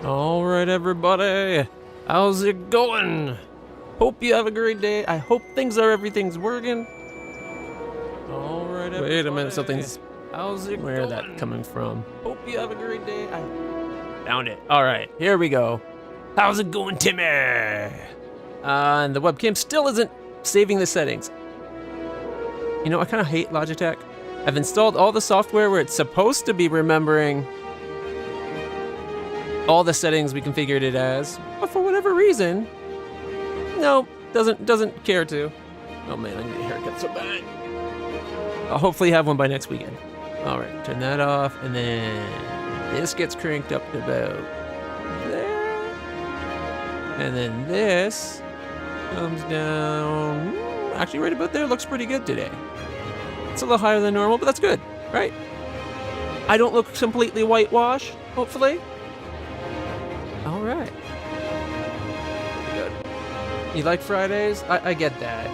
All right, everybody. How's it going? Hope you have a great day. I hope everything's working. All right, everybody. Wait a minute, something's... How's it Where going? That coming from? Hope you have a great day. Found it. All right, here we go. How's it going, Timmy? And the webcam still isn't saving the settings. You know, I kind of hate Logitech. I've installed all the software where it's supposed to be remembering all the settings we configured it as, but for whatever reason, no, doesn't care to. Oh man, I need a haircut so bad. I'll hopefully have one by next weekend. All right, turn that off, and then this gets cranked up to about there, and then this comes down. Actually, right about there looks pretty good today. It's a little higher than normal, but that's good, right? I don't look completely whitewashed, hopefully. All right. Good. You like Fridays? I get that.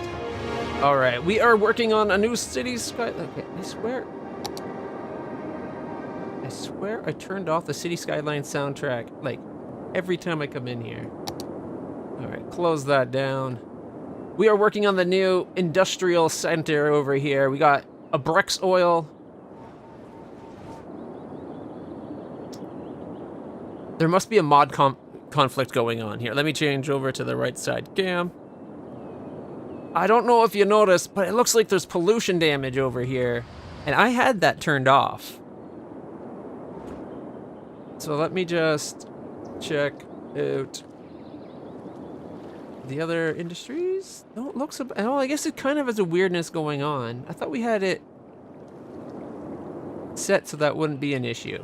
All right, we are working on a new Cities Skylines. Okay, I swear I turned off the Cities Skylines soundtrack like every time I come in here. All right, close that down. We are working on the new industrial center over here. We got a Brex oil. There must be a mod conflict going on here. Let me change over to the right side cam. I don't know if you noticed, but it looks like there's pollution damage over here. And I had that turned off. So let me just check out the other industries. Don't look so bad. Oh, I guess it kind of has a weirdness going on. I thought we had it set so that wouldn't be an issue.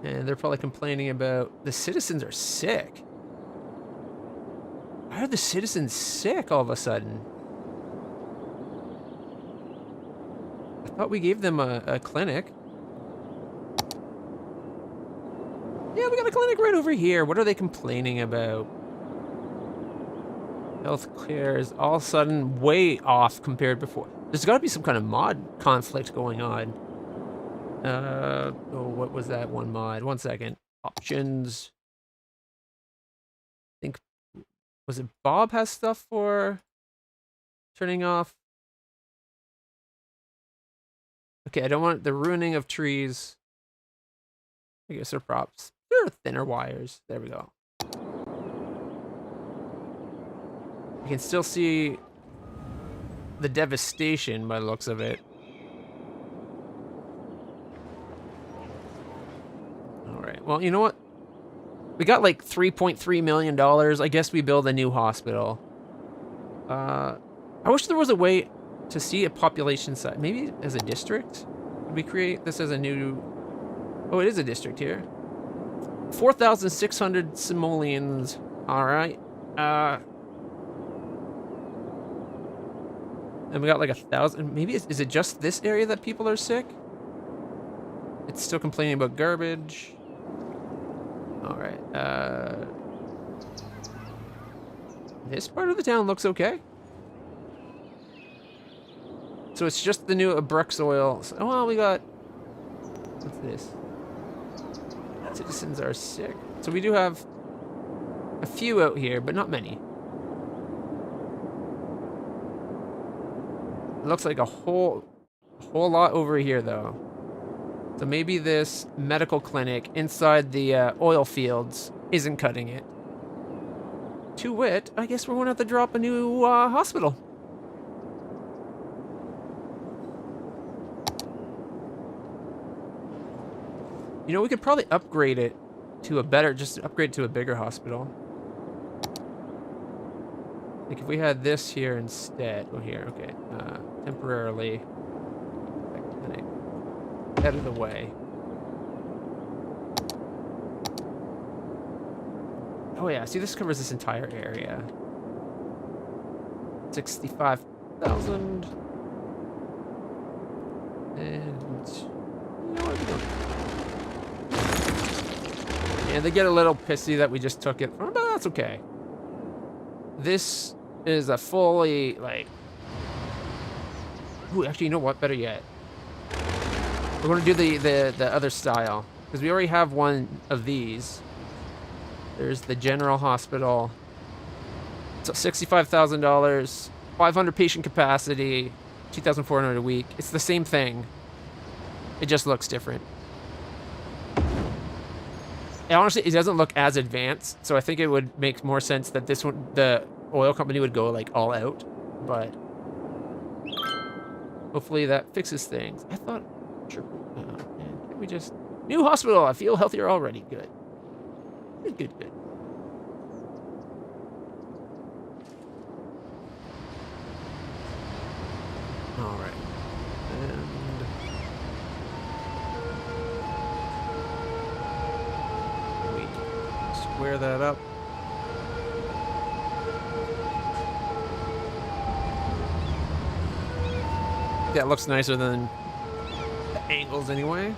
And they're probably complaining about the citizens are sick. Why are the citizens sick all of a sudden? I thought we gave them a clinic. Yeah, we got a clinic right over here. What are they complaining about? Healthcare is all of a sudden way off compared before. There's got to be some kind of mod conflict going on. Oh, what was that one mod? 1 second. Options. I think, was it Bob has stuff for turning off? Okay, I don't want the ruining of trees. I guess they're props. They're thinner wires. There we go. You can still see the devastation by the looks of it. Well, you know what? We got like $3.3 million. I guess we build a new hospital. I wish there was a way to see a population size. Maybe as a district? Could we create this as a new... Oh, it is a district here. 4,600 simoleons. All right. And we got like 1,000. Maybe is it just this area that people are sick? It's still complaining about garbage. All right. This part of the town looks okay. So it's just the new Brex oil. Oh, well, we got... What's this? Citizens are sick. So we do have a few out here, but not many. It looks like a whole lot over here, though. So maybe this medical clinic inside the oil fields isn't cutting it. To wit, I guess we're going to have to drop a new hospital. You know, we could probably upgrade it to a better, just upgrade to a bigger hospital. Like if we had this here instead. Oh, here, okay. Temporarily. Out of the way. Oh yeah, see this covers this entire area. 65,000. And you know what we don't. Yeah, they get a little pissy that we just took it from, but that's okay. This is a fully like... Ooh, actually, you know what? Better yet. We're going to do the other style. Because we already have one of these. There's the General Hospital. So $65,000, 500 patient capacity, 2,400 a week. It's the same thing. It just looks different. And honestly, it doesn't look as advanced, so I think it would make more sense that this one, the oil company would go like all out, but hopefully that fixes things. I thought, sure, can we just, new hospital, I feel healthier already, good. Good. All right, and square that up. That looks nicer than the angles anyway.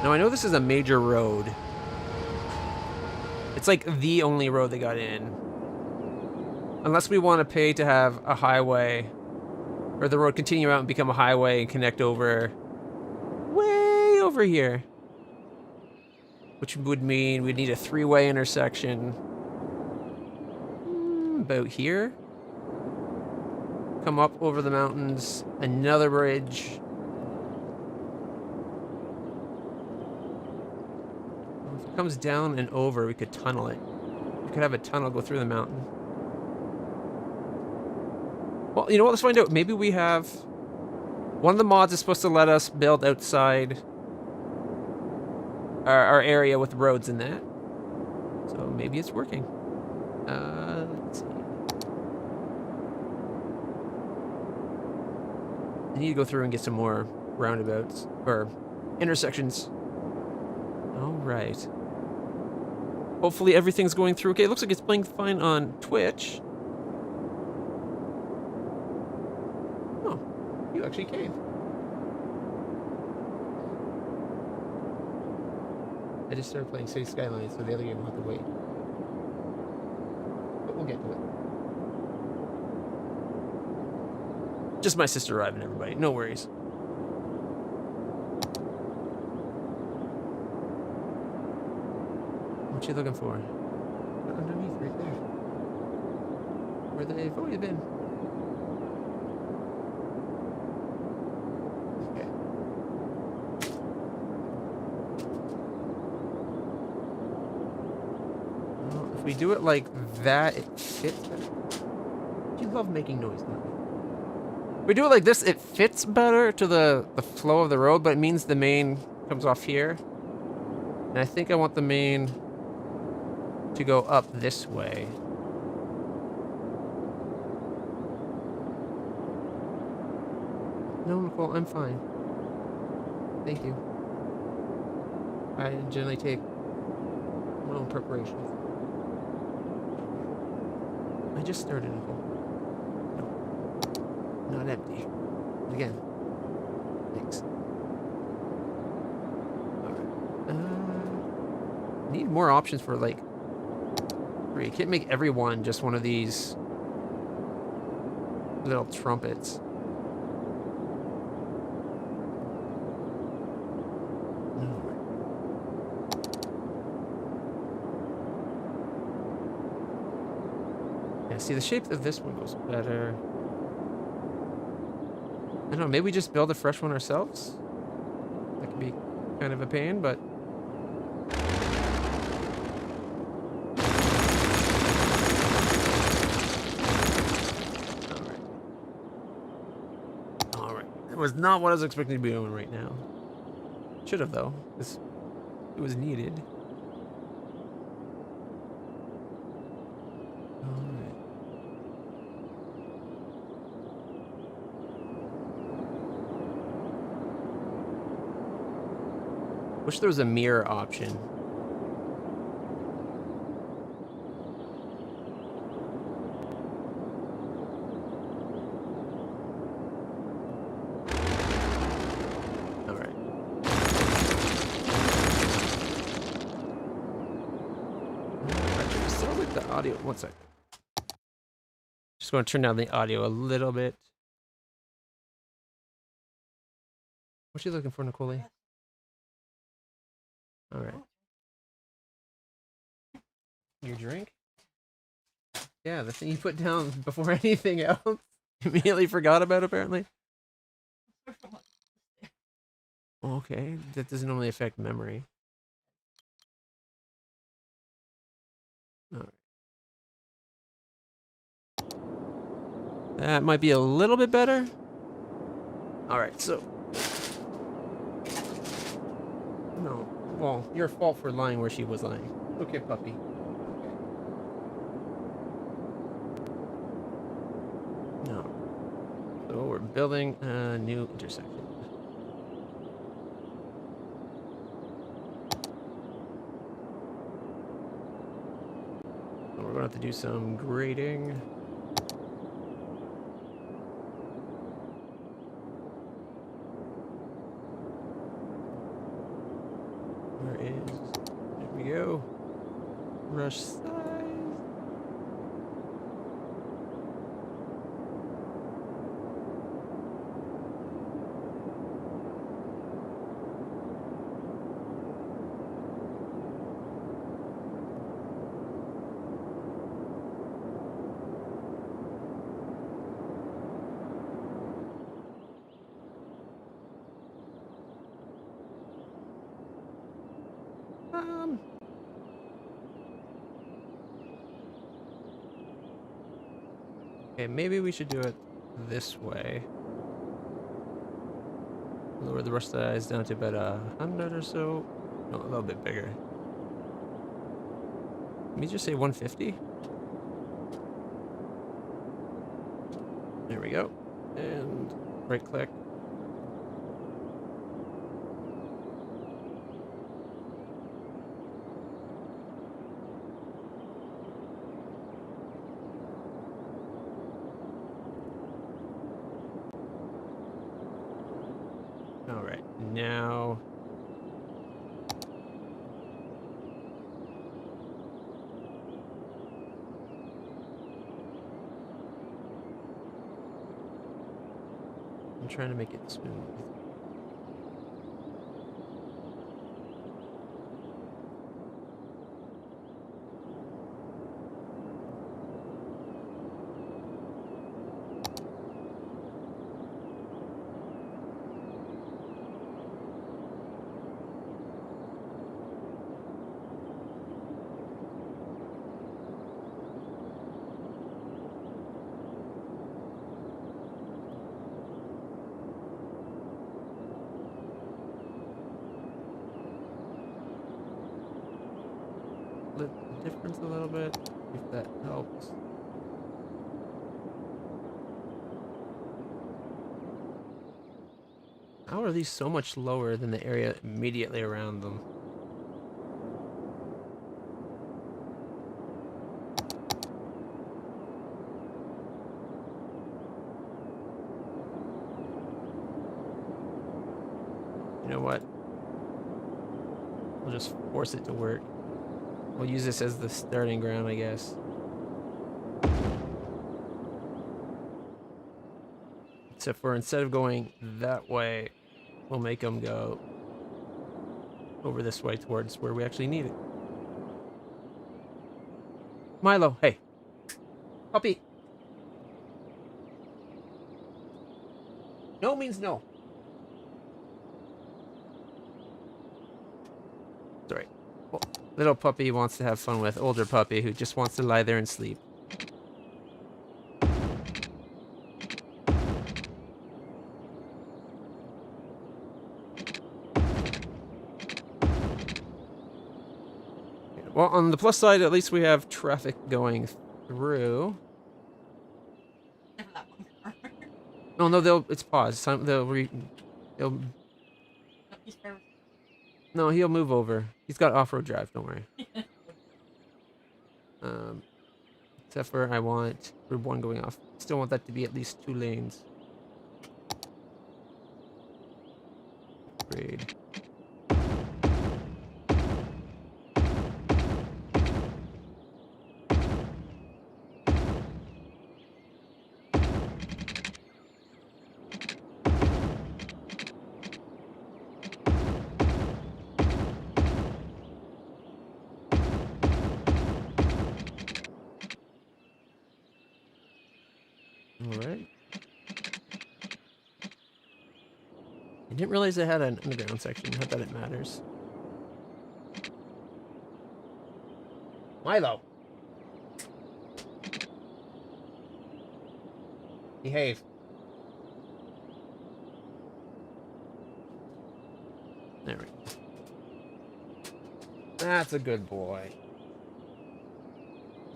Now I know this is a major road. It's like the only road they got in. Unless we want to pay to have a highway, or the road continue out and become a highway and connect over way over here. Which would mean we'd need a three-way intersection. About here. Come up over the mountains, another bridge. If it comes down and over, we could tunnel it. We could have a tunnel go through the mountain. Well, you know what? Let's find out. Maybe we have... One of the mods is supposed to let us build outside our area with roads in that. So maybe it's working. Let's see. I need to go through and get some more roundabouts or intersections. All right. Hopefully everything's going through okay. It looks like it's playing fine on Twitch. Oh, you actually came. I just started playing Cities Skylines, so the other game will have to wait. But we'll get to it. Just my sister arriving, everybody. No worries. What you looking for? Underneath, right there. Where they've always been. Okay. Well, if we do it like that, it fits better. You love making noise, don't you? If we do it like this, it fits better to the flow of the road, but it means the main comes off here. And I think I want the main to go up this way. No, Nicole, I'm fine. Thank you. I generally take my own preparations. I just started, Nicole. No, not empty. Again. Thanks. Alright. Need more options for, like... You can't make everyone just one of these little trumpets. Yeah, see, the shape of this one goes better. I don't know, maybe we just build a fresh one ourselves? That could be kind of a pain, but... Was not what I was expecting to be doing right now. Should have though, because it was needed. Alright. Wish there was a mirror option. Audio, one sec. Just going to turn down the audio a little bit. What's she looking for, Nicole? All right. Your drink? Yeah, the thing you put down before anything else. Immediately forgot about, apparently. Okay, that doesn't normally affect memory. All right. That might be a little bit better. All right, so. No, well, your fault for lying where she was lying. Okay, puppy. No. So we're building a new intersection. So we're gonna have to do some grading. Where is? There we go. Rush size. Okay, maybe we should do it this way. Lower the rush size down to about 100 or so. No, a little bit bigger. Let me just say 150. There we go. And right click. All right, now. I'm trying to make it smooth. Split the difference a little bit, if that helps. How are these so much lower than the area immediately around them? You know what? We'll just force it to work. We'll use this as the starting ground, I guess. Except for instead of going that way, we'll make them go over this way towards where we actually need it. Milo, hey. Puppy. No means no. Sorry. Well, little puppy wants to have fun with older puppy who just wants to lie there and sleep. Well, on the plus side, at least we have traffic going through. Oh no, it's paused. They'll. No, he'll move over. He's got off-road drive. Don't worry. Except for I want Route 1 going off. Still want that to be at least 2 lanes. Grade. Alright. I didn't realize it had an underground section. Not that it matters. Milo! Behave. There we go. That's a good boy.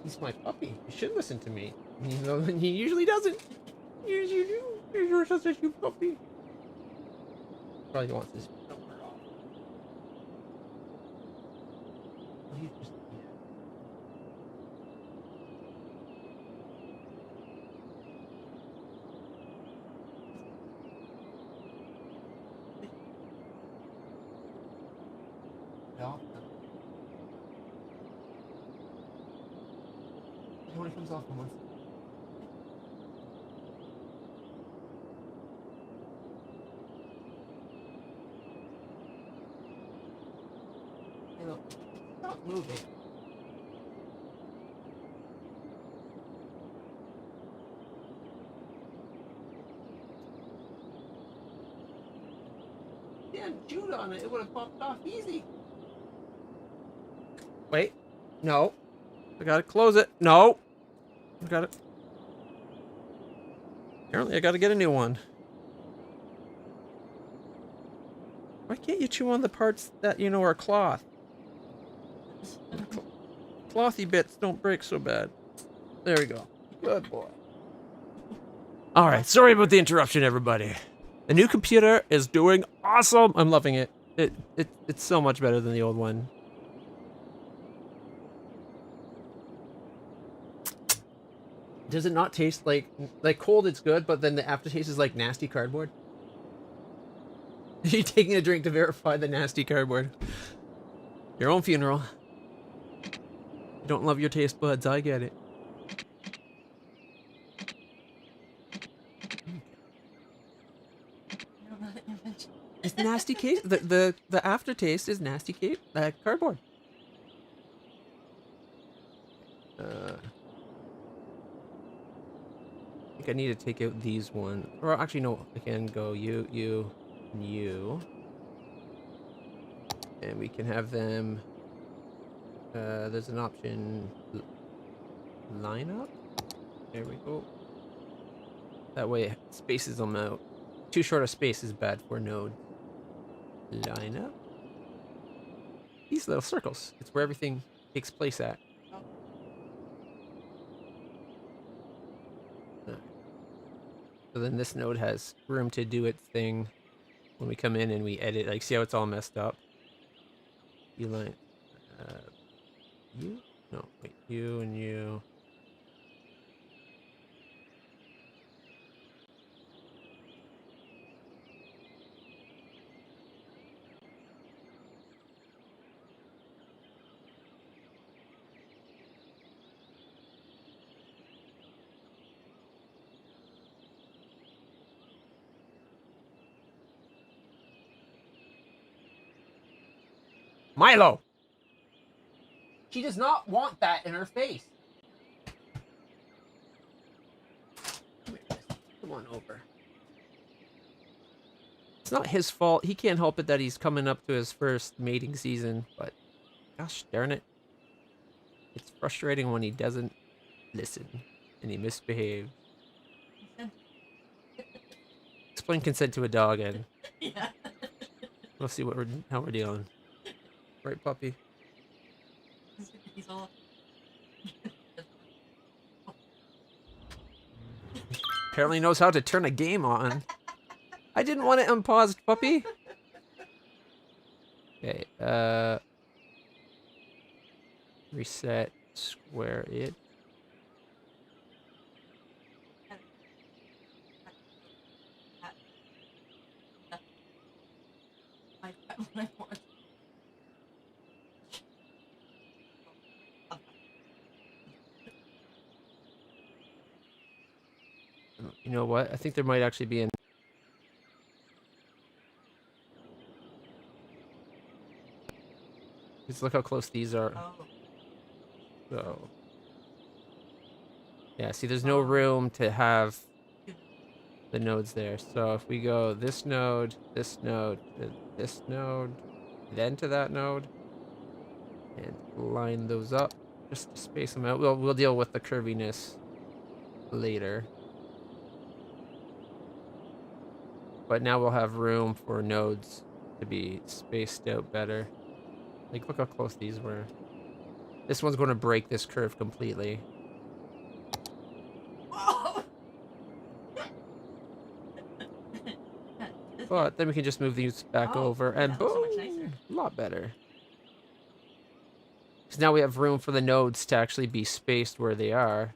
He's my puppy. He should listen to me. Even though he usually doesn't. Yes, you do. You're such a cute puppy. Probably wants his number off. Oh, he's just... Yeah. He only comes off once. Hey, look. Stop moving. Damn, chewed on it. It would have popped off easy. Wait. No. I gotta close it. No. I gotta... Apparently I gotta get a new one. Why can't you chew on the parts that, you know, are cloth? Clothy bits don't break so bad. There we go. Good boy. Alright, sorry about the interruption, everybody. The new computer is doing awesome! I'm loving it. It's so much better than the old one. Does it not taste like cold? It's good, but then the aftertaste is like nasty cardboard. Are you taking a drink to verify the nasty cardboard? Your own funeral. You don't love your taste buds. I get it. It's nasty case. The aftertaste is nasty case. Cardboard. I think I need to take out these ones. Or actually, no. I can go you, and you. And we can have them... there's an option... line up? There we go. That way it spaces them out. Too short a space is bad for node. Line up. These little circles. It's where everything takes place at. So then this node has room to do its thing when we come in and we edit. Like, see how it's all messed up? You line... you? No, wait. You and you. Milo! She does not want that in her face. Come here, come on over. It's not his fault. He can't help it that he's coming up to his first mating season, but gosh darn it. It's frustrating when he doesn't listen and he misbehaves. Explain consent to a dog, and Yeah. we'll see how we're dealing. Right, puppy? He's all... Apparently knows how to turn a game on. I didn't want it unpaused, puppy. Okay, reset, square it. I want. You know what? I think there might actually be an... Just look how close these are. Oh. So... Yeah, see, there's no room to have the nodes there. So if we go this node, to this node, then to that node, and line those up just to space them out. We'll deal with the curviness later. But now we'll have room for nodes to be spaced out better. Like, look how close these were. This one's going to break this curve completely. Oh! But then we can just move these back over, and that looks so much boom! nicer. A lot better. Because now we have room for the nodes to actually be spaced where they are.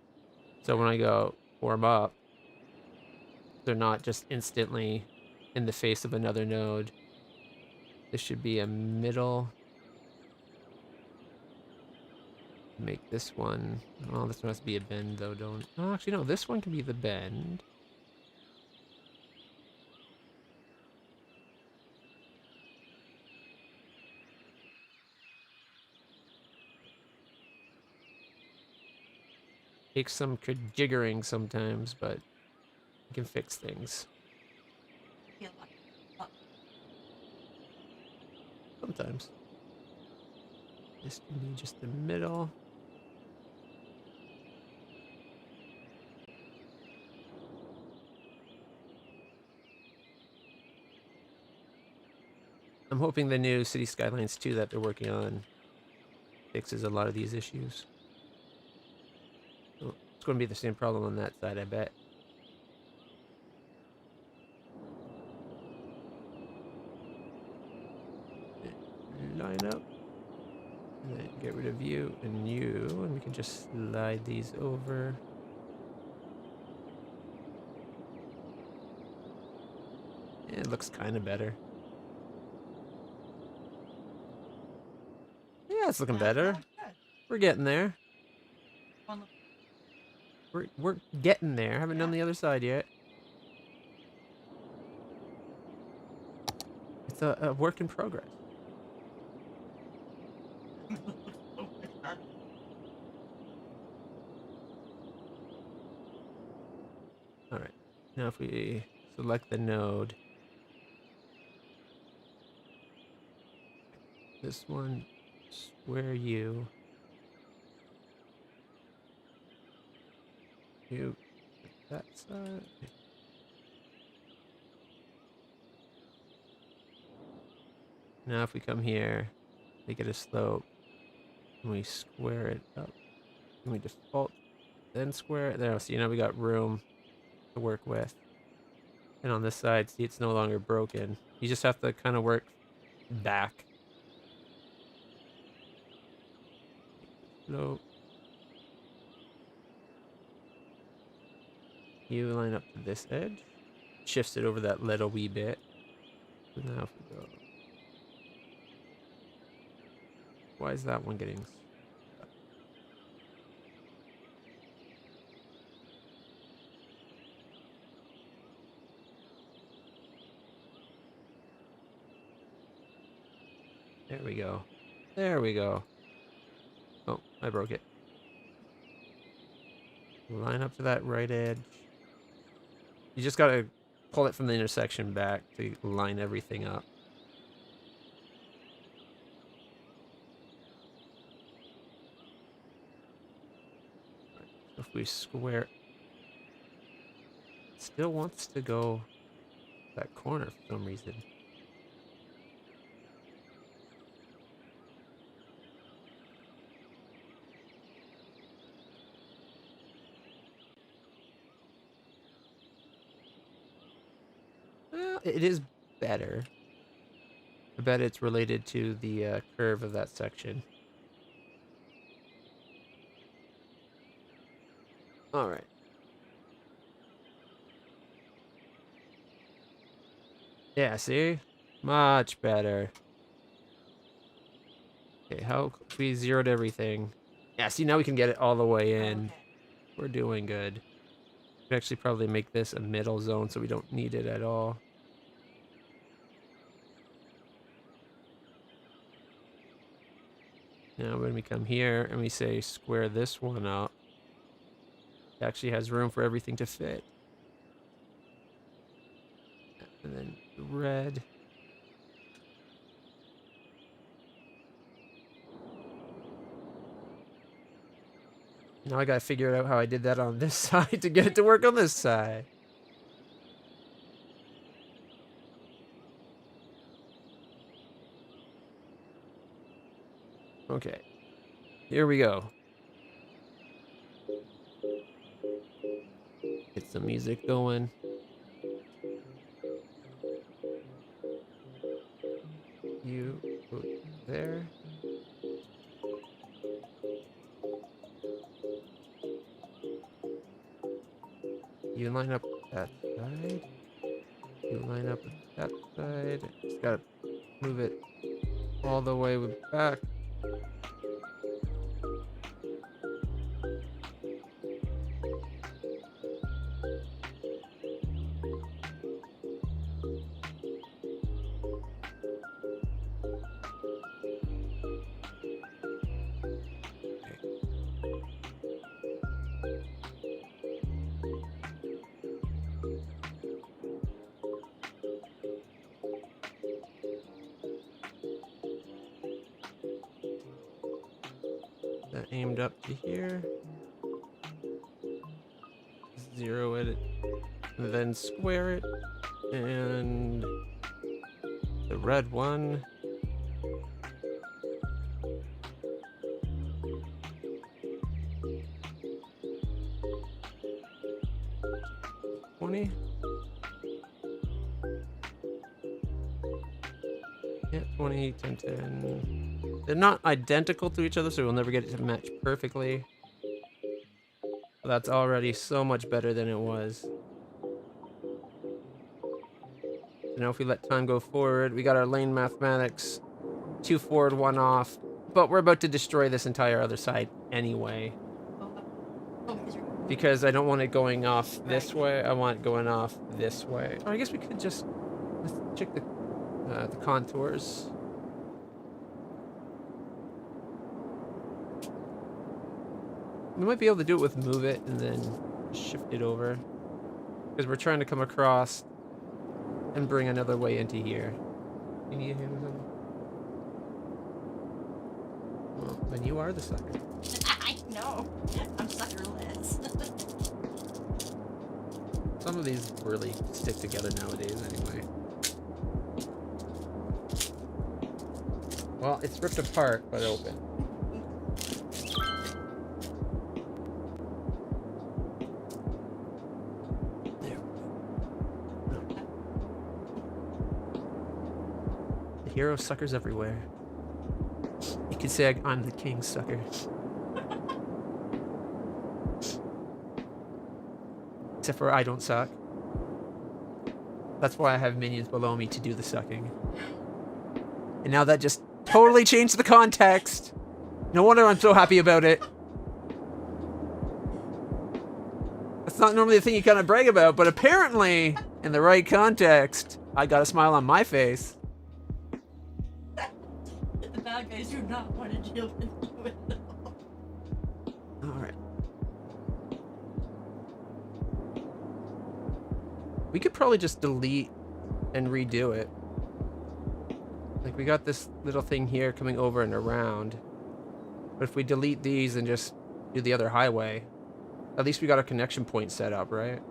So when I go form up, they're not just instantly in the face of another node. This should be a middle. Make this one. Oh, this one has to be a bend though, don't. Oh, actually, no, this one can be the bend. Takes some jiggering sometimes, but you can fix things. Feel like, Sometimes. This can be just the middle. I'm hoping the new City Skylines 2 that they're working on fixes a lot of these issues. Well, it's going to be the same problem on that side, I bet. Line up. And then get rid of you and you, and we can just slide these over. Yeah, it looks kind of better. Yeah, it's looking better. good. We're getting there. One look- We're getting there. Haven't done the other side yet. It's a work in progress. All right. Now if we select the node, this one, square you. You that side. Now if we come here, make it a slope, and we square it up, and we default, then square it. There, so you know we got room to work with. And on this side, see, it's no longer broken. You just have to kind of work back. Slope. You line up to this edge, shifts it over that little wee bit. So now if we go, why is that one getting stuck? There we go. There we go. Oh, I broke it. Line up to that right edge. You just gotta pull it from the intersection back to line everything up. If we square, it still wants to go that corner for some reason. Well, it is better. I bet it's related to the curve of that section. All right. Yeah, see? Much better. Okay, how we zeroed everything. Yeah, see, now we can get it all the way in. Okay. We're doing good. We can actually probably make this a middle zone so we don't need it at all. Now when we come here and we say square this one up, it actually has room for everything to fit. red. Now I gotta figure out how I did that on this side to get it to work on this side. Okay, here we go. Get some music going. You go there. You line up that side. You line up that side. Just gotta move it all the way back. That aimed up to here. Zero it, then square it, and the red one. Yeah, 20, 10, 10. They're not identical to each other, so we'll never get it to match perfectly. But that's already so much better than it was. So now if we let time go forward, we got our lane mathematics. 2 forward, 1 off. But we're about to destroy this entire other side anyway. Because I don't want it going off this way. I want it going off this way. Or I guess we could just let's check the contours. We might be able to do it with move it and then shift it over. Because we're trying to come across and bring another way into here. You need a hand with something? Well, then you are the sucker. I know. I'm suckerless. Some of these really stick together nowadays anyway. Well, it's ripped apart, but open. There. The hero suckers everywhere. You could say I'm the king sucker. Except for I don't suck. That's why I have minions below me to do the sucking. And now that just totally changed the context. No wonder I'm so happy about it. That's not normally the thing you kind of brag about, but apparently, in the right context, I got a smile on my face. The bad guys do not want to deal with them. Alright. We could probably just delete and redo it. Like, we got this little thing here coming over and around. But if we delete these and just do the other highway, at least we got a connection point set up, right?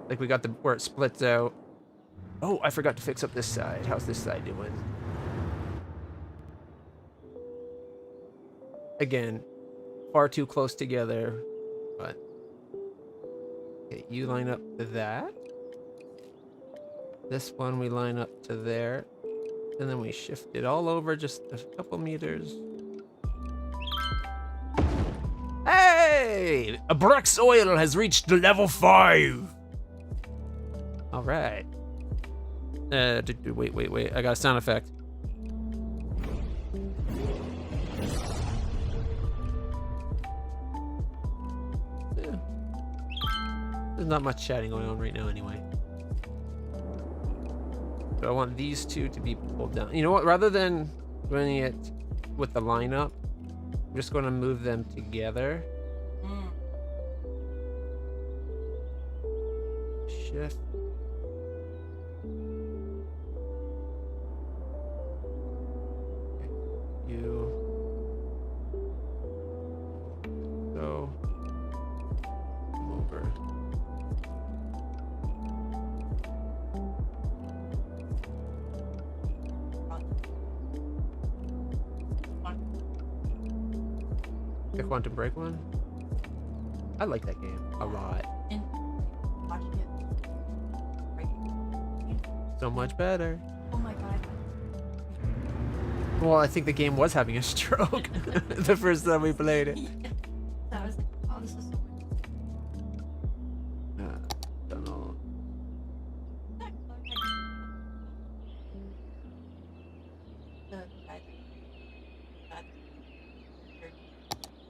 Like, we got the where it splits out. Oh, I forgot to fix up this side. How's this side doing? Again, far too close together, but... Okay, you line up to that. This one we line up to there. And then we shift it all over just a couple meters. Hey! A Brock soil has reached level 5! Alright. Wait. I got a sound effect. Yeah. There's not much chatting going on right now anyway. But I want these two to be pulled down. You know what? Rather than doing it with the lineup, I'm just going to move them together. Shift. You. Go. Come over. The Quantum Break one? I like that game a lot. And watching it. Right. So much better. Oh my god. Well, I think the game was having a stroke the first time we played it. That was. Oh, this is so much. Don't know.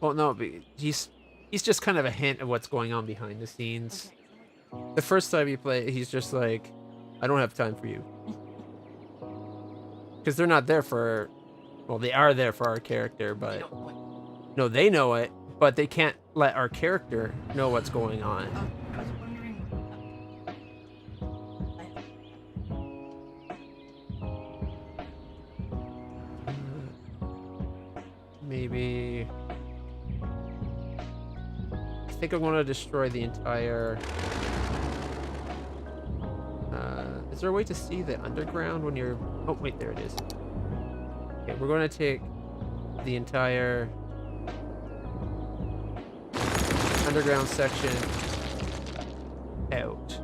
Well, no, but he's just kind of a hint of what's going on behind the scenes. Okay. The first time you play, he's just like, I don't have time for you. Because they're not there for, well, they are there for our character, but no, they know it, but they can't let our character know what's going on. I was wondering. Maybe. I think I want to destroy the entire. Is there a way to see the underground when you're? Oh wait, there it is. Okay, we're going to take the entire underground section out.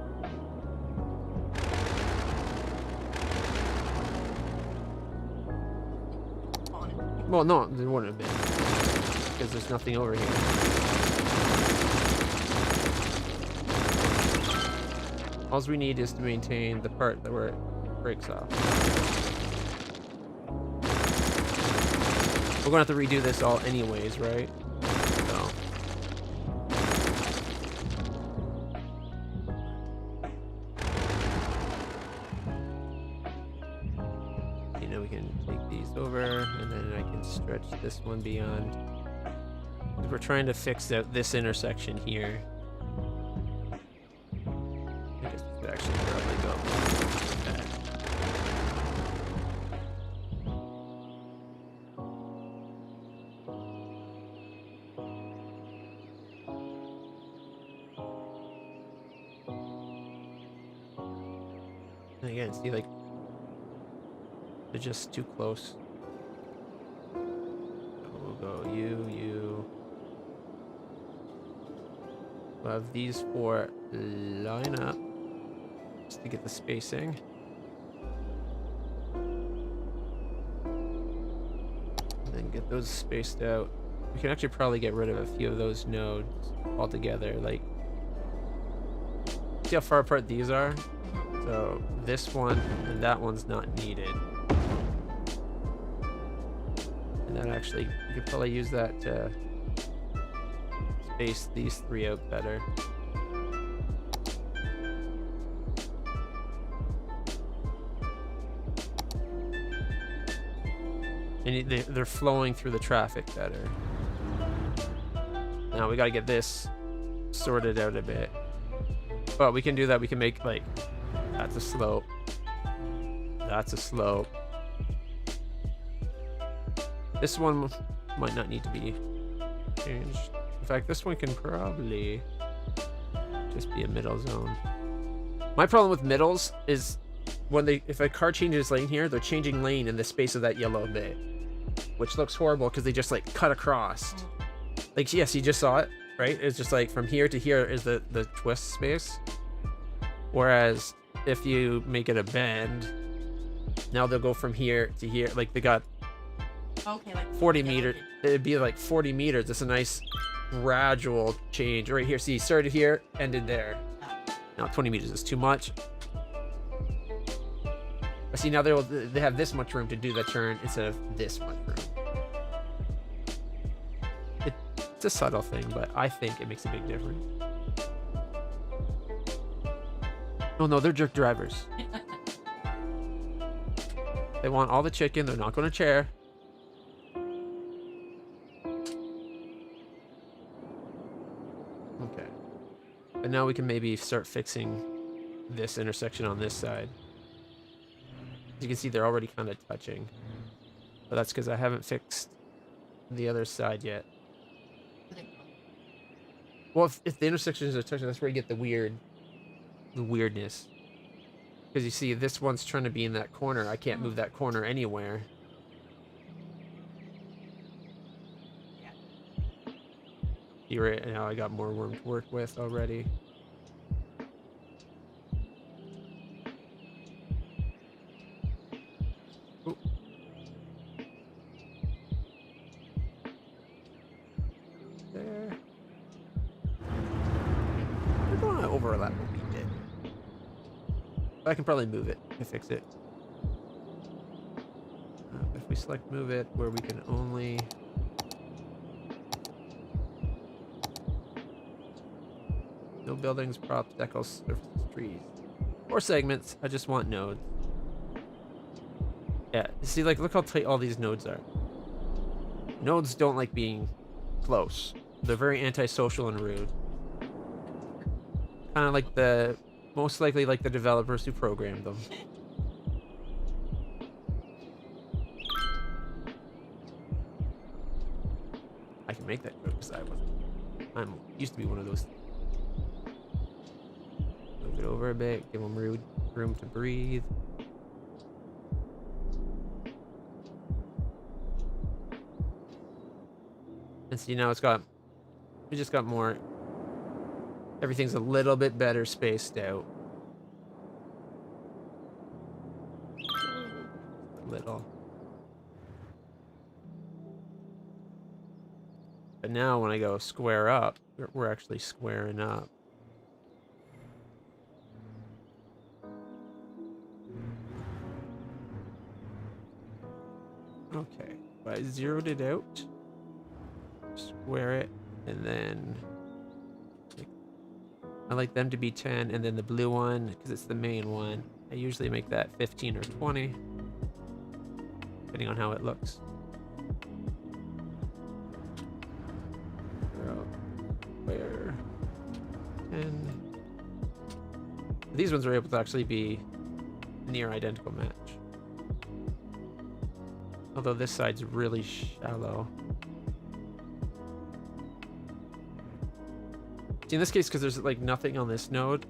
Well, no, there wouldn't have been because there's nothing over here. All we need is to maintain the part that where it breaks off. We're gonna have to redo this all anyways, right? So. You know, we can take these over, and then I can stretch this one beyond. We're trying to fix out this intersection here. I guess we could actually probably go like that. And again, see, like, they're just too close. So we'll go you. We'll have these four line up just to get the spacing. And then get those spaced out. We can actually probably get rid of a few of those nodes altogether. Like, see how far apart these are? So this one and that one's not needed. And that actually, you could probably use that to space these three out better. And they're flowing through the traffic better. Now we gotta get this sorted out a bit. But we can do that. We can make, like, that's a slope. That's a slope. This one might not need to be changed. In fact, this one can probably just be a middle zone. My problem with middles is when if a car changes lane here, they're changing lane in the space of that yellow bit, which looks horrible because they just like cut across. Like, yes, you just saw it, right? It's just like from here to here is the twist space. Whereas if you make it a bend, now they'll go from here to here. Like, they got Okay, like 40 meters. It'd be like 40 meters. It's a nice gradual change right here. See, started here, ended there. Now 20 meters is too much. But see, now they have this much room to do the turn instead of this much room. It's a subtle thing, but I think it makes a big difference. Oh no, they're jerk drivers. They want all the chicken. They're not going to chair. Okay. But now we can maybe start fixing this intersection on this side. As you can see, they're already kind of touching. But that's because I haven't fixed the other side yet. I think Well, if the intersections are touching, that's where you get the weirdness. Because you see, this one's trying to be in that corner. I can't move that corner anywhere. yeah. You're right. Now I got more room to work with already. Ooh. There. We're going to overlap what we did. I can probably move it to fix it. If we select move it, where we can only... No buildings, props, decals, surfaces, trees. Or segments. I just want nodes. Yeah, see, like, look how tight all these nodes are. Nodes don't like being close. They're very antisocial and rude. Kind of like the... Most likely like the developers who programmed them. I can make that joke because I'm used to be one of those. Move it over a bit, give them room to breathe. And see, now we just got more. Everything's a little bit better spaced out. A little. But now when I go square up, we're actually squaring up. Okay, so I zeroed it out. Square it, and then I like them to be 10, and then the blue one, because it's the main one, I usually make that 15 or 20, depending on how it looks. Where 10. These ones are able to actually be near identical match. Although this side's really shallow. See, in this case, because there's like nothing on this node,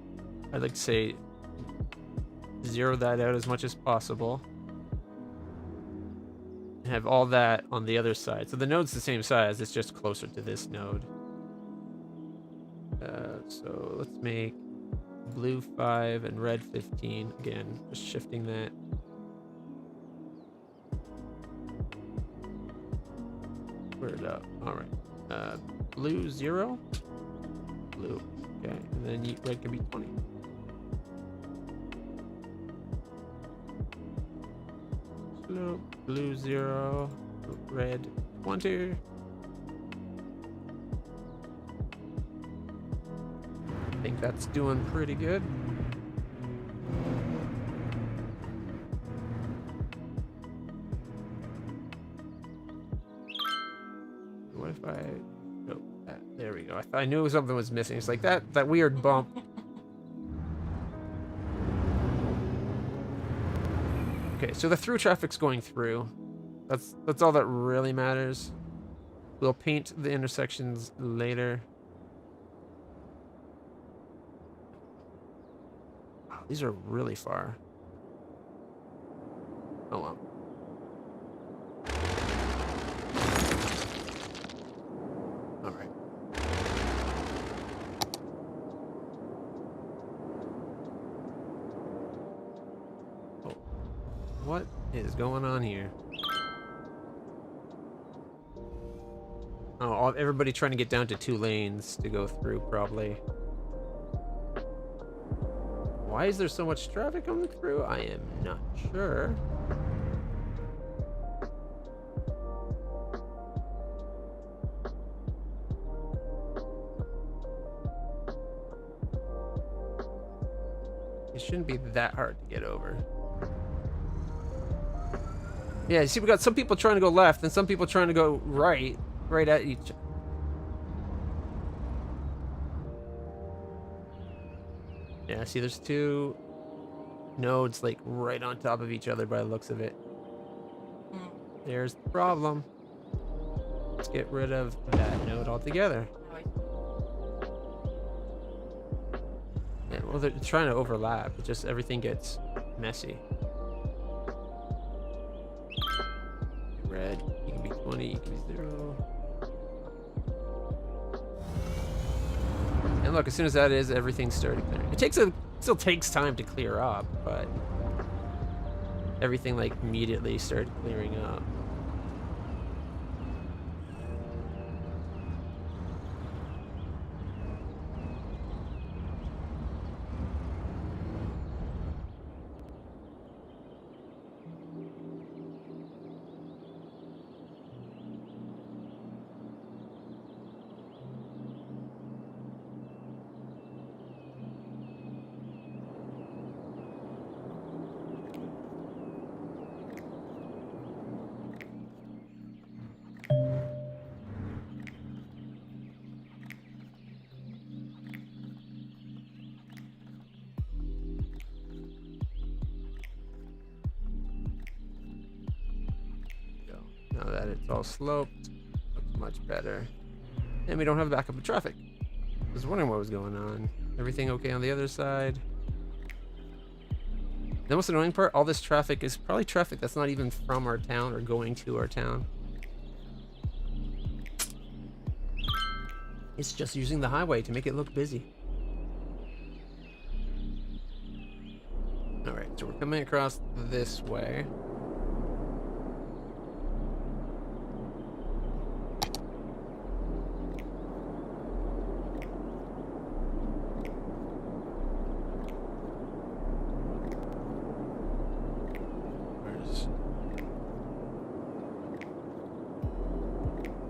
I'd like to say zero that out as much as possible. And have all that on the other side. So the node's the same size, it's just closer to this node. So let's make blue 5 and red 15. Again, just shifting that. Square it up. Alright. Blue 0. Blue. Okay, and then red can be 20. So blue 0, red 20. I think that's doing pretty good. What if I... Oh, there we go. I knew something was missing. It's like that weird bump. Okay, so the through traffic's going through. That's all that really matters. We'll paint the intersections later. Wow, these are really far. Oh well. All right. Oh, what is going on here? Oh, everybody trying to get down to 2 lanes to go through, probably. Why is there so much traffic coming through? I am not sure. It shouldn't be that hard to get over. Yeah, you see, we got some people trying to go left and some people trying to go right at each. Yeah, see, there's 2 nodes like right on top of each other by the looks of it. There's the problem. Let's get rid of that node altogether. Now I Yeah, well, they're trying to overlap. It just everything gets messy. Red, you can be 20, you can be 0. And look, as soon as that is, everything started clearing. Still takes time to clear up, but everything like immediately started clearing up. Now that it's all sloped, looks much better. And we don't have backup of traffic. I was wondering what was going on. Everything okay on the other side? The most annoying part, all this traffic is probably traffic that's not even from our town or going to our town. It's just using the highway to make it look busy. Alright, so we're coming across this way.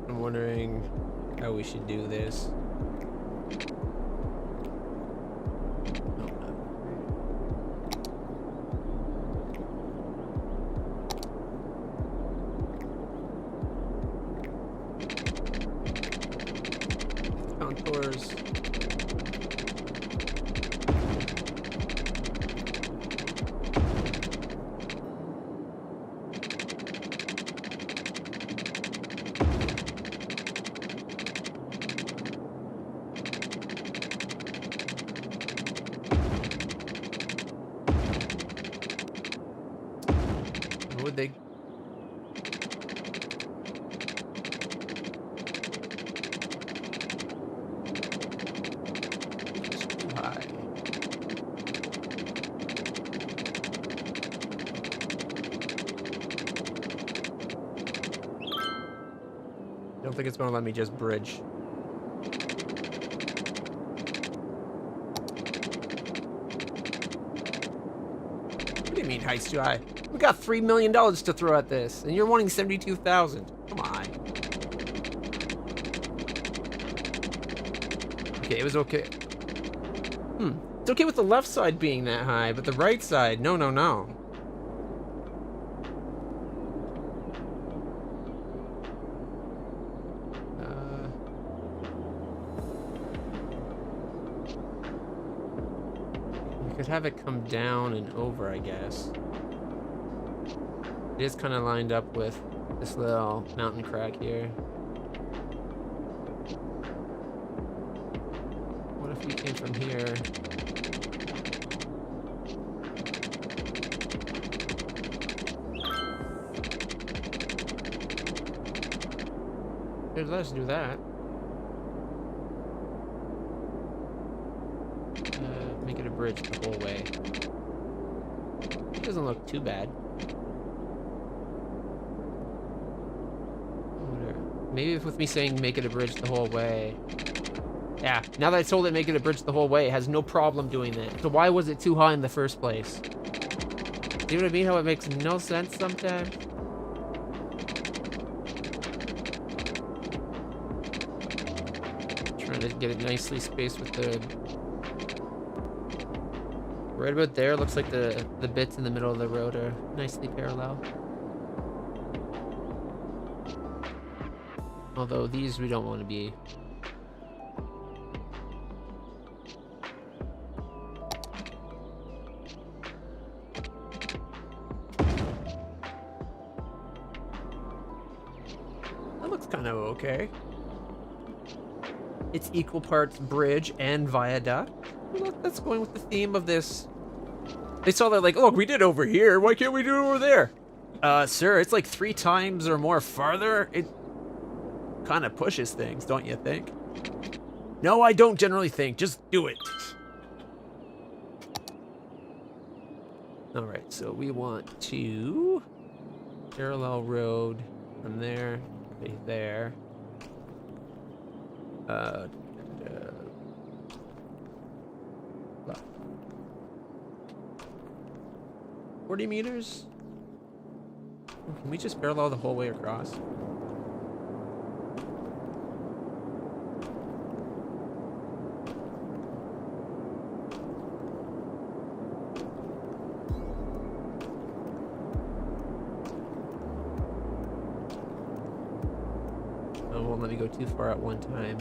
I'm wondering how we should do this. Contours. Would they? It's too high. I don't think it's gonna let me just bridge. What do you mean height's too high? We got $3 million to throw at this, and you're wanting 72,000. Come on. Okay, it was okay. It's okay with the left side being that high, but the right side, no, no, no. We could have it come down and over, I guess. It is kind of lined up with this little mountain crack here. What if we came from here? Here, let us do that. Make it a bridge the whole way. It doesn't look too bad. Maybe if with me saying make it a bridge the whole way. Yeah, now that I told it make it a bridge the whole way, it has no problem doing that. So why was it too high in the first place? See what I mean? How it makes no sense sometimes? Trying to get it nicely spaced with the... Right about there, looks like the bits in the middle of the road are nicely parallel. Although these we don't want to be. looks kind of okay. It's equal parts bridge and viaduct. Well, that's going with the theme of this. They saw that like, look, we did over here. Why can't we do it over there? Sir, it's like 3 times or more farther. It kind of pushes things, don't you think? No, I don't generally think. Just do it. All right, so we want to parallel road from there to there. 40 meters? Can we just parallel the whole way across? Oh, won't let me go too far at one time.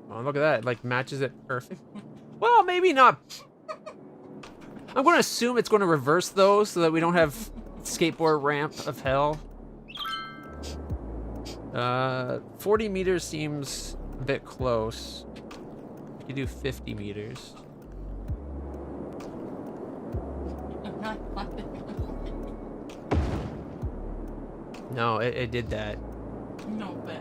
Oh, look at that. It, like, matches it perfect. Well, maybe not. I'm going to assume it's going to reverse those so that we don't have skateboard ramp of hell. 40 meters seems a bit close. We could do 50 meters. I'm not laughing. No, it did that. No way.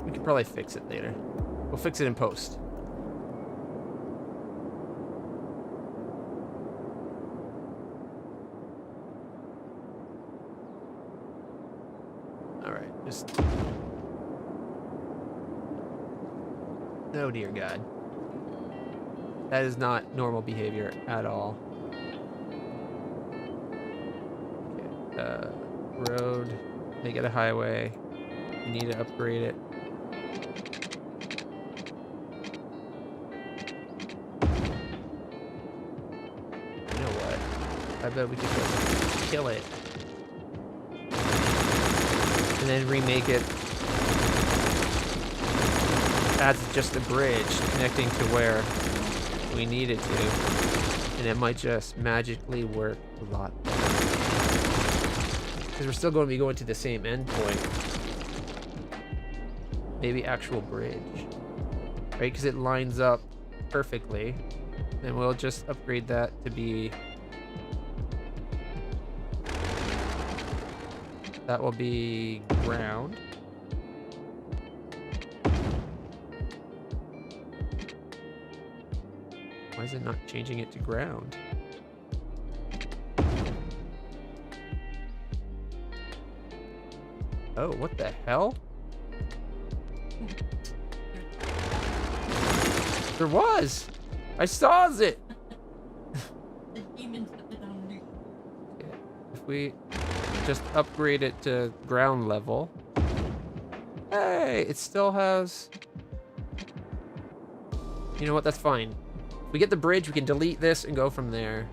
We could probably fix it later. We'll fix it in post. All right, just... Oh dear God. That is not normal behavior at all. Okay, road, make it a highway. We need to upgrade it. You know what? I bet we could just kill it. And then remake it as just a bridge connecting to where we need it to. And it might just magically work a lot better. Because we're still going to be going to the same endpoint. Maybe actual bridge. Right? Because it lines up perfectly. And we'll just upgrade that to be... That will be ground. Why is it not changing it to ground? Oh, what the hell? There was! I saw it! The demons have it on me. Okay. If we just upgrade it to ground level. Hey, it still has... You know what, that's fine. If we get the bridge, we can delete this and go from there.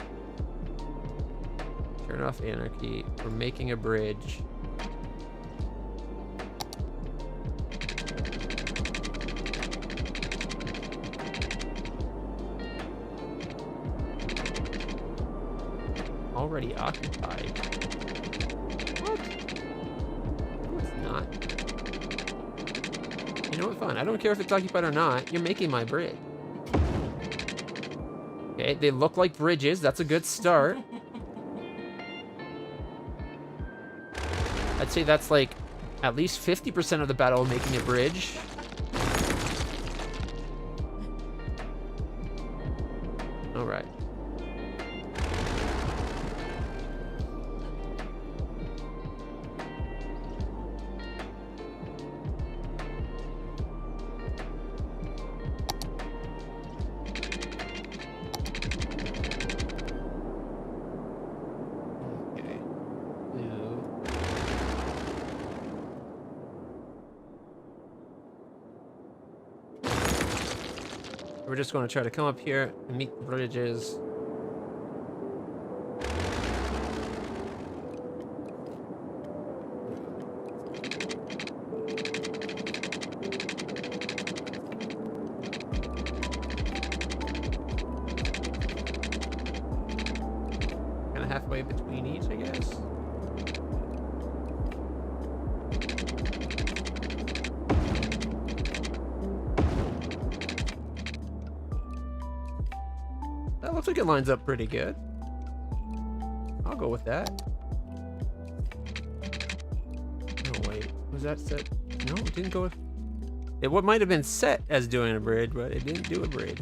Turn off anarchy. We're making a bridge. Already occupied. What? No, it's not. You know what? Fine. I don't care if it's occupied or not. You're making my bridge. Okay, they look like bridges. That's a good start. I'd say that's like at least 50% of the battle of making a bridge. All right. Okay. Blue. We're just going to try to come up here and meet the bridges. Kind of halfway between each, I guess. That looks like it lines up pretty good. I'll go with that. Oh wait, was that set? No, it didn't go with... It what might have been set as doing a bridge, but it didn't do a bridge.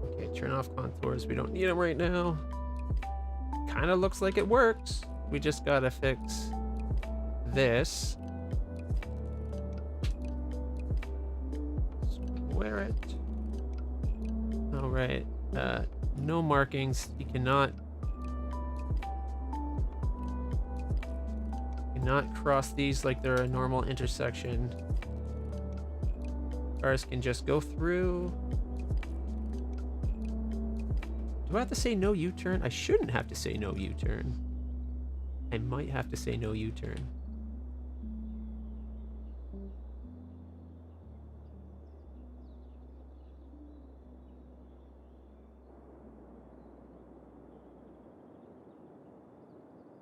Okay, turn off contours. We don't need them right now. Kind of looks like it works. We just gotta fix this. Square it. All right. No markings. You cannot cross these like they're a normal intersection. Cars can just go through. Do I have to say no U-turn? I shouldn't have to say no U-turn. I might have to say no U-turn.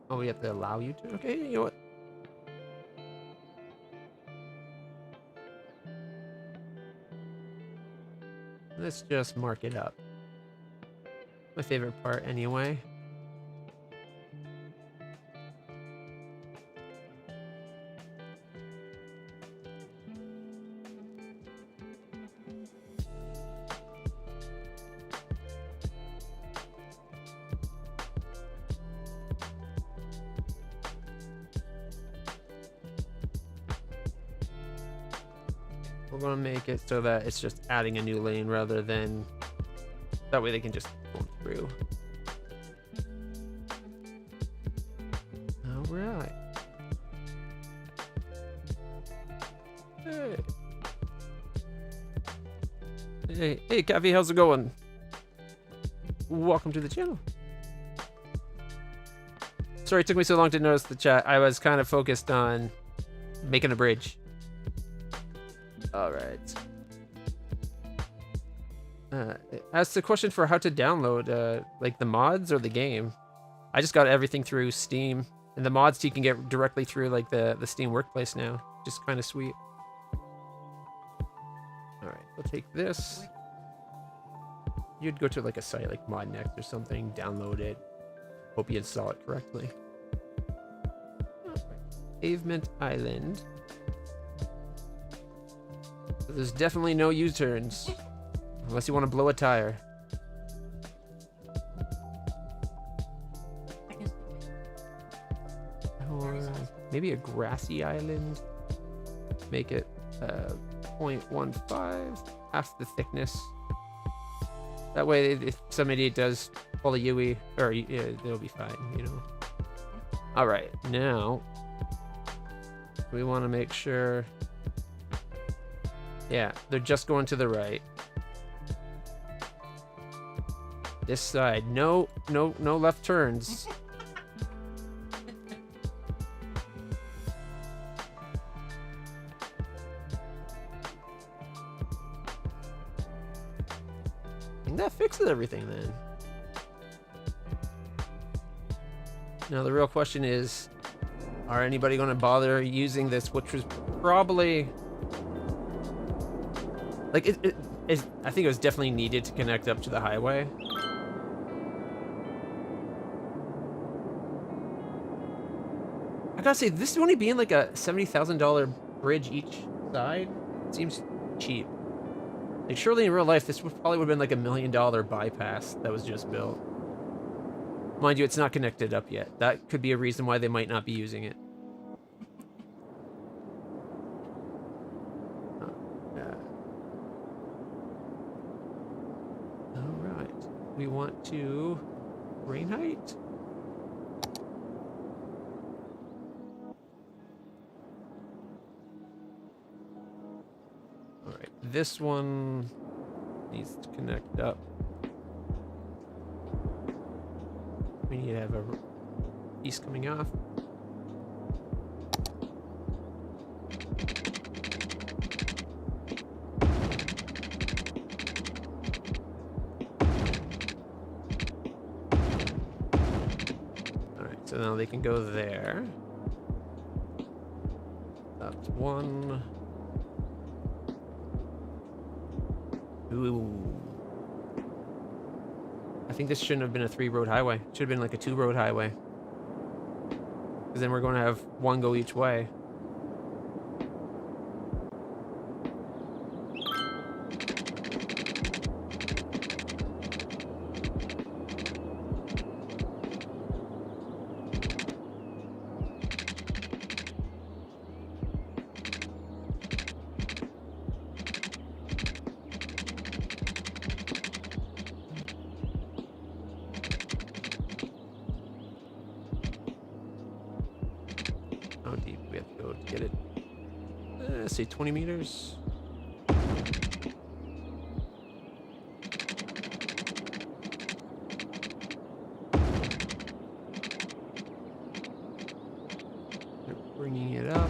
Oh, we have to allow U-turn? Okay, you know what? Let's just mark it up. My favorite part anyway. We're gonna make it so that it's just adding a new lane rather than... That way they can just go through. Alright. Hey. Hey, Cavi, how's it going? Welcome to the channel. Sorry it took me so long to notice the chat. I was kind of focused on making a bridge. Alright. Ask the question for how to download, like the mods or the game. I just got everything through Steam, and the mods you can get directly through like the Steam Workplace now. Just kind of sweet. Alright, we'll take this. You'd go to like a site like ModNext or something, download it. Hope you install it correctly. Pavement Island. So there's definitely no U-turns. Unless you want to blow a tire. Or maybe a grassy island. Make it 0.15, half the thickness. That way, if some idiot does pull a Yui, or they'll be fine, you know. All right, now we want to make sure. Yeah, they're just going to the right. This side, no left turns. I think that fixes everything then. Now the real question is, are anybody going to bother using this, which was probably like I think it was definitely needed to connect up to the highway. I gotta say, this is only being like a $70,000 bridge each side. Seems cheap. Like surely in real life, this probably would have been like $1 million bypass that was just built. Mind you, it's not connected up yet. That could be a reason why they might not be using it. we want to rain height. All right, this one needs to connect up. We need to have a piece coming off. Alright, so now they can go there. That's one. Ooh. I think this shouldn't have been a 3-road highway. It should have been like a 2-road highway. Because then we're going to have one go each way. How deep we have to go to get it? Let's say 20 meters. They're bringing it up.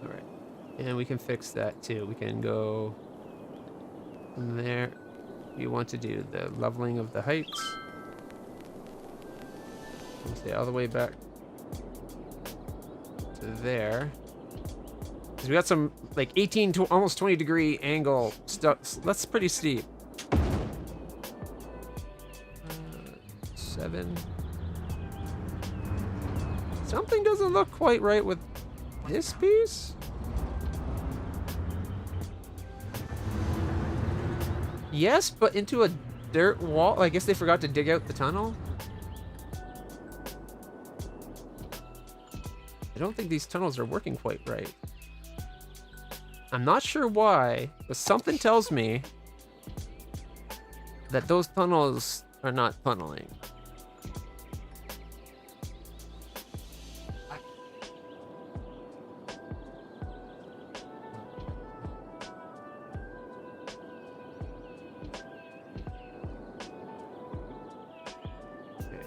All right, and we can fix that too. We can go from there. You want to do the leveling of the heights. And stay all the way back to there. Because we got some like 18 to almost 20 degree angle stuff. That's pretty steep. 7. Something doesn't look quite right with this piece. Yes, but into a dirt wall. I guess they forgot to dig out the tunnel. I don't think these tunnels are working quite right. I'm not sure why, but something tells me that those tunnels are not tunneling.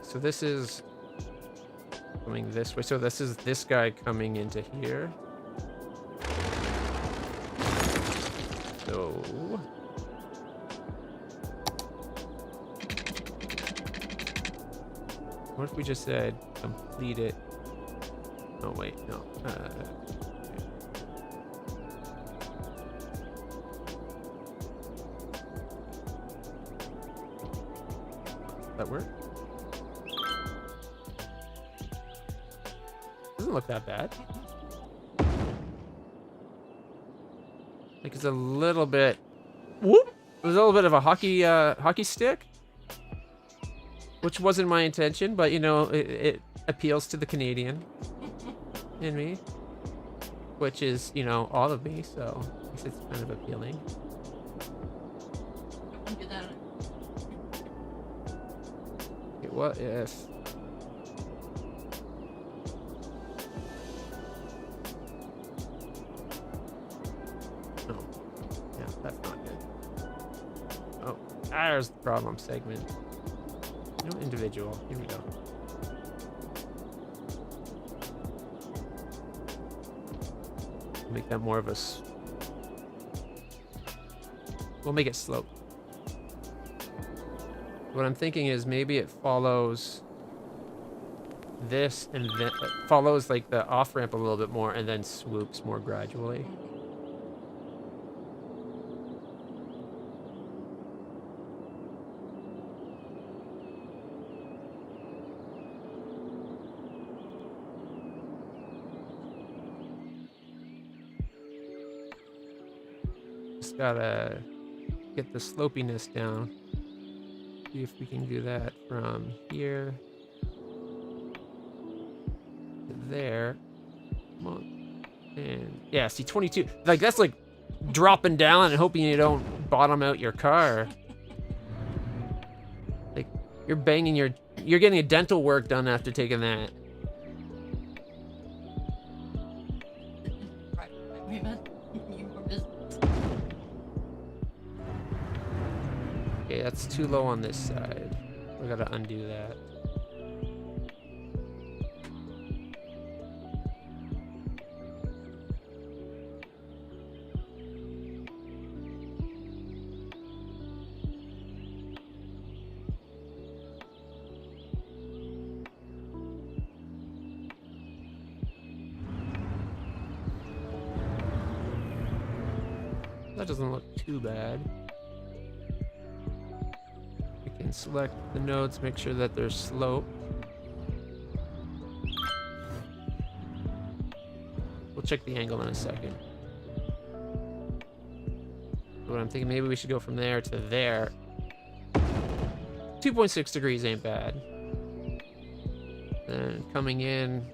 So this is coming this way. So this is this guy coming into here. So what if we just said complete it? Oh wait, no. Does that work? Doesn't look that bad. Like it's a little bit, whoop, a little bit of a hockey stick, which wasn't my intention, but you know it appeals to the Canadian in me, which is, you know, all of me, so I guess it's kind of appealing. Okay, what if? That's not good. Oh, there's the problem segment. No individual. Here we go. Make that more of a... We'll make it slope. What I'm thinking is maybe it follows this and then follows like the off-ramp a little bit more and then swoops more gradually. Gotta get the slopiness down. See if we can do that from here to there. Come on. And yeah, see 22. Like that's like dropping down and hoping you don't bottom out your car. Like you're getting a dental work done after taking that. Okay, that's too low on this side. We gotta undo that. That doesn't look too bad. We can select the nodes, make sure that they're sloped. We'll check the angle in a second. What I'm thinking, maybe we should go from there to there. 2.6 degrees ain't bad. Then coming in,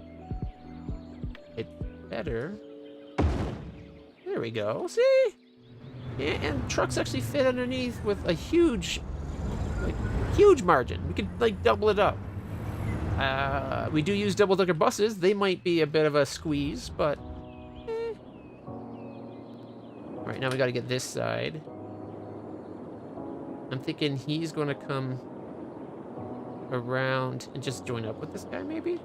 it's better. There we go. See? Yeah, and trucks actually fit underneath with a huge margin. We could like double it up. We do use double-decker buses. They might be a bit of a squeeze, but All right, now we got to get this side. I'm thinking he's going to come around and just join up with this guy, maybe?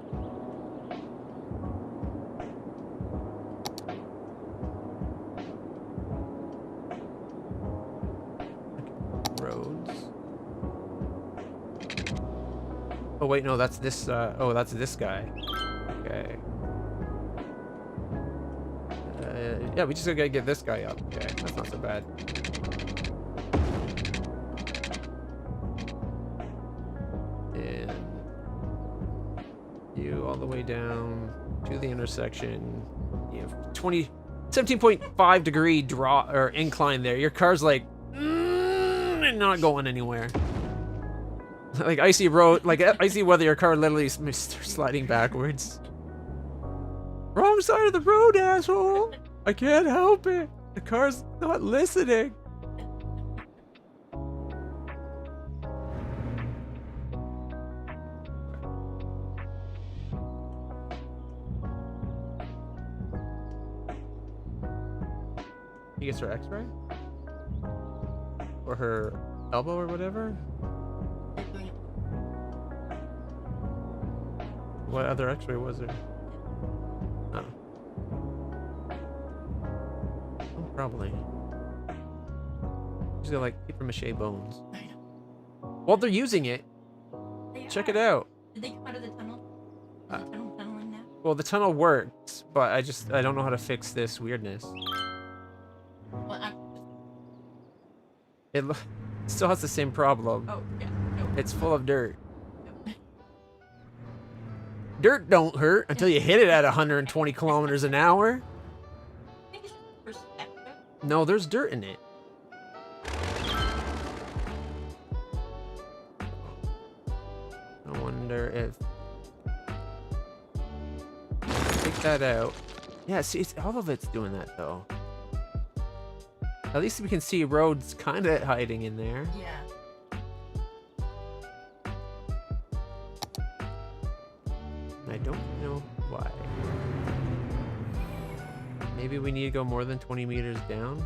Oh wait, no, that's this, oh, that's this guy. Okay. Yeah, we just gotta get this guy up. Okay, that's not so bad. And you all the way down to the intersection. You have 17.5 degree draw or incline there. Your car's like, not going anywhere. Like icy road, like icy weather, your car literally starts sliding backwards. Wrong side of the road, asshole! I can't help it. The car's not listening. He gets her X-ray? Or her elbow or whatever? What other X-ray was there? Oh. Oh, probably. She's got like paper mache bones. While they're using it, check it out. Did they come out of the tunnel? Is the tunnel tunneling now? Well, the tunnel worked, but I don't know how to fix this weirdness. Well, It still has the same problem. oh, yeah. No. It's full of dirt. Dirt don't hurt until you hit it at 120 kilometers an hour. I think it's perspective. No, there's dirt in it. I wonder if... Take that out. Yeah, see, all of it's doing that, though. At least we can see roads kind of hiding in there. Yeah. I don't know why. Maybe we need to go more than 20 meters down?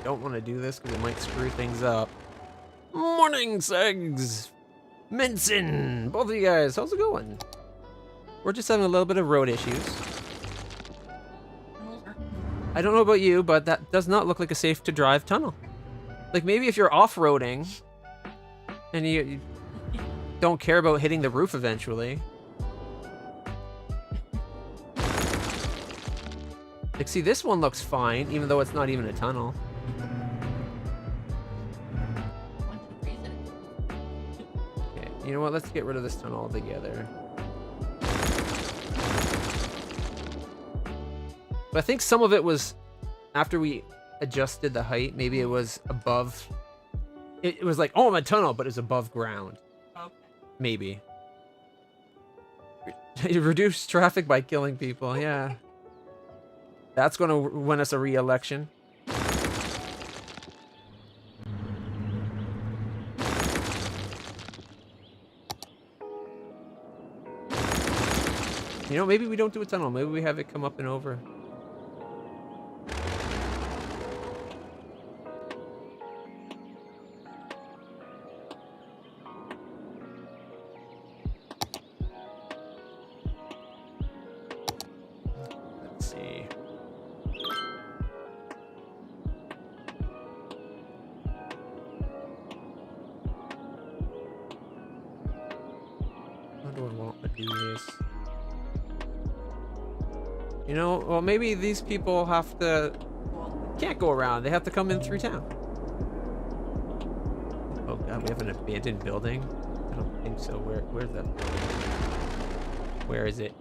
Don't want to do this because it might screw things up. Morning, Segs! Minson! Both of you guys, how's it going? We're just having a little bit of road issues. I don't know about you, but that does not look like a safe to drive tunnel. Like maybe if you're off-roading and you don't care about hitting the roof eventually. Like see, this one looks fine, even though it's not even a tunnel. Okay, you know what? Let's get rid of this tunnel altogether. But I think some of it was after we adjusted the height. Maybe it was above It was like, oh, I'm a tunnel, but it's above ground. Okay. Maybe. Reduce traffic by killing people. Yeah. That's going to win us a re-election. You know, maybe we don't do a tunnel. Maybe we have it come up and over. Let's see. How do I want to do this? You know, well, maybe these people have to... Can't go around. They have to come in through town. Oh, God, we have an abandoned building? I don't think so. Where's that building? Where is it?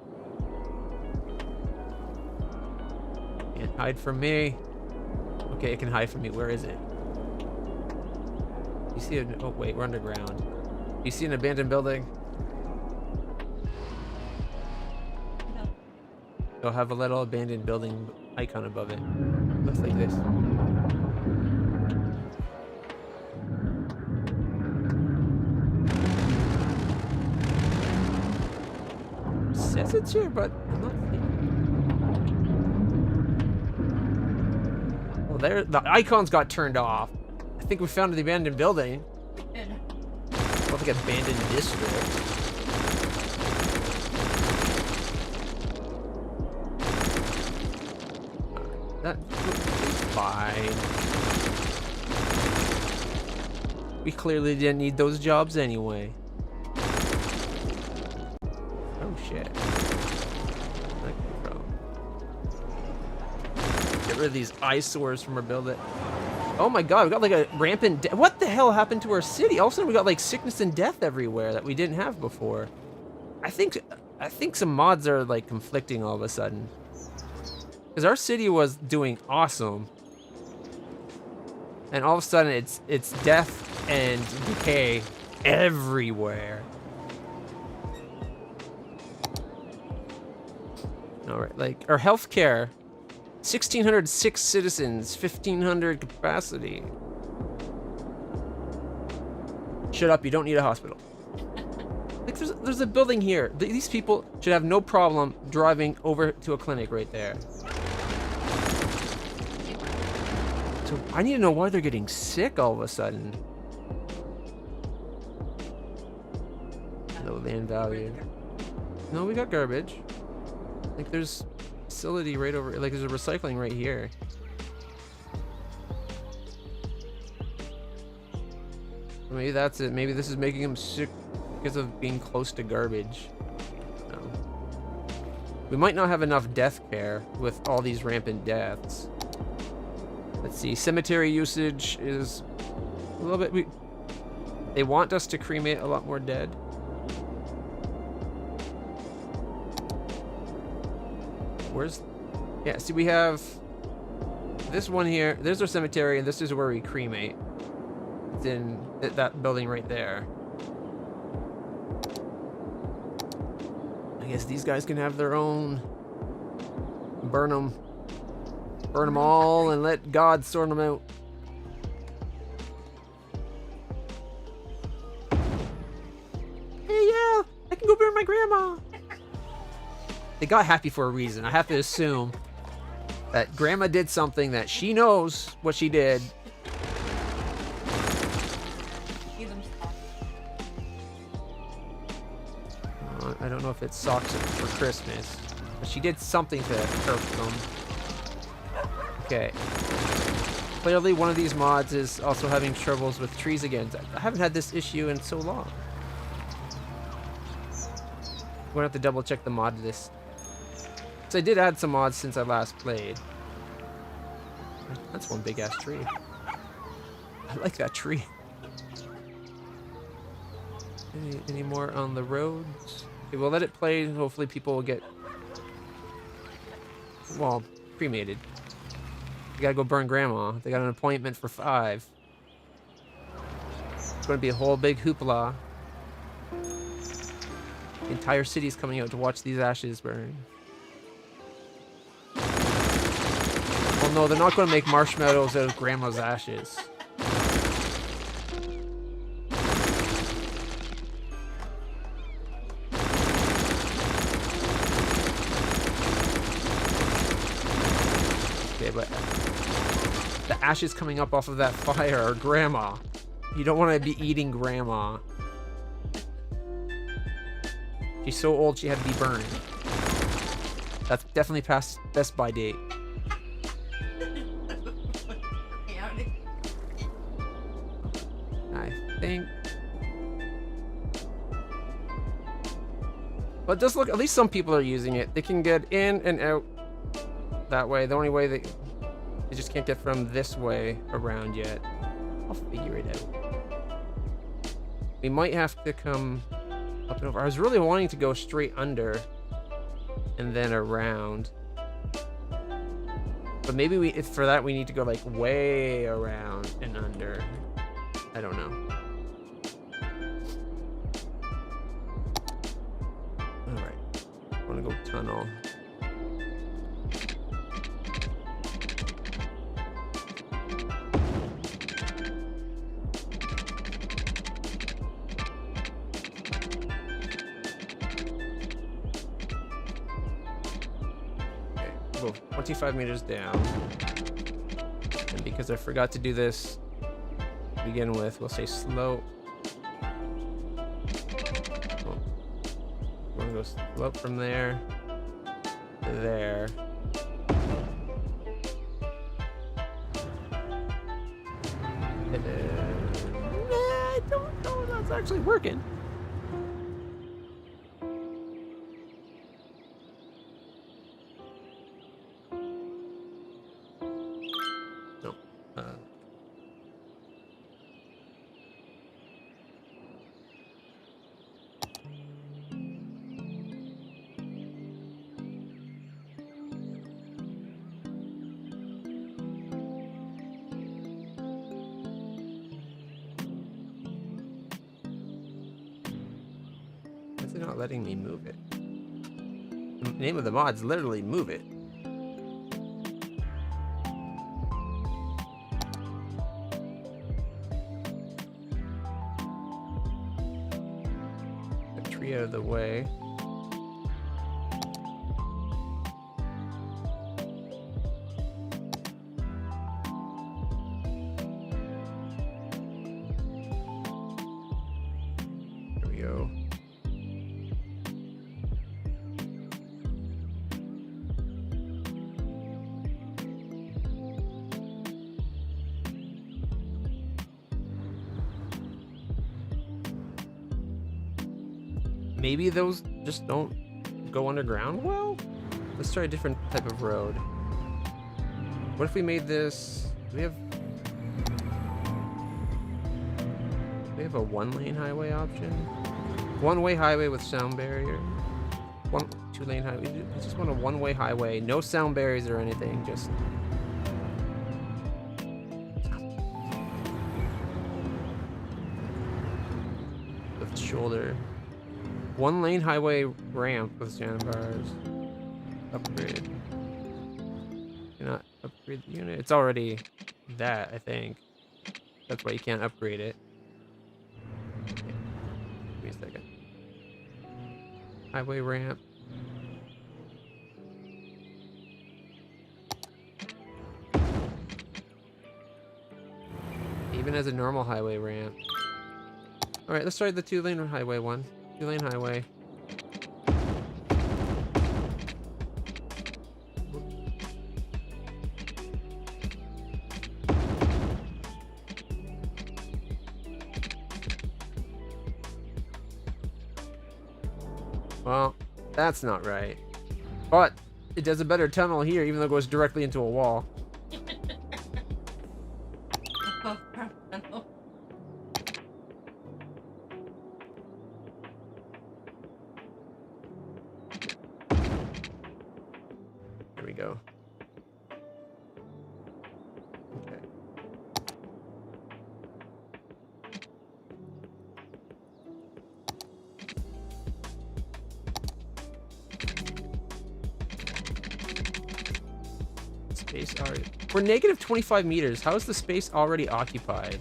Can't hide from me. Okay, it can hide from me. Where is it? You see an... Oh, wait, we're underground. You see an abandoned building? It'll have a little abandoned building icon above it. Looks like this. It says it's here, but I'm not seeing it. Well, there, the icons got turned off. I think we found the abandoned building. Looks like abandoned district. That's fine. We clearly didn't need those jobs anyway. Oh shit. Get rid of these eyesores from our building. Oh my god, we got like a rampant death. What the hell happened to our city? All of a sudden we got like sickness and death everywhere that we didn't have before. I think some mods are like conflicting all of a sudden. Because our city was doing awesome. And all of a sudden it's death and decay everywhere. Alright, like our healthcare, 1,606 citizens, 1,500 capacity. Shut up, you don't need a hospital. Like there's a building here. These people should have no problem driving over to a clinic right there. So I need to know why they're getting sick all of a sudden. No land value. No, we got garbage. Like there's facility right over, like there's a recycling right here. Maybe that's it. Maybe this is making them sick because of being close to garbage. No. We might not have enough death care with all these rampant deaths. Let's see, cemetery usage is a little bit... They want us to cremate a lot more dead. Where's... Yeah, see, we have this one here. There's our cemetery, and this is where we cremate. It's in that building right there. I guess these guys can have their own. Burn them. Burn them all and let God sort them out. Hey, yeah, I can go burn my grandma. They got happy for a reason. I have to assume that grandma did something that she knows what she did. I don't know if it's socks for Christmas, but she did something to hurt them. Okay. Clearly one of these mods is also having troubles with trees again. I haven't had this issue in so long. We're gonna have to double check the mod list. So I did add some mods since I last played. That's one big ass tree. I like that tree. Any more on the roads? Okay, we'll let it play and hopefully people will get, well, cremated. We gotta go burn grandma. They got an appointment for 5. going to be a whole big hoopla. The entire city's coming out to watch these ashes burn. Well, no, they're not going to make marshmallows out of Grandma's ashes. Okay, but the ashes coming up off of that fire are Grandma. You don't want to be eating Grandma. She's so old she had to be burned. That's definitely past best by date. I think. But just look, at least some people are using it. They can get in and out that way. The only way they just can't get from this way around yet. I'll figure it out. We might have to come up and over. I was really wanting to go straight under and then around. But maybe if for that we need to go like way around and under. I don't know. Alright. I want to go tunnel. Okay, we'll go 25 meters down. And because I forgot to do this to begin with, we'll say slope. We're gonna go slope from there to there. I don't know if that's actually working. No. Why is it not letting me move it? The name of the mod's literally move it. The tree out of the way. There we go. Maybe those just don't go underground well? Let's try a different type of road. What if we made this... Do we have a one-lane highway option? One-way highway with sound barrier. Two-lane highway. We just want a one-way highway. No sound barriers or anything. Just... with shoulder. One-lane highway ramp with sandbars. Upgrade. Cannot upgrade the unit. It's already that, I think. That's why you can't upgrade it. Okay. Give me a second. Highway ramp. Even as a normal highway ramp. Alright, let's try the two-lane highway one. Two-lane highway. Well, that's not right. But it does a better tunnel here, even though it goes directly into a wall. Here we go. Okay. Space already. We're negative 25 meters. How is the space already occupied?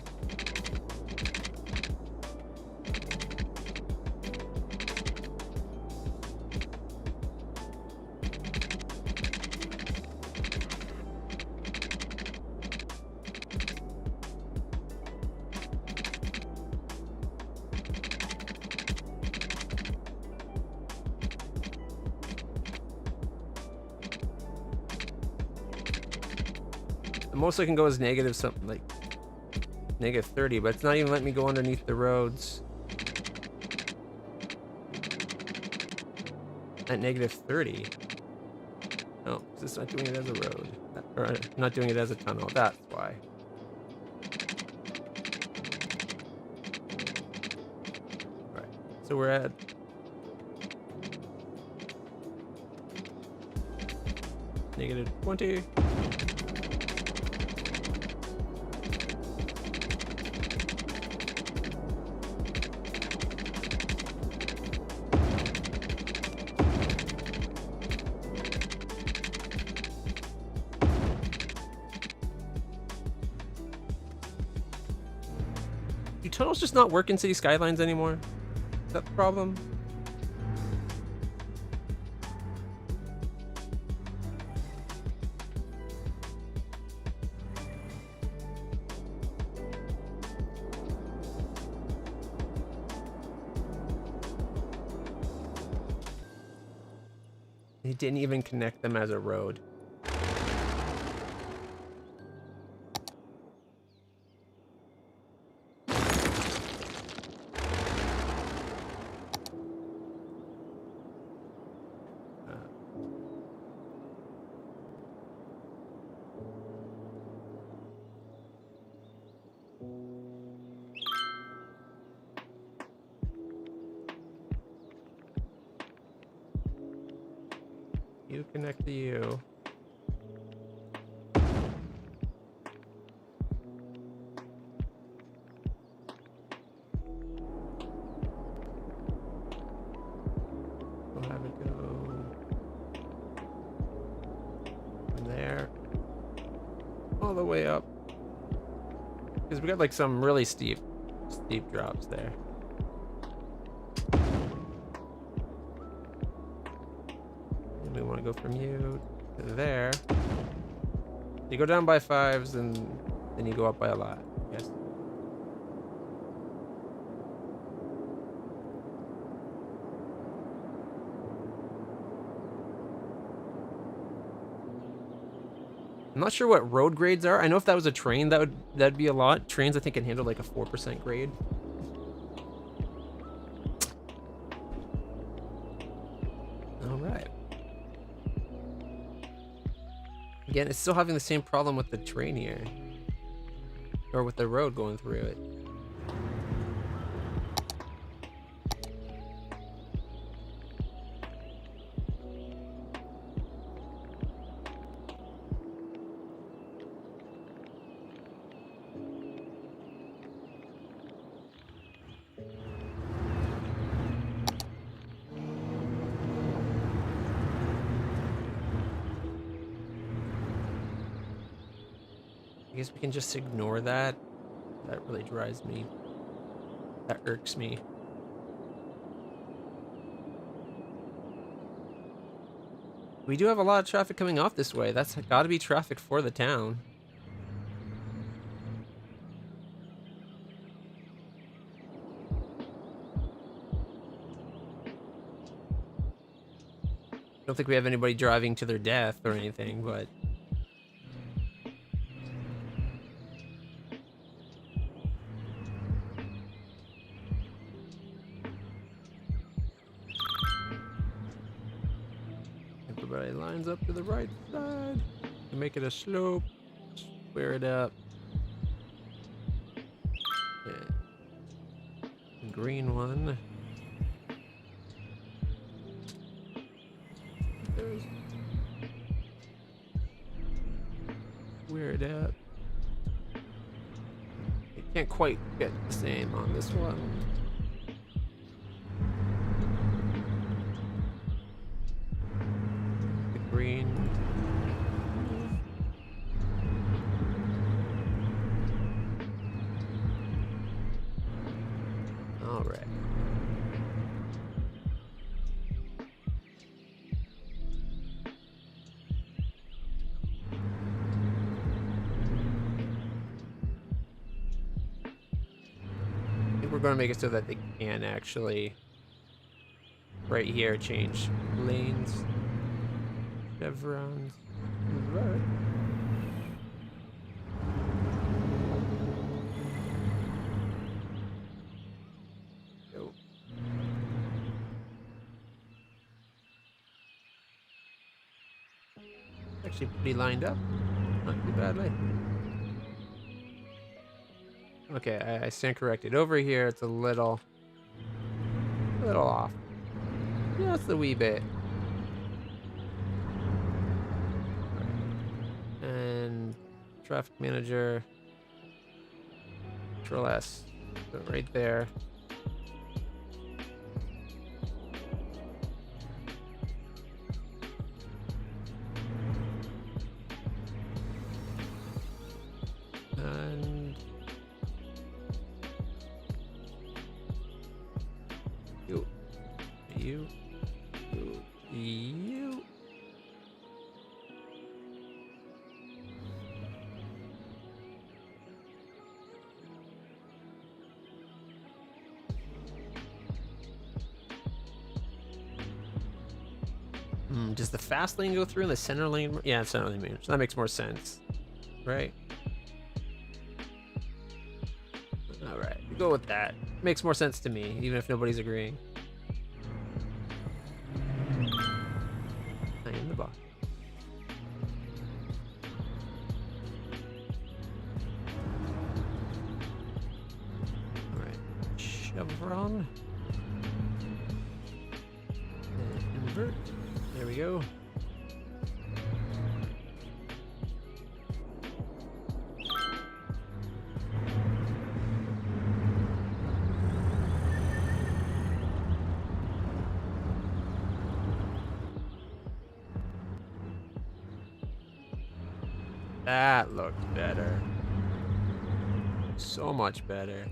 The most I can go is negative something like negative 30, but it's not even letting me go underneath the roads. At negative 30. No, it's not doing it as a road. Or not doing it as a tunnel. That's why. Alright, so we're at negative 20. Do tunnels just not work in City Skylines anymore? Is that the problem? They didn't even connect them as a road. You connect to you. We'll have it go from there all the way up, because we got like some really steep drops there. We want to go from you to there. You go down by 5s, and then you go up by a lot. Yes. I'm not sure what road grades are. I know if that was a train, that'd be a lot. Trains, I think, can handle like a 4% grade. All right. Again, it's still having the same problem with the train here. Or with the road going through it. I guess we can just ignore that. That really drives me. That irks me. We do have a lot of traffic coming off this way. That's got to be traffic for the town. I don't think we have anybody driving to their death or anything, but... Everybody lines up to the right side. And make it a slope. Square it up. Yeah. Green one. There's... Square it up. You can't quite get the same on this one. Green. we're going to make it so that they can actually, right here, change lanes. Chevrons. Right. Go. Actually pretty lined up. Not too badly. Okay, I stand corrected. Over here, it's a little off. Just a wee bit. Right. And traffic manager. Control S. So right there. And you. Does the fast lane go through and the center lane? Yeah, center lane moves. That makes more sense, right? All right, we go with that. Makes more sense to me, even if nobody's agreeing. I am the boss. All right, chevron. And invert. There we go. That looked better. So much better.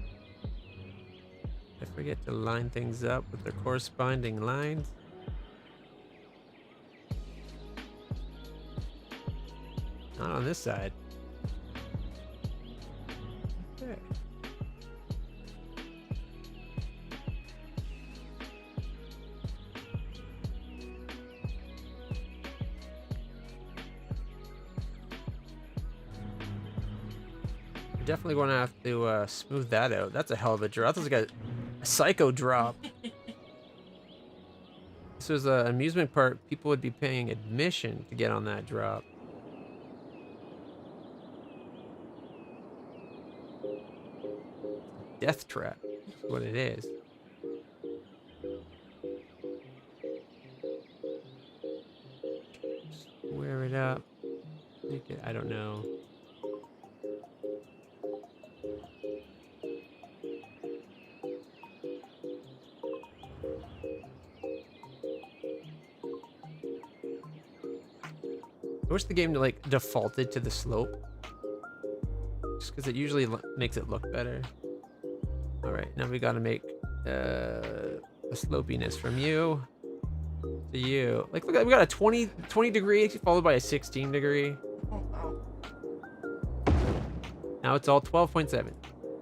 I forget to line things up with their corresponding lines. Not on this side. Okay. We're definitely going to have to smooth that out. That's a hell of a drop. That's like a psycho drop. This was an amusement park. People would be paying admission to get on that drop. Death trap is what it is. Square it up. Make it, I don't know. I wish the game like defaulted to the slope. Just because it usually makes it look better. All right, now we gotta make a slopiness from you to you. Like, look, we got a 20 degree followed by a 16 degree. Oh, wow. Now it's all 12.7.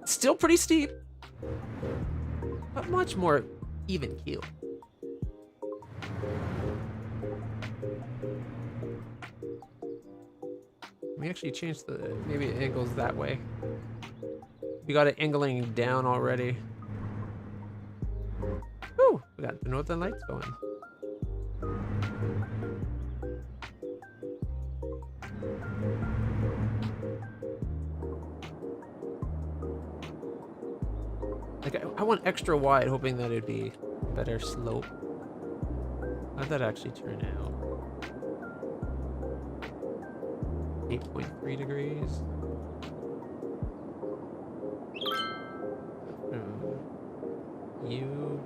Still pretty steep, but much more even keel. We actually changed the, maybe it angles that way. We got it angling down already. Woo! We got the northern lights going. Like, I went extra wide, hoping that it'd be better slope. How'd that actually turn out? 8.3 degrees. You.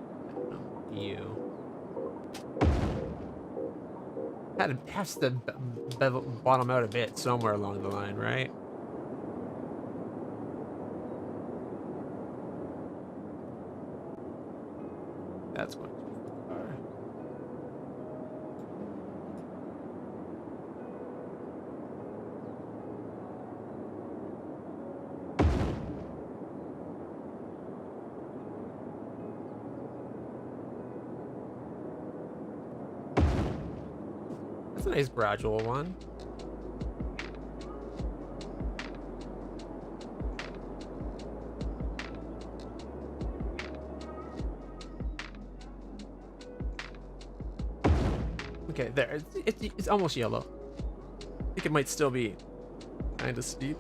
Has to bottom out a bit somewhere along the line, right? That's going too far. a nice gradual one. Okay, there. It's almost yellow. I think it might still be kind of steep.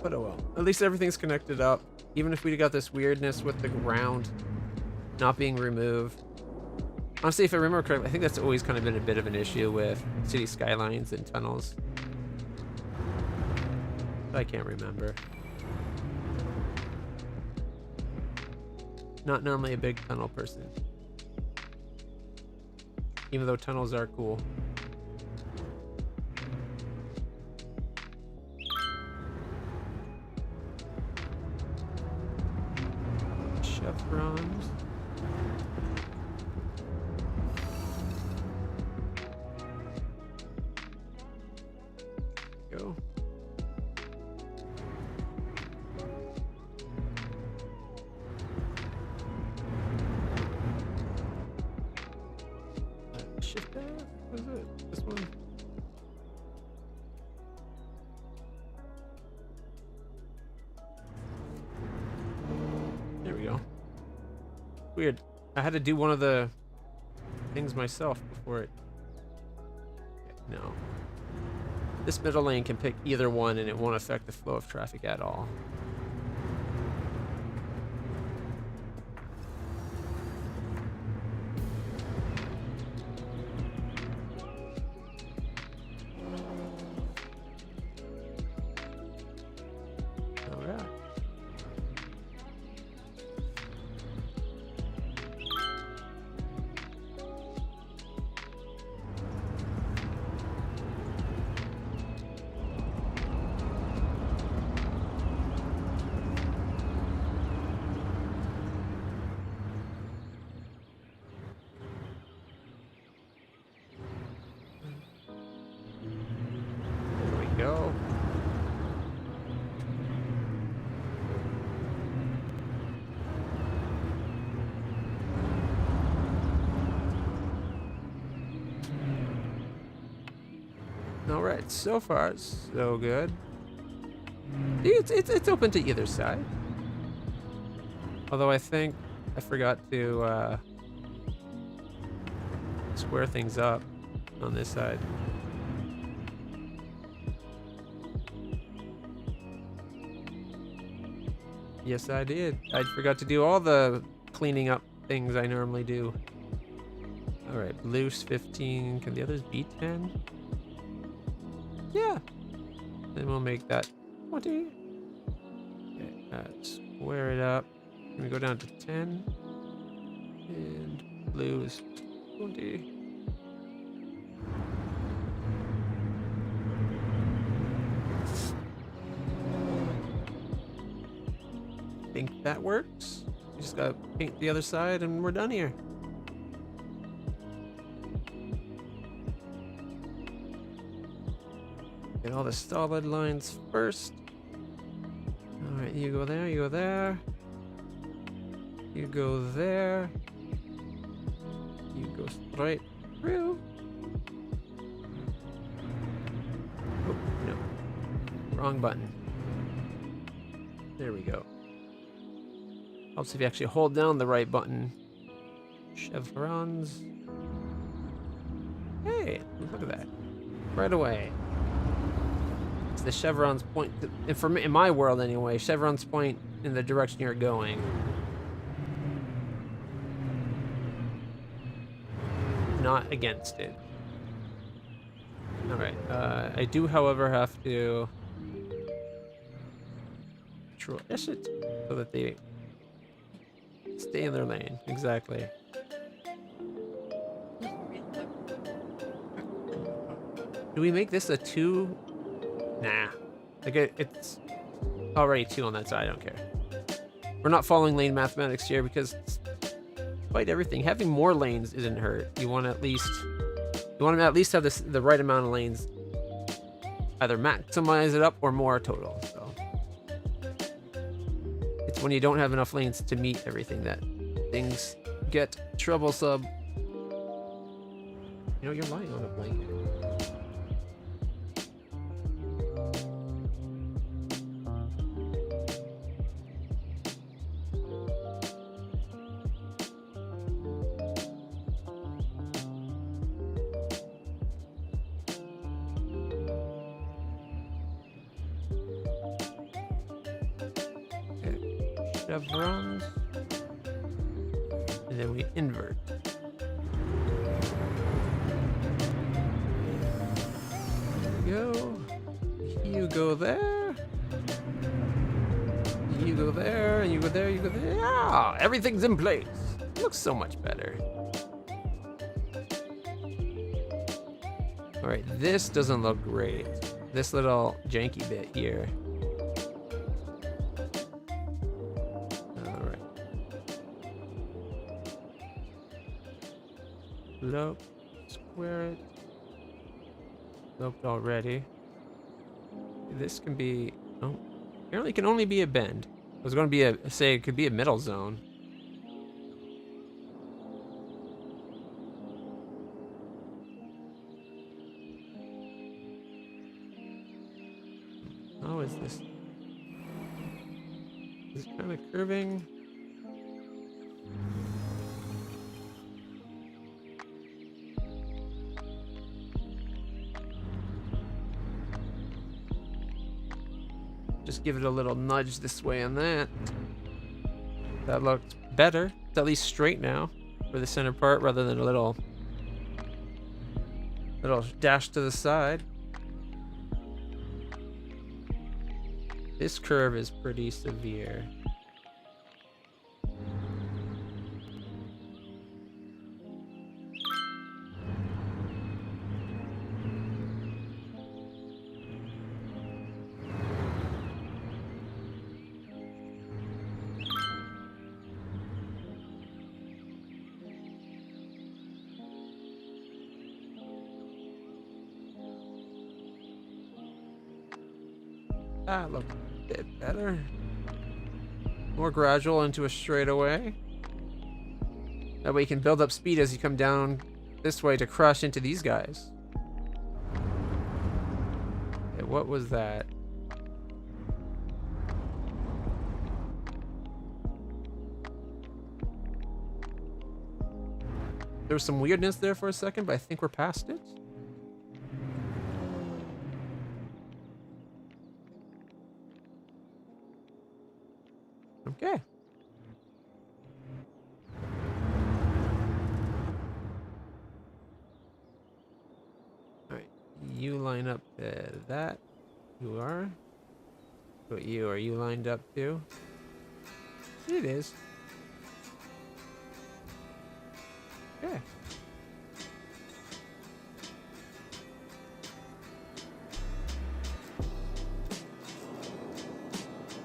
But oh well. At least everything's connected up. Even if we got this weirdness with the ground not being removed. Honestly, if I remember correctly, I think that's always kind of been a bit of an issue with City Skylines and tunnels. But I can't remember. Not normally a big tunnel person. Even though tunnels are cool. Chevrons. Go. Shift F? What is it? This one? There we go. Weird. I had to do one of the things myself before it. Okay, no. This middle lane can pick either one and it won't affect the flow of traffic at all. Alright. There we go. All right, so far so good. It's open to either side. Although I think I forgot to square things up on this side. Yes, I did. I forgot to do all the cleaning up things I normally do. All right, blue's 15. Can the others be 10? Yeah. Then we'll make that 20. Okay, square it up. Can we go down to 10? And blue is 20. Think that works. We just gotta paint the other side and we're done here. Get all the solid lines first. Alright, you go there, you go there. You go there. You go straight through. Oh, no. Wrong button. There we go. Helps if you actually hold down the right button. Chevrons. Hey, look at that. Right away. It's the chevrons point, in my world anyway, chevrons point in the direction you're going. Not against it. Alright, I do, however, have to control S it so that they stay in their lane. Exactly. Do we make this a 2? Nah. Like it's already 2 on that side. I don't care. We're not following lane mathematics here because despite everything, having more lanes isn't hurt. You want to at least have the right amount of lanes. Either maximize it up or more total. So it's when you don't have enough lanes to meet everything that things get troublesome. You know, you're lying on a blanket. Chevrons, and then we invert. There we go. You go there. You go there, and you go there, you go there. Ah, everything's in place. Looks so much better. All right, this doesn't look great. This little janky bit here. Slope, square it. Sloped already. This can be, oh, apparently it can only be a bend. It was going to be say it could be a middle zone. How is this? Is it kind of curving? Just give it a little nudge this way and that. That looked better. It's at least straight now for the center part rather than a little dash to the side. This curve is pretty severe. That looked a bit better. More gradual into a straightaway. That way you can build up speed as you come down this way to crush into these guys. Okay, what was that? There was some weirdness there for a second, but I think we're past it. Okay. Alright, you line up that. You are. What you are you lined up to? It is. Okay.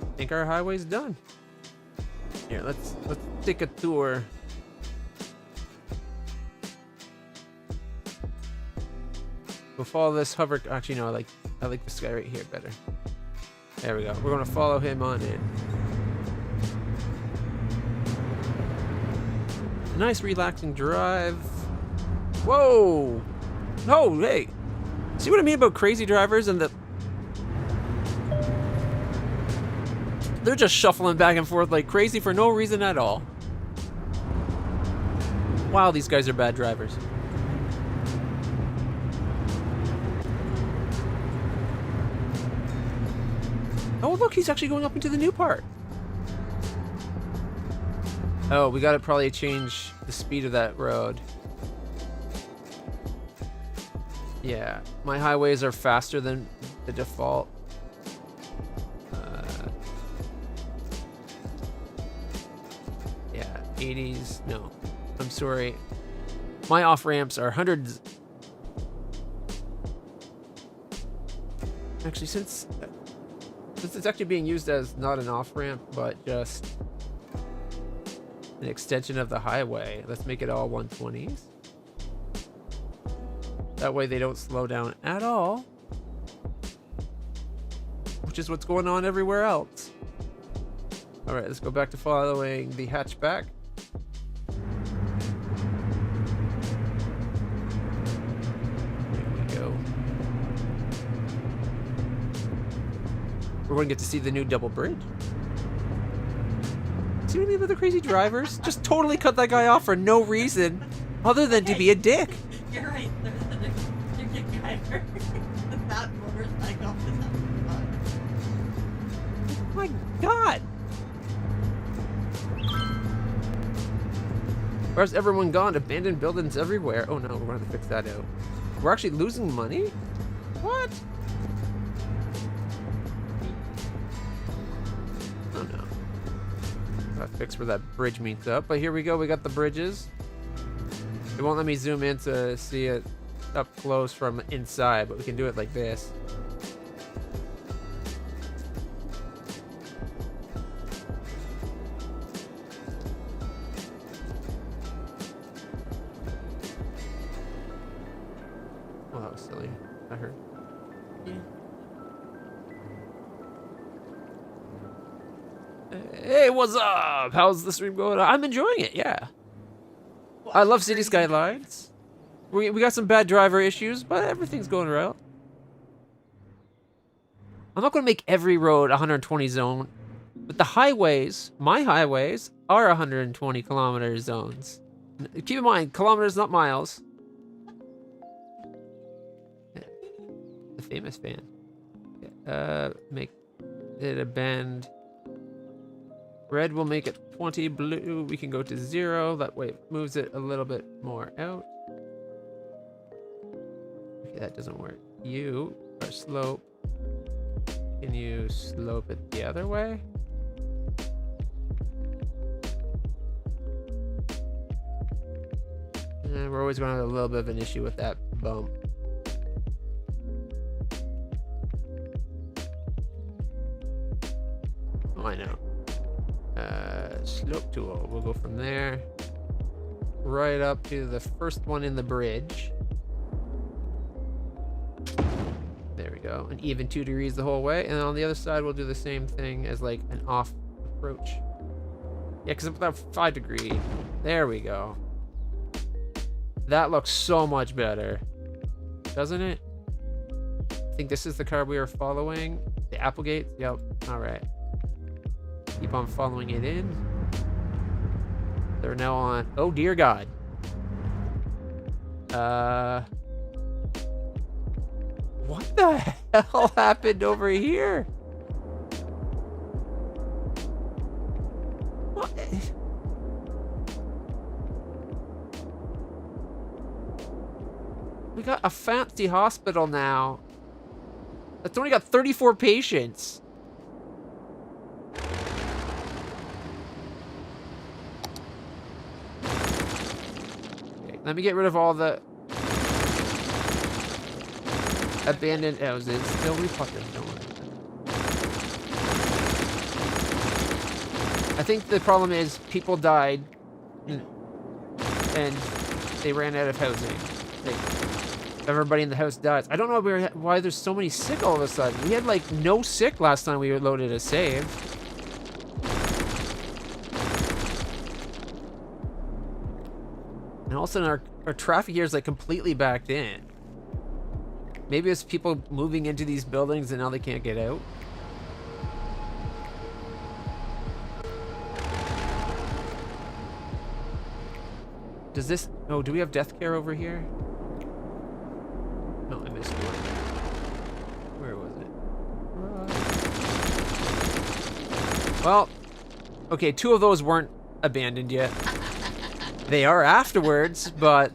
I think our highway's done. Here, let's take a tour. We'll follow this hover. Actually, no, I like this guy right here better. There we go. We're gonna follow him on in. Nice relaxing drive. Whoa! No, hey! See what I mean about crazy drivers and the they're just shuffling back and forth like crazy for no reason at all. Wow, these guys are bad drivers. Oh, look, he's actually going up into the new part. Oh, we gotta probably change the speed of that road. Yeah, my highways are faster than the default. Yeah, 80s. No, I'm sorry. My off ramps are hundreds. Actually, since it's actually being used as not an off ramp, but just an extension of the highway, let's make it all 120s. That way they don't slow down at all, which is what's going on everywhere else. All right, let's go back to following the hatchback. We're going to get to see the new double bridge. See any of the crazy drivers? Just totally cut that guy off for no reason other than to be a dick. You're right. There's a driver. That motorcycle is Oh my god. Where's everyone gone? Abandoned buildings everywhere. Oh no, we're going to have to fix that out. We're actually losing money? What? Oh no. Gotta fix where that bridge meets up. But here we go, we got the bridges. It won't let me zoom in to see it up close from inside, but we can do it like this. Oh, that was silly. I heard. Hey, what's up? How's the stream going? I'm enjoying it, yeah. I love Cities Skylines. We got some bad driver issues, but everything's going well. I'm not going to make every road 120 zone, but the highways, my highways, are 120 kilometer zones. Keep in mind, kilometers, not miles. The famous fan. Make it a bend. Red will make it 20. Blue, we can go to 0. That way it moves it a little bit more out. Okay, that doesn't work. You are slope. Can you slope it the other way? We're always going to have a little bit of an issue with that bump. Oh, I know. Slope tool. We'll go from there right up to the first one in the bridge. There we go. An even 2 degrees the whole way. And then on the other side, we'll do the same thing as like an off approach. Yeah, because about 5 degree. There we go. That looks so much better. Doesn't it? I think this is the car we are following. The Applegate? Yep. All right. Keep on following it in. They're now on. Oh dear God. What the hell happened over here? What? We got a fancy hospital now. That's only got 34 patients. Let me get rid of all the abandoned houses. Still fucking don't. I think the problem is people died and they ran out of housing. Like, everybody in the house dies. I don't know why there's so many sick all of a sudden. We had like no sick last time we loaded a save. And all of a sudden our traffic here is like completely backed in. Maybe it's people moving into these buildings and now they can't get out. Does this... Oh, do we have death care over here? No, I missed one. Where was it? Well, okay, 2 of those weren't abandoned yet. They are afterwards, but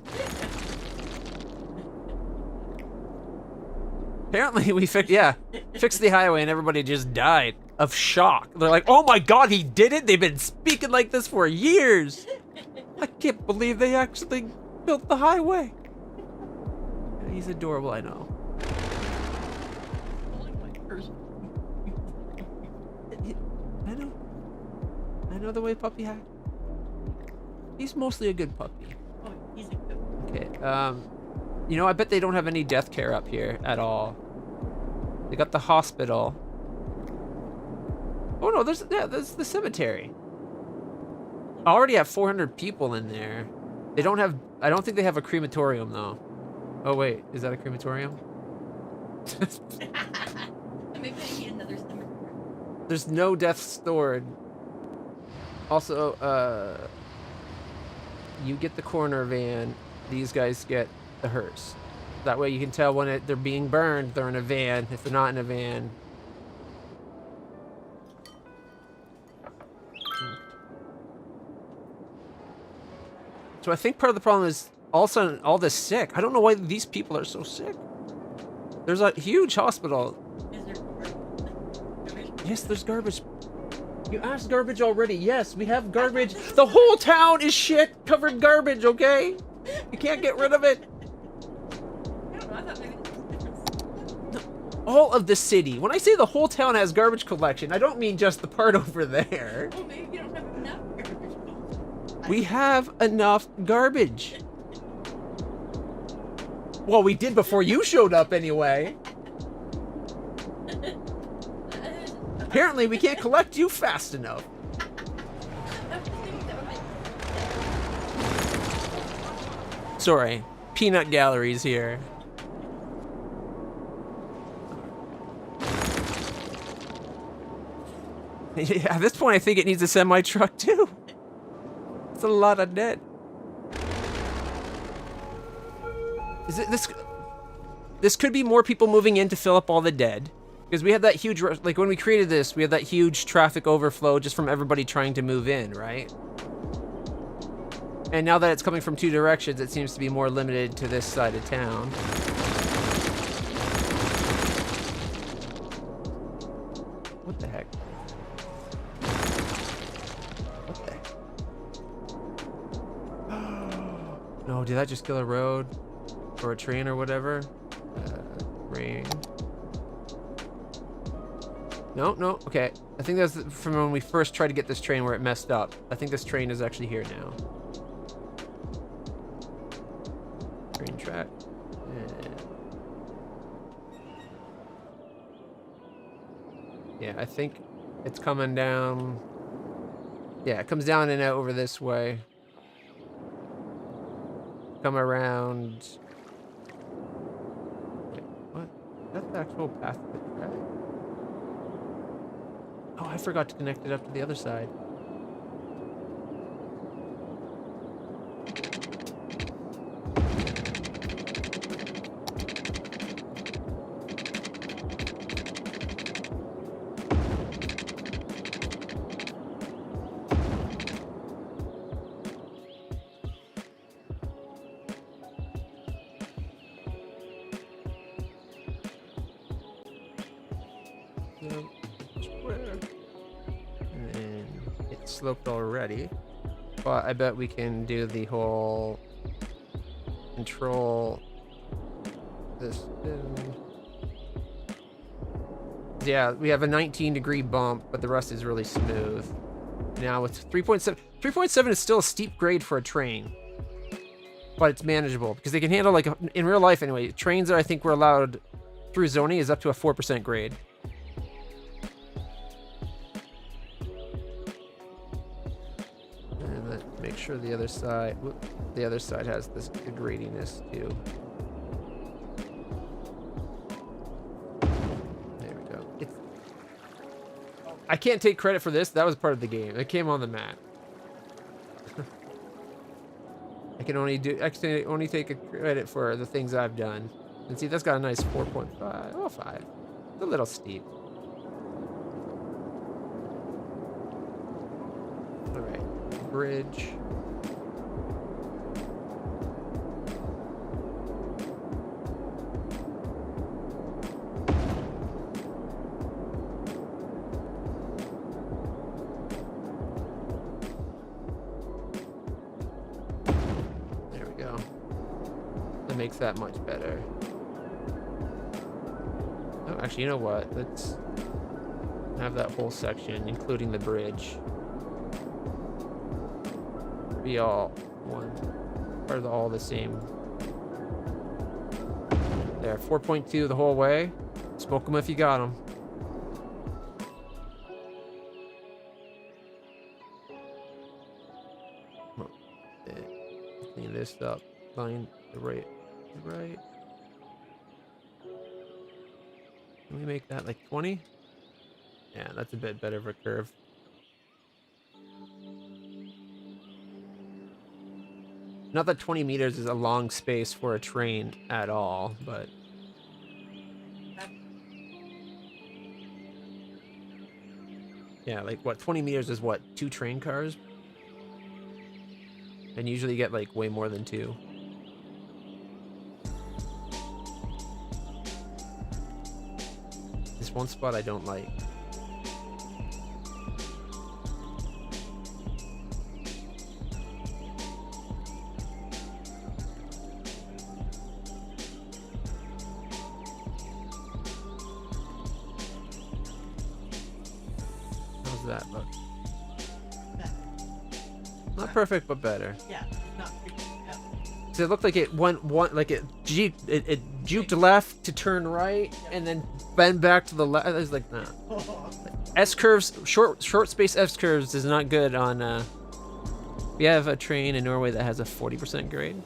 apparently we fixed the highway and everybody just died of shock. They're like, oh my God, he did it? They've been speaking like this for years. I can't believe they actually built the highway. He's adorable, I know. I know the way puppy hack. He's mostly a good puppy. Oh, he's a good one. Okay, you know, I bet they don't have any death care up here at all. They got the hospital. Oh no, there's the cemetery. I already have 400 people in there. They don't have, I don't think they have a crematorium though. Oh wait, is that a crematorium? Maybe I need another cemetery. There's no death stored. Also, you get the corner van. These guys get the hearse. That way you can tell when they're being burned, they're in a van. If they're not in a van. So I think part of the problem is all of a sudden all this sick. I don't know why these people are so sick. There's a huge hospital. Is there garbage? Yes, there's garbage. You asked garbage already. Yes, we have garbage. The whole town is shit covered garbage, okay? You can't get rid of it. I don't know. I thought maybe there was difference. All of the city. When I say the whole town has garbage collection, I don't mean just the part over there. Well, maybe you don't have enough garbage. We have enough garbage. Well, we did before you showed up anyway. Apparently, we can't collect you fast enough. Sorry, peanut galleries here. Yeah, at this point, I think it needs a semi-truck too. It's a lot of debt. Is it this? This could be more people moving in to fill up all the dead. Because we had that huge, like when we created this, we had that huge traffic overflow just from everybody trying to move in, right? And now that it's coming from two directions, it seems to be more limited to this side of town. What the heck? What the heck? No, did that just kill a road? Or a train or whatever? Rain. No, okay. I think that's from when we first tried to get this train where it messed up. I think this train is actually here now. Train track. Yeah, I think it's coming down. Yeah, it comes down and out over this way. Come around. Wait, what? That's the actual path to the track? Oh, I forgot to connect it up to the other side. Sloped already, but I bet we can do the whole control this. Yeah, we have a 19-degree bump, but the rest is really smooth. Now it's 3.7. 3.7 is still a steep grade for a train, but it's manageable because they can handle, like, in real life anyway. Trains that I think we're allowed through zoning is up to a 4% grade. Make sure the other side, the other side has this gradiness too. There we go. I can't take credit for this. That was part of the game. It came on the map. I can only take credit for the things I've done. And see, that's got a nice 4.5. Oh, 5. It's a little steep. All right, bridge. Makes that much better. Oh, actually, you know what? Let's have that whole section, including the bridge, be all one, or all the same. There, 4.2 the whole way. Smoke them if you got them. Clean this up. Line the right. Right. Can we make that like 20? Yeah, that's a bit better of a curve. Not that 20 meters is a long space for a train at all, but... Yeah, like, what, 20 meters is what, 2 train cars? And usually you get, like, way more than 2. This one spot I don't like. How's that look? Not perfect, but better. Yeah, not pretty. Yeah. So it looked like it went like it juked left to turn right, and then bend back to the left. I was like, nah. S curves, short space S curves is not good on. We have a train in Norway that has a 40% grade.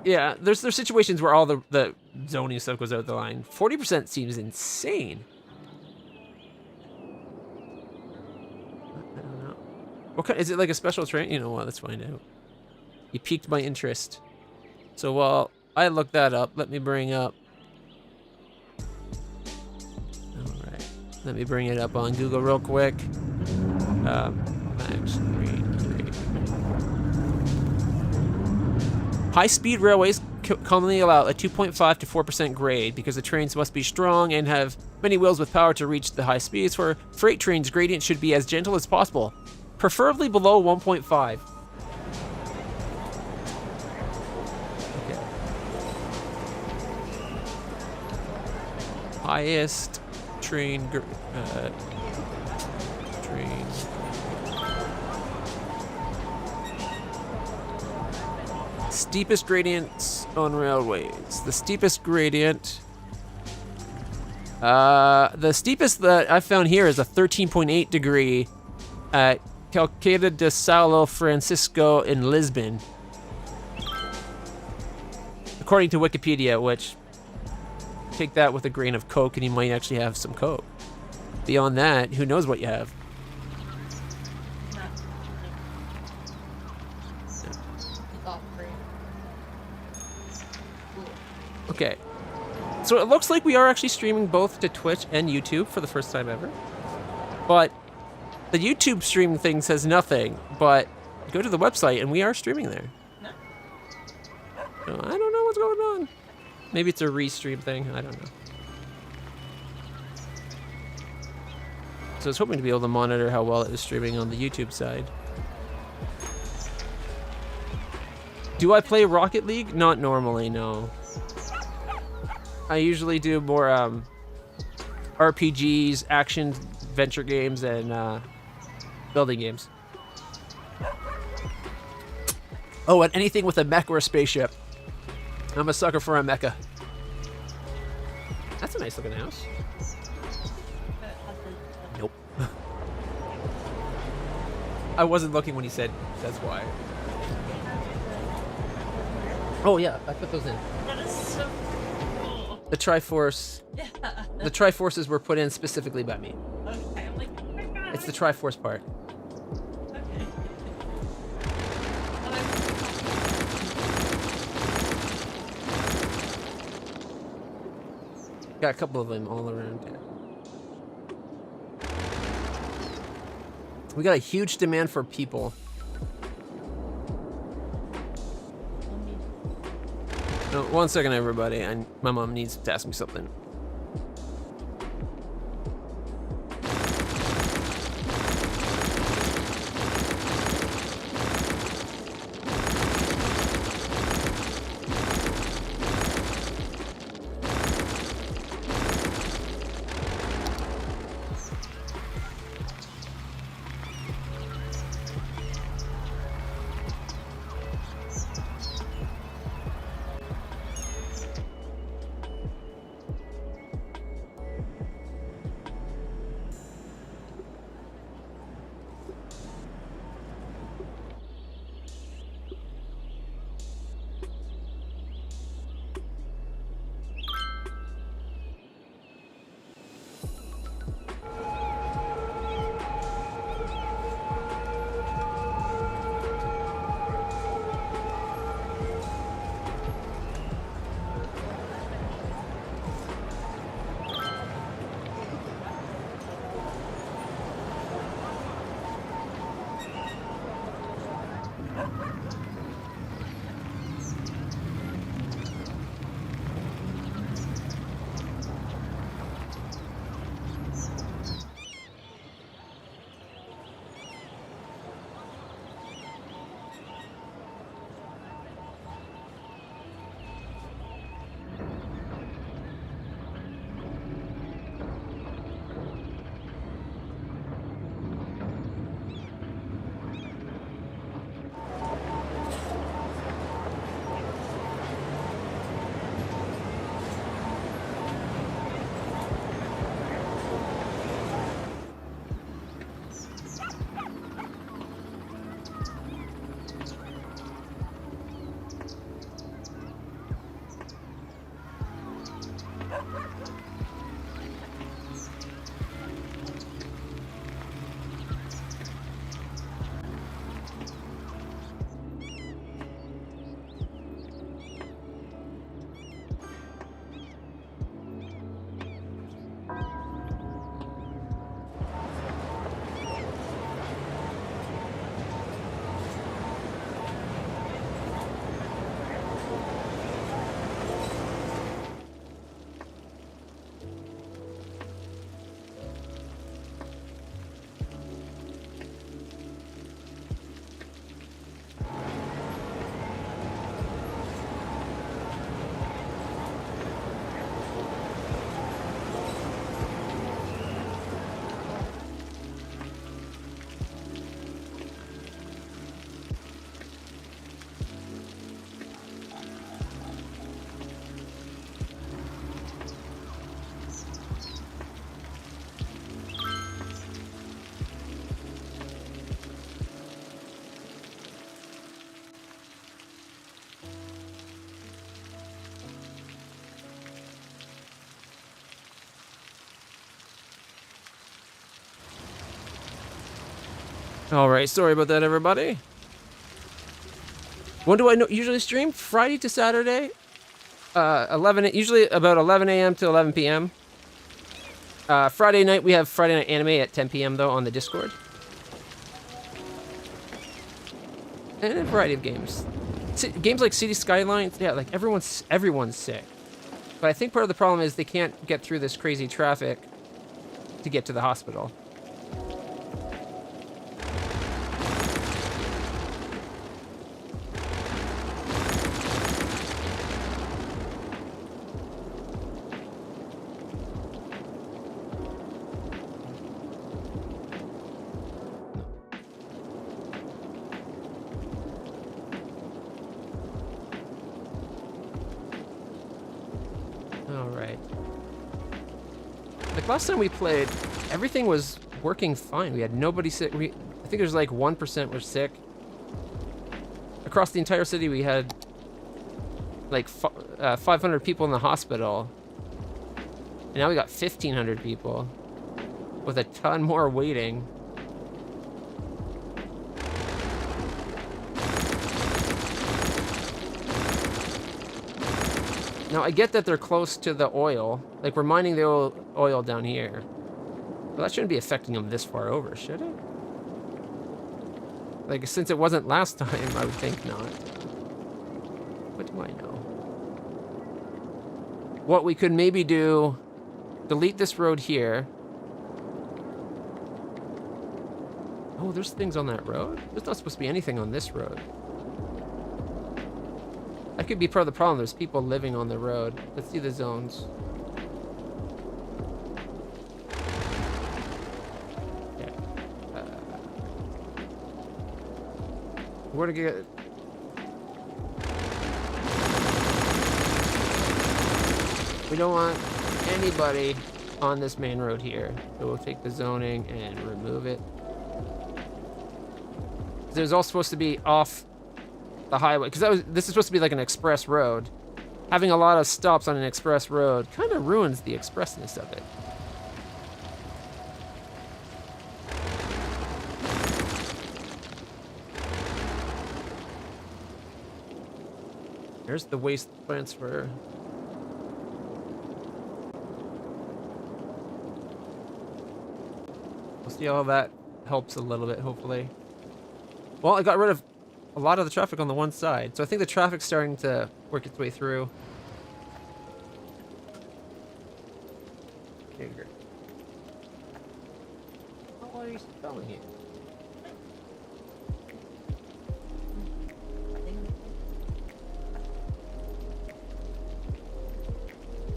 Yeah, there's situations where all the zoning stuff goes out the line. 40% seems insane. I don't know. What kind, is it like a special train? You know what? Let's find out. You piqued my interest. So while I look that up, let me bring up. All right, let me bring it up on Google real quick. Max grade. High-speed railways commonly allow a 2.5 to 4% grade because the trains must be strong and have many wheels with power to reach the high speeds. For freight trains, gradient should be as gentle as possible, preferably below 1.5. Okay. Highest train steepest gradients on railways. The steepest gradient. The steepest that I found here is a 13.8 degree at Calçada de São Francisco in Lisbon, according to Wikipedia. Which, take that with a grain of Coke, and you might actually have some Coke. Beyond that, who knows what you have? Okay, so it looks like we are actually streaming both to Twitch and YouTube for the first time ever. But the YouTube stream thing says nothing, but go to the website and we are streaming there. No. So I don't know what's going on. Maybe it's a restream thing, I don't know. So I was hoping to be able to monitor how well it was streaming on the YouTube side. Do I play Rocket League? Not normally, no. I usually do more RPGs, action, adventure games, and building games. Oh, and anything with a mech or a spaceship. I'm a sucker for a mecha. That's a nice looking house. Nope. I wasn't looking when he said that's why. Oh yeah, I put those in. That is so cool. The Triforce. Yeah. The Triforces were put in specifically by me. Okay, I'm like, oh my god. It's the Triforce part. Okay. Got a couple of them all around here. We got a huge demand for people. No, 1 second, everybody. My mom needs to ask me something. All right, sorry about that, everybody. When do I usually stream? Friday to Saturday. 11. Usually about 11 a.m. to 11 p.m. Friday night we have Friday Night Anime at 10 p.m. though on the Discord. And a variety of games. Games like Cities Skylines, yeah, like everyone's sick. But I think part of the problem is they can't get through this crazy traffic to get to the hospital. Last time we played, everything was working fine. We had nobody sick. I think there's like 1% were sick. Across the entire city, we had like 500 people in the hospital. And now we got 1,500 people with a ton more waiting. Now, I get that they're close to the oil. Like, we're mining the oil down here. But that shouldn't be affecting them this far over, should it? Like, since it wasn't last time, I would think not. What do I know? What we could maybe do... delete this road here. Oh, there's things on that road? There's not supposed to be anything on this road. That could be part of the problem. There's people living on the road. Let's see the zones. Okay. Where to get... We don't want anybody on this main road here. So we'll take the zoning and remove it. There's all supposed to be off the highway, because this is supposed to be like an express road. Having a lot of stops on an express road kind of ruins the expressness of it. There's the waste transfer. We'll see how that helps a little bit, hopefully. Well, I got rid of a lot of the traffic on the one side, so I think the traffic's starting to work its way through. Okay, great. How are you spelling it?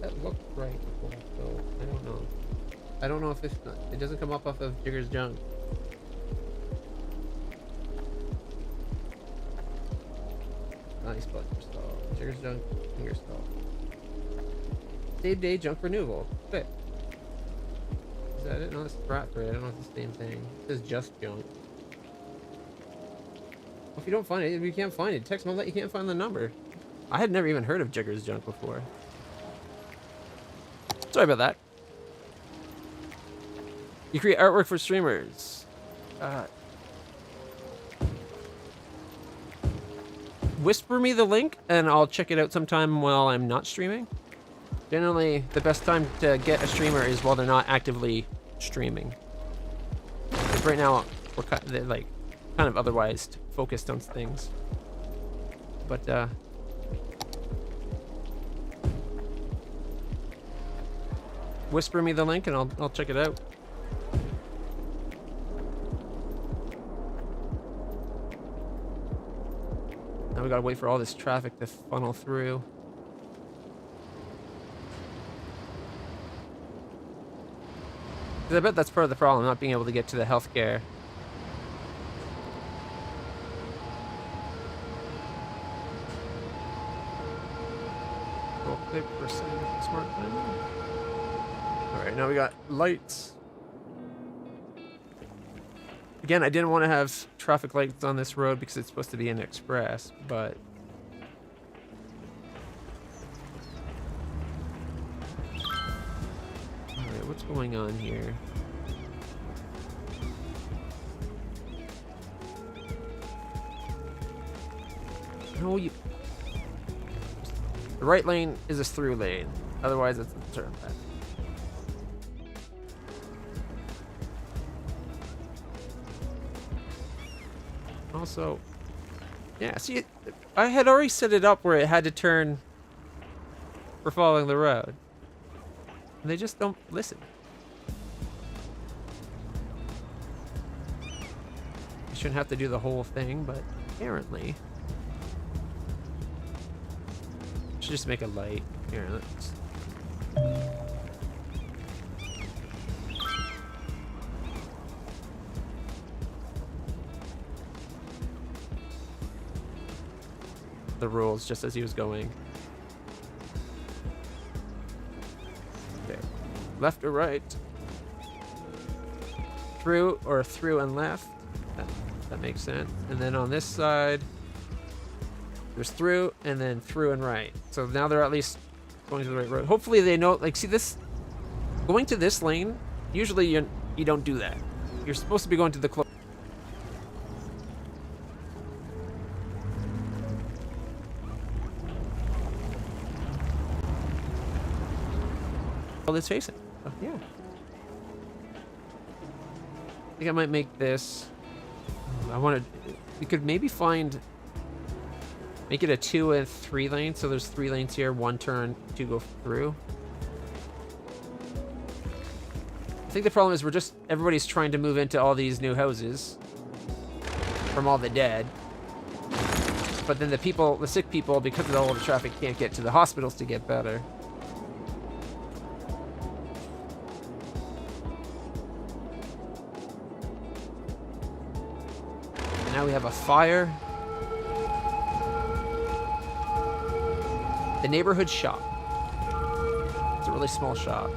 That looked right before, so I don't know. I don't know if it doesn't come up off of Jigger's junk. Nice button stall. Jigger's junk, finger stall. Same day junk renewal. Fit. Is that it? No, it's Bradford. I don't know if it's the same thing. It says just junk. Well, if you don't find it, if you can't find it, text Mom that you can't find the number. I had never even heard of Jigger's junk before. Sorry about that. You create artwork for streamers. Whisper me the link and I'll check it out sometime while I'm not streaming. Generally, the best time to get a streamer is while they're not actively streaming. Because right now, we're kind of otherwise focused on things. But, whisper me the link and I'll check it out. Now we gotta wait for all this traffic to funnel through. Because I bet that's part of the problem, not being able to get to the healthcare. Click for setting up the smart time. Alright, now we got lights. Again, I didn't want to have traffic lights on this road because it's supposed to be an express, but... Alright, what's going on here? No, you... The right lane is a through lane. Otherwise, it's a turn back. Also, yeah, see, I had already set it up where it had to turn for following the road. And they just don't listen. You shouldn't have to do the whole thing, but apparently. Should just make it light. Here, let's. The rules just as he was going. Okay. Left or right? Through or through and left. That makes sense. And then on this side, there's through and then through and right. So now they're at least going to the right road. Hopefully they know, like, see this, going to this lane, usually you don't do that. You're supposed to be going to the close. Well, let's face it. Oh, yeah. I think I might make this. I want to. We could maybe make it a 2 and 3 lane. So there's 3 lanes here, 1 turn, 2 go through. I think the problem is everybody's trying to move into all these new houses from all the dead. But then the sick people, because of all the traffic, can't get to the hospitals to get better. Now we have a fire. The neighborhood shop. It's a really small shop.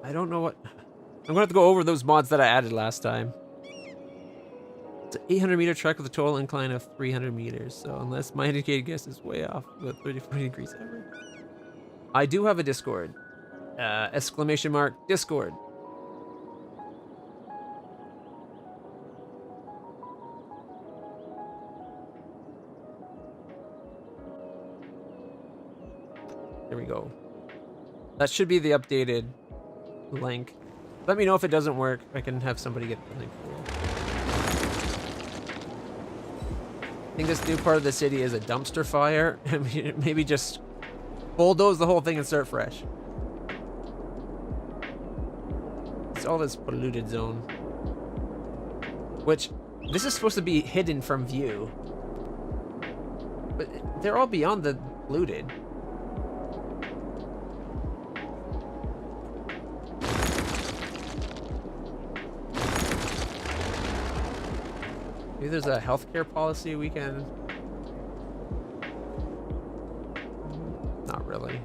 I don't know what... I'm gonna have to go over those mods that I added last time. It's an 800-meter trek with a total incline of 300 meters. So unless my indicated guess is way off, about 30-40 degrees average. I do have a Discord. Exclamation mark Discord. There we go. That should be the updated link. Let me know if it doesn't work. I can have somebody get the link for you. I think this new part of the city is a dumpster fire. Maybe just bulldoze the whole thing and start fresh. It's all this polluted zone. Which, this is supposed to be hidden from view. But they're all beyond the polluted. Maybe there's a healthcare policy we can... Not really.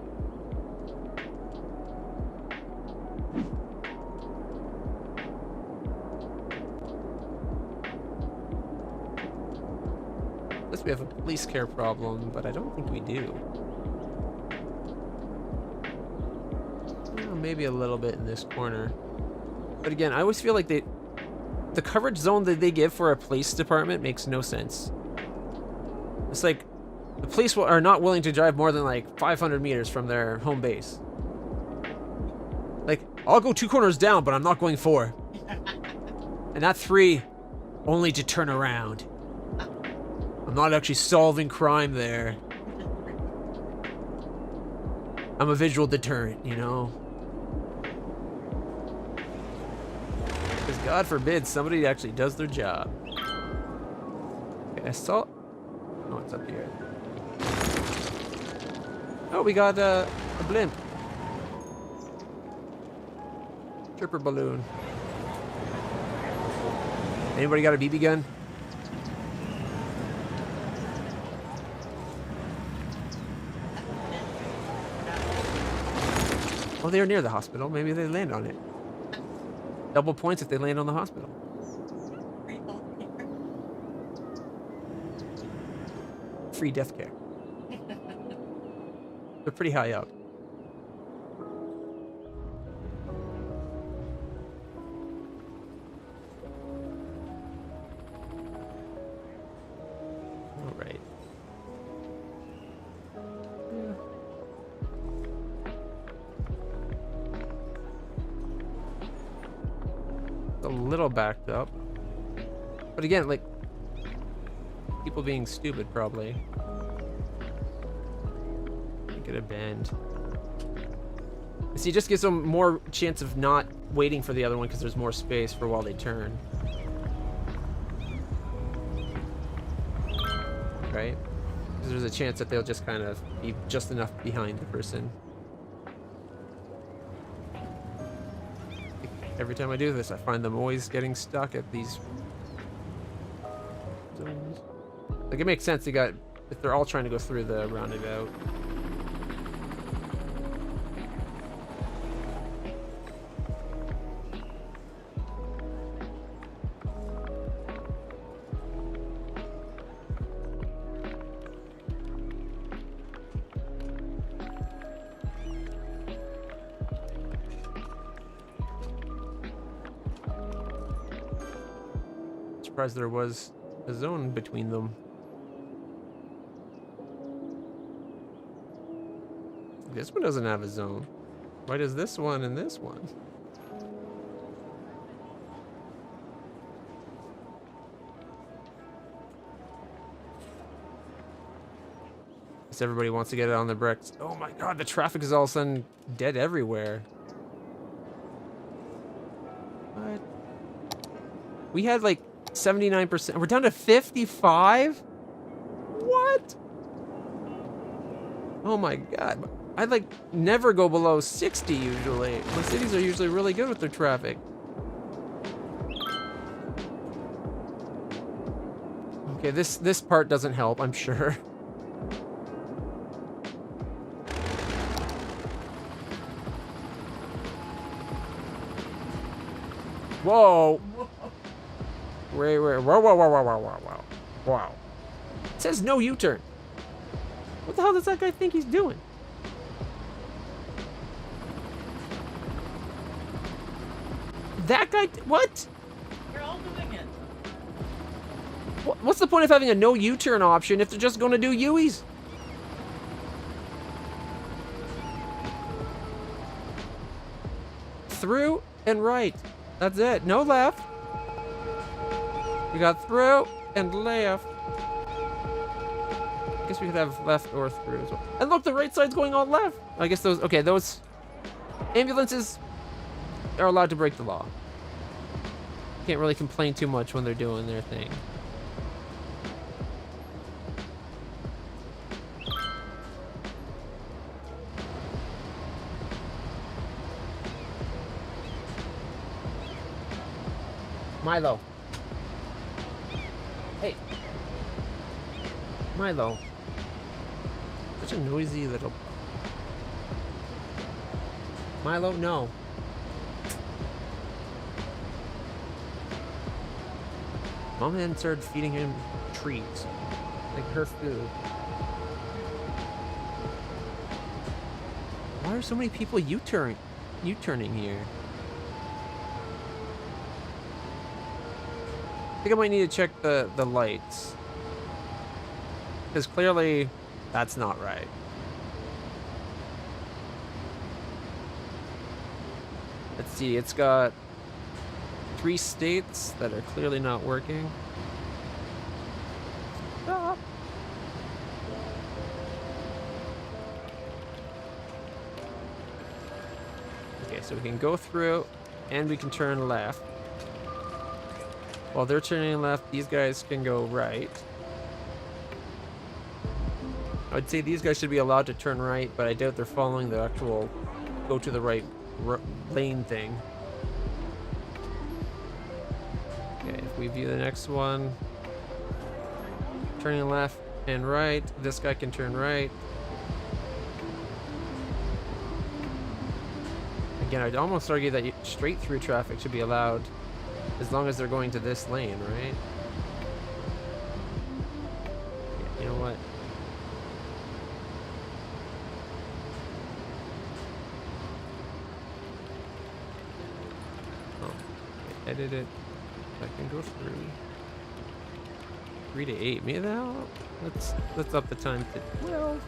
Unless we have a police care problem, but I don't think we do. Well, maybe a little bit in this corner. But again, I always feel like the coverage zone that they give for a police department makes no sense. It's like the police are not willing to drive more than like 500 meters from their home base. Like, I'll go 2 corners down, but I'm not going 4. And not 3, only to turn around. I'm not actually solving crime there. I'm a visual deterrent, you know? Because God forbid somebody actually does their job. Okay, I saw... Oh, it's up here. Oh, we got a blimp. Tripper balloon. Anybody got a BB gun? Oh, they're near the hospital. Maybe they land on it. Double points if they land on the hospital. Free death care. They're pretty high up. All right. Yeah. It's a little backed up. But again, like, people being stupid probably. Make it a bend. See, it just gives them more chance of not waiting for the other one because there's more space for while they turn. Right? Because there's a chance that they'll just kind of be just enough behind the person. Every time I do this, I find them always getting stuck at these zones. Like, it makes sense. They got, if they're all trying to go through the roundabout. Surprised there was a zone between them. This one doesn't have a zone. Why does this one and this one? Guess everybody wants to get it on the bricks. Oh my god, the traffic is all of a sudden dead everywhere. What? We had like 79%. We're down to 55? What? Oh my god. I like never go below 60 usually. The cities are usually really good with their traffic. Okay, this part doesn't help, I'm sure. Whoa. Wait, whoa. Wow. It says no U-turn. What the hell does that guy think he's doing? That guy, what? We're all doing it. What's the point of having a no U-turn option if they're just going to do U's? Through and right. That's it. No left. We got through and left. I guess we could have left or through as well. And look, the right side's going on left. I guess those, okay, those ambulances are allowed to break the law. Can't really complain too much when they're doing their thing. Milo. Hey. Milo. Such a noisy little... Milo, no. Mom then started feeding him treats. Like her food. Why are so many people U-turning here? I think I might need to check the lights. Because clearly, that's not right. Let's see, it's got 3 states that are clearly not working. Stop. Okay, so we can go through and we can turn left. While they're turning left, these guys can go right. I'd say these guys should be allowed to turn right, but I doubt they're following the actual go to the right lane thing. Okay, if we view the next one, turning left and right, this guy can turn right. Again, I'd almost argue that straight through traffic should be allowed as long as they're going to this lane, right? Yeah, you know what? edit it. I can go through. 3 to 8. Maybe that. Let's up the time to 12.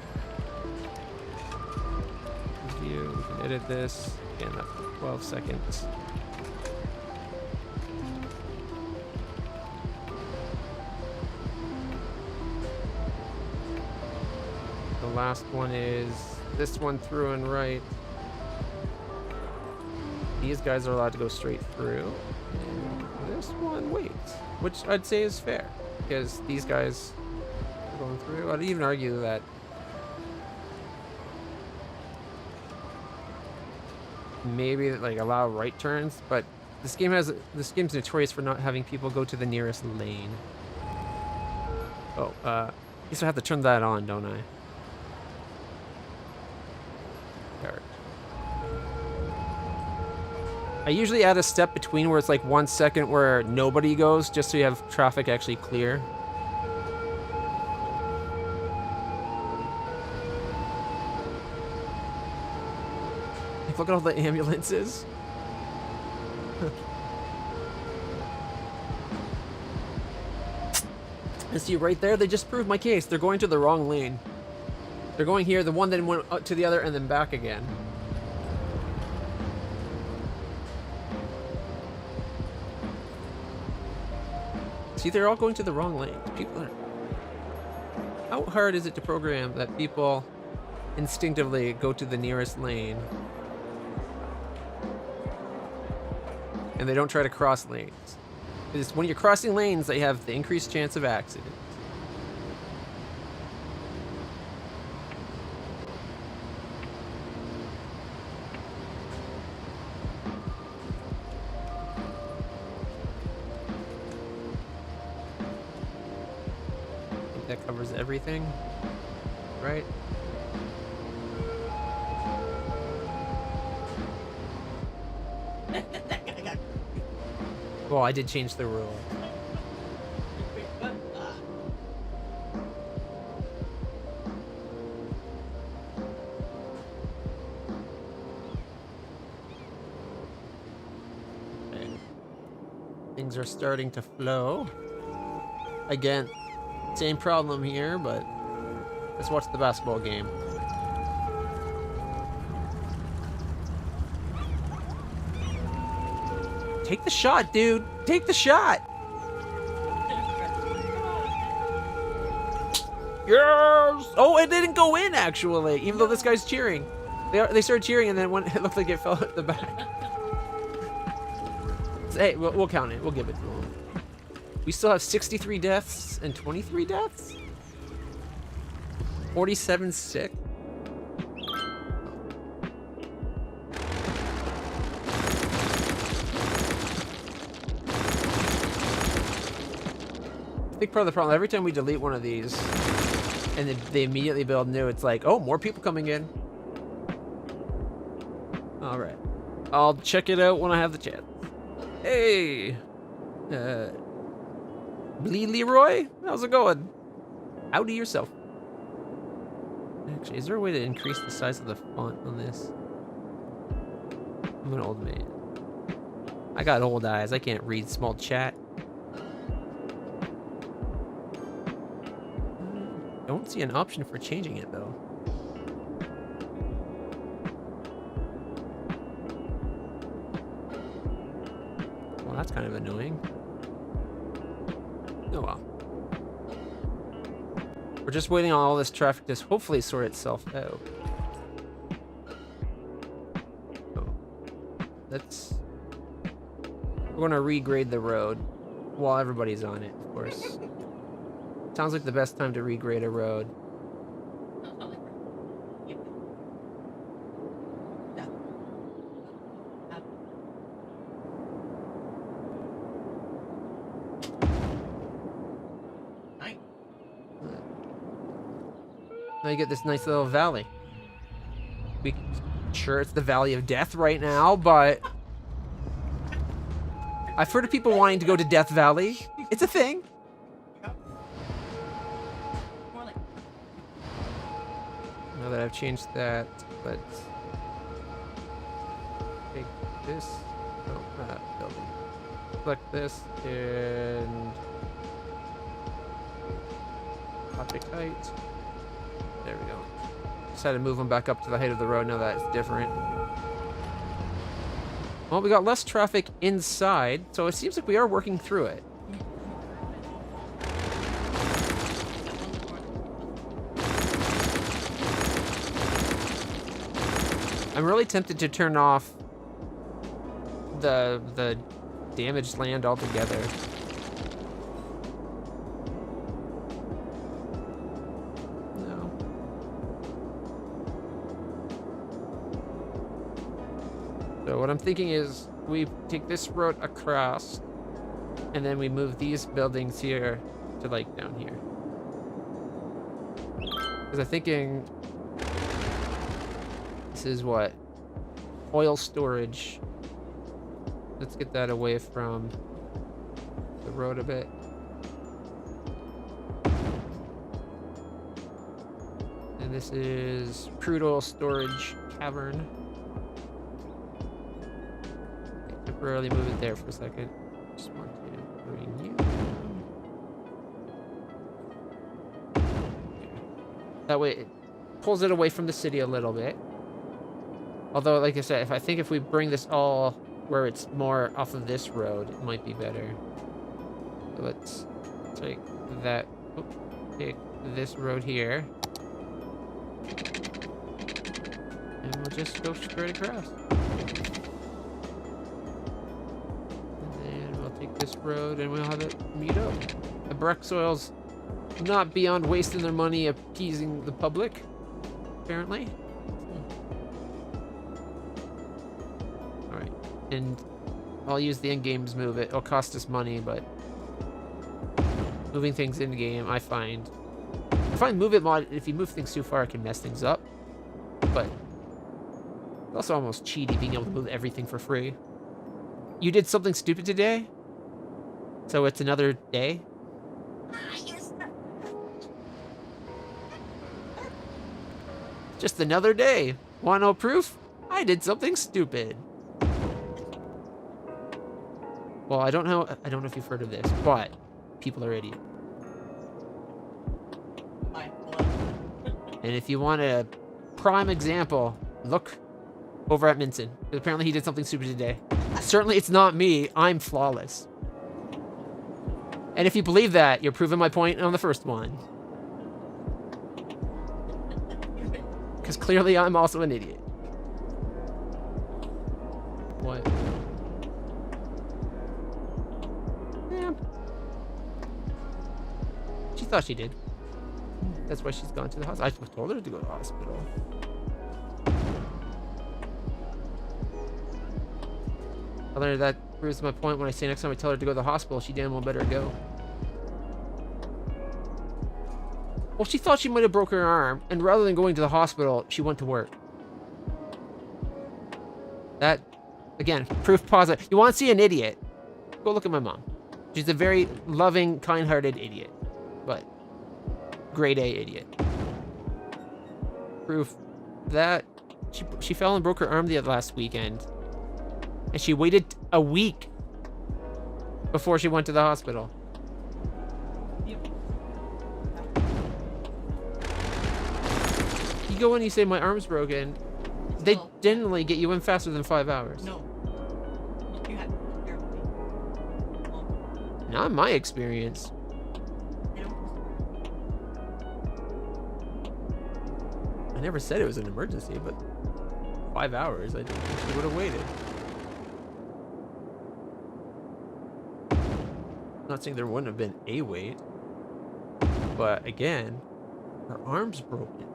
View. We can edit this. Again, up to 12 seconds. The last one is this one through and right. These guys are allowed to go straight through. And this one waits, which I'd say is fair because these guys are going through. I'd even argue that maybe like allow right turns, but this game's notorious for not having people go to the nearest lane. Oh, I guess I have to turn that on, don't I? There. I usually add a step between where it's like 1 second where nobody goes, just so you have traffic actually clear. Look at all the ambulances. And see right there, they just proved my case. They're going to the wrong lane. They're going here, the one that went up to the other and then back again. See, they're all going to the wrong lane. People are... How hard is it to program that people instinctively go to the nearest lane? And they don't try to cross lanes. Because when you're crossing lanes, they have the increased chance of accidents. I think that covers everything, right? Well, I did change the rule. Okay. Things are starting to flow. Again, same problem here, but let's watch the basketball game. Take the shot, dude. Take the shot. Yes. Oh, it didn't go in actually, even though this guy's cheering. They started cheering and then when it looked like it fell at the back. So, hey, we'll count it. We'll give it to him. We still have 63 deaths and 23 deaths. 47 sick. I think part of the problem, every time we delete one of these and they immediately build new, it's like, oh, more people coming in. All right. I'll check it out when I have the chance. Hey. Bleed Leroy? How's it going? Howdy yourself. Actually, is there a way to increase the size of the font on this? I'm an old man. I got old eyes. I can't read small chat. Don't see an option for changing it though. Well, that's kind of annoying. Oh well. We're just waiting on all this traffic to hopefully sort itself out. Oh. We're gonna regrade the road while everybody's on it, of course. Sounds like the best time to regrade a road. Now you get this nice little valley. Sure, it's the Valley of Death right now, but I've heard of people wanting to go to Death Valley. It's a thing. Now that I've changed that, let's take this. Oh, building. Select this and object height. There we go. Just had to move them back up to the height of the road now that it's different. Well, we got less traffic inside, so it seems like we are working through it. I'm really tempted to turn off the damaged land altogether. No. So what I'm thinking is we take this road across and then we move these buildings here to like down here. Because I'm thinking this is what? Oil storage. Let's get that away from the road a bit. And this is crude oil storage cavern. Okay, temporarily move it there for a second. Just want to bring you down. Okay. That way it pulls it away from the city a little bit. Although, like I said, if we bring this all where it's more off of this road, it might be better. So let's take that, take this road here. And we'll just go straight across. And then we'll take this road and we'll have it meet up. The Brexoil's not beyond wasting their money appeasing the public, apparently. And I'll use the in-games move. It'll cost us money, but moving things in-game, I find move it mod, if you move things too far, it can mess things up. But it's also almost cheaty being able to move everything for free. You did something stupid today, so it's another day. Just another day. Want no proof? I did something stupid. Well, I don't know if you've heard of this, but people are idiots. And if you want a prime example, look over at Minson. Apparently he did something stupid today. Certainly it's not me. I'm flawless. And if you believe that, you're proving my point on the first one. Because clearly I'm also an idiot. What? She thought she did. That's why she's gone to the hospital. I told her to go to the hospital. Other than that proves my point. When I say next time I tell her to go to the hospital, she damn well better go. Well, she thought she might have broke her arm, and rather than going to the hospital, she went to work. That, again, proof positive. You want to see an idiot? Go look at my mom. She's a very loving, kind-hearted idiot. But grade A idiot. Proof that she fell and broke her arm the last weekend. And she waited a week before she went to the hospital. Yep. You go in and you say, my arm's broken. They generally get you in faster than 5 hours. No. You had to be careful. Not in my experience. I never said it was an emergency, but 5 hours, I don't think she would have waited. Not saying there wouldn't have been a wait, but again, her arm's broken.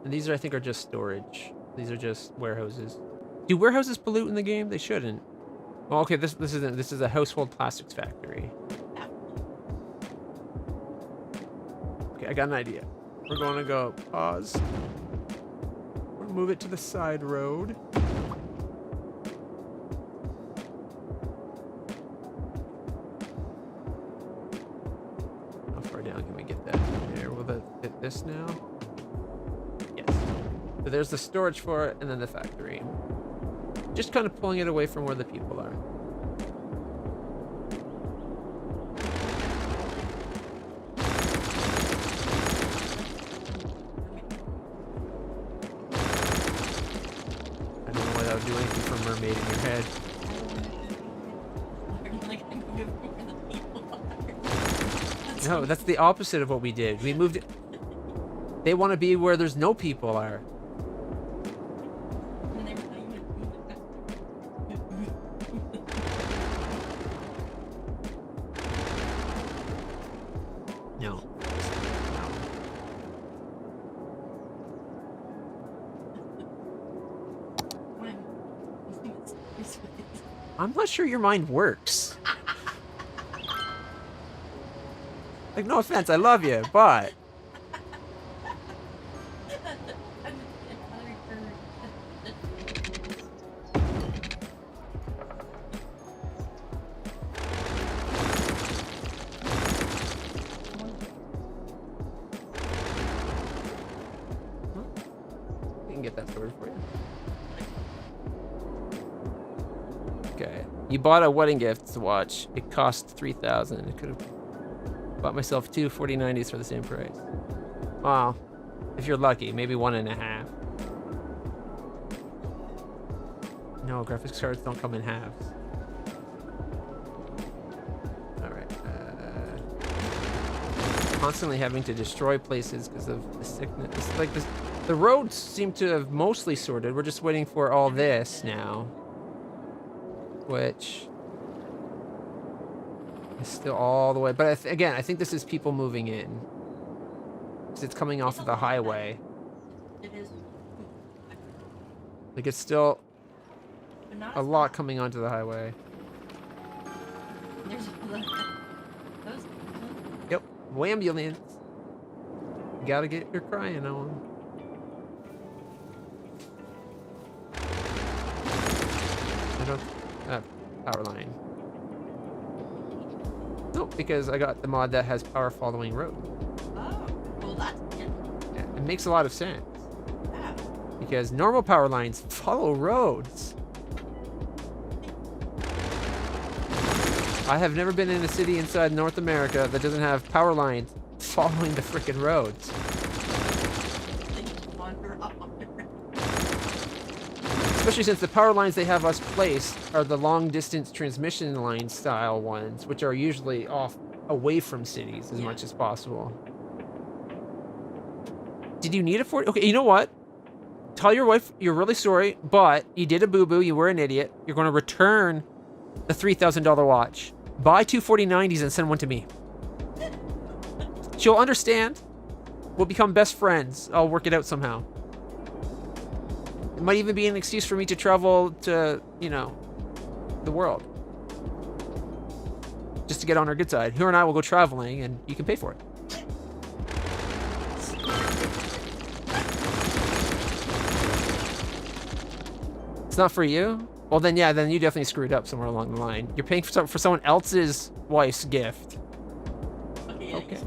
And these are, I think, are just storage. These are just warehouses. Do warehouses pollute in the game? They shouldn't. Well, okay, this isn't. This is a household plastics factory. Okay, I got an idea. We're going to go pause. We'll move it to the side road. How far down can we get that? There. Will that fit this now. Yes. So there's the storage for it, and then the factory. Just kind of pulling it away from where the people are. I don't know why that would do anything for a mermaid in your head. No, that's the opposite of what we did. We moved it. They want to be where there's no people are. No. I'm not sure your mind works. Like, no offense, I love you, but... We can get that sorted for you. Okay. You bought a wedding gift watch. It cost $3,000. It could have... Bought myself two 4090s for the same price. Wow. If you're lucky, maybe 1.5. No, graphics cards don't come in halves. Alright. Constantly having to destroy places because of the sickness. It's like this, the roads seem to have mostly sorted. We're just waiting for all this now. Which... It's still all the way, but again, I think this is people moving in. Because it's coming off of the highway. It is. Like, it's still a lot coming onto the highway. There's those. Yep, ambulance. You gotta get your crying on. I don't... power line. Nope, because I got the mod that has power following road. Oh, well that's good. Yeah, it makes a lot of sense. Yeah. Because normal power lines follow roads. I have never been in a city inside North America that doesn't have power lines following the frickin' roads. Especially since the power lines they have us placed are the long distance transmission line style ones, which are usually off away from cities as much as possible. Did you need a 40? Okay, you know what? Tell your wife you're really sorry, but you did a boo-boo, you were an idiot. You're going to return the $3,000 watch. Buy two 4090s and send one to me. She'll understand. We'll become best friends. I'll work it out somehow. It might even be an excuse for me to travel to, you know, the world. Just to get on our good side. Her and I will go traveling and you can pay for it. It's not for you? Well, then, yeah, then you definitely screwed up somewhere along the line. You're paying for someone else's wife's gift. Okay.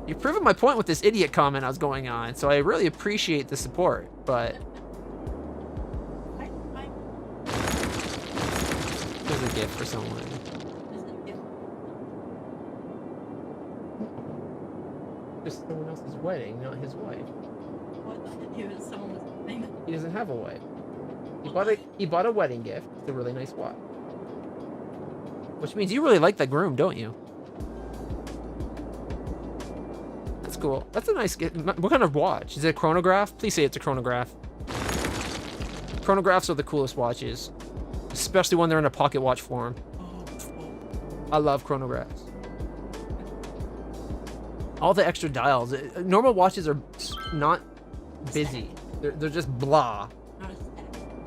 You're proving my point with this idiot comment I was going on, so I really appreciate the support, but... There's a gift for someone. Just someone else's wedding, not his wife. He doesn't have a wife. He bought a wedding gift. It's a really nice watch. Which means you really like the groom, don't you? That's cool. That's a nice gift. What kind of watch? Is it a chronograph? Please say it's a chronograph. Chronographs are the coolest watches. Especially when they're in a pocket watch form. I love chronographs. All the extra dials. Normal watches are not busy. They're just blah.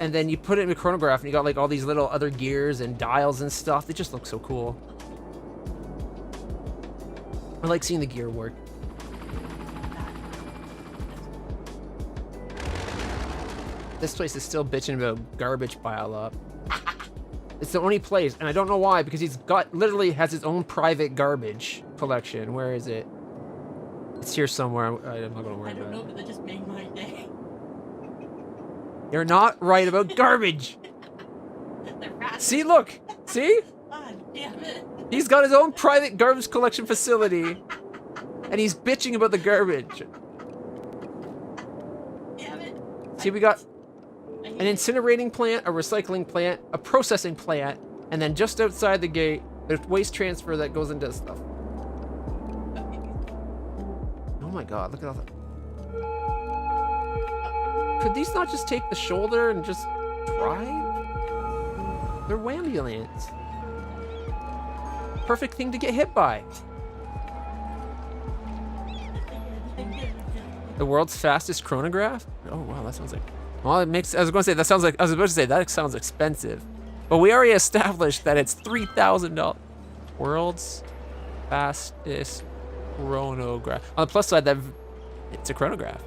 And then you put it in a chronograph and you got like all these little other gears and dials and stuff. They just look so cool. I like seeing the gear work. This place is still bitching about garbage pile up. It's the only place, and I don't know why, because he's got literally has his own private garbage collection. Where is it? It's here somewhere. I'm not gonna worry I don't about know, it. but that just made my day. You're not right about garbage. The rats. See, look. See? God damn it. He's got his own private garbage collection facility. And he's bitching about the garbage. Damn it. See, we got I an hate it. incinerating plant, a recycling plant, a processing plant, and then just outside the gate, there's waste transfer that goes into stuff. Oh my god, look at all that. Could these not just take the shoulder and just drive? They're wambulance. Perfect thing to get hit by. The world's fastest chronograph? Oh wow, that sounds like... Well, it makes... I was about to say, that sounds expensive. But we already established that it's $3,000. World's fastest chronograph. On the plus side, that it's a chronograph.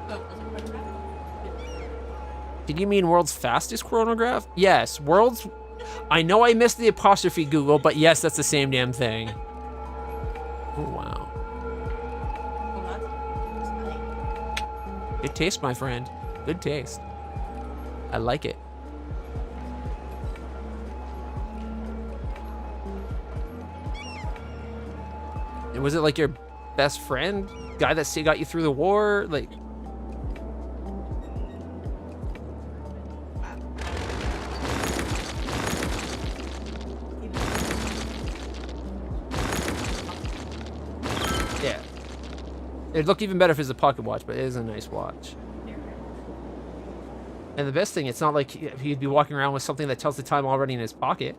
Oh, was it right around? Did you mean world's fastest chronograph? Yes, world's... I know I missed the apostrophe, Google, but yes, that's the same damn thing. Oh, wow. Well, that's Good taste, my friend. Good taste. I like it. And was it like your best friend? Guy that got you through the war? Like... Yeah. It'd look even better if it was a pocket watch, but it is a nice watch. And the best thing, it's not like he'd be walking around with something that tells the time already in his pocket.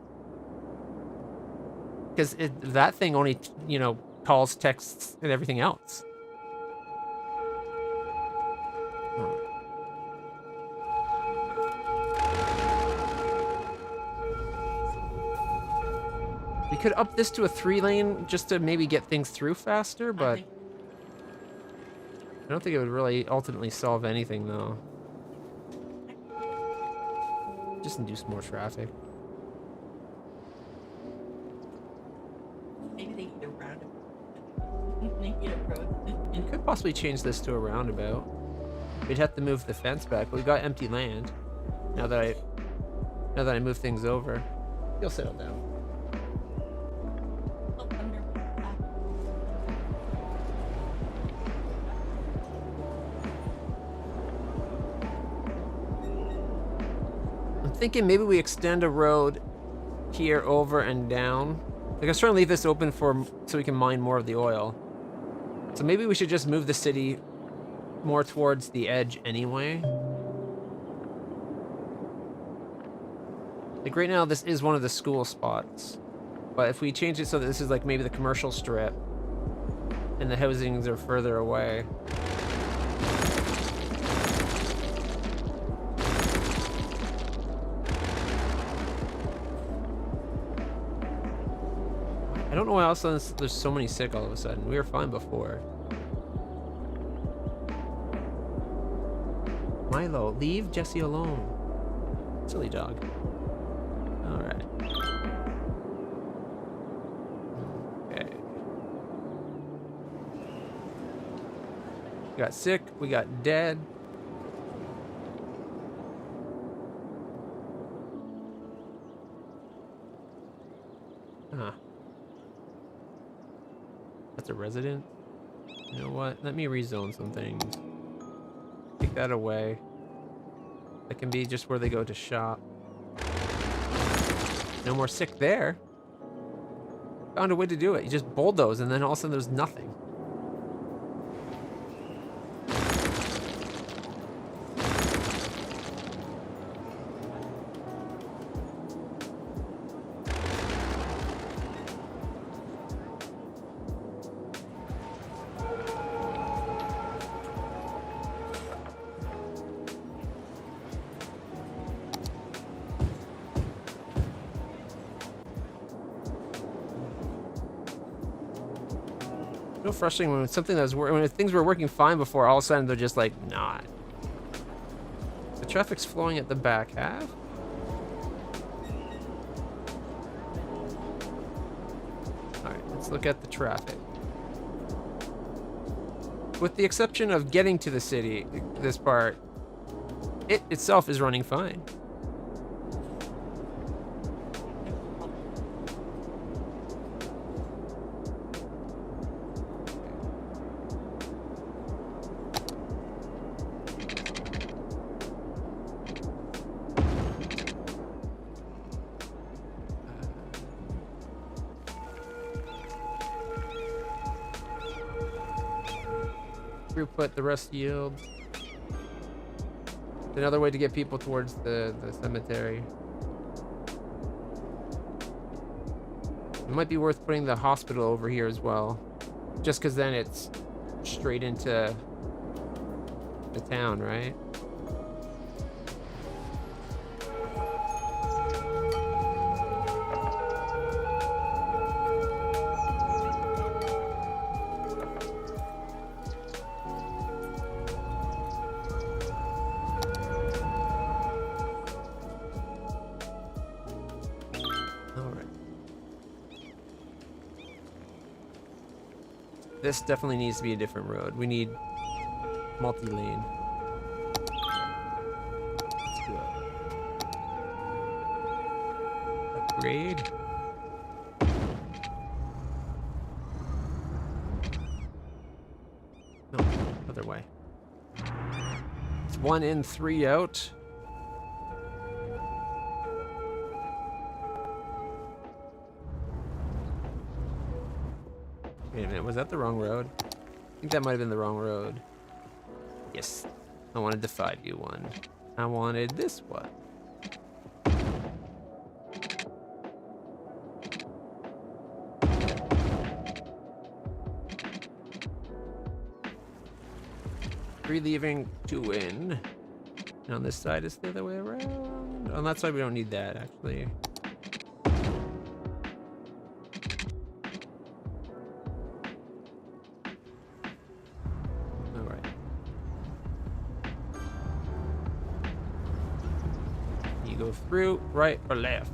Because that thing only, you know, calls, texts, and everything else. We could up this to a 3-lane just to maybe get things through faster, but... I don't think it would really ultimately solve anything, though. Just induce more traffic. Maybe they need a roundabout. They need a road. You could possibly change this to a roundabout. We'd have to move the fence back, but we got empty land. Now that I move things over. You'll settle down. I'm thinking maybe we extend a road here over and down. Like I was trying to leave this open so we can mine more of the oil. So maybe we should just move the city more towards the edge anyway. Like right now, this is one of the school spots. But if we change it so that this is like maybe the commercial strip and the housings are further away. I don't know why else there's so many sick all of a sudden. We were fine before. Milo, leave Jesse alone. Silly dog. Alright. Okay. We got sick, we got dead. Huh. That's a resident? You know what? Let me rezone some things. Take that away. That can be just where they go to shop. No more sick there. Found a way to do it. You just bulldoze and then all of a sudden there's nothing. So frustrating when something that was when things were working fine before, all of a sudden they're just like not. The traffic's flowing at the back half. All right, let's look at the traffic. with the exception of getting to the city, this part, it itself is running fine. Throughput, the rest yield. Another way to get people towards the cemetery. It might be worth putting the hospital over here as well. Just because then it's straight into the town, right? This definitely needs to be a different road. We need multi-lane. Let's do it. Upgrade. No, other way. It's 1 in, 3 out. Wait a minute, was that the wrong road? I think that might have been the wrong road. Yes, I wanted the 5U one. I wanted this one. Three leaving, 2 in. And on this side, it's the other way around. On that side, we don't need that, actually. Go through, right or left.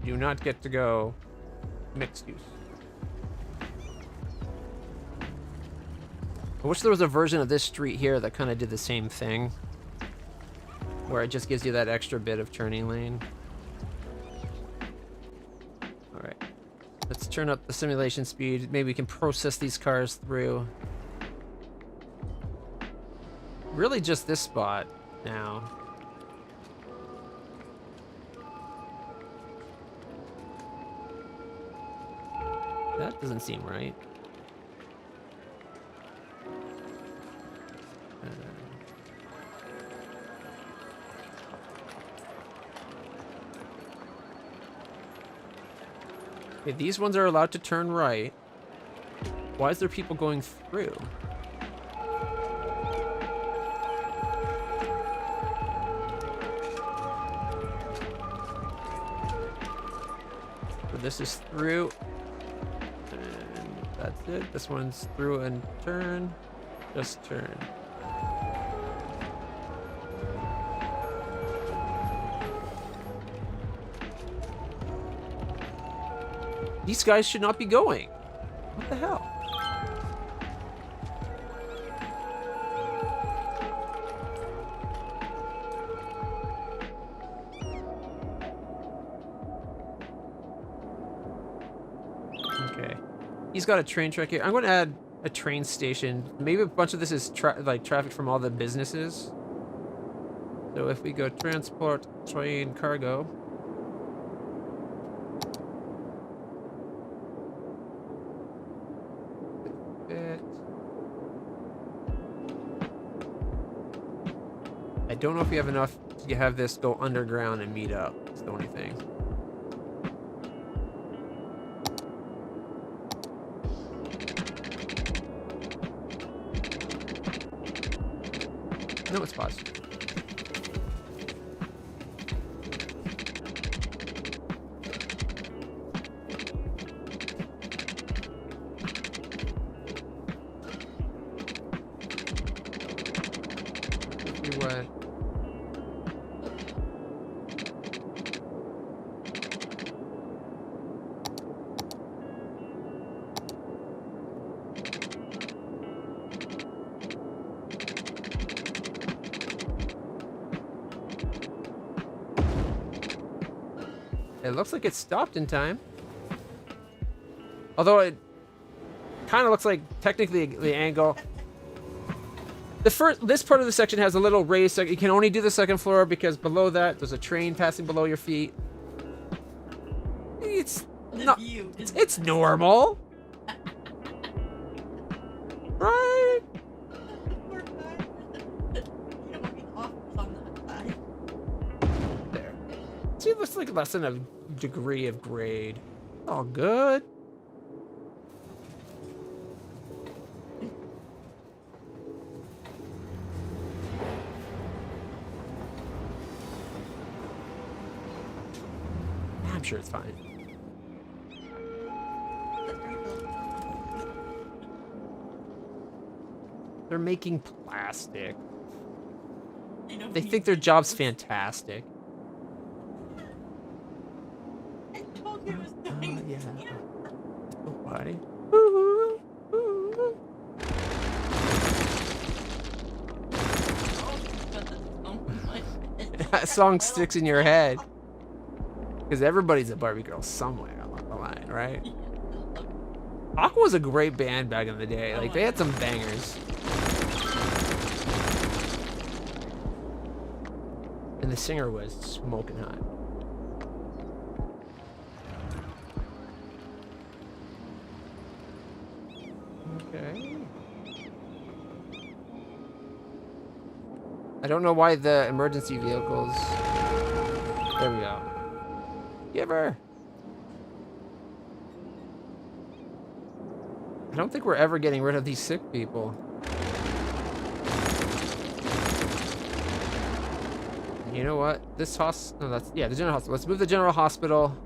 You do not get to go mixed use. I wish there was a version of this street here that kind of did the same thing, where it just gives you that extra bit of turning lane. All right, let's turn up the simulation speed. Maybe we can process these cars through. Really just this spot now. That doesn't seem right. Okay, these ones are allowed to turn right. Why is there people going through? So this is through. That's it. This one's through and turn. Just turn. These guys should not be going. What the hell? Okay. He's got a train track here. I'm going to add a train station. Maybe a bunch of this is like traffic from all the businesses. So if we go transport, train, cargo. I don't know if we have enough to have this go underground and meet up. It's the only thing. No, it's paused. What? It looks like it stopped in time. Although it kind of looks like technically the angle. This part of the section has a little raise, so you can only do the second floor because below that there's a train passing below your feet. It's not. It's normal, right? There. See, it looks like less than a degree of grade. All good. I'm sure it's fine. They're making plastic. They think their job's fantastic. I told you it was going Yeah. here. Why? That song sticks in your head. Because everybody's a Barbie girl somewhere along the line, right? Aqua was a great band back in the day. Like, they had some bangers. And the singer was smoking hot. Okay. I don't know why the emergency vehicles... There we go. Give her. I don't think we're ever getting rid of these sick people. You know what? This no, that's, yeah, the general hospital. Let's move the general hospital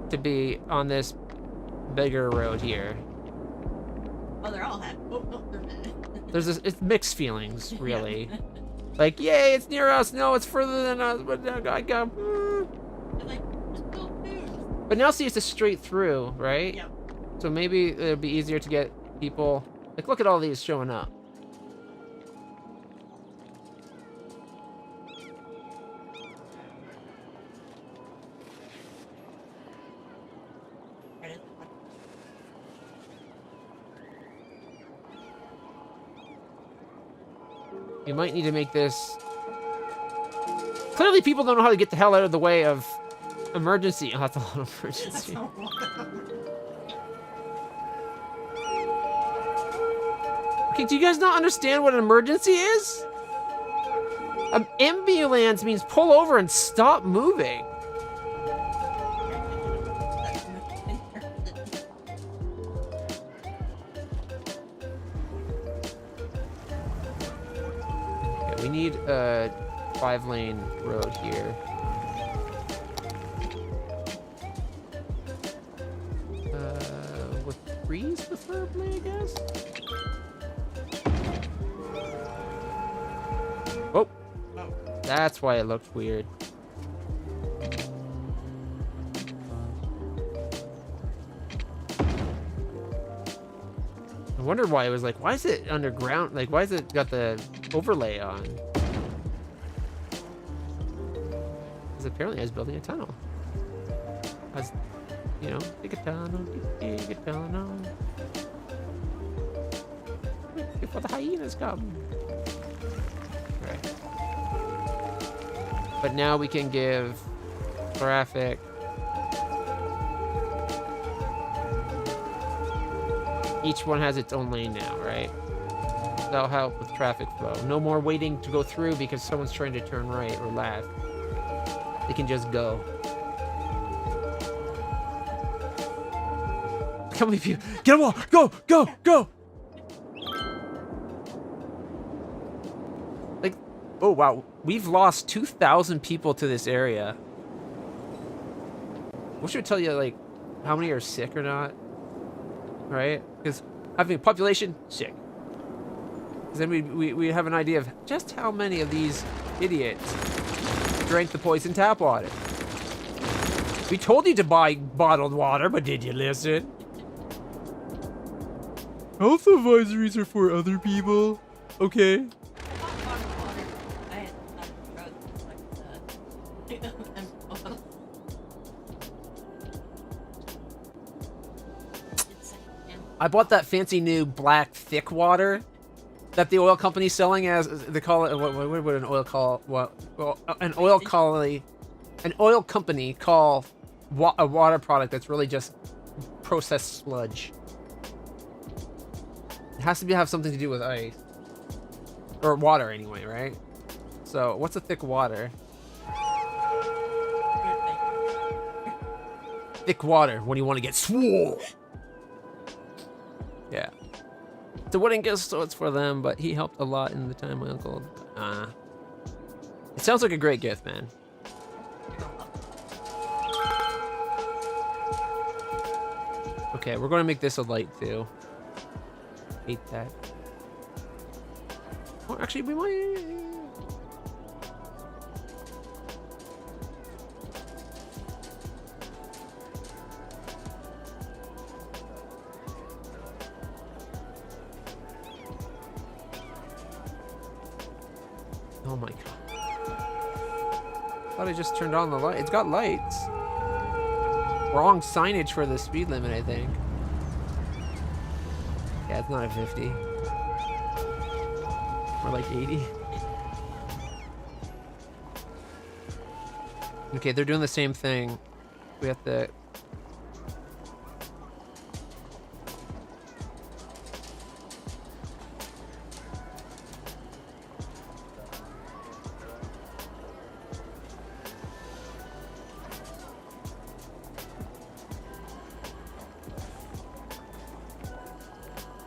to be on this bigger road here. Oh, they're all happy. Oh, they're mad. It's mixed feelings, really. Like, yay, it's near us. No, it's further than us. But I got. Like, still food. But now see, it's a straight through, right? Yep. So maybe it'll be easier to get people. Like, look at all these showing up. You might need to make this... Clearly people don't know how to get the hell out of the way of emergency. Oh, that's a lot of emergency. Okay, do you guys not understand what an emergency is? An ambulance means pull over and stop moving. We need a 5-lane road here. With trees preferably, I guess? Oh! That's why it looked weird. I wondered why it was like, why is it underground? Like, why is it got the overlay on? Because apparently I was building a tunnel. I was, you know, dig a tunnel, dig a tunnel. Before the hyenas come. Right. But now we can give traffic. Each one has its own lane now, right? That'll help with traffic flow. No more waiting to go through because someone's trying to turn right or left. They can just go. How many people? Get them all! Go! Go! Go! Like, oh wow. We've lost 2,000 people to this area. What should tell you, like, how many are sick or not? Right? Because having a population, sick. Because then we have an idea of just how many of these idiots drank the poison tap water. We told you to buy bottled water, but did you listen? Health advisories are for other people. Okay. I bought that fancy new black thick water that the oil company's selling as they call it. What would an oil call? Well, an oil company call a water product that's really just processed sludge. It has to have something to do with ice or water anyway, right? So what's a thick water? Thick water when you want to get swole. Yeah. It's a wedding gift, so it's for them, but he helped a lot in the time my uncle. It sounds like a great gift, man. Okay, we're gonna make this a light too. Hate that. Oh, actually, we might. Oh my god. Thought I just turned on the light. It's got lights. Wrong signage for the speed limit, I think. Yeah, it's not a 50. More like 80. Okay, they're doing the same thing. We have to...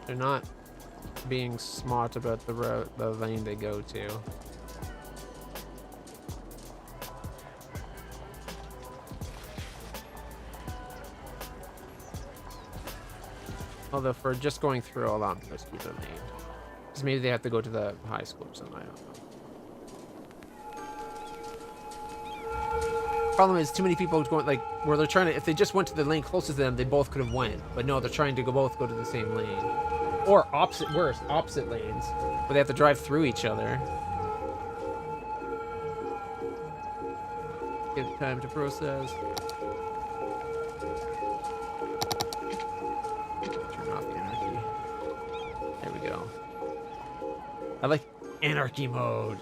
They're not being smart about the road, the lane they go to. Although for just going through, I'll allow them to keep their lane. Because maybe they have to go to the high school or something, I don't know. Problem is, too many people going, like, where they're trying to, if they just went to the lane closest to them, they both could have went. But no, they're trying to both go to the same lane. Or opposite lanes, where they have to drive through each other. Give it time to process. Turn off anarchy. There we go. I like anarchy mode.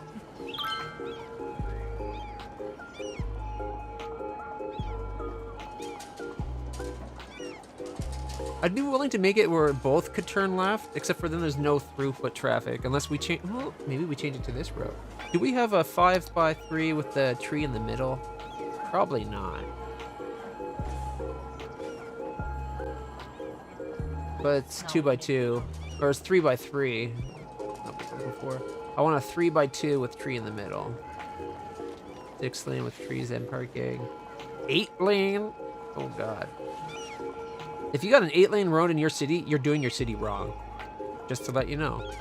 I'd be willing to make it where both could turn left, except for then there's no through-foot traffic, unless we change. Well, maybe we change it to this road. Do we have a 5x3 with the tree in the middle? Probably not. But it's 2x2, or it's 3x3. Before. I want a 3x2 with tree in the middle. 6 lane with trees and parking. 8 lane. Oh god. If you got an 8-lane road in your city, you're doing your city wrong. Just to let you know.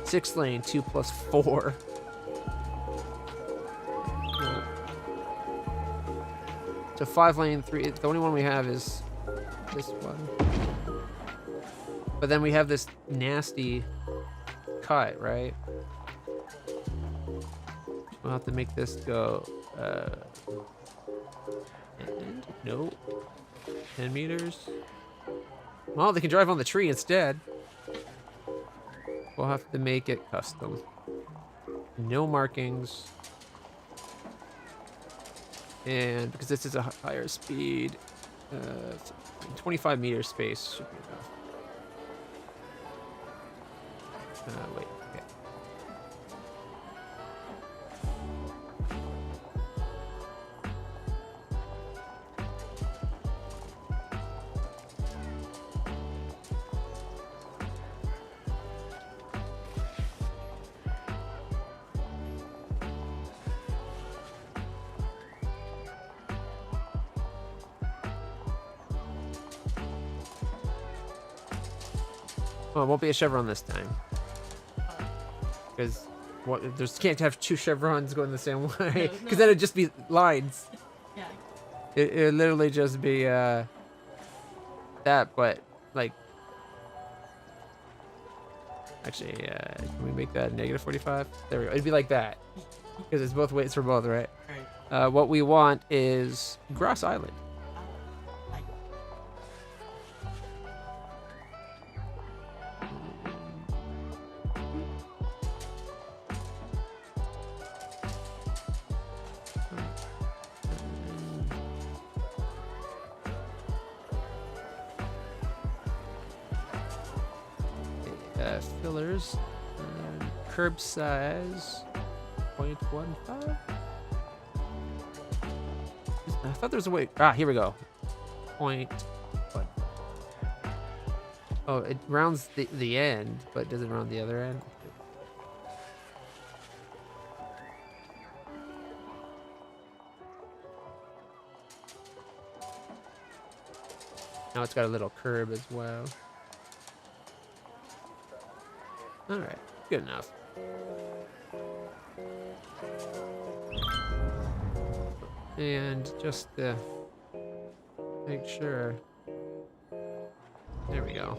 6 lane, 2 plus 4. No. So 5 lane, 3. The only one we have is this one. But then we have this nasty cut, right? We'll have to make this go. No. 10 meters. Well, they can drive on the tree instead. We'll have to make it custom. No markings. And because this is a higher speed, 25 meter space should be enough. Wait, okay. Well, it won't be a chevron this time. Because there's can't have 2 chevrons going the same way. Because then it'd just be lines. Yeah. It'd literally just be that, but like. Actually, can we make that -45? There we go. It'd be like that. Because it's both ways for both, right? Right. What we want is Grass Island. fillers. Curb size 0.15. I thought there was a way. Ah, here we go. Point. What? Oh, it rounds the end, but doesn't round the other end. Now it's got a little curb as well. All right, good enough. And just to make sure. There we go.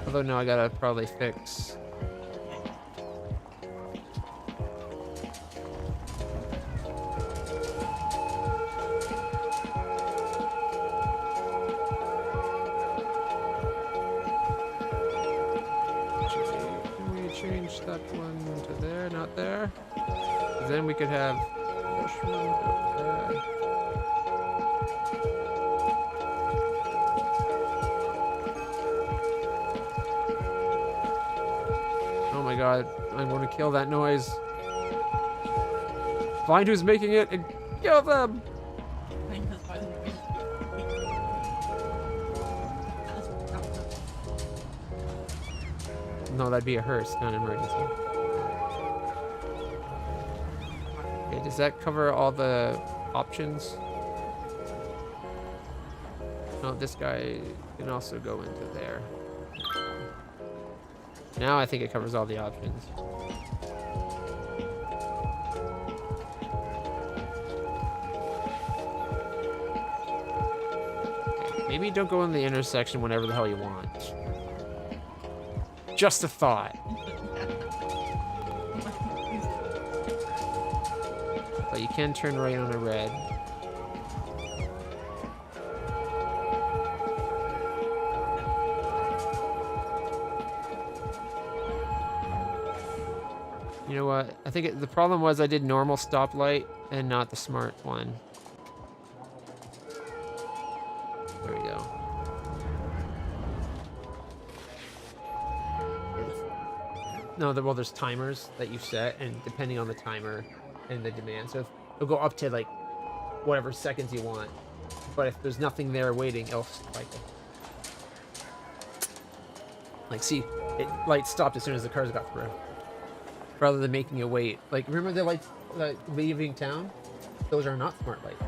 Although now I gotta probably fix. Change that one to there, not there. Then we could have mushroom up there. Oh my god, I'm going to kill that noise. Find who's making it and kill them! No, that'd be a hearse, not an emergency. Okay, does that cover all the options? No, this guy can also go into there. Now I think it covers all the options. Maybe don't go in the intersection whenever the hell you want. Just a thought. But you can turn right on a red. You know what? I think the problem was I did normal stoplight and not the smart one. There we go. No, well, there's timers that you set, and depending on the timer and the demand, so it'll go up to like whatever seconds you want. But if there's nothing there waiting, it'll spike it. Like, see, light stopped as soon as the cars got through, rather than making you wait. Like, remember the lights leaving town? Those are not smart lights.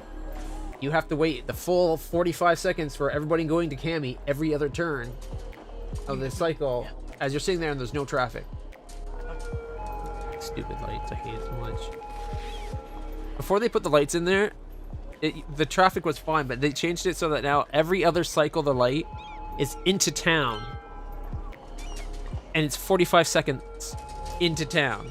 You have to wait the full 45 seconds for everybody going to Cami every other turn of the cycle, as you're sitting there and there's no traffic. Stupid lights, I hate it so much. Before they put the lights in there, the traffic was fine, but they changed it so that now every other cycle the light is into town. And it's 45 seconds into town.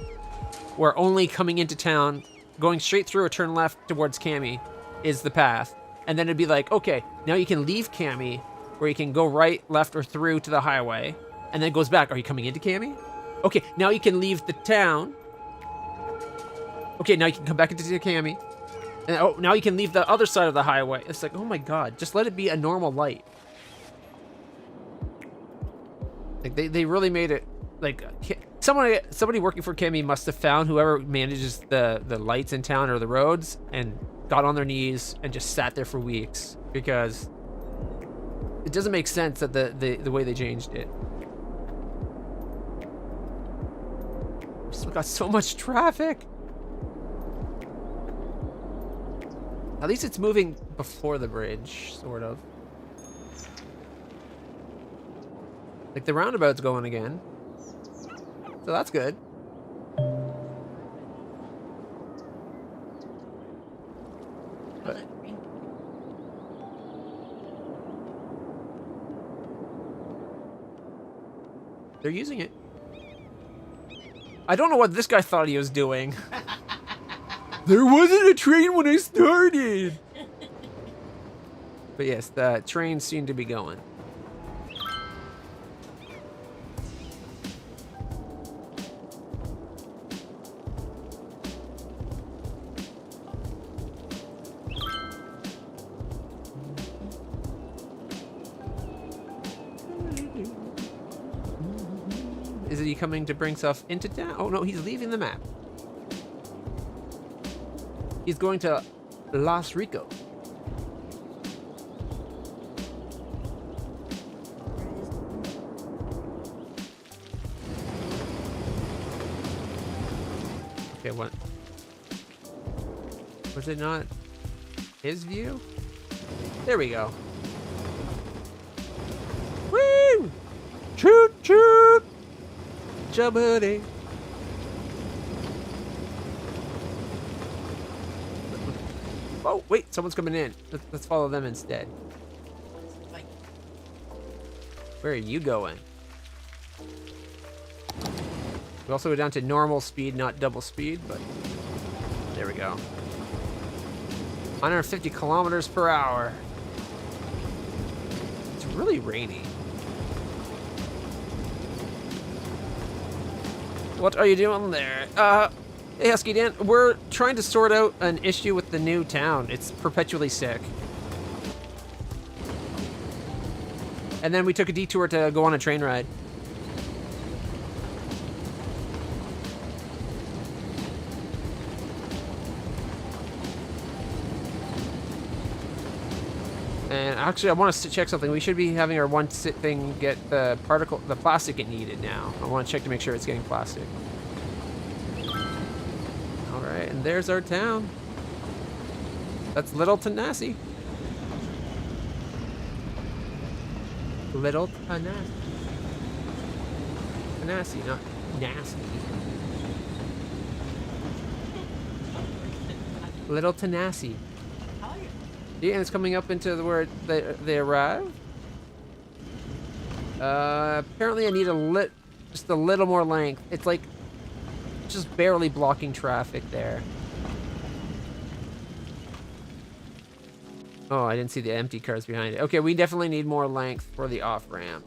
Where only coming into town, going straight through or turn left towards Cami is the path. And then it'd be like, okay, now you can leave Cami, where you can go right, left, or through to the highway. And then it goes back. Are you coming into Cami? Okay, now you can leave the town. Okay, now you can come back into Cami. And oh, now you can leave the other side of the highway. It's like, oh my god, just let it be a normal light. Like they really made it like somebody working for Cami must have found whoever manages the lights in town or the roads and got on their knees and just sat there for weeks, because it doesn't make sense that the way they changed it. We still got so much traffic. At least it's moving before the bridge, sort of. Like the roundabout's going again. So that's good. But they're using it. I don't know what this guy thought he was doing. There wasn't a train when I started. But yes, the trains seem to be going. he coming to bring stuff into town? Oh no, he's leaving the map. He's going to Las Rico. Okay, what? Was it not his view? There we go. Woo! Choot choot! Jabuddy. Oh, wait, someone's coming in. Let's follow them instead. Where are you going? We also go down to normal speed, not double speed, but there we go. 150 kilometers per hour. It's really rainy. What are you doing there? Hey, Husky Dan, we're trying to sort out an issue with the new town. It's perpetually sick. And then we took a detour to go on a train ride. And actually, I want us to check something. We should be having our one sit thing get the plastic it needed now. I want to check to make sure it's getting plastic. All right, and there's our town. That's Little Tanasi. Little Tanasi. Tanasi, not nasty. Little Tanasi. Yeah, and it's coming up into where they arrive. Apparently I need just a little more length. It's like just barely blocking traffic there. Oh, I didn't see the empty cars behind it. Okay, we definitely need more length for the off-ramp.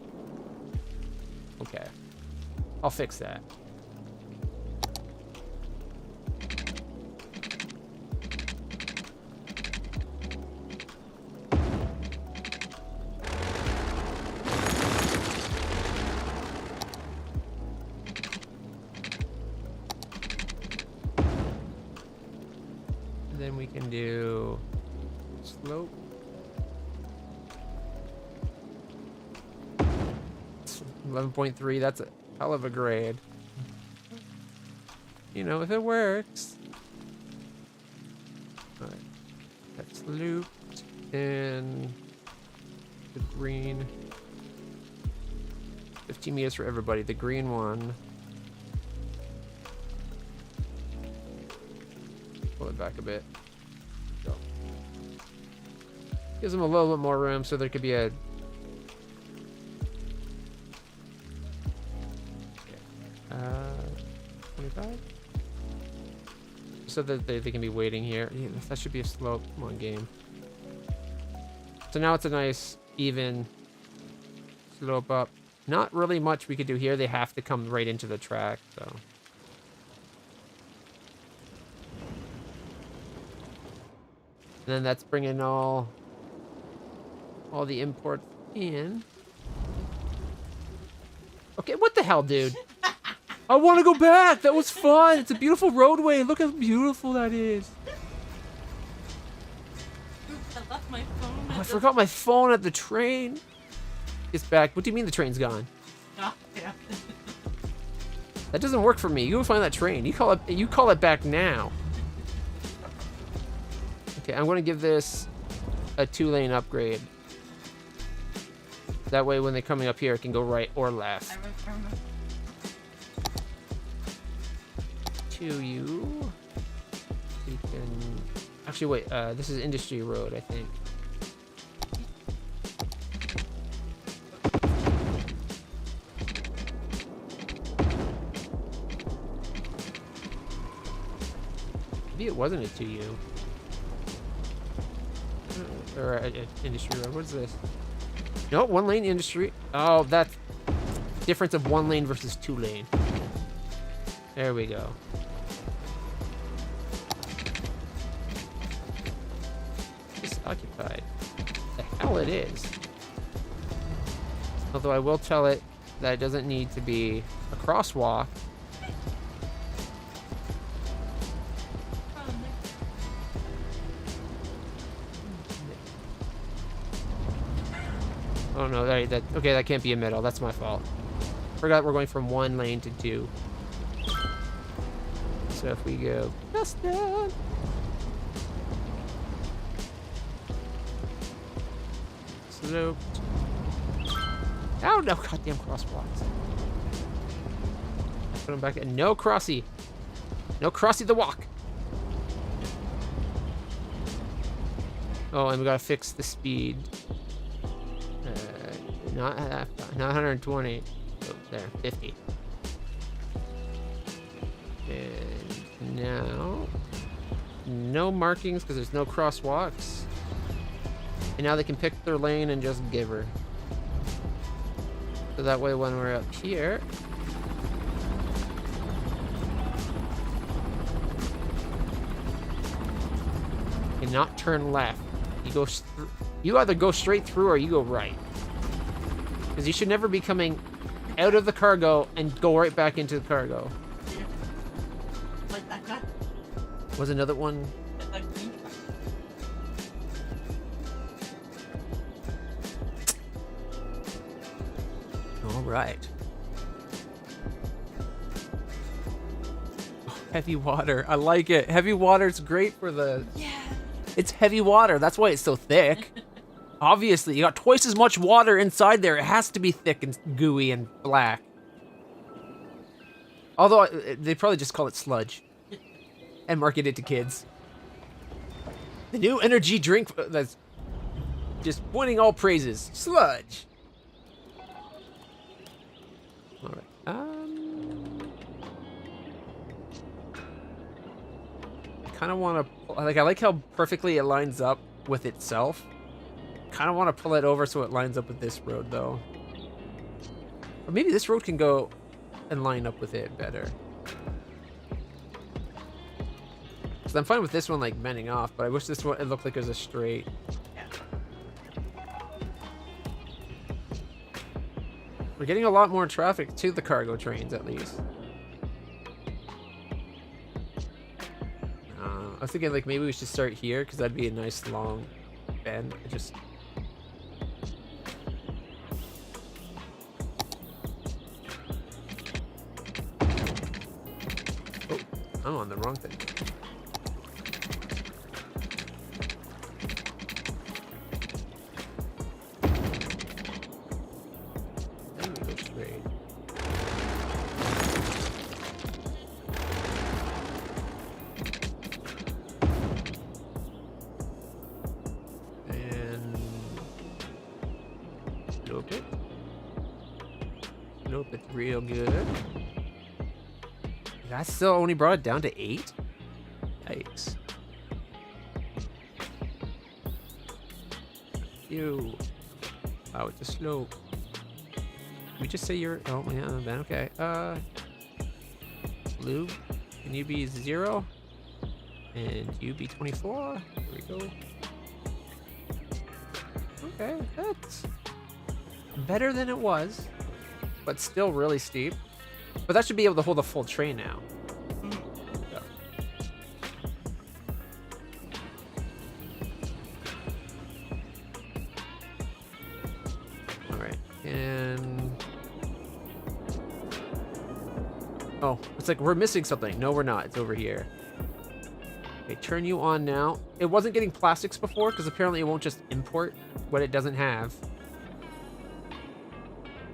Okay. I'll fix that. Then we can do slope. 11.3, that's a hell of a grade. You know, if it works. Alright. That's looped and the green. 15 meters for everybody. The green one. Pull it back a bit. Go. Gives them a little bit more room so there could be a... 25? So that they can be waiting here. Yeah, that should be a slope. Come on, game. So now it's a nice, even slope up. Not really much we could do here. They have to come right into the track, so... And then that's bringing all the imports in. Okay, what the hell, dude? I want to go back. That was fun. It's a beautiful roadway. Look how beautiful that is. Oops, I left my phone. Oh, I forgot my phone at the train. It's back. What do you mean the train's gone? Oh, yeah. That doesn't work for me. You go find that train. You call it back now. Okay, I'm going to give this a 2-lane upgrade. That way when they're coming up here, it can go right or left. To you. You can... Actually, wait. This is Industry Road, I think. Maybe it wasn't a 2U. Or Industry Road. What is this? No, 1-lane Industry. Oh, that's difference of 1 lane versus 2 lane. There we go. It's occupied. The hell it is. Although I will tell it that doesn't need to be a crosswalk. Oh no, okay, that can't be a middle. That's my fault. Forgot we're going from 1 lane to 2. So if we go just down. Sloped. Oh no, goddamn crosswalks. Put them back in. No crossy. No crossy the walk. Oh, and we gotta fix the speed. Not 120. Oh, there, 50. And now, no markings because there's no crosswalks. And now they can pick their lane and just give her. So that way when we're up here, you cannot turn left. You either go straight through or you go right. Because you should never be coming out of the cargo and go right back into the cargo. Yeah. Like that guy. Was another one? Like me. All right. Oh, heavy water. I like it. Heavy water's great for the... Yeah. It's heavy water. That's why it's so thick. Obviously, you got twice as much water inside there. It has to be thick and gooey and black. Although, they probably just call it sludge. And market it to kids. The new energy drink that's just winning all praises. Sludge. Alright. I kind of want to... I like how perfectly it lines up with itself. Kind of want to pull it over so it lines up with this road, though. Or maybe this road can go and line up with it better. So I'm fine with this one, like, bending off, but I wish this one, it looked like it was a straight. We're getting a lot more traffic to the cargo trains, at least. I was thinking, like, maybe we should start here, because that'd be a nice, long bend. I just... Oh, I'm on the wrong thing. Then we go straight. Nope, it's real good. I still only brought it down to 8? Yikes. Ew. Oh, it's a slope. Can we just say you're... Oh, yeah, then okay. Blue, can you be 0? And you be 24? There we go. Okay, that's better than it was. But still really steep. But that should be able to hold a full train now. So. Alright, and... Oh, it's like we're missing something. No, we're not. It's over here. Okay, turn you on now. It wasn't getting plastics before, because apparently it won't just import what it doesn't have.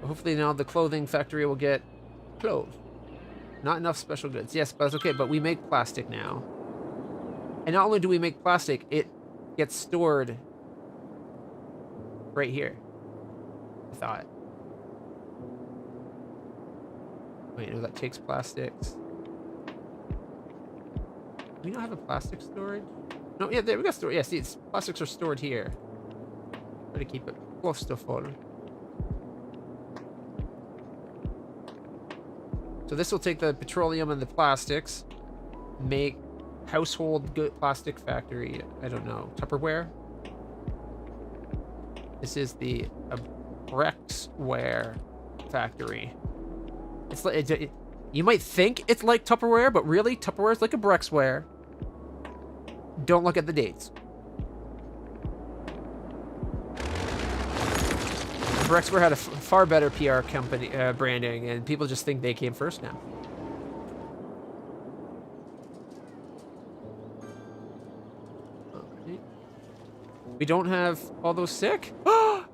Hopefully now the clothing factory will get clothes. Not enough special goods. Yes, but that's okay. But we make plastic now. And not only do we make plastic, it gets stored right here. I thought. Wait, no, that takes plastics. Do we not have a plastic storage? No, yeah, there we got storage. Yeah, see, plastics are stored here. Try to keep it close to full. So this will take the petroleum and the plastics, make household good plastic factory. I don't know, Tupperware. This is the Brexware. factory. It's like you might think it's like Tupperware, but really Tupperware is like a Brexware. Don't look at the dates. Brexware had a far better PR company branding, and people just think they came first now. Alright. We don't have all those sick? Oh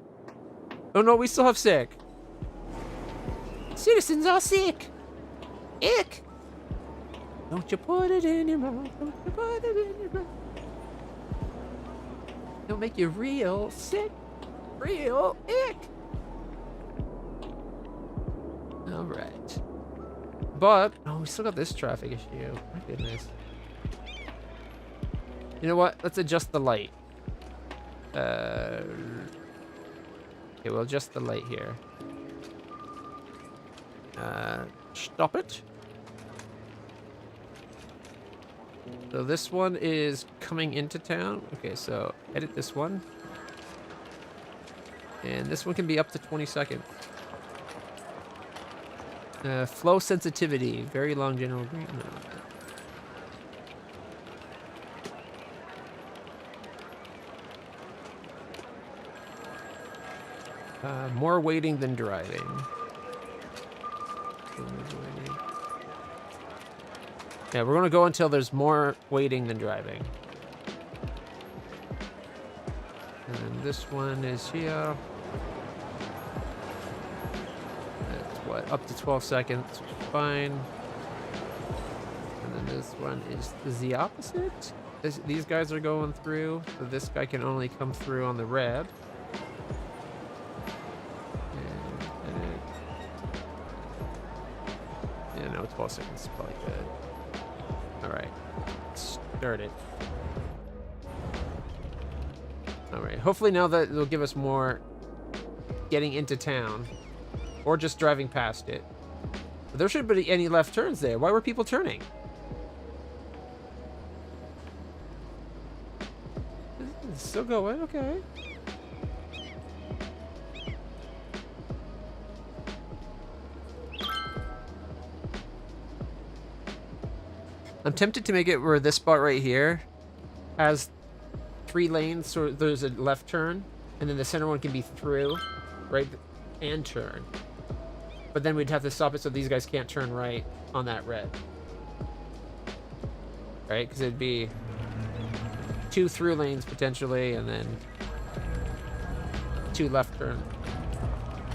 no, we still have sick. Citizens are sick. Ick. Don't you put it in your mouth. Don't you put it in your mouth. It'll make you real sick. Real ick. Alright. But, oh, we still got this traffic issue. My goodness. You know what? Let's adjust the light. Okay, we'll adjust the light here. Stop it. So this one is coming into town. Okay, so edit this one. And this one can be up to 20 seconds. Flow sensitivity, very long general green. No. More waiting than driving. Yeah, we're gonna go until there's more waiting than driving. And then this one is here. That's what, up to 12 seconds, which is fine. And then this one is the opposite. These guys are going through, so this guy can only come through on the red. Yeah, no, 12 seconds is probably good. Alright, start it. Alright, hopefully now that it'll give us more getting into town. Or just driving past it. But there shouldn't be any left turns there. Why were people turning? It's still going, okay. I'm tempted to make it where this spot right here has 3 lanes, so there's a left turn, and then the center one can be through, right, and turn. But then we'd have to stop it so these guys can't turn right on that red. Right? Because it'd be 2 through lanes potentially, and then 2 left turn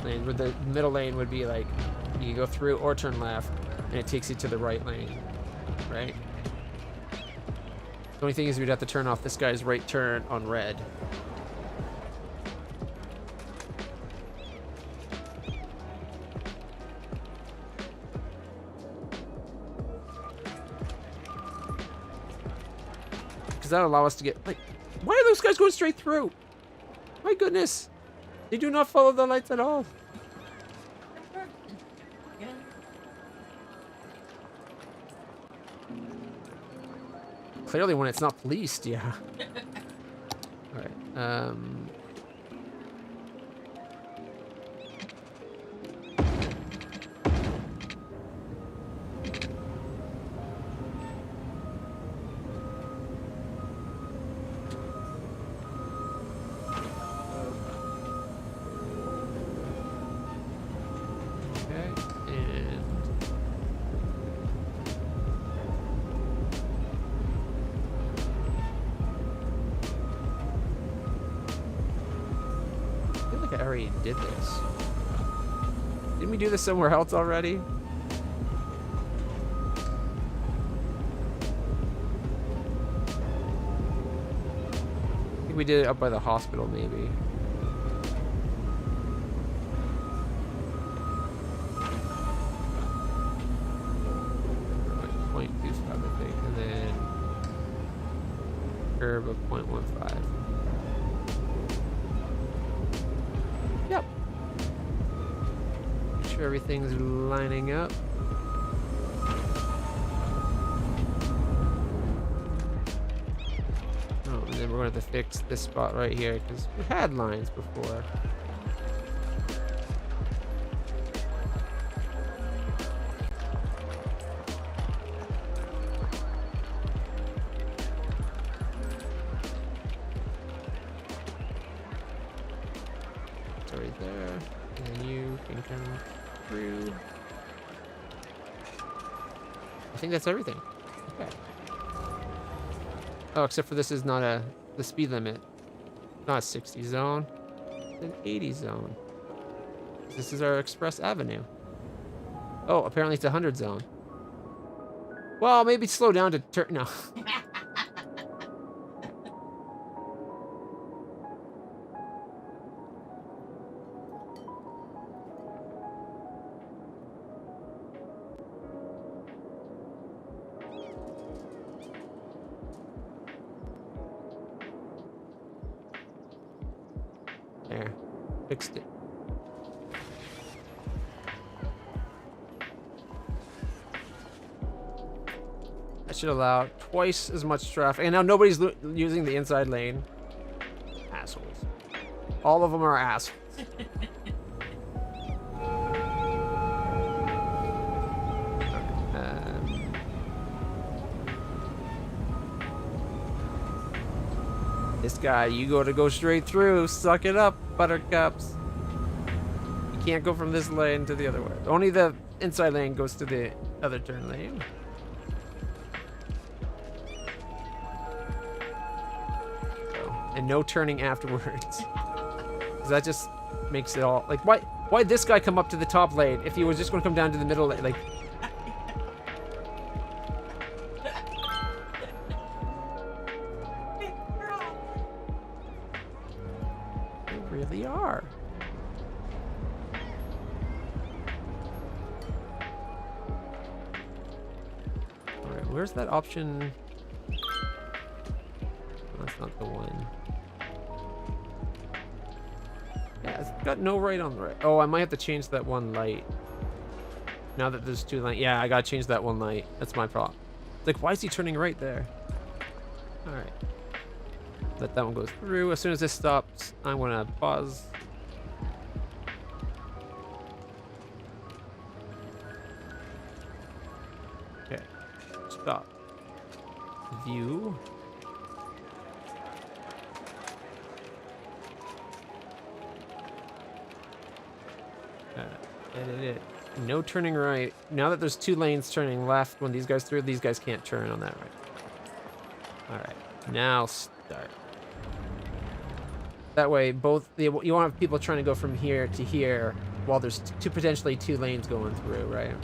lanes. Where the middle lane would be like, you go through or turn left, and it takes you to the right lane. Right? The only thing is we'd have to turn off this guy's right turn on red. Because that'll allow us to get, like, why are those guys going straight through? My goodness. They do not follow the lights at all. Clearly when it's not policed, yeah. Alright, did this. Didn't we do this somewhere else already? I think we did it up by the hospital, maybe. Like 0.25, I think, and then curve of 0.15. Yep. Make sure everything's lining up. Oh, and then we're going to have to fix this spot right here because we had lines before. there. And then you can come through. I think that's everything. Okay. Oh, except for this is not the speed limit. Not a 60 zone. It's an 80 zone. This is our express avenue. Oh, apparently it's a 100 zone. Well, maybe slow down to turn. No. There. Fixed it. That should allow twice as much traffic. And now nobody's using the inside lane. Assholes. All of them are assholes. This guy, you gotta go straight through. Suck it up, buttercups. You can't go from this lane to the other way. Only the inside lane goes to the other turn lane. And no turning afterwards. That just makes it all like why'd this guy come up to the top lane if he was just gonna come down to the middle lane? Like they really are. Alright, where's that option? That's not the one. Yeah, it's got no right on the right. Oh, I might have to change that one light. Now that there's two lights. Yeah, I gotta change that one light. That's my problem. It's like, why is he turning right there? Alright. Let that one go through. As soon as this stops, I'm gonna pause. Okay. Stop. View. Edit it. No turning right. Now that there's two lanes turning left when these guys through, these guys can't turn on that right. Alright, now start. That way, you won't have people trying to go from here to here while there's potentially two lanes going through, right?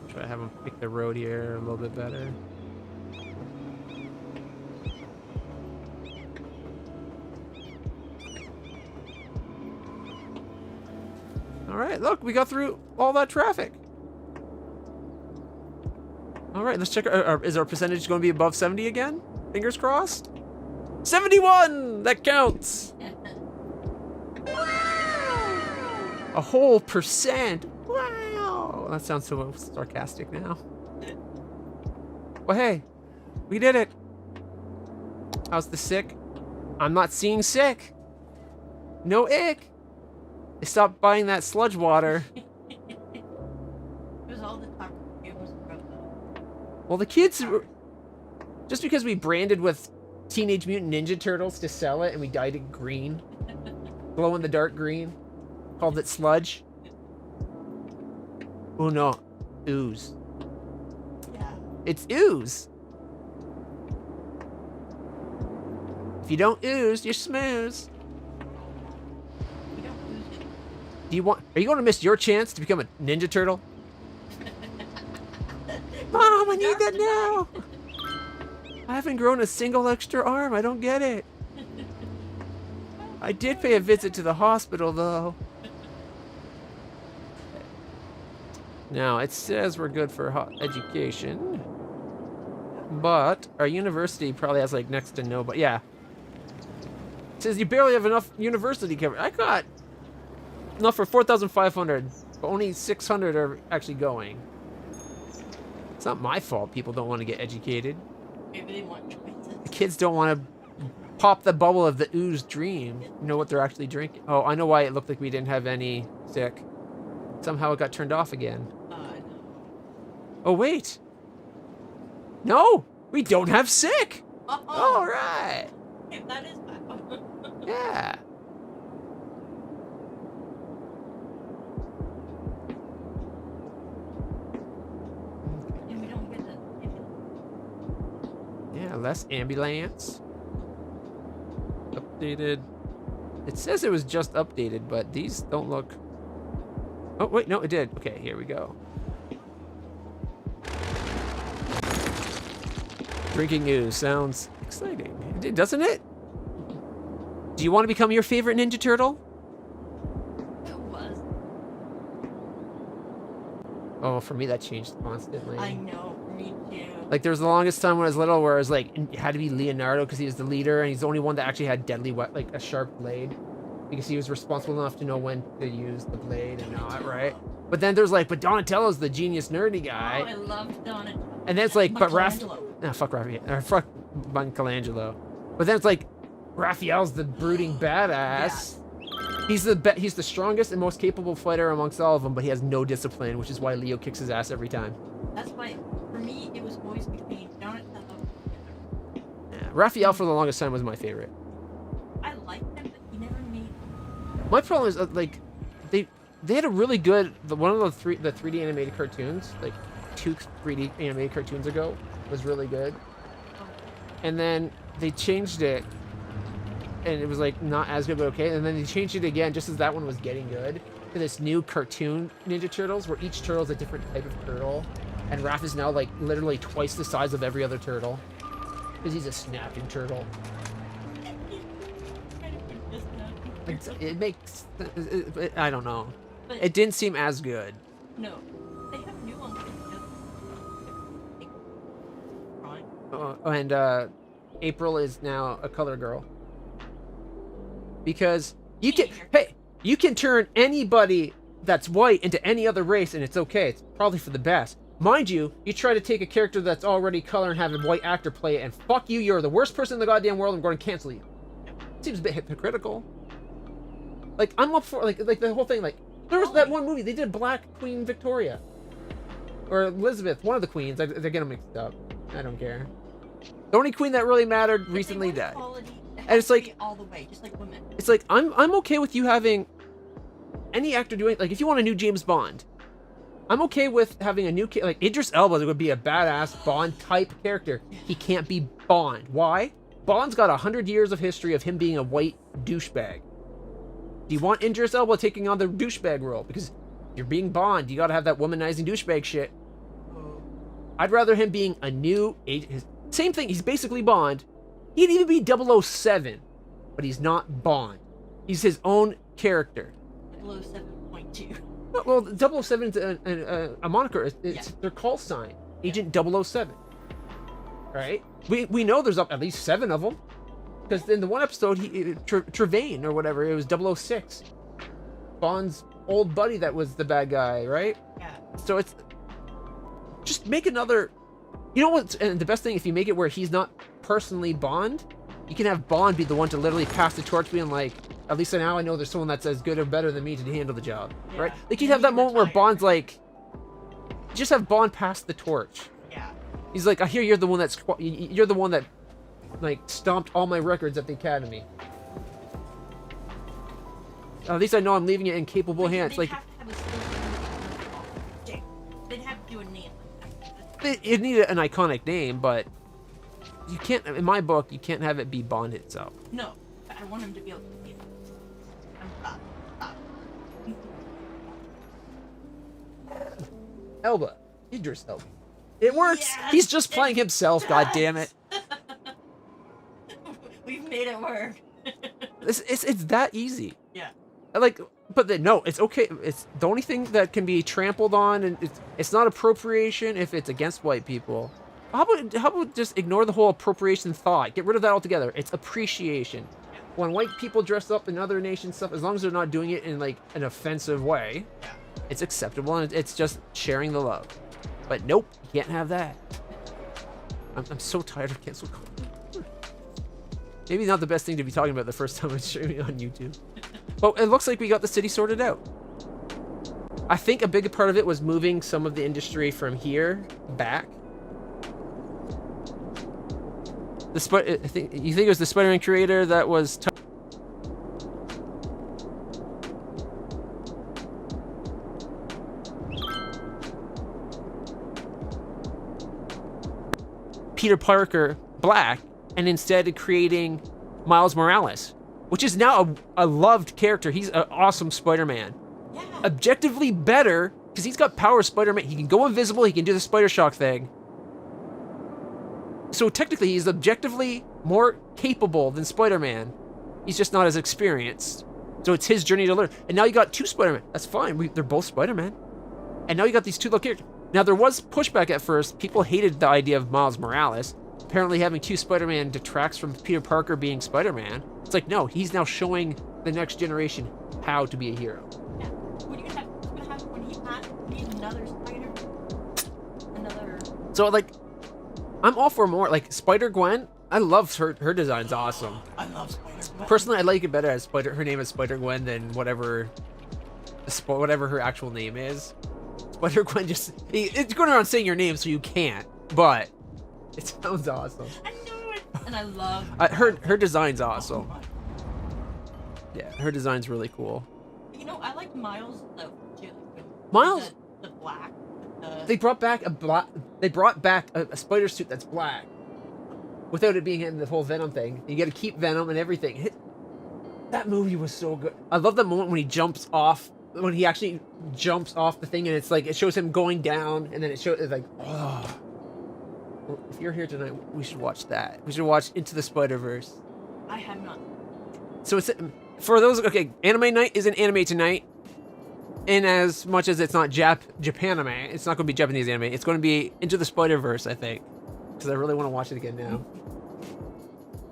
Try to have them pick the road here a little bit better. Alright, look, we got through all that traffic. Alright, let's check. Is our percentage going to be above 70 again? Fingers crossed. 71! That counts! A whole percent! Wow! That sounds so sarcastic now. Well, hey, we did it. How's the sick? I'm not seeing sick. No ick. They stopped buying that sludge water. It was all the talk. It wasn't from Well, the kids, just because we branded with Teenage Mutant Ninja Turtles to sell it and we dyed it green, glow in the dark green, called it sludge. Oh no, ooze. Yeah. It's ooze. If you don't ooze, you're smooth. We don't lose it. Are you going to miss your chance to become a Ninja Turtle? Mom, I need that now. I haven't grown a single extra arm. I don't get it. I did pay a visit to the hospital, though. Now, it says we're good for education. But our university probably has, like, next to no... But yeah. It says you barely have enough university coverage. I got enough for 4,500. But only 600 are actually going. It's not my fault people don't want to get educated. Maybe they want choices. The kids don't want to pop the bubble of the ooze dream. You know what they're actually drinking. Oh, I know why it looked like we didn't have any sick. Somehow it got turned off again. No. Oh, wait. No, we don't have sick. Oh. All right. If that is bad. Yeah. And we don't get the. Yeah, less ambulance. Updated. It says it was just updated, but these don't look... Oh, wait, no, it did. Okay, here we go. Drinking news sounds exciting, doesn't it? Do you want to become your favorite Ninja Turtle? It was. Oh, for me, that changed constantly. I know, me too. Like, there was the longest time when I was little where it was like, it had to be Leonardo because he was the leader, and he's the only one that actually had deadly, like, a sharp blade. Because he was responsible enough to know when to use the blade and not, right? But then there's like, but Donatello's the genius nerdy guy. Oh, I loved Donatello. And then it's like, but Michelangelo. fuck Raphael, or fuck Michelangelo. But then it's like, Raphael's the brooding badass. He's the strongest and most capable fighter amongst all of them, but he has no discipline, which is why Leo kicks his ass every time. That's why, for me, it was always between Donatello and Yeah, Raphael for the longest time was my favorite. I liked him, but he never made. My problem is like, they had a really good one of the 3D animated cartoons, like 2 3D animated cartoons ago, was really good. And then they changed it, and it was like not as good, but okay. And then they changed it again just as that one was getting good to this new cartoon Ninja Turtles, where each turtle is a different type of turtle, and Raph is now like literally twice the size of every other turtle because he's a snapping turtle. It makes... I don't know. But It didn't seem as good. no, they have new ones. And April is now a color girl. Because you can... Hey, you can turn anybody that's white into any other race and it's okay. It's probably for the best. Mind you, you try to take a character that's already color and have a white actor play it, and fuck you, you're the worst person in the goddamn world, I'm going to cancel you. Seems a bit hypocritical. Like, I'm up for, like the whole thing, like, there was that one movie, they did Black Queen Victoria. Or Elizabeth, one of the queens, they're getting mixed up. I don't care. The only queen that really mattered recently died. And it's like... all the way, just like women. It's like, I'm okay with you having any actor doing, like, if you want a new James Bond, I'm okay with having a new, like, Idris Elba would be a badass Bond-type character. He can't be Bond. Why? Bond's got 100 years of history of him being a white douchebag. Do you want Idris Elba taking on the douchebag role? Because you're being Bond, you gotta have that womanizing douchebag shit. I'd rather him being a new agent. Same thing, he's basically Bond. He'd even be 007, but he's not Bond. He's his own character. 007.2. Well, 007 is a moniker. It's their call sign. Agent 007. Right? We know there's at least 7 of them. Because in the one episode, Trevane or whatever, it was 006. Bond's old buddy that was the bad guy, right? Yeah. So it's... Just make another... You know what? And the best thing, if you make it where he's not personally Bond, you can have Bond be the one to literally pass the torch, being like, at least now I know there's someone that's as good or better than me to handle the job, right? Like, you'd have that moment where Bond's like... Just have Bond pass the torch. Yeah. He's like, I hear you're the one that's... You're the one that, like, stomped all my records at the Academy. At least I know I'm leaving it in capable hands. Like, they'd have to do a name. it needed an iconic name, but you can't. In my book, you can't have it be Bond itself. No, but I want him to be able to be. Elba, Idris Elba. It works. Yes, He's just playing himself. God damn it. We've made it work. It's that easy. Yeah. Like, but no, it's okay. It's the only thing that can be trampled on, and it's not appropriation if it's against white people. How about just ignore the whole appropriation thought? Get rid of that altogether. It's appreciation. When white people dress up in other nations stuff, as long as they're not doing it in like an offensive way, it's acceptable, and it's just sharing the love. But nope, you can't have that. I'm so tired of cancel culture. Maybe not the best thing to be talking about the first time I'm streaming on YouTube. But it looks like we got the city sorted out. I think a big part of it was moving some of the industry from here back. You think it was the Spider-Man creator that was... Peter Parker black, and instead creating Miles Morales, which is now a loved character. He's an awesome Spider-Man. Yeah. Objectively better, because he's got power Spider-Man. He can go invisible, he can do the Spider Shock thing. So technically, he's objectively more capable than Spider-Man. He's just not as experienced. So it's his journey to learn. And now you got two Spider-Man. That's fine. They're both Spider-Man. And now you got these two little characters. Now, there was pushback at first. People hated the idea of Miles Morales. Apparently, having two Spider-Man detracts from Peter Parker being Spider-Man. It's like, no, he's now showing the next generation how to be a hero. Yeah. What are you gonna have when he needs another spider? Another. So, like, I'm all for more. Like, Spider-Gwen, I love her. Her design's awesome. I love Spider-Gwen. Personally, I like it better as her name is Spider-Gwen than whatever her actual name is. Spider-Gwen it's going around saying your name so you can't, but it sounds awesome. I know it. And I love her design's awesome. Yeah, her design's really cool. You know, I like Miles though too. Miles, the black. they brought back a spider suit that's black, without it being in the whole Venom thing. You got to keep Venom and everything. That movie was so good. I love that moment when he jumps off. When he actually jumps off the thing, and it's like it shows him going down, and then it's like, oh. Well, if you're here tonight, we should watch that. We should watch Into the Spider-Verse. I have not. So it's for those. Okay, anime night is an anime tonight. In as much as it's not Japan anime, it's not going to be Japanese anime. It's going to be Into the Spider-Verse, I think, because I really want to watch it again now.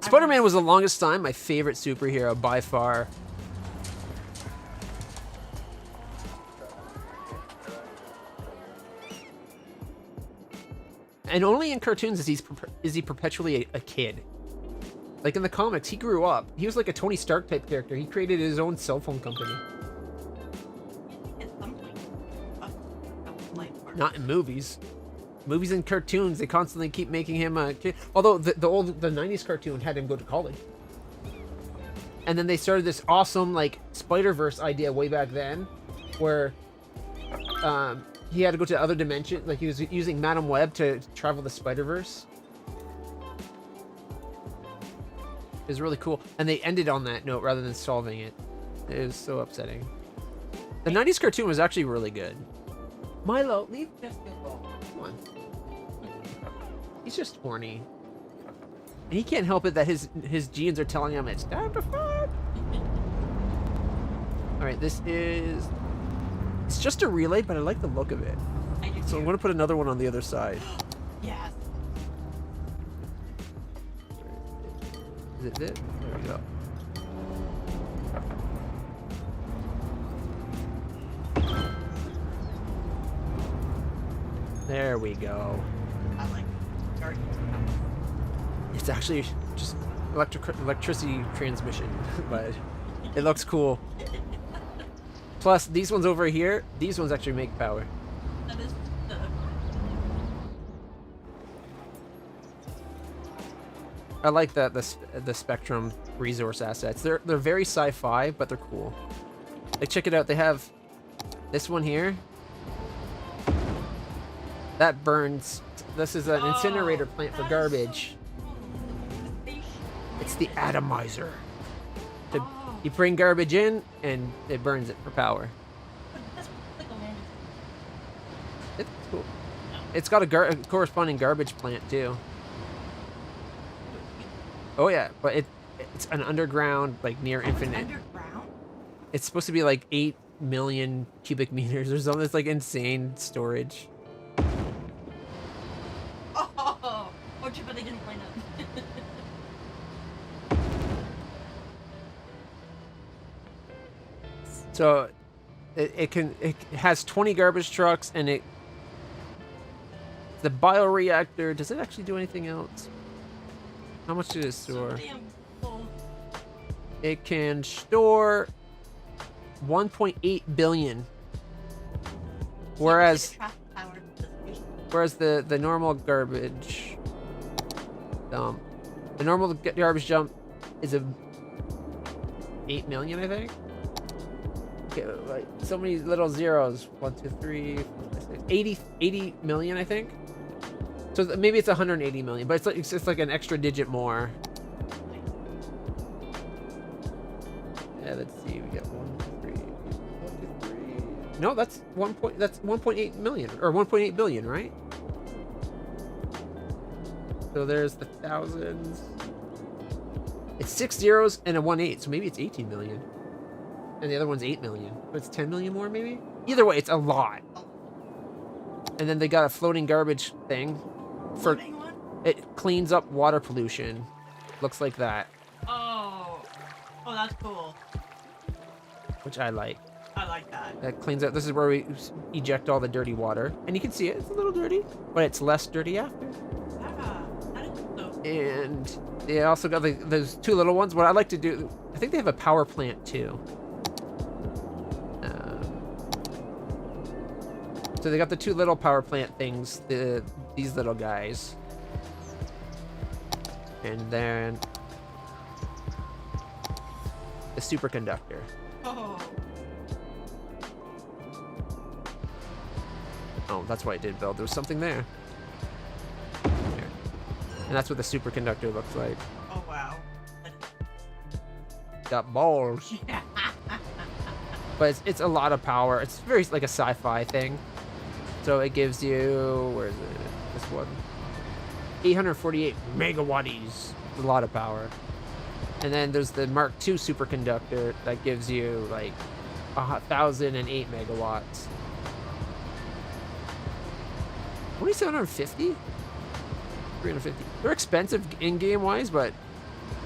Spider-Man was the longest time my favorite superhero by far. And only in cartoons is he perpetually a kid. Like in the comics, he grew up. He was like a Tony Stark type character. He created his own cell phone company. Not in movies. Movies and cartoons, they constantly keep making him a kid. Although the 90s cartoon had him go to college. And then they started this awesome like Spider-Verse idea way back then, where he had to go to other dimensions. Like he was using Madam Web to travel the Spider-Verse. It was really cool. And they ended on that note rather than solving it. It was so upsetting. The 90s cartoon was actually really good. Milo, leave Jessica alone. Come on. He's just horny. And he can't help it that his genes are telling him it's time to fuck. Alright, this is... It's just a relay, but I like the look of it. So I'm going to put another one on the other side. Yes. Is it it? There we go. There we go. I like it. It's actually just electricity transmission, but it looks cool. Plus, these ones over here, these ones actually make power. That is I like that the Spectrum resource assets. They're very sci-fi, but they're cool. Like check it out. They have this one here. That burns. This is an incinerator plant for garbage. It's the atomizer. You bring garbage in, and it burns it for power. It's cool. It's got a corresponding garbage plant, too. Oh, yeah, but it's an underground, like, near infinite. Underground? It's supposed to be, like, 8 million cubic meters or something. It's, like, insane storage. Oh, but they didn't line up. So it has 20 garbage trucks, and the bioreactor, does it actually do anything else? How much did it store? So damn full. It can store 1.8 billion. Whereas the normal garbage dump, the normal garbage dump is a 8 million, I think. Okay, like so many little zeros. 1, 2, 3, 4, 5, 6, 80 million, I think. So maybe it's 180 million, but it's like an extra digit more. Yeah, let's see. We got 1, 2, 3, 1, 2, 3. No, that's 1.8 million or 1.8 billion, right? So there's the thousands. It's 6 zeros and a 1 8, so maybe it's 18 million. And the other one's 8 million. But it's 10 million more, maybe? Either way, it's a lot. And then they got a floating garbage thing. Floating one? It cleans up water pollution. Looks like that. Oh, that's cool. Which I like. I like that. That cleans up. This is where we eject all the dirty water. And you can see it. It's a little dirty. But it's less dirty after. Yeah, that is so. And they also got those two little ones. What I like to do... I think they have a power plant, too. So they got the two little power plant things, these little guys. And then the superconductor. Oh. Oh, that's why it did build. There was something there. There. And that's what the superconductor looks like. Oh, wow. Got balls. But it's a lot of power. It's very like a sci-fi thing. So it gives you, where is it? This one. 848 megawatts. A lot of power. And then there's the Mark II superconductor that gives you like 1,008 megawatts. 2,750? 350. They're expensive in-game wise, but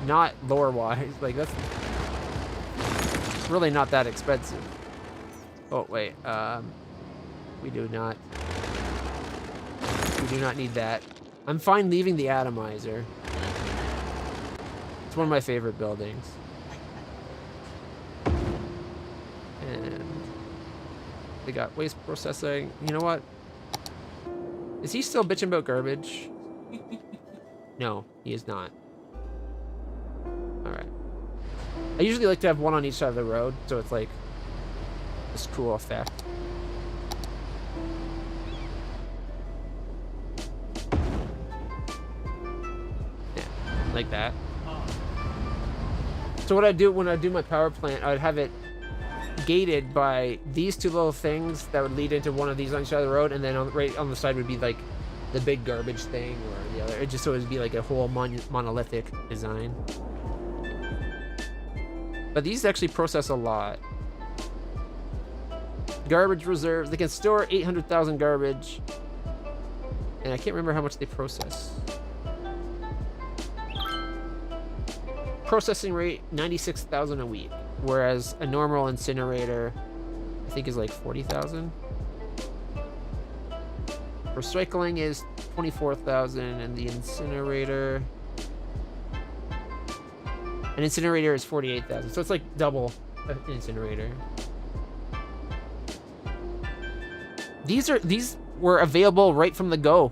not lore wise. Like that's really not that expensive. Oh wait, we do not need that. I'm fine leaving the atomizer. It's one of my favorite buildings. And they got waste processing. You know what? Is he still bitching about garbage? No, he is not. Alright. I usually like to have one on each side of the road, so it's like this cool effect. Like that. So what I do when I do my power plant, I would have it gated by these two little things that would lead into one of these on each side of the road, and then right on the side would be like the big garbage thing or the other. It just so it would be like a whole monolithic design. But these actually process a lot. Garbage reserves. They can store 800,000 garbage, and I can't remember how much they process. Processing rate 96,000 a week, whereas a normal incinerator I think is like 40,000. Recycling is 24,000, and the incinerator is 48,000. So it's like double an incinerator. These were available right from the go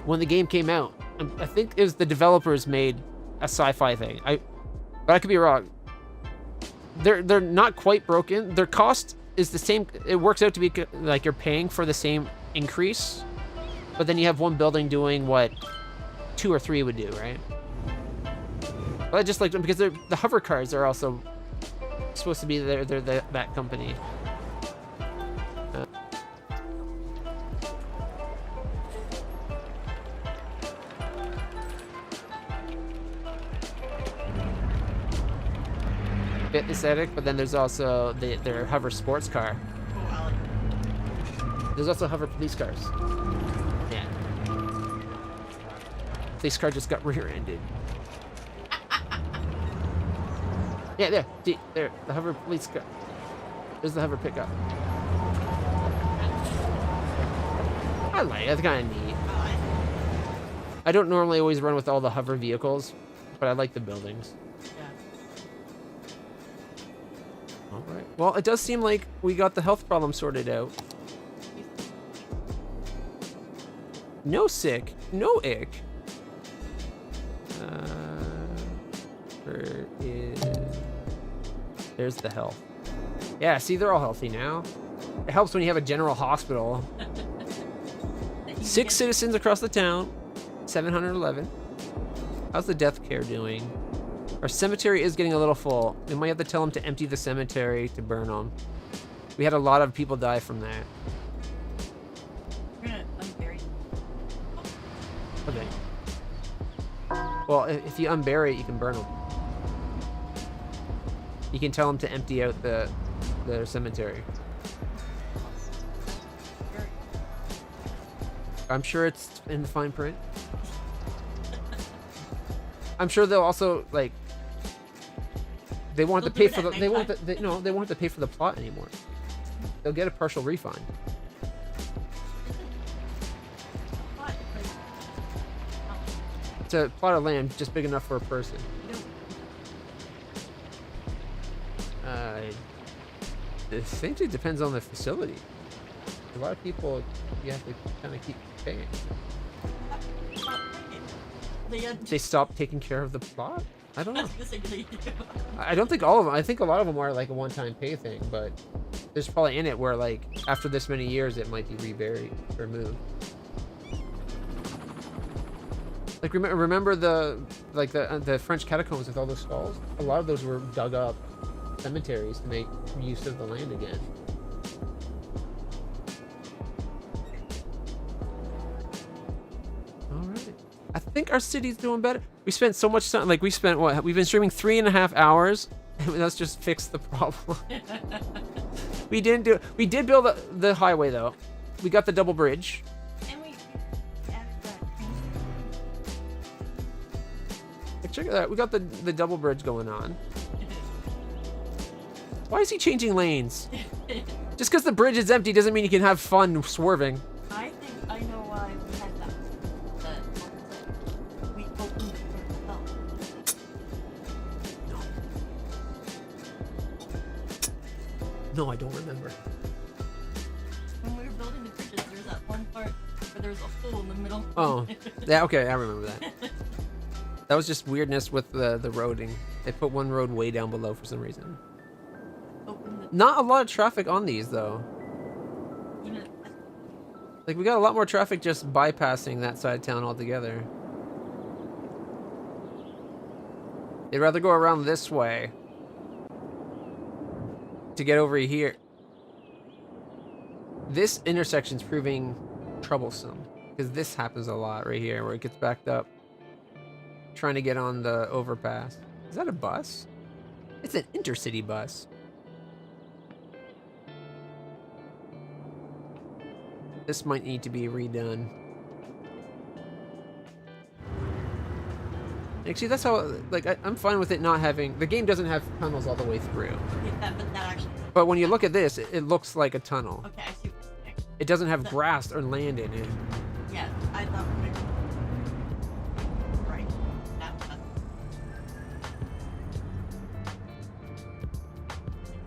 when the game came out. I think it was the developers made a sci-fi thing. But I could be wrong. They're not quite broken. Their cost is the same. It works out to be like you're paying for the same increase, but then you have one building doing what 2 or 3 would do, right? But I just like them because the hover cars are also supposed to be they're that company. Bit aesthetic, but then there's also their hover sports car. There's also hover police cars. Yeah. Police car just got rear-ended. Yeah, there. See, there. The hover police car. There's the hover pickup. I like it. That's kind of neat. I don't normally always run with all the hover vehicles, but I like the buildings. Yeah. All right. Well, it does seem like we got the health problem sorted out. No sick, no ick. Where is... There's the health. Yeah, see, they're all healthy now. It helps when you have a general hospital. 6 citizens across the town. 711. How's the death care doing? Our cemetery is getting a little full. We might have to tell them to empty the cemetery to burn them. We had a lot of people die from that. We're gonna unbury them. Okay. Well, if you unbury it, you can burn them. You can tell them to empty out the cemetery. I'm sure it's in the fine print. I'm sure they'll also like. They won't have to pay for the. They won't. No, they won't have to pay for the plot anymore. They'll get a partial refund. It's a plot of land just big enough for a person. I think it depends on the facility. A lot of people, you have to kind of keep paying. They stop taking care of the plot? I don't know. I don't think all of them. I think a lot of them are like a one-time pay thing, but there's probably in it where like after this many years it might be reburied or moved. Like remember the French catacombs with all those skulls? A lot of those were dug up cemeteries to make use of the land again. I think our city's doing better. We spent so much time, like we spent what? We've been streaming 3.5 hours. And let's just fix the problem. We didn't do it. We did build the highway though. We got the double bridge. And we added that train. Like, check it out. We got the double bridge going on. Why is he changing lanes? Just because the bridge is empty doesn't mean you can have fun swerving. I think I know why we had that. We opened it for No, I don't remember. when we were building the bridges, there was that one part where there was a hole in the middle. Oh, yeah, okay, I remember that. That was just weirdness with the roading. They put one road way down below for some reason. Not a lot of traffic on these though. Like we got a lot more traffic just bypassing that side of town altogether. They'd rather go around this way to get over here. This intersection's proving troublesome because this happens a lot right here where it gets backed up trying to get on the overpass. Is that a bus? It's an intercity bus. This might need to be redone. Actually, that's how, like, I'm fine with it not having, the game doesn't have tunnels all the way through. Yeah, but that actually. But when you look at this, it looks like a tunnel. Okay, I see. It doesn't have grass or land in it. Yeah, I thought. Right. That's.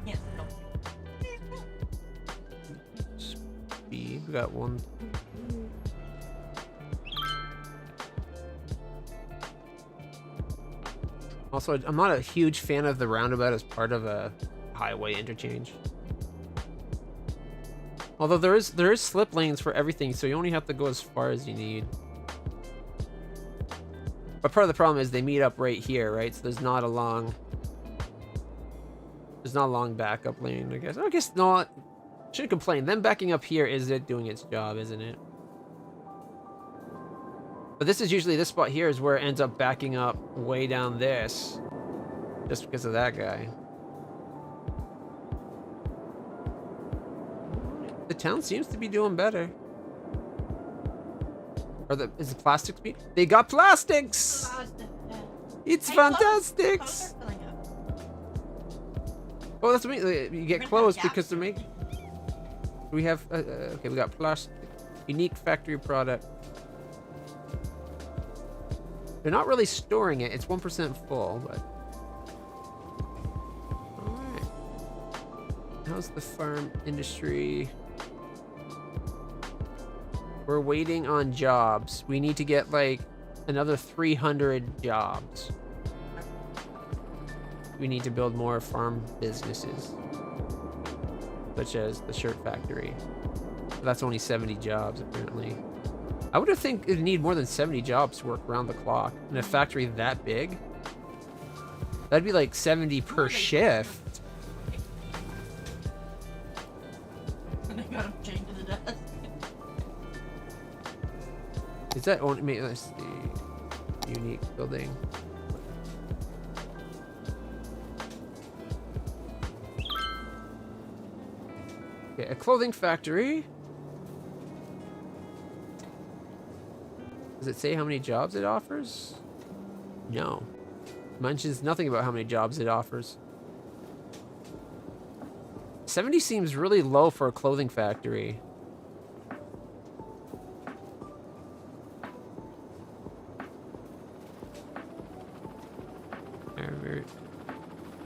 Yes. No. Speed. We got one. Also, I'm not a huge fan of the roundabout as part of a highway interchange. Although there is slip lanes for everything, so you only have to go as far as you need. But part of the problem is they meet up right here, right? So there's not a long backup lane, I guess. I guess not. Shouldn't complain. Them backing up here is it doing its job, isn't it? But this is usually, this spot here is where it ends up backing up way down this. Just because of that guy. The town seems to be doing better. Or is the plastics be? They got plastics! It's fantastic! Oh, that's me. You get close because they're making. We have okay. We got plastic, unique factory product. They're not really storing it. It's 1% full, but all right. how's the farm industry? We're waiting on jobs. We need to get like another 300 jobs. We need to build more farm businesses, such as the shirt factory. That's only 70 jobs, apparently. I would think it'd need more than 70 jobs to work around the clock in a factory that big. That'd be like 70 per shift. And I got him chained to the desk. Is that only? Let's see. Unique building. Okay, a clothing factory. Does it say how many jobs it offers? No. It mentions nothing about how many jobs it offers. 70 seems really low for a clothing factory.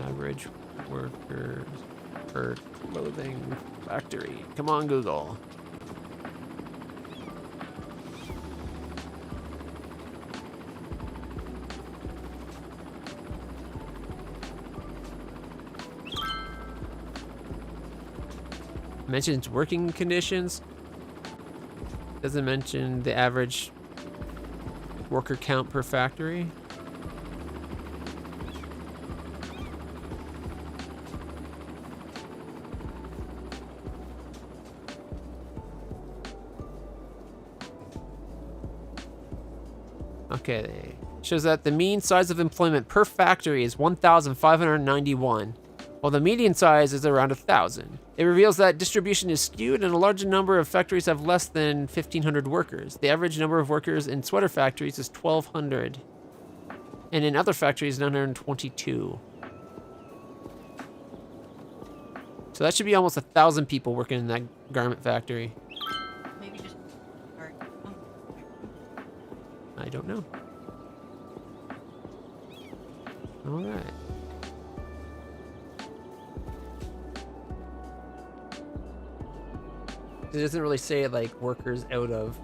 Average workers per clothing factory. Come on, Google. Mentions working conditions. Doesn't mention the average worker count per factory. Okay, shows that the mean size of employment per factory is 1,591, while the median size is around 1,000. It reveals that distribution is skewed and a large number of factories have less than 1,500 workers. The average number of workers in sweater factories is 1,200, and in other factories, 922. So that should be almost 1,000 people working in that garment factory. Maybe just. I don't know. All right. It doesn't really say like workers out of.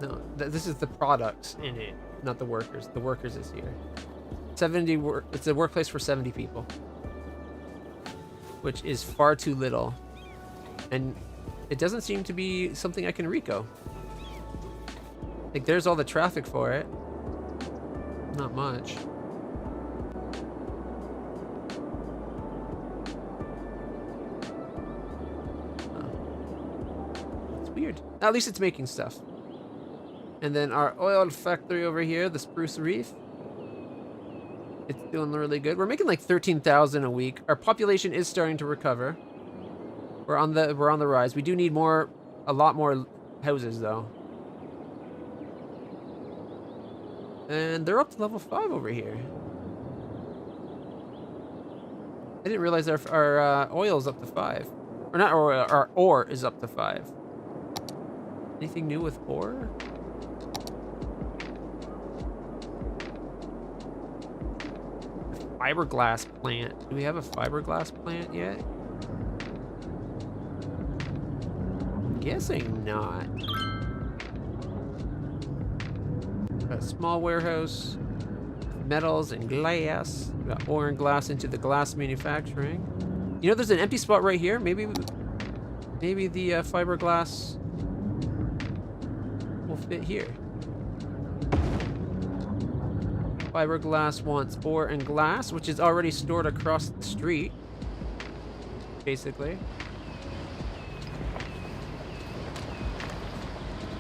No, this is the products in it, not the workers. The workers is here. 70 work. It's a workplace for 70 people, which is far too little, and it doesn't seem to be something I can Rico. Like, there's all the traffic for it. Not much. It's weird. At least it's making stuff. And then our oil factory over here, the Spruce Reef. It's doing really good. We're making like 13,000 a week. Our population is starting to recover. We're on the rise. We do need a lot more houses though. And they're up to level 5 over here. I didn't realize our oil's up to 5. Or not, or our ore is up to 5. Anything new with ore? Fiberglass plant. Do we have a fiberglass plant yet? I'm guessing not. Got a small warehouse, metals and glass. We got ore and glass into the glass manufacturing. You know, there's an empty spot right here. Maybe the fiberglass will fit here. Fiberglass wants ore and glass, which is already stored across the street, basically.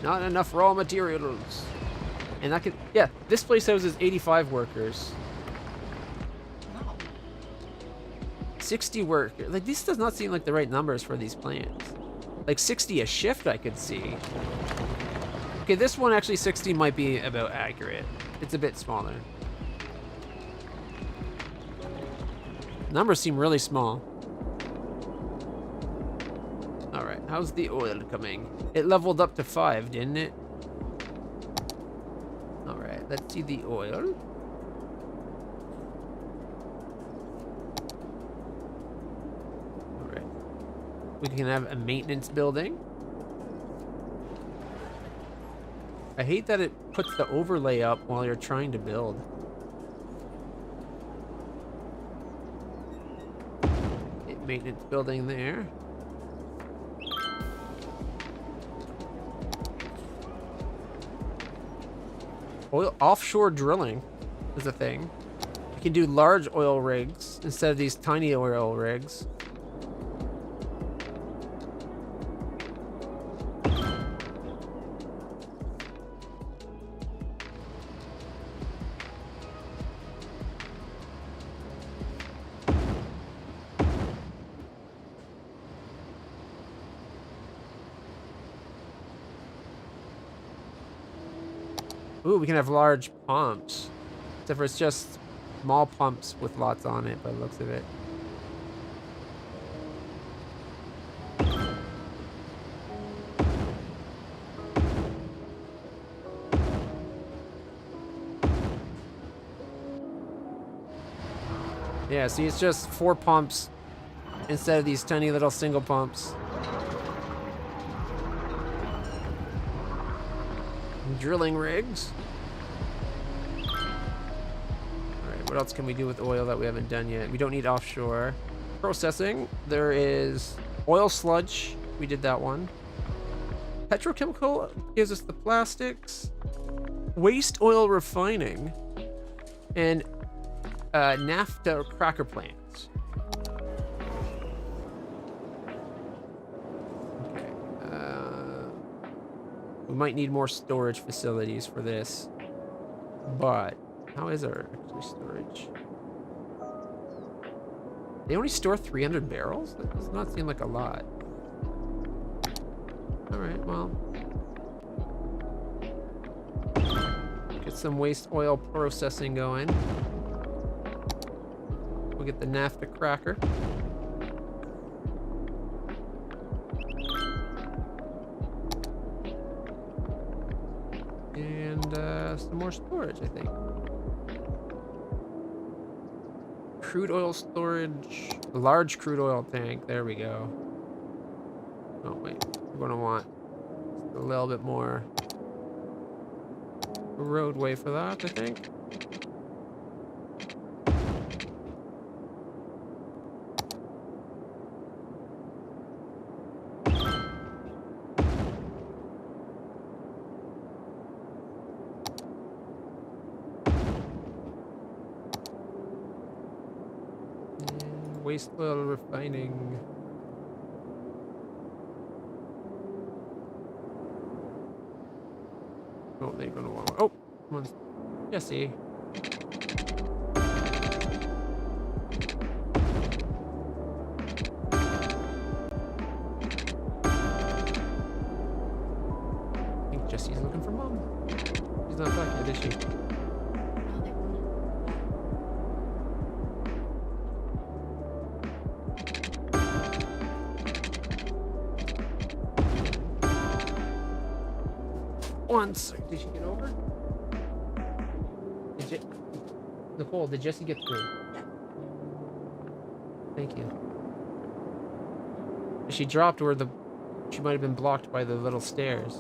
Not enough raw materials. And that could, yeah, this place houses 85 workers. No. 60 workers. Like, this does not seem like the right numbers for these plants. Like 60 a shift, I could see. Okay, this one actually 60 might be about accurate. It's a bit smaller. Numbers seem really small. Alright, how's the oil coming? It leveled up to 5, didn't it? Alright. let's see the oil. All right. We can have a maintenance building. I hate that it puts the overlay up while you're trying to build. Maintenance building there. Oil offshore drilling is a thing. You can do large oil rigs instead of these tiny oil rigs. Ooh, we can have large pumps. Except for it's just small pumps with lots on it by the looks of it. Yeah, see, it's just 4 pumps instead of these tiny little single pumps. Drilling rigs. Alright, what else can we do with oil that we haven't done yet? We don't need offshore. Processing. There is oil sludge. We did that one. Petrochemical gives us the plastics. Waste oil refining. And naphtha cracker plants. We might need more storage facilities for this. But how is our actually storage? They only store 300 barrels? That does not seem like a lot. Alright, well. Get some waste oil processing going. We'll get the naphtha cracker. Some more storage, I think. Crude oil storage. Large crude oil tank. There we go. Oh, wait. We're going to want a little bit more roadway for that, I think. Waste oil refining. Oh, they're gonna want. Oh, come on, Jesse. I think Jesse's looking for mom. She's not back yet, is she? Did she get over? Nicole, did Jesse get through? Yeah. Thank you. She dropped where she might have been blocked by the little stairs.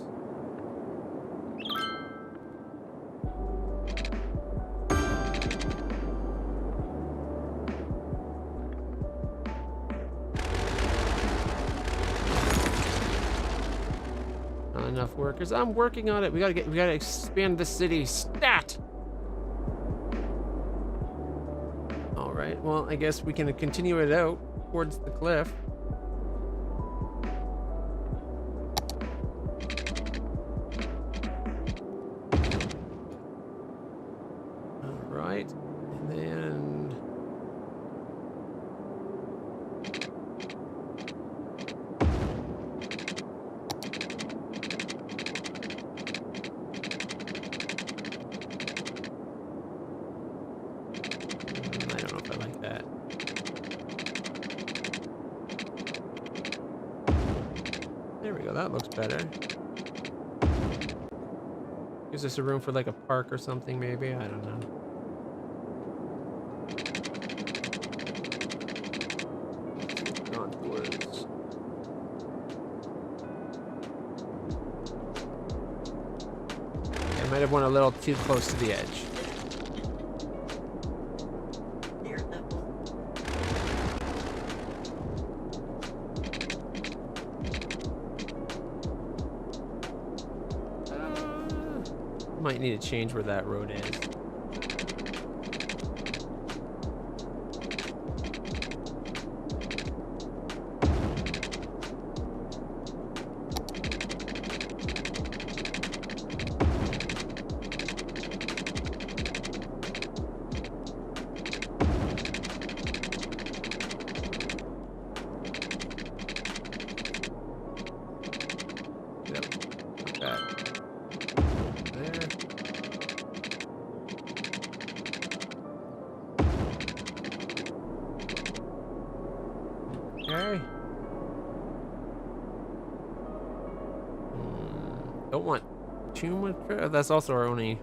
Enough workers. I'm working on it. We gotta expand the city. Stat. All right. Well, I guess we can continue it out towards the cliff. All right, and then. There we go, that looks better. Is this a room for like a park or something? Maybe, I don't know. Contours. I might have went a little too close to the edge. Might need to change where that road is. Okay. Don't want too much. That's also our only.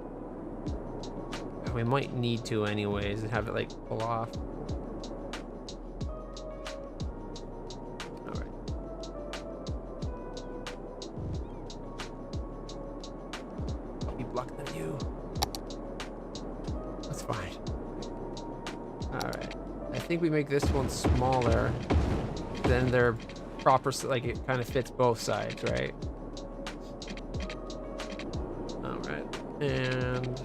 We might need to anyways and have it like pull off. All right. You block the view. That's fine. All right. I think we make this one smaller. Then they're proper, like it kind of fits both sides, right? All right, and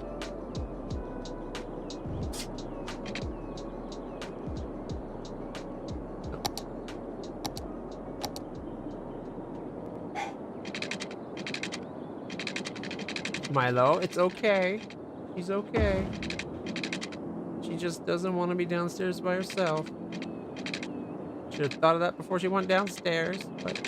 Milo, it's okay. She's okay. She just doesn't want to be downstairs by herself. Should have thought of that before she went downstairs, but...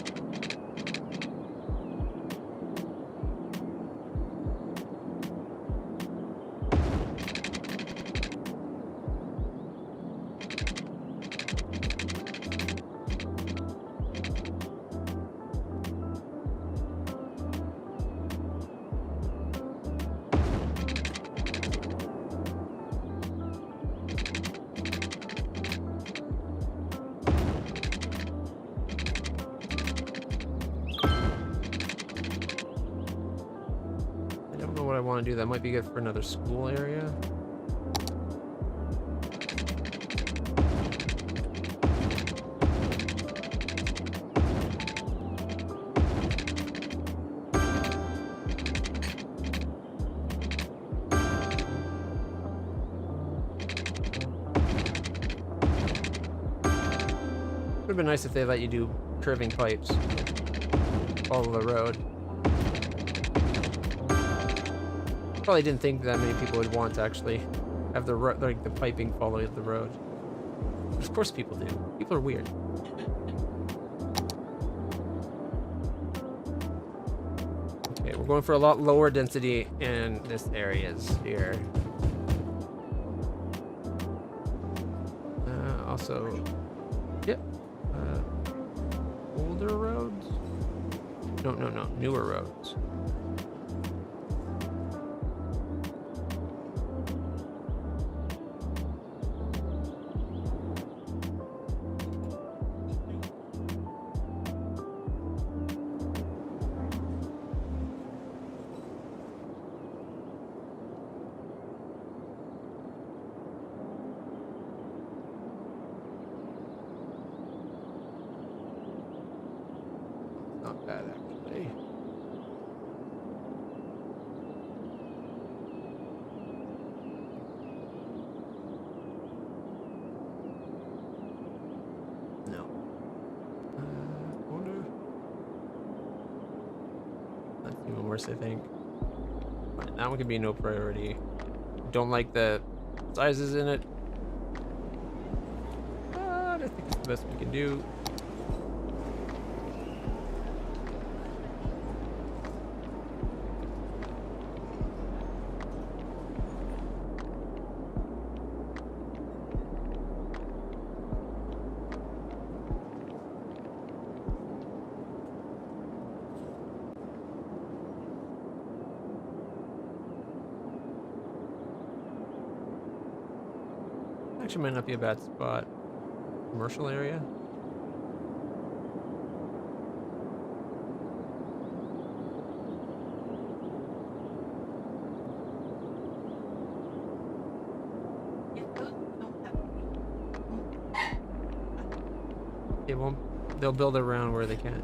what I want to do. That might be good for another school area. Would have been nice if they let you do curving pipes. Follow the road. Probably didn't think that many people would want to actually have the like the piping follow the road. But of course people do. People are weird. Okay, we're going for a lot lower density in this areas here. Also, yep. Older roads? No, newer roads. Not bad, actually. No. Wonder. That's even worse, I think. Fine, that one could be no priority. Don't like the sizes in it. But I think it's the best we can do. Actually, might not be a bad spot. Commercial area. If those don't have It won't. They'll build around where they can.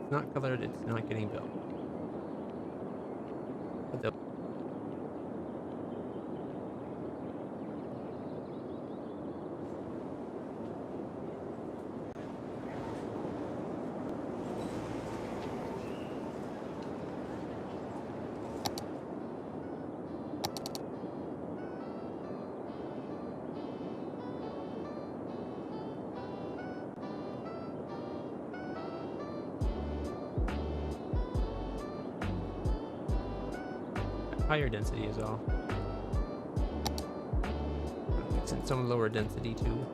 It's not colored. It's not getting built. But they'll- higher density is all. It's in some lower density too.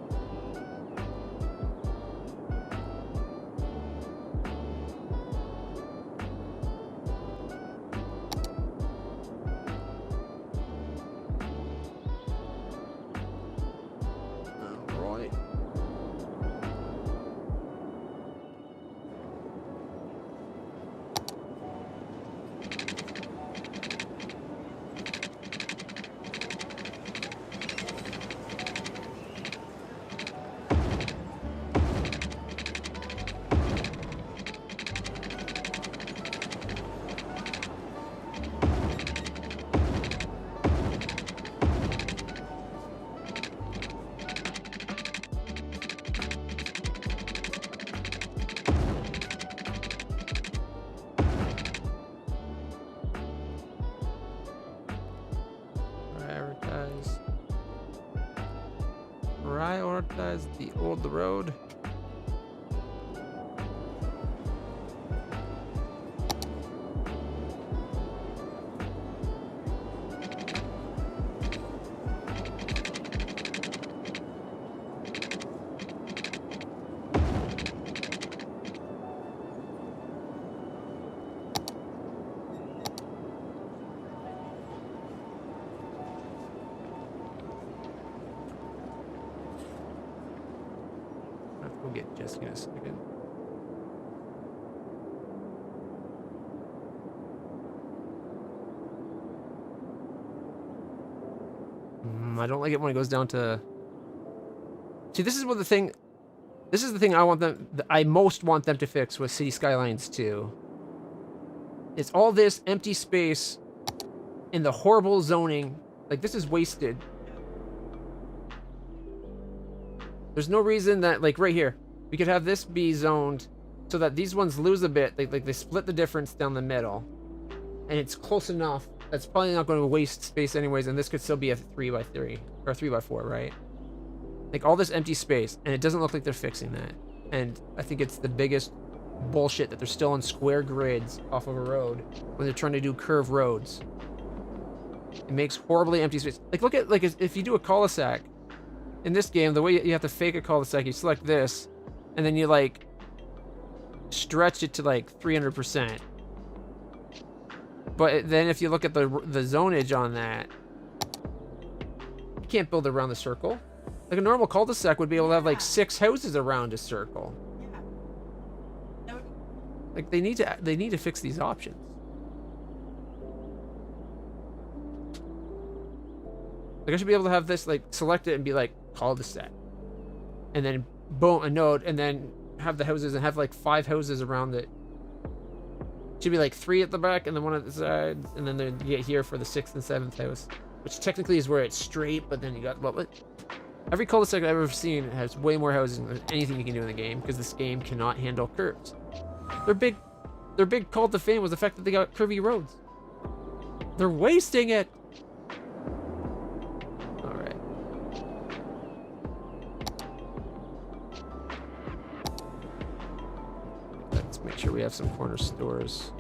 Alright. Prioritize the old road. We'll get Jesse in a second. I don't like it when it goes down to. See, this is what the thing. This is the thing I want them. I most want them to fix with City Skylines 2. It's all this empty space in the horrible zoning. Like, this is wasted. There's no reason that, like, right here, we could have this be zoned so that these ones lose a bit. They split the difference down the middle. And it's close enough. That's probably not going to waste space anyways, and this could still be a 3x3 or 3x4, right? Like, all this empty space, and it doesn't look like they're fixing that. And I think it's the biggest bullshit that they're still on square grids off of a road when they're trying to do curved roads. It makes horribly empty space. Like, look at, like, if you do a cul-de-sac in this game, the way you have to fake a cul-de-sac, you select this, and then you, like, stretch it to, like, 300%. But then if you look at the zonage on that, you can't build around the circle. Like, a normal cul-de-sac would be able to have, like, 6 houses around a circle. Yeah. Like, they need to fix these options. Like, I should be able to have this, like, select it and be like, cul-de-sac. And then, boom, a node, and then have the houses and have, like, 5 houses around it. Should be, like, 3 at the back and then 1 at the side. And then you get here for the 6th and 7th house. Which technically is where it's straight, but then you got, well, every cul-de-sac I've ever seen has way more houses than anything you can do in the game, because this game cannot handle curves. Their big call to fame was the fact that they got curvy roads. They're wasting it. All right. Let's make sure we have some corner stores.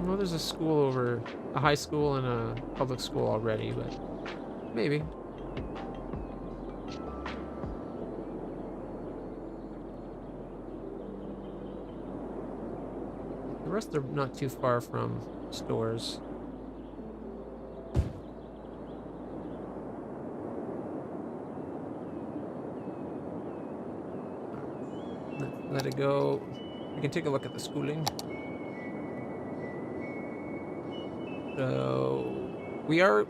Well, there's a school over, a high school and a public school already, but maybe. The rest are not too far from stores. Let it go. We can take a look at the schooling. So we are.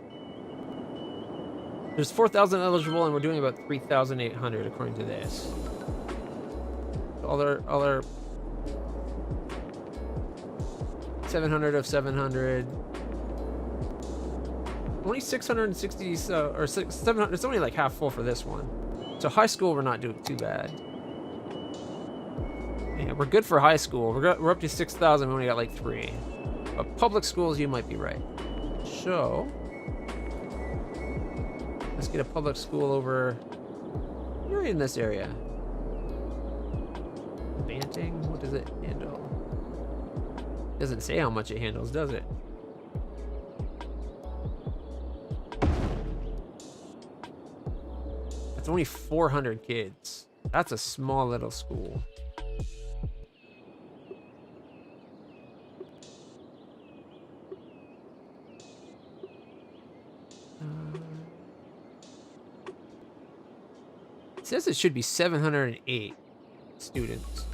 There's 4,000 eligible, and we're doing about 3,800 according to this. All our 700 of 700. Only 660 or 700. It's only like half full for this one. So high school, we're not doing too bad. Yeah, we're good for high school. We're up to 6,000. We only got like 3. But public schools, you might be right. So let's get a public school over. You're in this area. Banting. What does it handle? Doesn't say how much it handles, does it? It's only 400 kids. That's a small little school. It says it should be 708 students.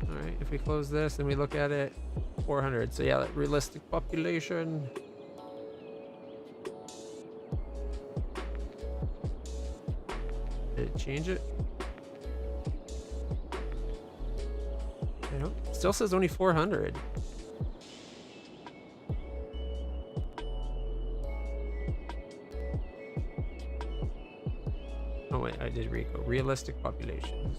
All right, if we close this and we look at it, 400. So yeah, realistic population. Did it change it? I don't. Still says only 400. Oh wait, I did Rico. Realistic populations.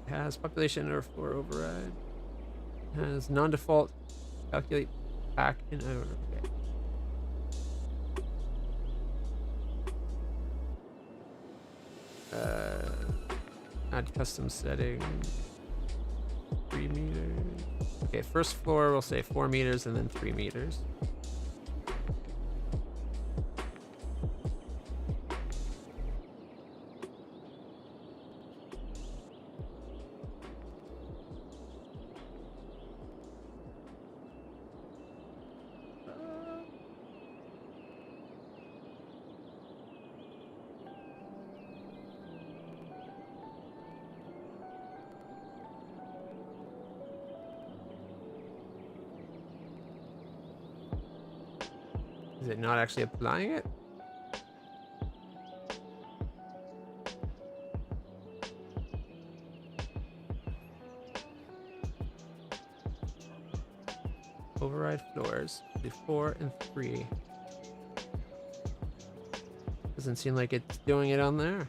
Has population or floor override. Has non-default calculate pack in over. Okay. Add custom setting. 3 meters. Okay, first floor we'll say 4 meters and then 3 meters. Is it not actually applying it? Override floors. Do 4 and 3. Doesn't seem like it's doing it on there.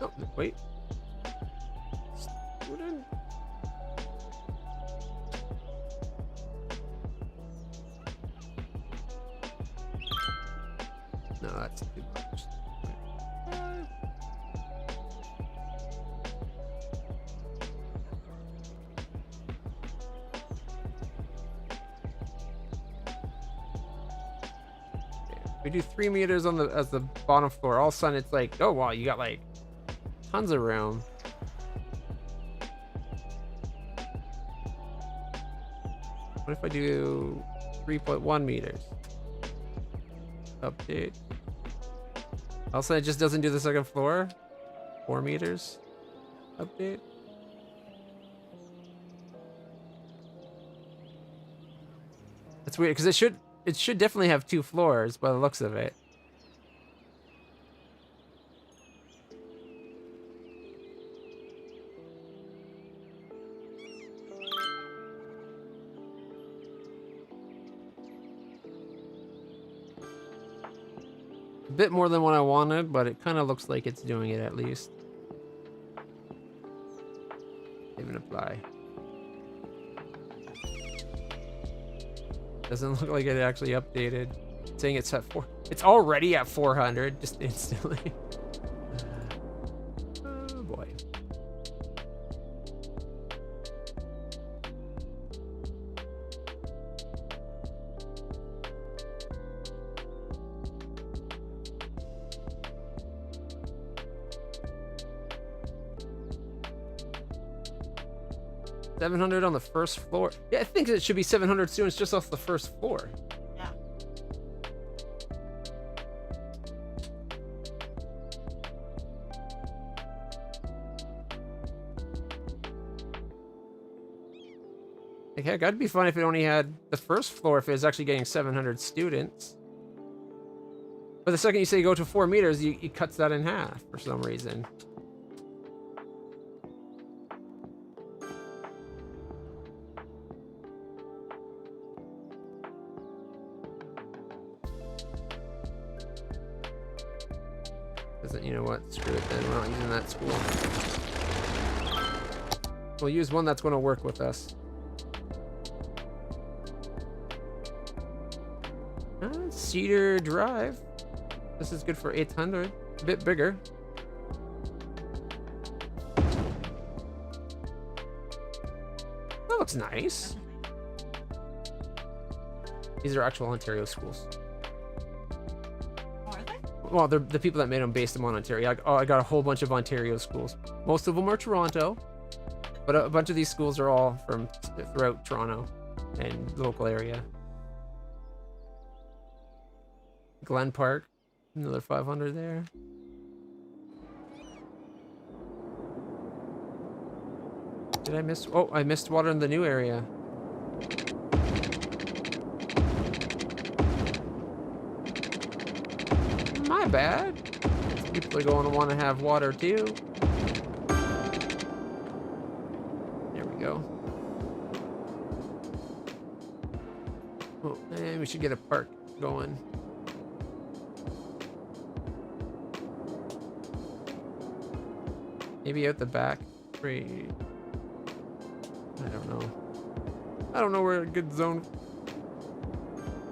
Oh, wait. Student. No, that's too much. We do 3 meters on as the bottom floor. All of a sudden, it's like, oh wow, you got like tons of room. What if I do 3.1 meters? Update. Also, it just doesn't do the second floor. 4 meters. Update. That's weird because it should definitely have 2 floors by the looks of it. A bit more than what I wanted, but it kind of looks like it's doing it at least. Even apply. Doesn't look like it actually updated. Saying it's at 4. It's already at 400 just instantly. Oh boy. $700 on the first floor. Yeah, I think it should be 700 students just off the first floor. Yeah. Like, heck, I'd be fine if it only had the first floor if it was actually getting 700 students. But the second you say go to 4 meters, it cuts that in half for some reason. You know what? Screw it then. We're not using that school. We'll use one that's going to work with us. Cedar Drive. This is good for 800. A bit bigger. That looks nice. These are actual Ontario schools. Well, they're the people that made them based them on Ontario. I got a whole bunch of Ontario schools. Most of them are Toronto, but a bunch of these schools are all from throughout Toronto and the local area. Glen Park, another 500 there. Did I miss? Oh, I missed water in the new area. My bad. People are going to want to have water too. There we go. Oh, and we should get a park going. Maybe out the back. I don't know. I don't know where a good zone.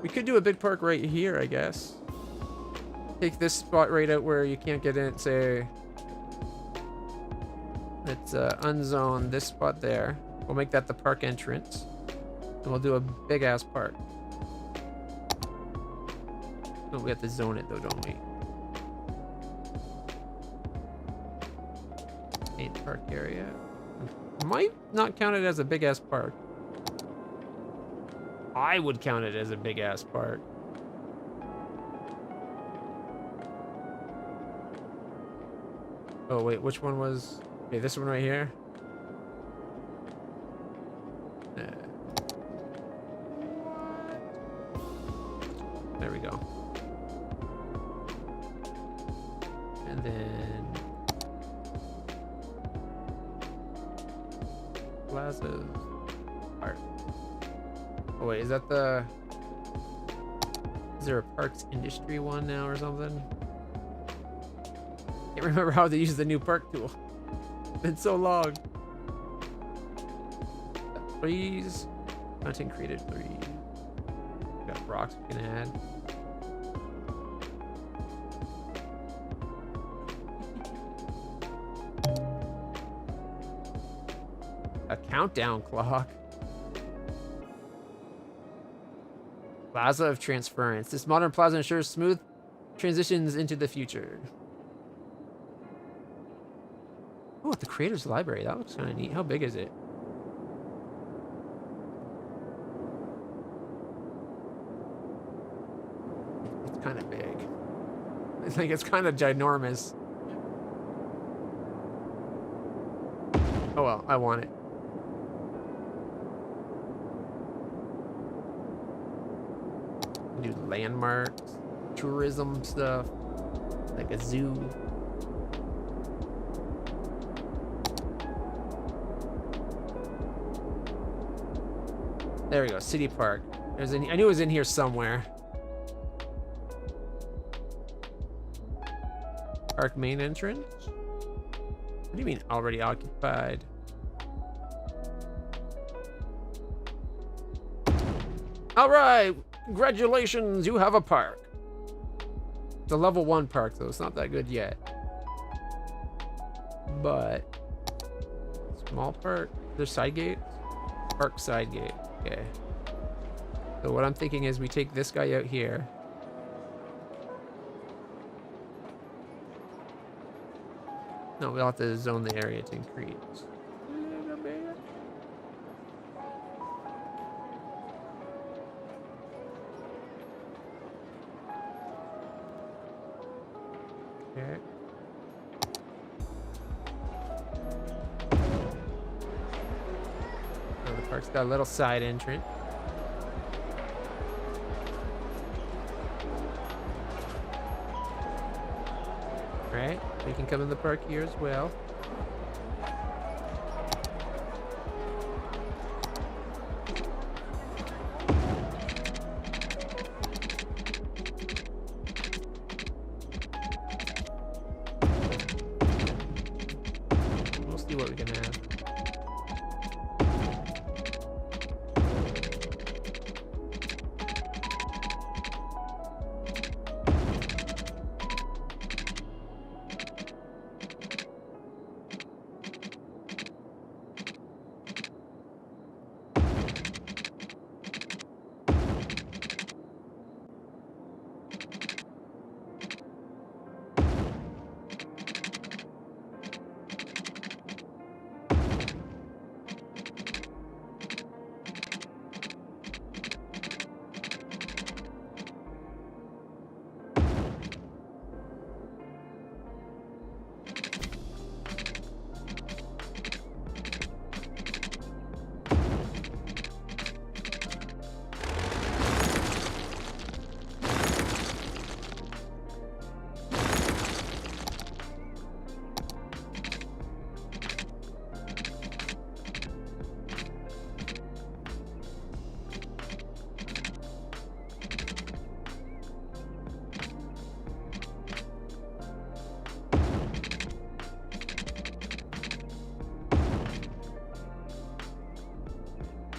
We could do a big park right here, I guess. Take this spot right out where you can't get in. Say it's unzoned. This spot there. We'll make that the park entrance, and we'll do a big ass park. Oh, we have to zone it though, don't we? Main park area. Might not count it as a big ass park. I would count it as a big ass park. Oh wait, which one was? Okay, this one right here. There we go. And then Plaza Park. Oh wait, is that the? Is there a Parks Industry one now or something? Can't remember how to use the new park tool. It's been so long. Please. Content created 3. Got rocks we can add. A countdown clock. Plaza of Transference. This modern plaza ensures smooth transitions into the future. Oh, the Creators Library. That looks kind of neat. How big is it? It's kind of big. I think it's kind of ginormous. Oh well, I want it. Do landmarks, tourism stuff, like a zoo. There we go, City Park. I knew it was in here somewhere. Park main entrance? What do you mean already occupied? All right, congratulations, you have a park. It's a level 1 park, so it's not that good yet. But small park. There's side gates. Park side gate. Okay. So what I'm thinking is we take this guy out here. No, we'll have to zone the area to increase. Okay. Oh, the park's got a little side entrance. Right, we can come in the park here as well. We'll see what we can have.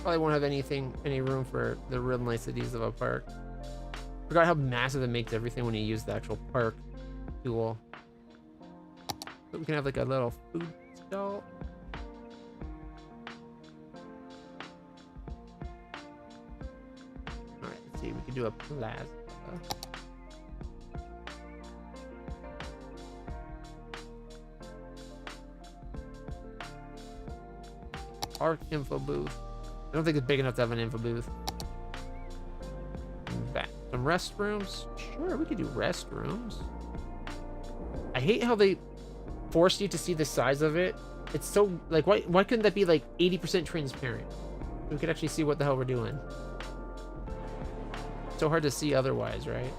Probably won't have any room for the real niceties of a park. Forgot how massive it makes everything when you use the actual park tool. But we can have like a little food stall. Alright, let's see, we can do a plaza. Park info booth. I don't think it's big enough to have an info booth. Back. Some restrooms. Sure, we could do restrooms. I hate how they force you to see the size of it. It's so, like, why couldn't that be, like, 80% transparent? We could actually see what the hell we're doing. It's so hard to see otherwise, right?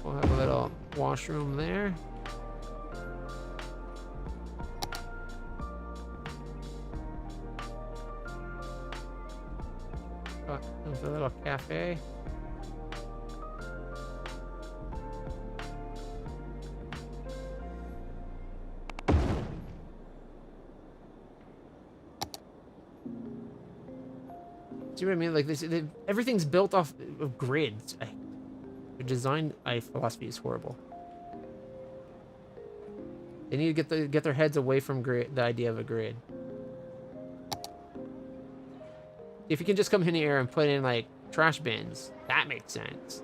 We'll have a little washroom there. There's a little cafe. See what I mean? Like this, everything's built off of grids. Their design philosophy is horrible. They need to get their heads away from the idea of a grid. If you can just come in here and put in like trash bins, that makes sense.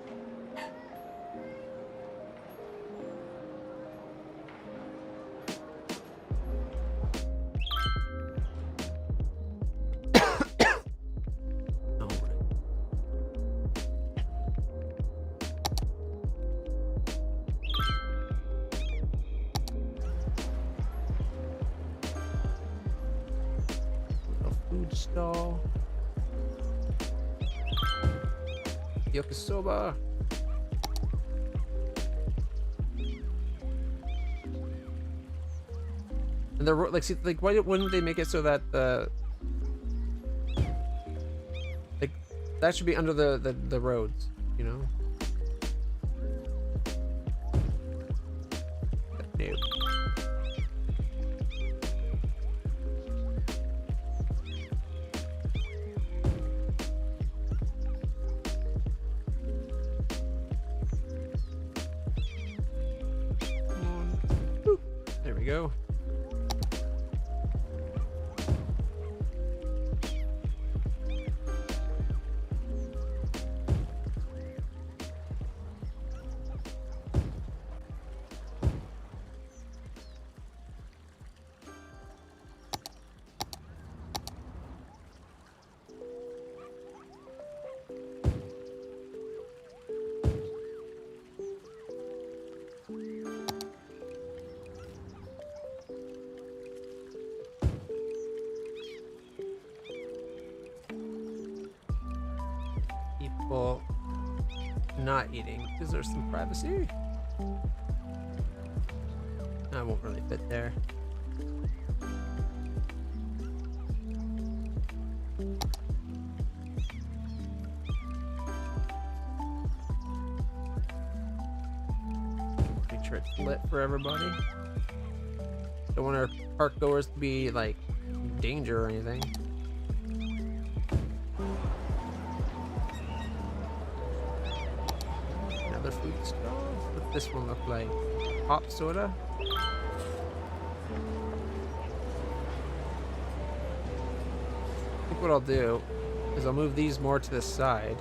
Food stall. Yakisoba. And the like, see, like, why wouldn't they make it so that the like that should be under the roads, you know? No. we go. People not eating. Is there some privacy? I won't really fit there. Make sure it's lit for everybody. Don't want our park goers to be like in danger or anything. Another food stall. What's this one look like? Hot soda? I think what I'll do is I'll move these more to the side.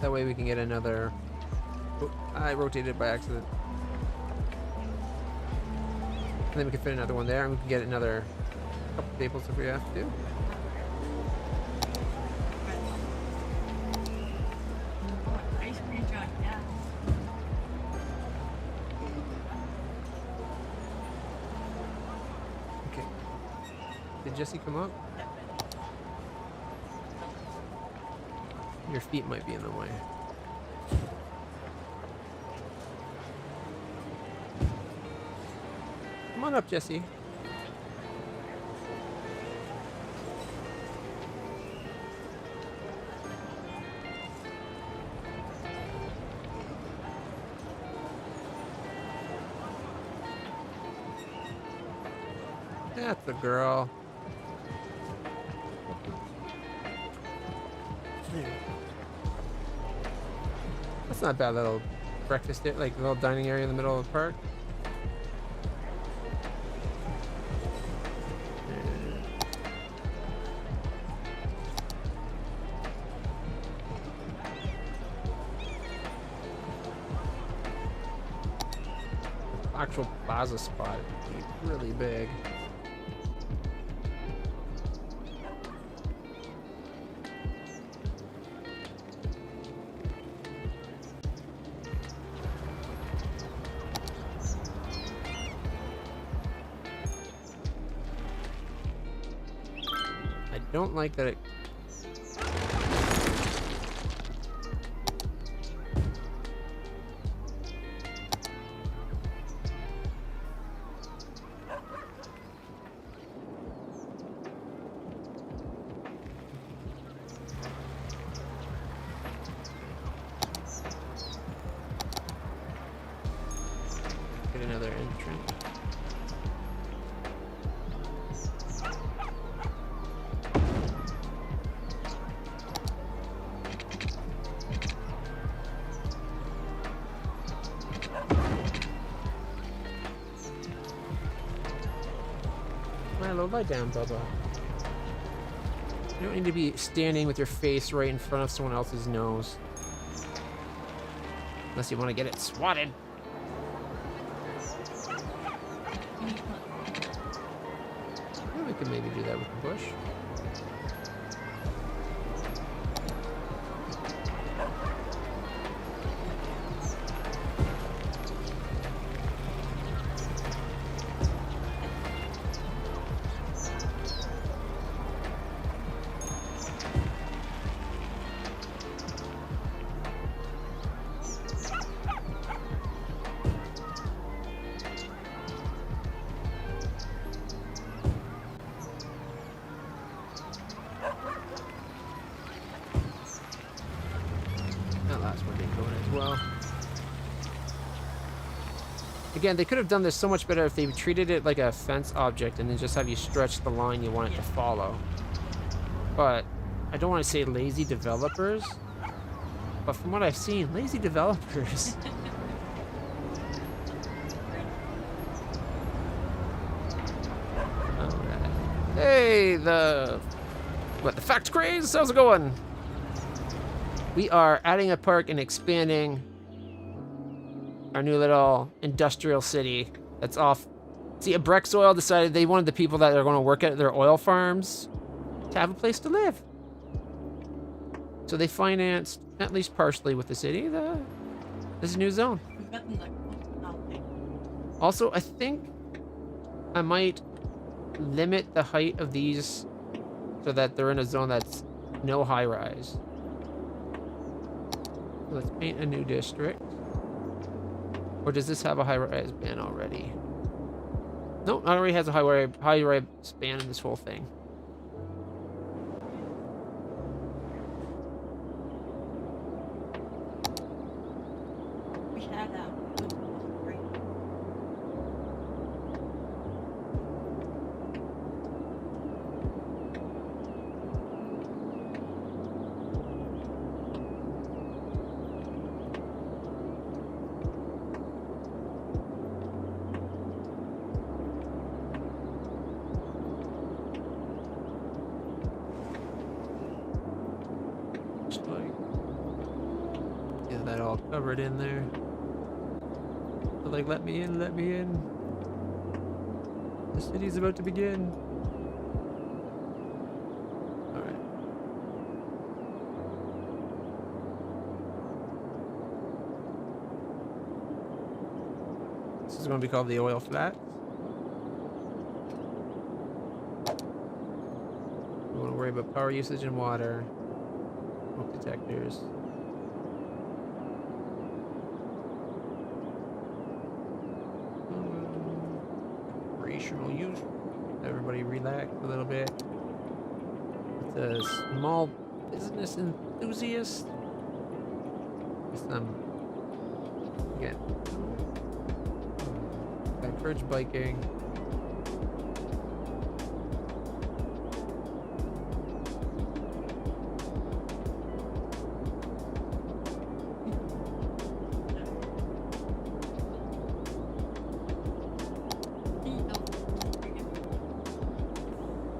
That way we can get another... Oh, I rotated by accident. And then we can fit another one there, and we can get another couple tables if we have to. Ice cream truck, yeah. Okay. Did Jesse come up? Your feet might be in the way. Come on up, Jesse. That's the girl. That's not a bad little breakfast, like little dining area in the middle of the park. Actual plaza spot would be really big. I don't like that it... Get another entrance. Milo, lie down, Bubba. You don't need to be standing with your face right in front of someone else's nose. Unless you want to get it swatted. Yeah, we could maybe do that with the bush. Again, they could have done this so much better if they treated it like a fence object and then just have you stretch the line you want it to follow. But I don't want to say lazy developers, but from what I've seen, lazy developers. Alright. Hey, the fact craze? How's it going? We are adding a park and expanding our new little industrial city that's off. See, Brexoil decided they wanted the people that are going to work at their oil farms to have a place to live. So they financed, at least partially with the city, this new zone. Also, I think I might limit the height of these so that they're in a zone that's no high rise. Let's paint a new district. Or does this have a high-rise ban already? Nope, it already has a high-rise ban in this whole thing. We should have that. Right. Just like get that all covered in there. But like, let me in, let me in. The city's about to begin. Alright. This is going to be called the oil flats. We want to worry about power usage and water. Smoke detectors. Recreational use. Everybody relax a little bit. It's a small business enthusiast. Some again. I encourage biking.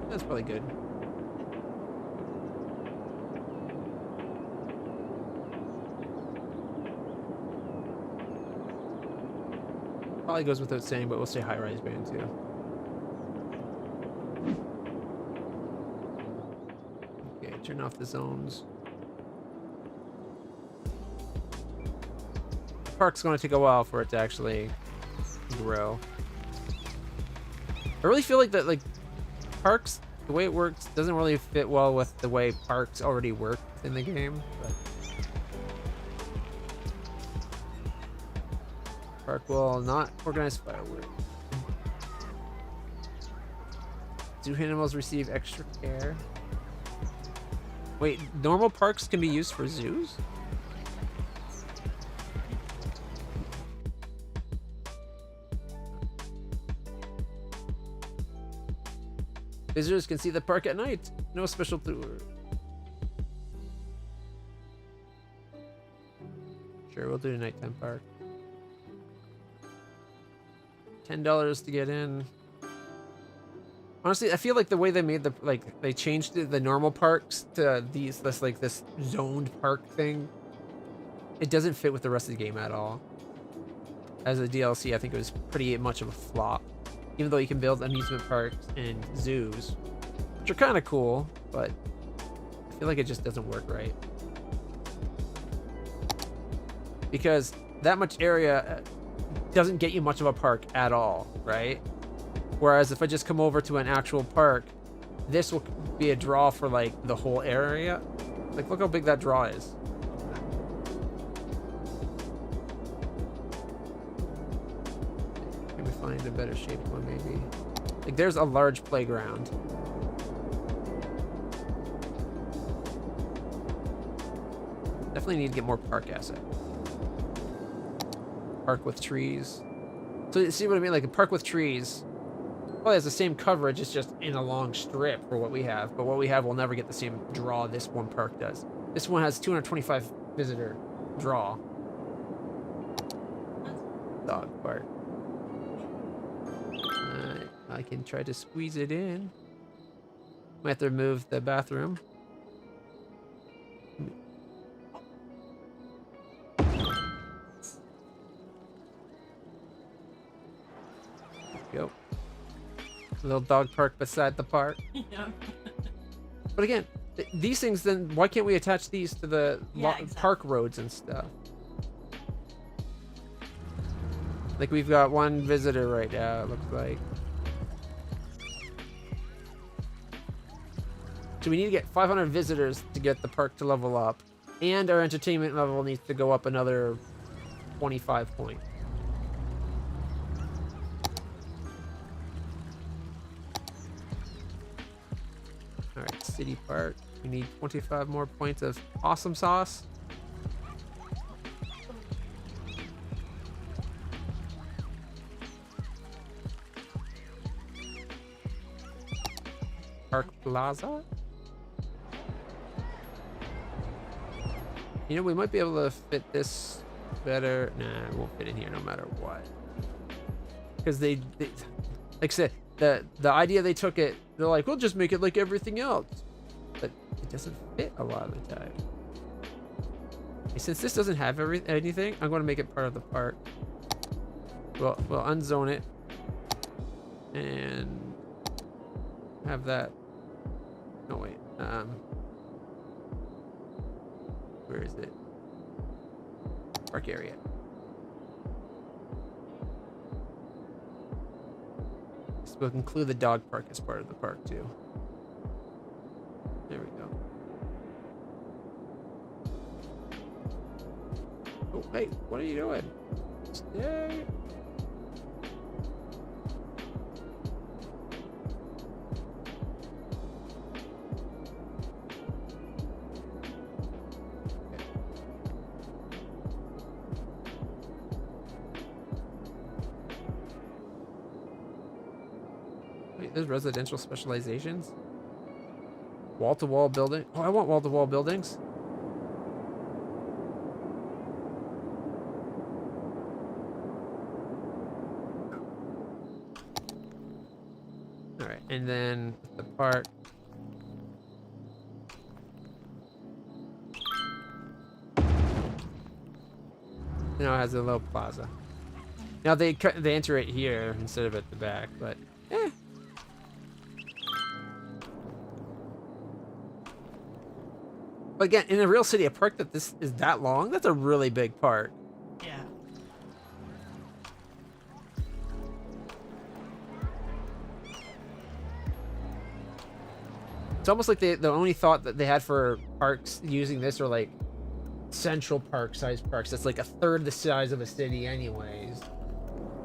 That's probably good. Probably goes without saying, but we'll say high-rise band too. Okay, turn off the zones. The park's going to take a while for it to actually grow. I really feel like that, like, parks, the way it works doesn't really fit well with the way parks already work in the game. But park will not organize fireworks. Zoo animals receive extra care. Wait, normal parks can be used for zoos? Visitors can see the park at night. No special tour. Sure, we'll do a nighttime park. $10 to get in. Honestly, I feel like the way they made they changed the normal parks to this zoned park thing. It doesn't fit with the rest of the game at all. As a DLC, I think it was pretty much of a flop. Even though you can build amusement parks and zoos, which are kind of cool, but I feel like it just doesn't work right. Because that much area doesn't get you much of a park at all, right? Whereas if I just come over to an actual park, this will be a draw for like the whole area. Like, look how big that draw is. Maybe find a better shaped one, maybe. Like, there's a large playground. Definitely need to get more park assets. Park with trees. So you see what I mean? Like a park with trees probably has the same coverage. It's just in a long strip for what we have. But what we have will never get the same draw this one park does. This one has 225 visitor draw. Dog park. I can try to squeeze it in. Might have to remove the bathroom. Go. A little dog park beside the park. Yeah. But again, these things, then why can't we attach these to the Exactly. park roads and stuff? Like we've got one visitor right now, it looks like. So we need to get 500 visitors to get the park to level up. And our entertainment level needs to go up another 25 points. Alright, City Park. We need 25 more points of awesome sauce. Park Plaza? You know, we might be able to fit this better. Nah, it won't fit in here no matter what. Because they like I said, the idea they took it, they're like, we'll just make it like everything else. But it doesn't fit a lot of the time. Okay, since this doesn't have anything, I'm going to make it part of the park. We'll unzone it. And have that. No, wait. Where is it? Park area. So we'll include the dog park as part of the park too. There we go. Oh, hey, what are you doing? Stay. There's residential specializations. Wall-to-wall building. Oh, I want wall-to-wall buildings. All right, and then the park. Now it has a little plaza. Now they enter it here instead of at the back, but eh. But again, in a real city, a park that this is that long, that's a really big park. Yeah. It's almost like the only thought that they had for parks using this are like Central Park size parks. That's like a third the size of a city anyways.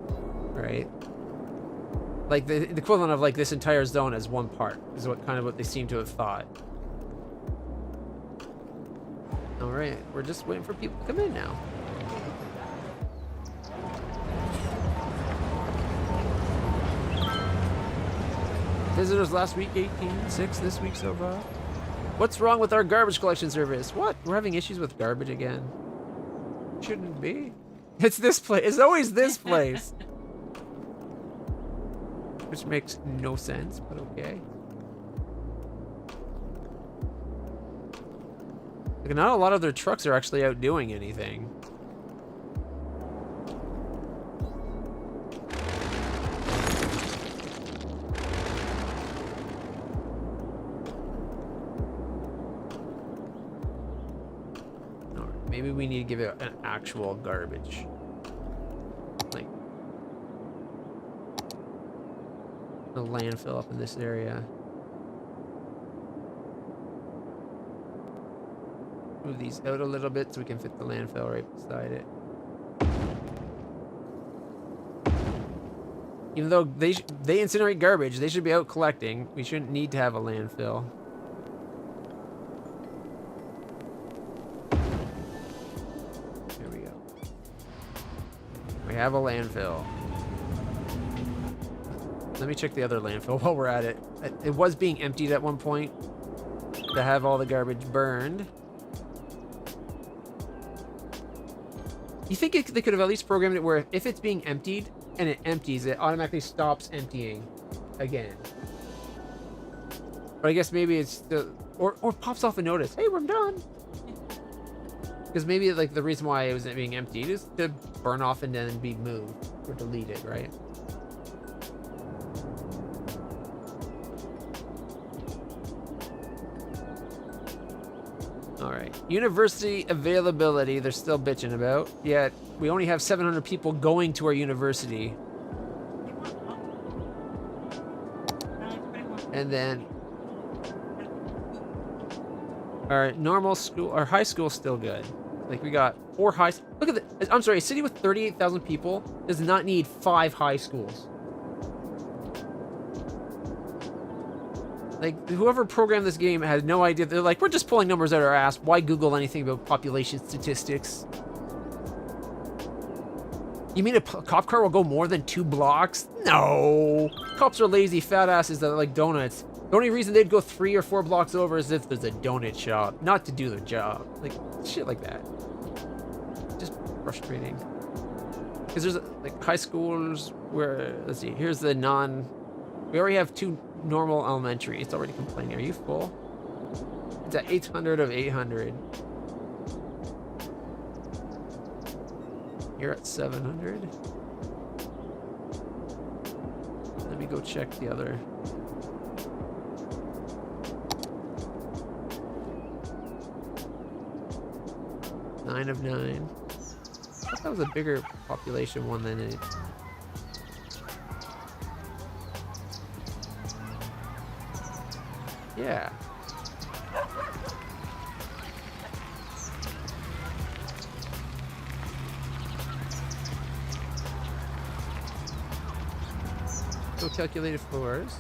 Right? Like the equivalent of like this entire zone as one park is what they seem to have thought. All right, we're just waiting for people to come in now. Visitors last week 18, 6 this week so far. What's wrong with our garbage collection service? What? We're having issues with garbage again. Shouldn't be. It's this place. It's always this place. Which makes no sense, but okay. Like, not a lot of their trucks are actually out doing anything. Alright, maybe we need to give it an actual garbage. Like a landfill up in this area. Move these out a little bit so we can fit the landfill right beside it. Even though they incinerate garbage, they should be out collecting. We shouldn't need to have a landfill. There we go. We have a landfill. Let me check the other landfill while we're at it. It was being emptied at one point to have all the garbage burned. You think they could have at least programmed it where if it's being emptied and it empties, it automatically stops emptying again. But I guess maybe it's the or pops off a notice. Hey, we're done. Because maybe like the reason why it was being emptied is to burn off and then be moved or deleted, right? All right, university availability, they're still bitching about. Yet we only have 700 people going to our university. And then our normal school, our high school is still good. Like we got 4 high, look at the, I'm sorry, a city with 38,000 people does not need 5 high schools. Like, whoever programmed this game had no idea. They're like, we're just pulling numbers out of our ass. Why Google anything about population statistics? You mean a cop car will go more than 2 blocks? No. Cops are lazy fat asses that like donuts. The only reason they'd go 3 or 4 blocks over is if there's a donut shop, not to do their job. Like, shit like that. Just frustrating. Because there's like high schools where, let's see, here's the we already have 2 normal elementary. It's already complaining. Are you full? It's at 800 of 800. You're at 700. Let me go check the other. Nine of 9. I thought that was a bigger population one than it. Yeah. No calculated floors.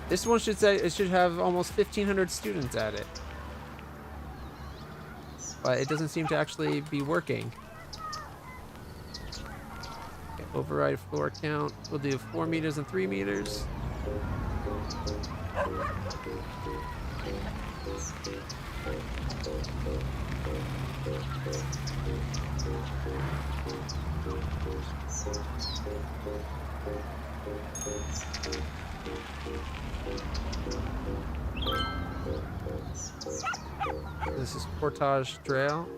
This one should say it should have almost 1,500 students at it. But it doesn't seem to actually be working. Okay, override floor count. We'll do 4 meters and 3 meters. This is Portage Trail.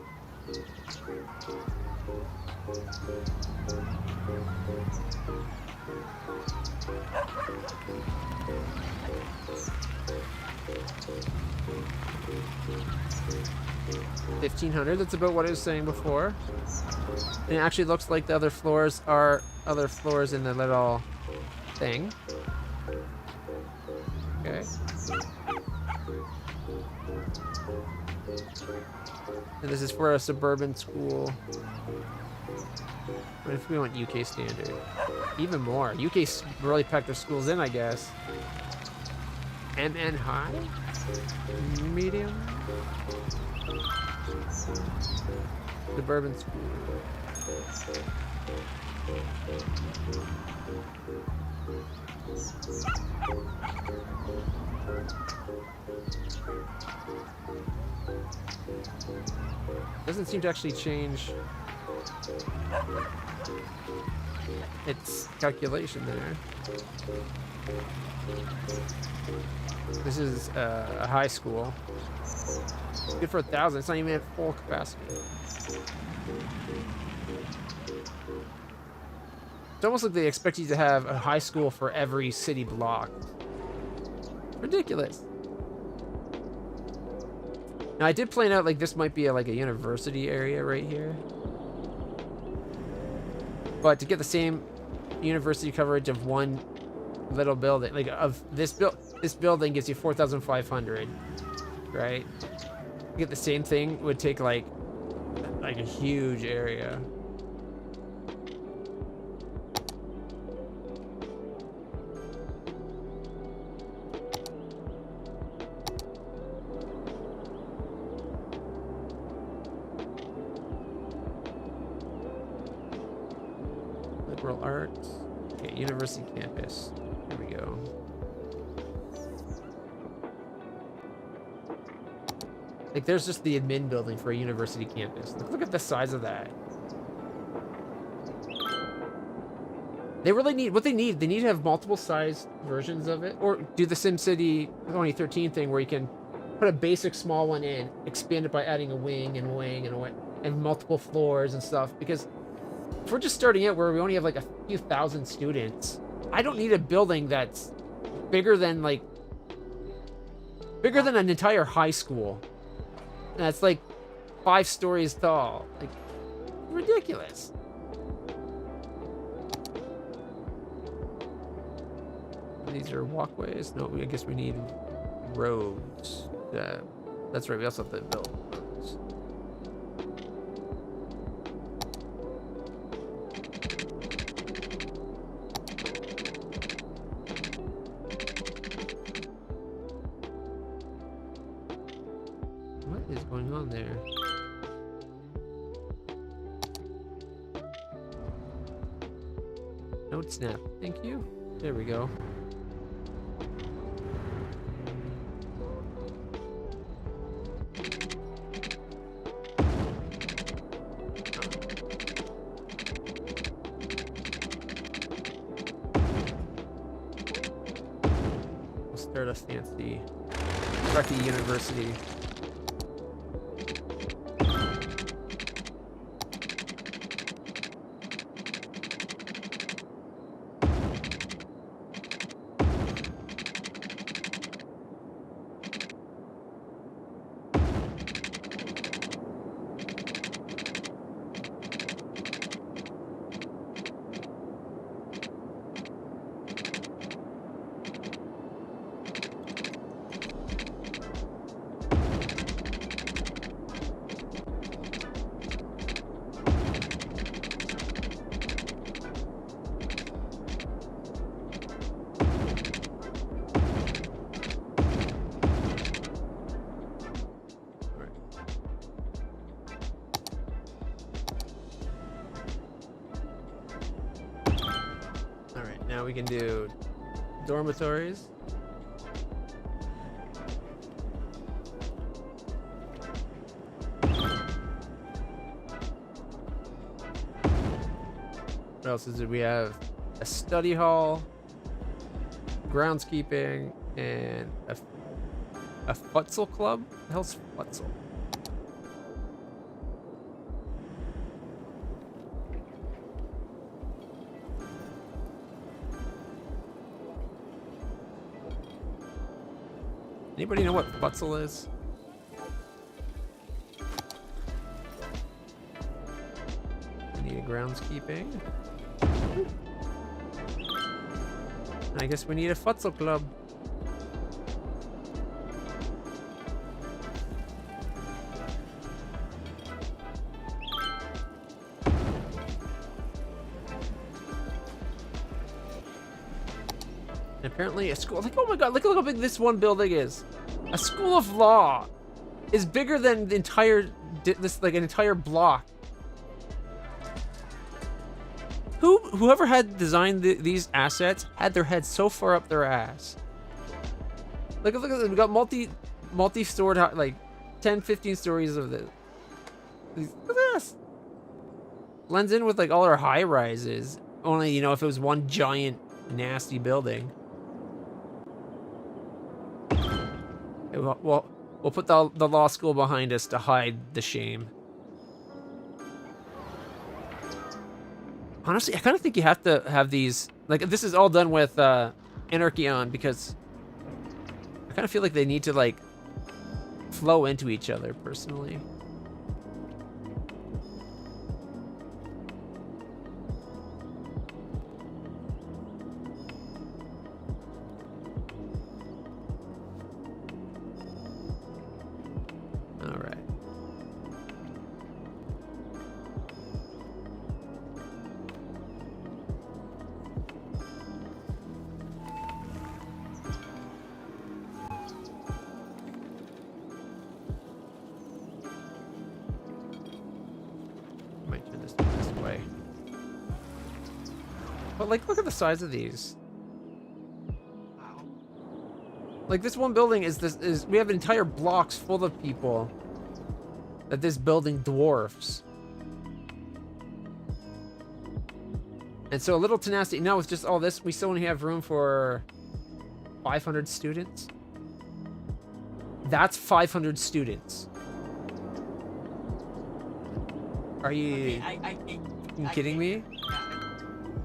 $1,500. That's about what I was saying before. And it actually looks like the other floors are other floors in the little thing. Okay. And this is for a suburban school. What if we want UK standard? Even more. UK really packed their schools in, I guess. MN high? Medium? Suburban school. Doesn't seem to actually change its calculation there. This is a high school. Good for 1,000. It's not even at full capacity. It's almost like they expect you to have a high school for every city block. Ridiculous. Now I did plan out like this might be like a university area right here. But to get the same university coverage of one little building, like of this building gives you 4,500, right? To get the same thing would take like a huge area. Liberal arts. Okay, university campus. Here we Like, there's just the admin building for a university campus. Look at the size of that. They really need, what they need to have multiple size versions of it, or do the SimCity 2013 thing where you can put a basic small one in, expand it by adding a wing and a wing and a wing, and multiple floors and stuff. Because if we're just starting out where we only have like a few thousand students, I don't need a building that's bigger than an entire high school. And that's like 5 stories tall. Like, ridiculous. These are walkways. No, I guess we need roads. That's right. We also have to build roads. What is going on there? Node snap. Thank you. There we go. Start a fancy Truckee University. Now we can do dormitories. What else is it? We have a study hall, groundskeeping, and a futsal club. What the hell's futsal? Anybody know what futsal is? I need a groundskeeping. I guess we need a futsal club. And apparently a school, like, oh my god, look how big this one building is. A school of law is bigger than the entire, an entire block. Whoever had designed these assets had their head so far up their ass. Look at this, we got multi-stored, like 10, 15 stories of this. Look at this. Blends in with like all our high rises. Only, you know, if it was one giant nasty building. We'll put the law school behind us to hide the shame. Honestly, I kind of think you have to have these, like, this is all done with Anarchy on, because I kind of feel like they need to, like, flow into each other, personally. But, like, look at the size of these. Wow. Like, this one building is we have entire blocks full of people. that this building dwarfs. And so a little tenacity. Now with just all this, we still only have room for 500 students. That's 500 students. Are you kidding me? Yeah.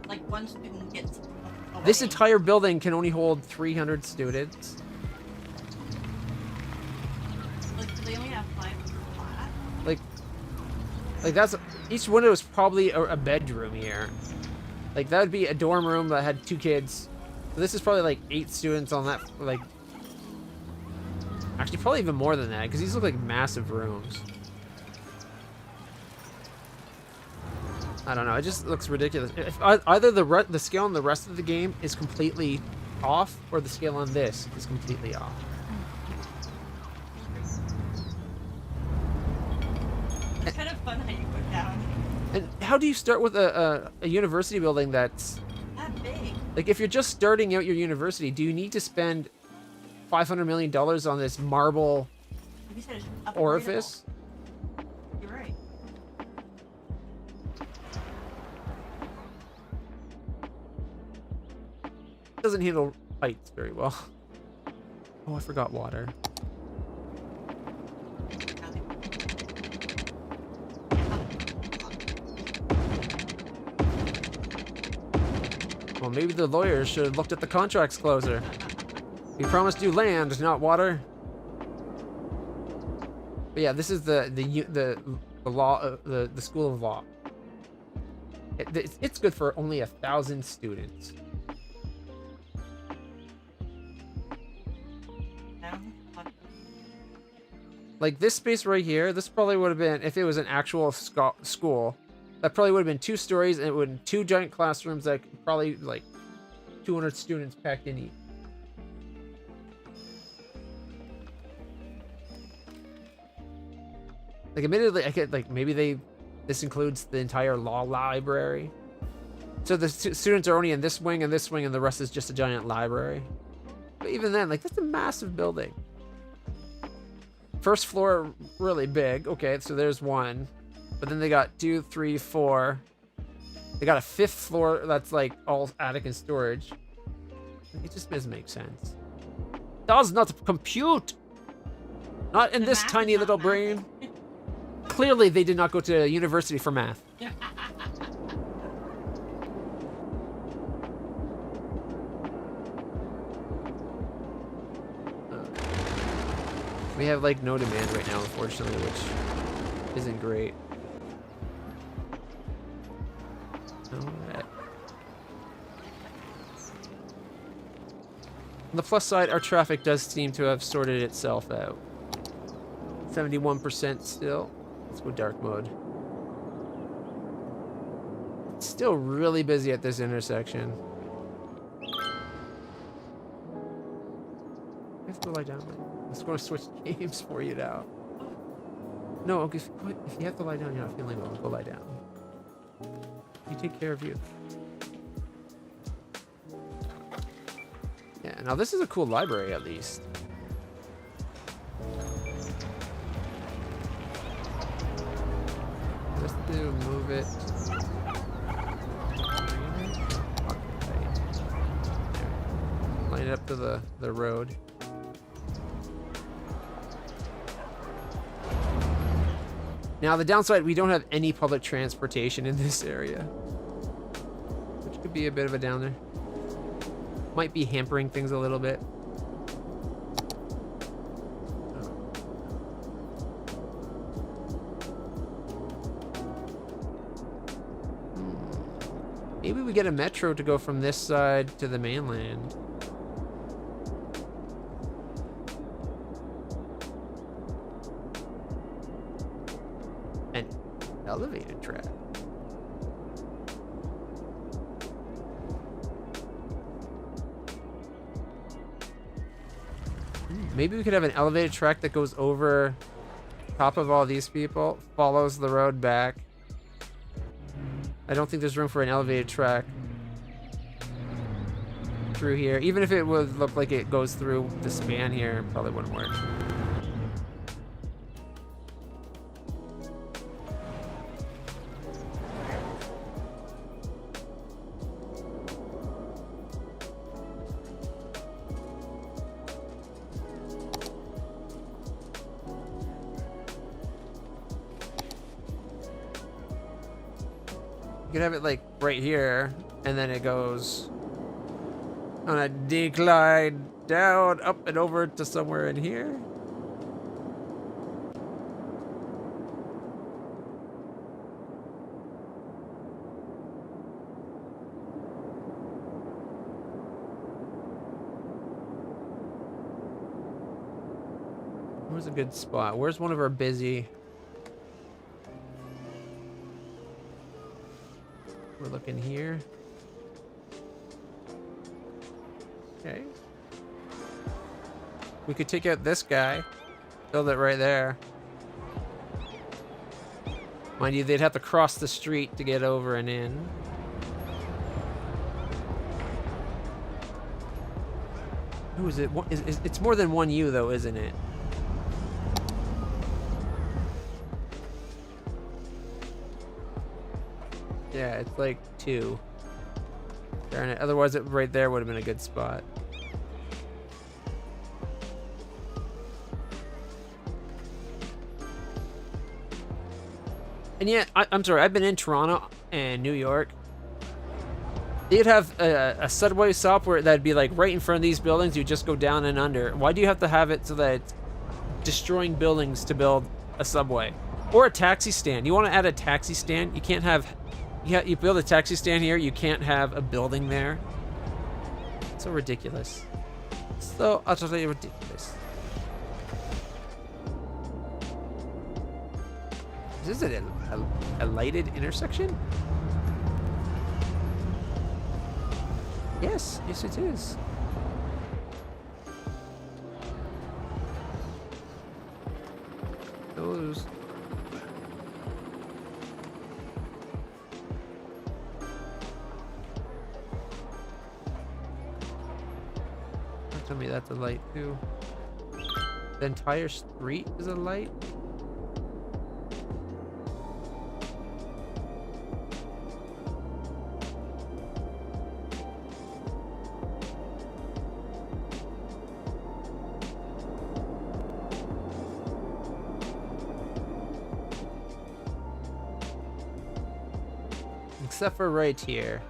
Like one student gets away. This entire building can only hold 300 students. Like, do they only have 5 per class? Like that's each window is probably a bedroom here. Like that would be a dorm room that had 2 kids. So this is probably like 8 students on that. Like, actually, probably even more than that because these look like massive rooms. I don't know. It just looks ridiculous. If either the scale on the rest of the game is completely off, or the scale on this is completely off. It's kind of fun how you go down. And how do you start with a university building that's That big. like, if you're just starting out your university, do you need to spend $500 million on this marble Like you said, it's upgradable. orifice? You're right. Doesn't handle heights very well. Oh, I forgot water. Well, maybe the lawyers should have looked at the contracts closer. We promised you land, not water. But yeah, this is the law, the school of law. It's good for only 1,000 students. Like this space right here, this probably would have been, if it was an actual school, that probably would have been 2 stories, and it would have been 2 giant classrooms that could probably like 200 students packed in each. Like admittedly, I could like maybe this includes the entire law library. So the students are only in this wing and this wing, and the rest is just a giant library. But even then, like that's a massive building. First floor, really big. Okay, so there's 1. But then they got 2, 3, 4. They got a 5th floor that's like all attic and storage. It just doesn't make sense. Does not compute. Not in this tiny little brain. Clearly, they did not go to university for math. We have like no demand right now, unfortunately, which isn't great. Alright. On the plus side, our traffic does seem to have sorted itself out. 71% still. Let's go dark mode. It's still really busy at this intersection. I have to lie down. Let's go to switch games for you now. No, okay, if you have to lie down, you're not feeling well. Go lie down. You take care of you. Yeah, now this is a cool library at least. Let's do move it. Line it up to the road. Now the downside, we don't have any public transportation in this area, which could be a bit of a downer. Might be hampering things a little bit. Maybe we get a metro to go from this side to the mainland. An elevated track. Maybe we could have an elevated track that goes over top of all these people, follows the road back. I don't think there's room for an elevated track through here. Even if it would look like it goes through the span here, it probably wouldn't work. could have it like right here, and then it goes on a decline down, up and over to somewhere in here. Where's a good spot? Where's one of our busy? We're looking here. Okay. We could take out this guy. Build it right there. Mind you, they'd have to cross the street to get over and in. Who is it? It's more than one U though, isn't it? Yeah, it's like 2. Darn it. Otherwise, it right there would have been a good spot. And yeah, I'm sorry, I've been in Toronto and New York. They'd have a subway stop where that'd be like right in front of these buildings. You just go down and under. Why do you have to have it so that it's destroying buildings to build a subway? Or a taxi stand. You want to add a taxi stand? You can't have... You build a taxi stand here, you can't have a building there. So ridiculous. So utterly ridiculous. Is this a lighted intersection? Yes, yes it is. Those... Tell me that's a light too. The entire street is a light? Except for right here.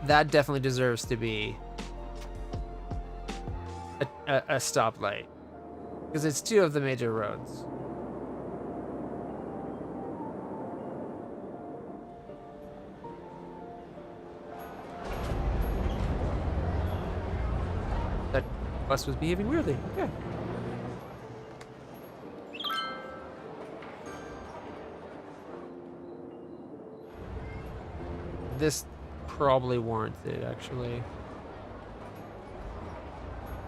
That definitely deserves to be a stoplight, because it's 2 of the major roads. That bus was behaving weirdly. Okay. This probably warrants it, actually.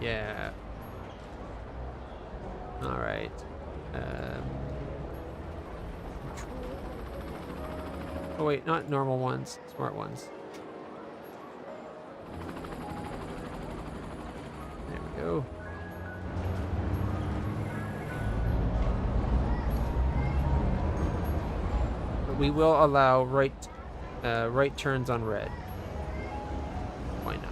Yeah. All right. Oh wait, not normal ones, smart ones. There we go. But we will allow right turns on red. Why not?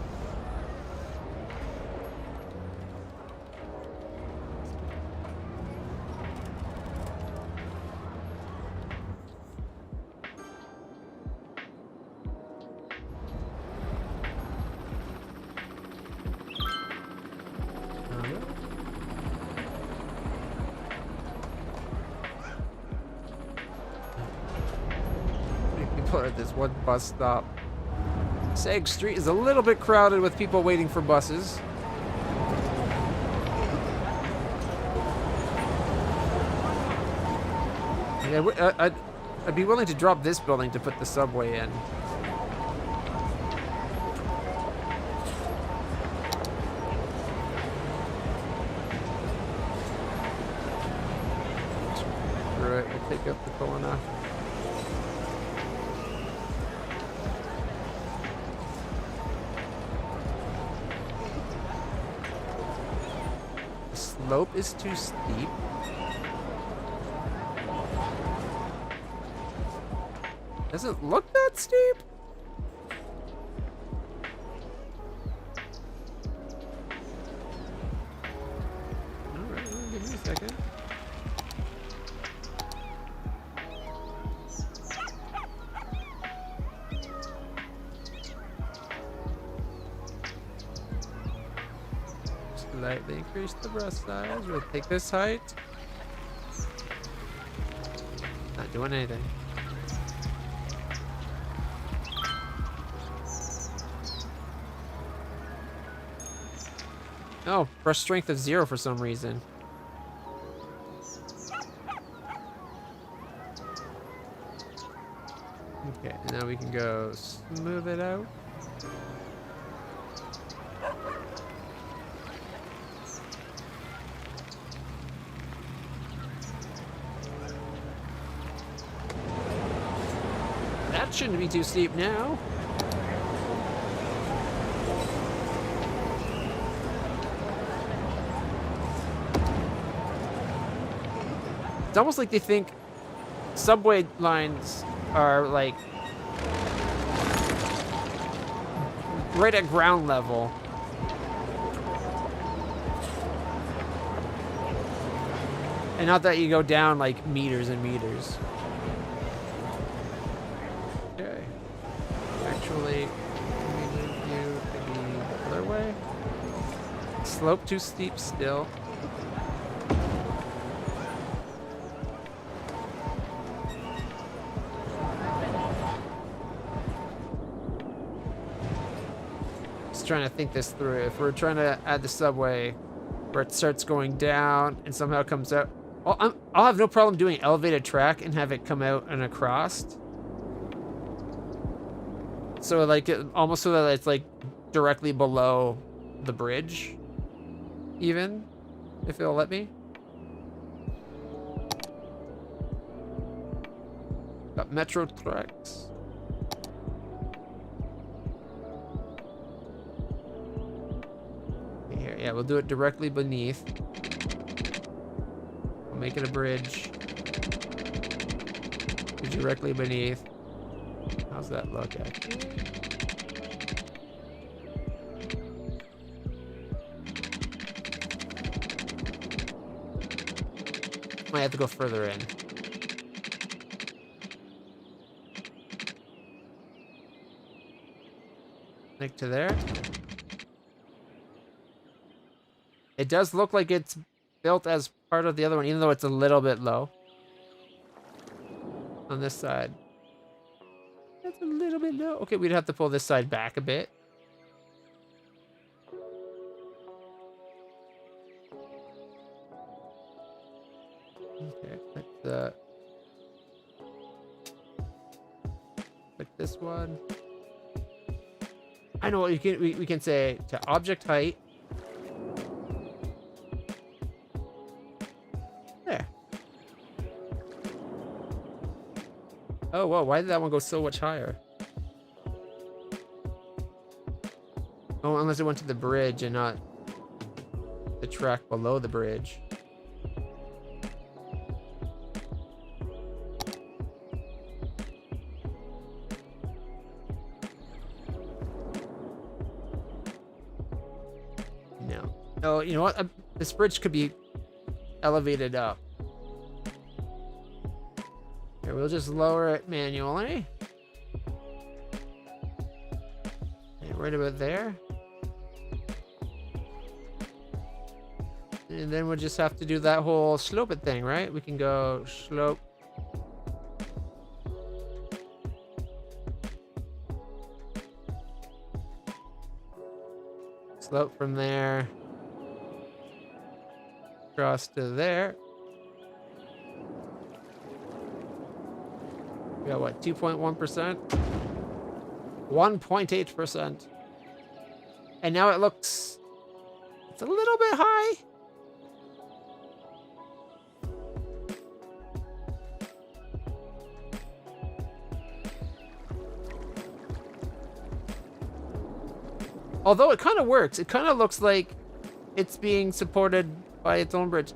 At this one bus stop. Sag Street is a little bit crowded with people waiting for buses. Yeah, I'd be willing to drop this building to put the subway in. Screw it, we'll take up the corner. Slope is too steep. Doesn't look that steep. Alright, well, give me a second. Slightly increase the breast size. We'll take this height. Not doing anything. Oh, brush strength of 0 for some reason. Okay, and now we can go smooth it out. That shouldn't be too steep now. It's almost like they think subway lines are like right at ground level. And not that you go down like meters and meters. Okay. Actually, we need you to be the other way. Slope too steep still. Trying to think this through. If we're trying to add the subway where it starts going down and somehow comes out, well, I'll have no problem doing elevated track and have it come out and across. So like almost so that it's like directly below the bridge, even if it'll let me. Got metro tracks. Yeah, we'll do it directly beneath. We'll make it a bridge. Directly beneath. How's that look, actually? Might have to go further in. Like to there. It does look like it's built as part of the other one, even though it's a little bit low. On this side. That's a little bit low. Okay, we'd have to pull this side back a bit. Okay, let's click this one. I know what you can we can say to object height. Oh, whoa, why did that one go so much higher? Oh, unless it went to the bridge and not the track below the bridge. No. Oh, you know what? This bridge could be elevated up. We'll just lower it manually. And right about there. And then we'll just have to do that whole slope it thing, right? We can go slope. Slope from there. Across to there. We got what, 2.1%? 1.8%. And now it looks, it's a little bit high. Although it kind of works. It kind of looks like it's being supported by its own bridge.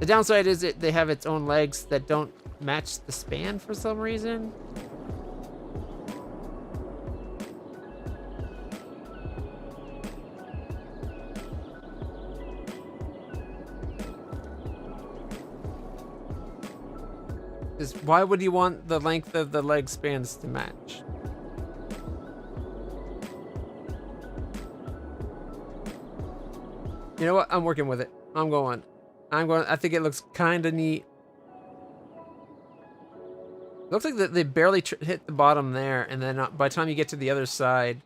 The downside is they have its own legs that don't match the span for some reason. Because why would you want the length of the leg spans to match? You know what? I'm working with it. I'm going. I think it looks kind of neat. Looks like they barely hit the bottom there, and then by the time you get to the other side,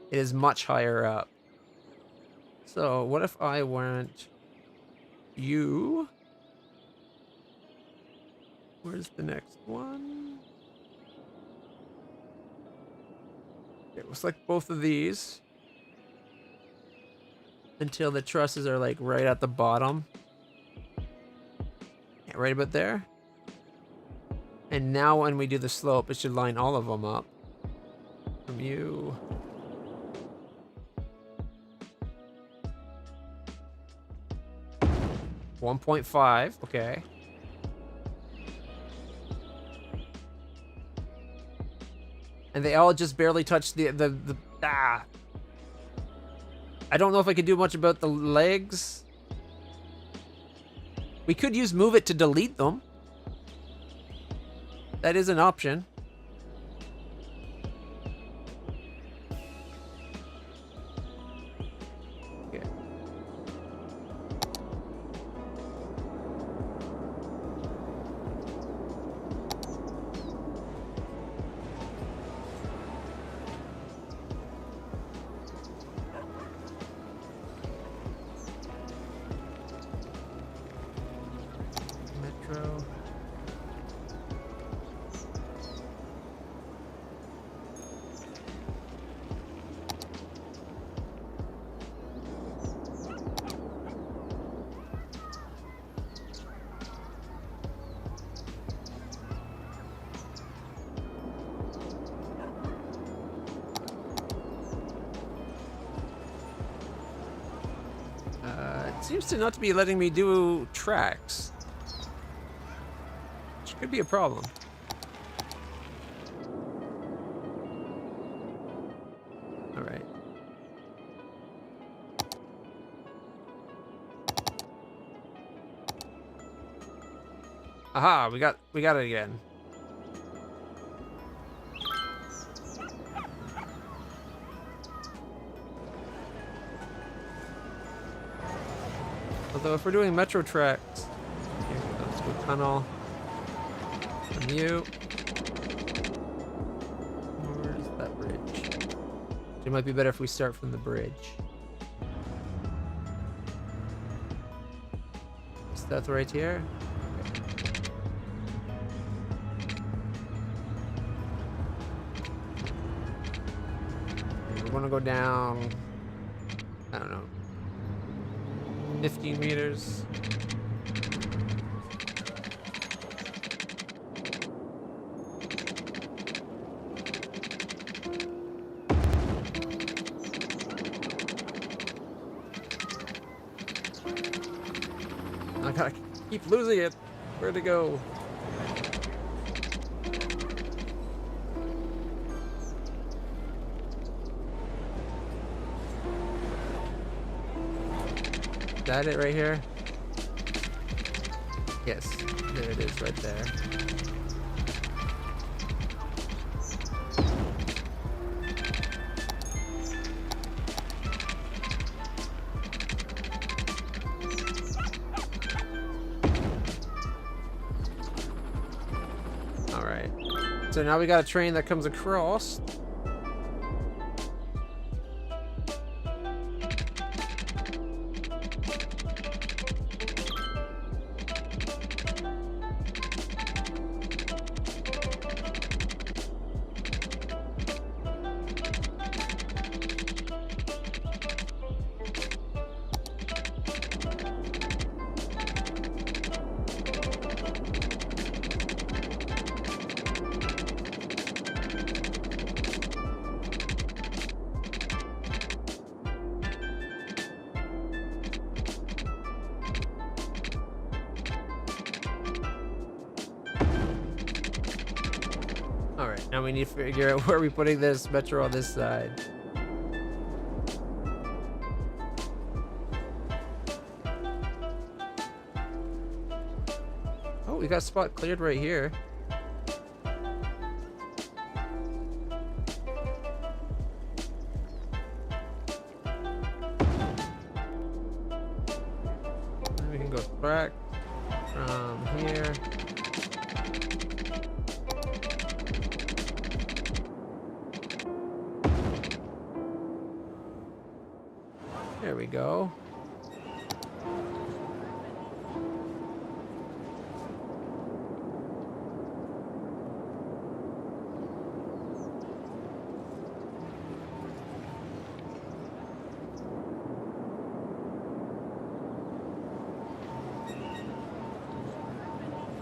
it is much higher up. So what if I went you? Where's the next one? It looks like both of these. Until the trusses are like right at the bottom. Yeah, right about there. And now when we do the slope, it should line all of them up. From you. $1.5, okay. And they all just barely touch the ah. I don't know if I can do much about the legs. We could use move it to delete them. That is an option. Okay. Metro. It seems to not be letting me do tracks. Which could be a problem. Alright. Aha, we got it again. Although if we're doing metro tracks, here, let's go tunnel from you. Where's that bridge? It might be better if we start from the bridge. Is that right here? Okay. We're gonna go down, I don't know, 15 meters. I gotta keep losing it. Where'd it go? Is that it right here? Yes, there it is right there. All right. So now we got a train that comes across. Alright, now we need to figure out where we're putting this metro on this side. Oh, we got a spot cleared right here. train goes back from here. There we go.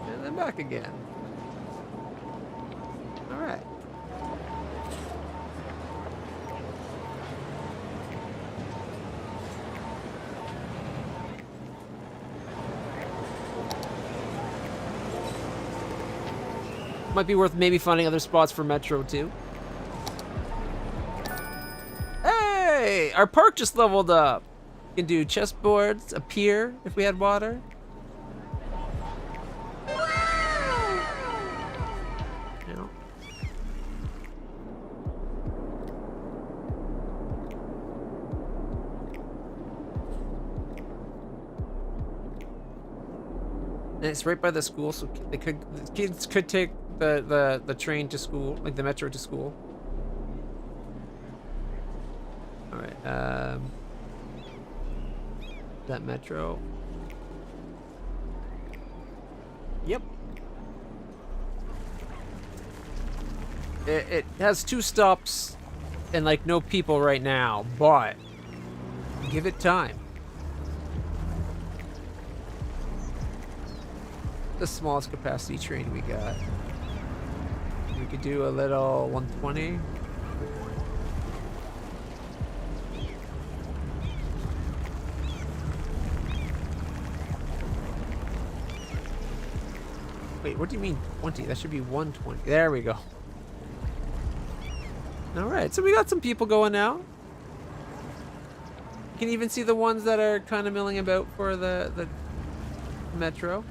And then back again. All right. Might be worth maybe finding other spots for Metro too. Hey, our park just leveled up. We can do chessboards, a pier if we had water. Yeah. And it's right by the school, so the kids could take the train to school, like the metro to school. All right. That metro. Yep. It has 2 stops and like no people right now, but give it time. The smallest capacity train we got. We could do a little 120. Wait, what do you mean 20? That should be 120. There we go. All right, so we got some people going now. You can even see the ones that are kind of milling about for the metro.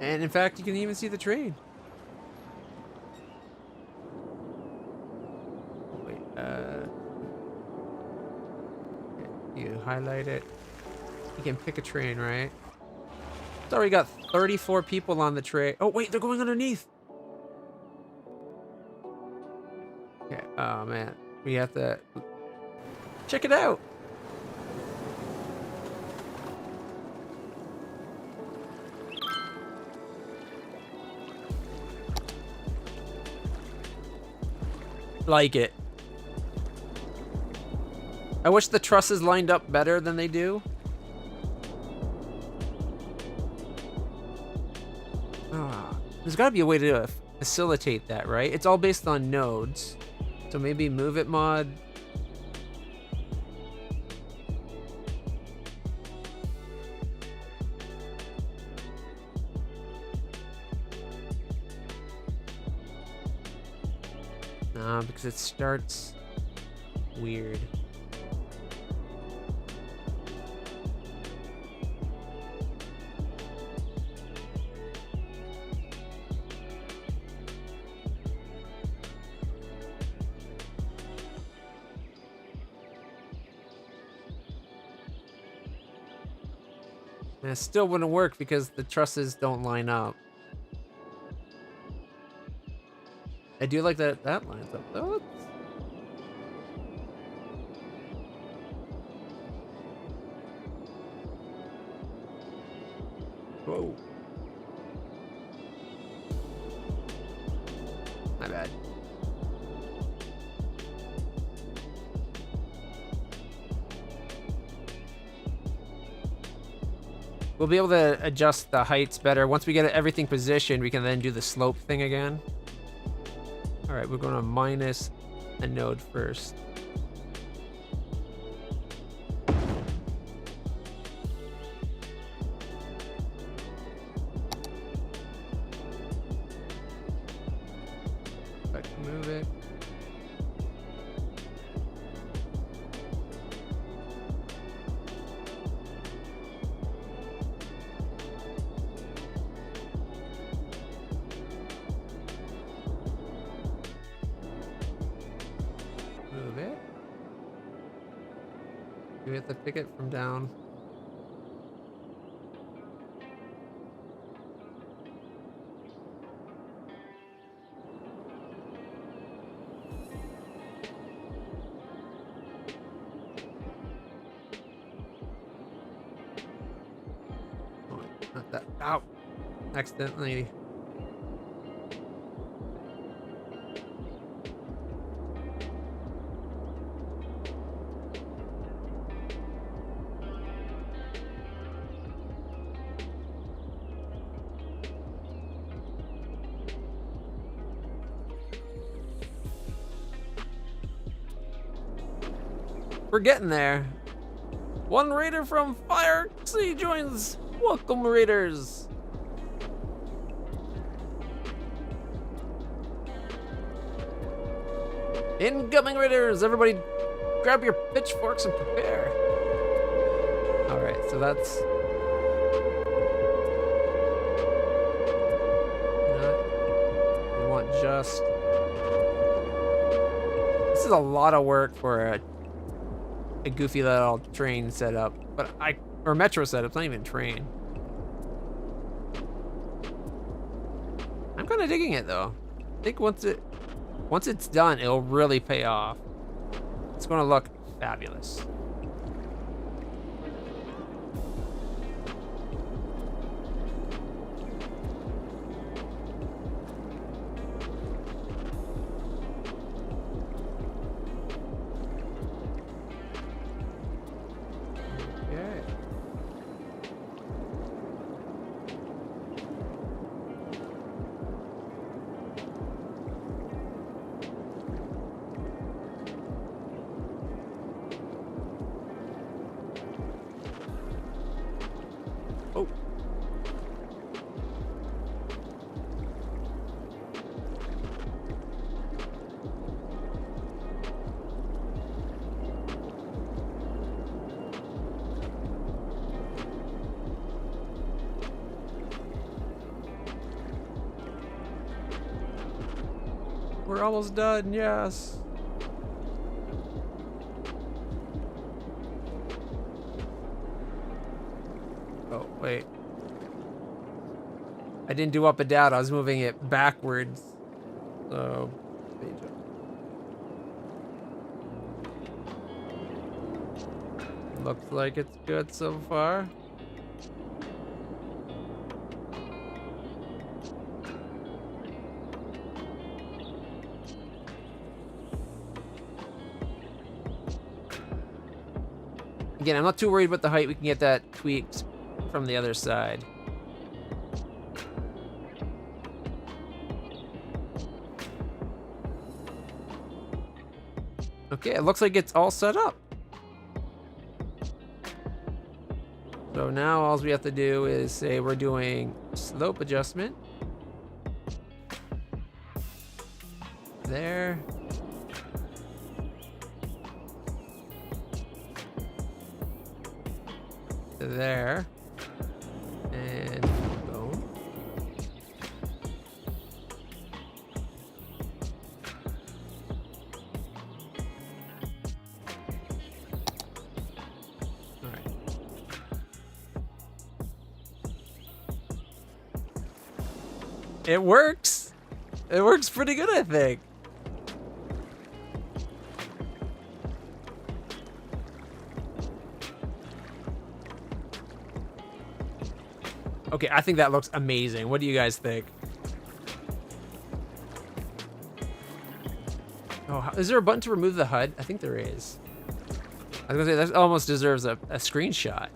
And in fact, you can even see the train. Wait, you highlight it. You can pick a train, right? It's already got 34 people on the train. Oh, wait, they're going underneath. Okay, oh man. We have to check it out. Like it. I wish the trusses lined up better than they do. There's got to be a way to facilitate that, right? It's all based on nodes. So maybe move it mod. Nah, because it starts weird. And it still wouldn't work because the trusses don't line up. I do like that that lines up though. Whoa. My bad. We'll be able to adjust the heights better. Once we get everything positioned, we can then do the slope thing again. All right, we're going to minus a node first. If I can move it. Move it. Do we have to pick it from down? Oh, not that. Ow! Accidentally. We're getting there. One raider from Fire Sea joins. Welcome, raiders. Incoming raiders. Everybody grab your pitchforks and prepare. All right, so that's... We want just... This is a lot of work for a goofy little train setup, or metro setup. It's not even train. I'm kind of digging it though. I think once it's done, it'll really pay off. It's going to look fabulous. Oh. We're almost done, yes. Oh, wait. I didn't do up and down, I was moving it backwards. So, page up. Looks like it's good so far. Again, I'm not too worried about the height. We can get that tweaked from the other side. Okay, it looks like it's all set up. So now all we have to do is say we're doing slope adjustment. There. To there. And boom. All right. It works. It works pretty good, I think. Okay, I think that looks amazing. What do you guys think? Oh, is there a button to remove the HUD? I think there is. I was gonna say, that almost deserves a screenshot.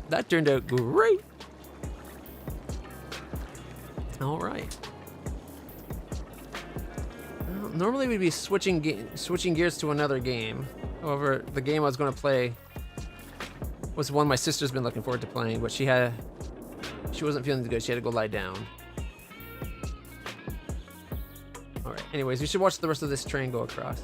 That turned out great. All right. Well, normally we'd be switching gears to another game. However, the game I was gonna play was one my sister's been looking forward to playing, but she wasn't feeling good. She had to go lie down. All right. Anyways, we should watch the rest of this train go across.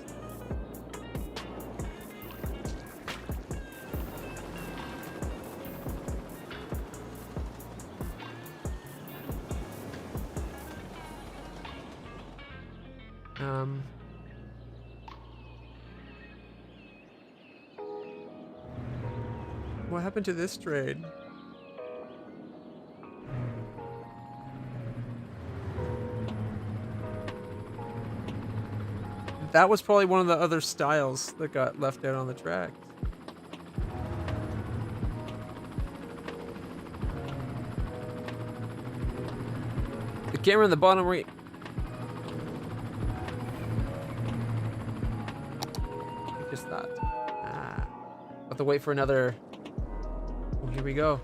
what happened to this train? That was probably one of the other styles that got left out on the track. The camera in the bottom right. Just that. Have to wait for another. Oh, here we go.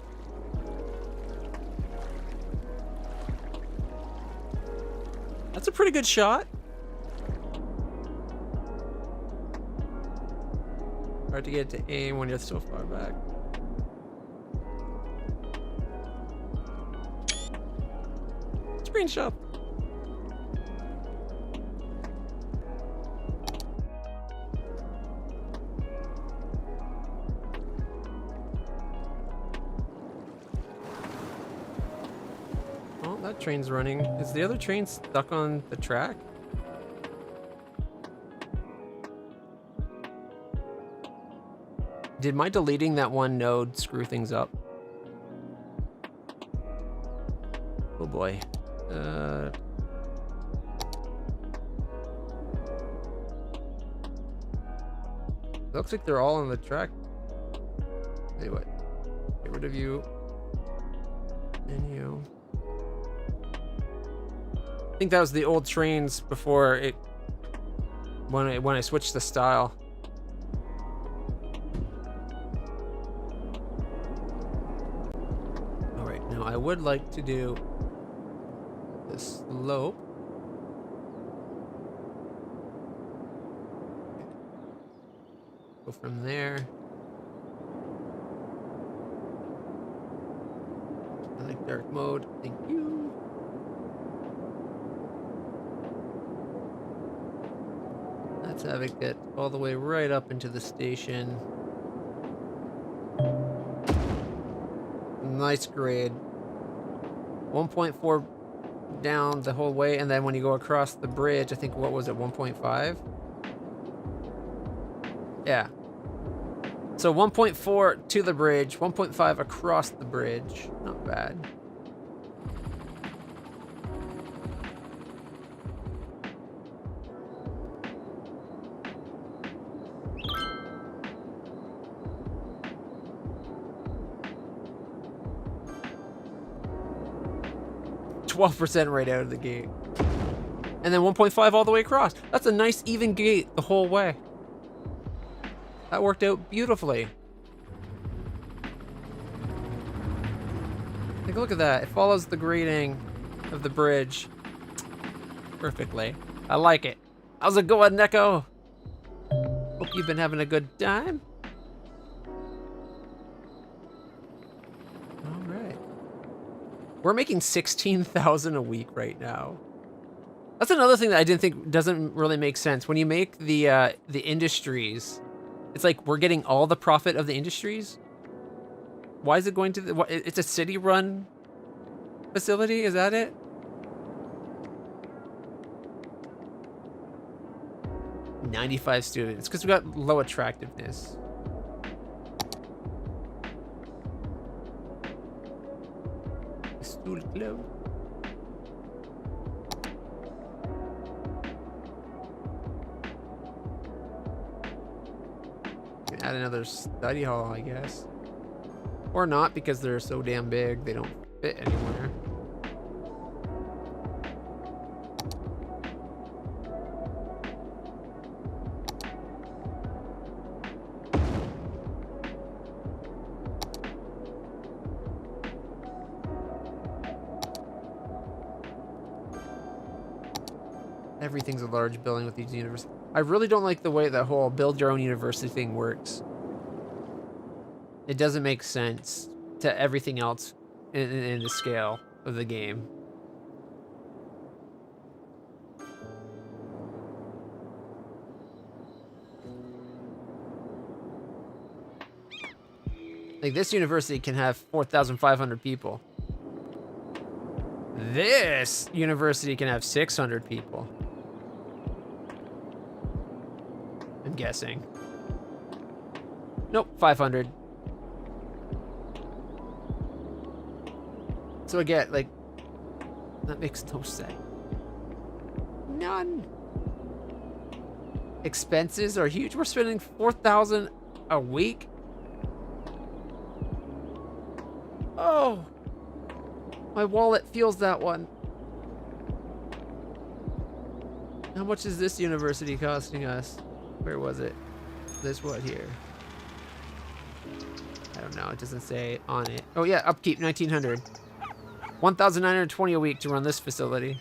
That's a pretty good shot. Hard to get to aim when you're so far back. Screenshot. Oh, that train's running. Is the other train stuck on the track? Did my deleting that one node screw things up? Oh boy. Looks like they're all on the track. Anyway, get rid of you. And you. I think that was the old trains before it. When I switched the style. I would like to do the slope. Go from there. I like dark mode. Thank you. Let's have it get all the way right up into the station. Nice grade. 1.4 down the whole way, and then when you go across the bridge, I think, what was it, 1.5? Yeah. So 1.4 to the bridge, 1.5 across the bridge. Not bad. %, right out of the gate. And then 1.5 all the way across. That's a nice even gate the whole way. That worked out beautifully. Take a look at that. It follows the grading of the bridge perfectly. I like it. How's it going, Neko? Hope you've been having a good time. We're making 16,000 a week right now. That's another thing that I didn't think doesn't really make sense. When you make the industries, it's like we're getting all the profit of the industries. Why is it going to the? It's a city-run facility. Is that it? $95 students because we got low attractiveness. School club. Can add another study hall, I guess. Or not, because they're so damn big, they don't fit anywhere. Everything's a large building with these universities. I really don't like the way that whole build your own university thing works. It doesn't make sense to everything else in the scale of the game. Like, this university can have 4,500 people. This university can have 600 people. I'm guessing. Nope, 500. So again, like, that makes no sense. None. Expenses are huge. We're spending $4,000 a week. Oh, my wallet feels that one. How much is this university costing us? Where was it? This what here? I don't know. It doesn't say on it. Oh yeah, upkeep 1,900. 1,920 a week to run this facility.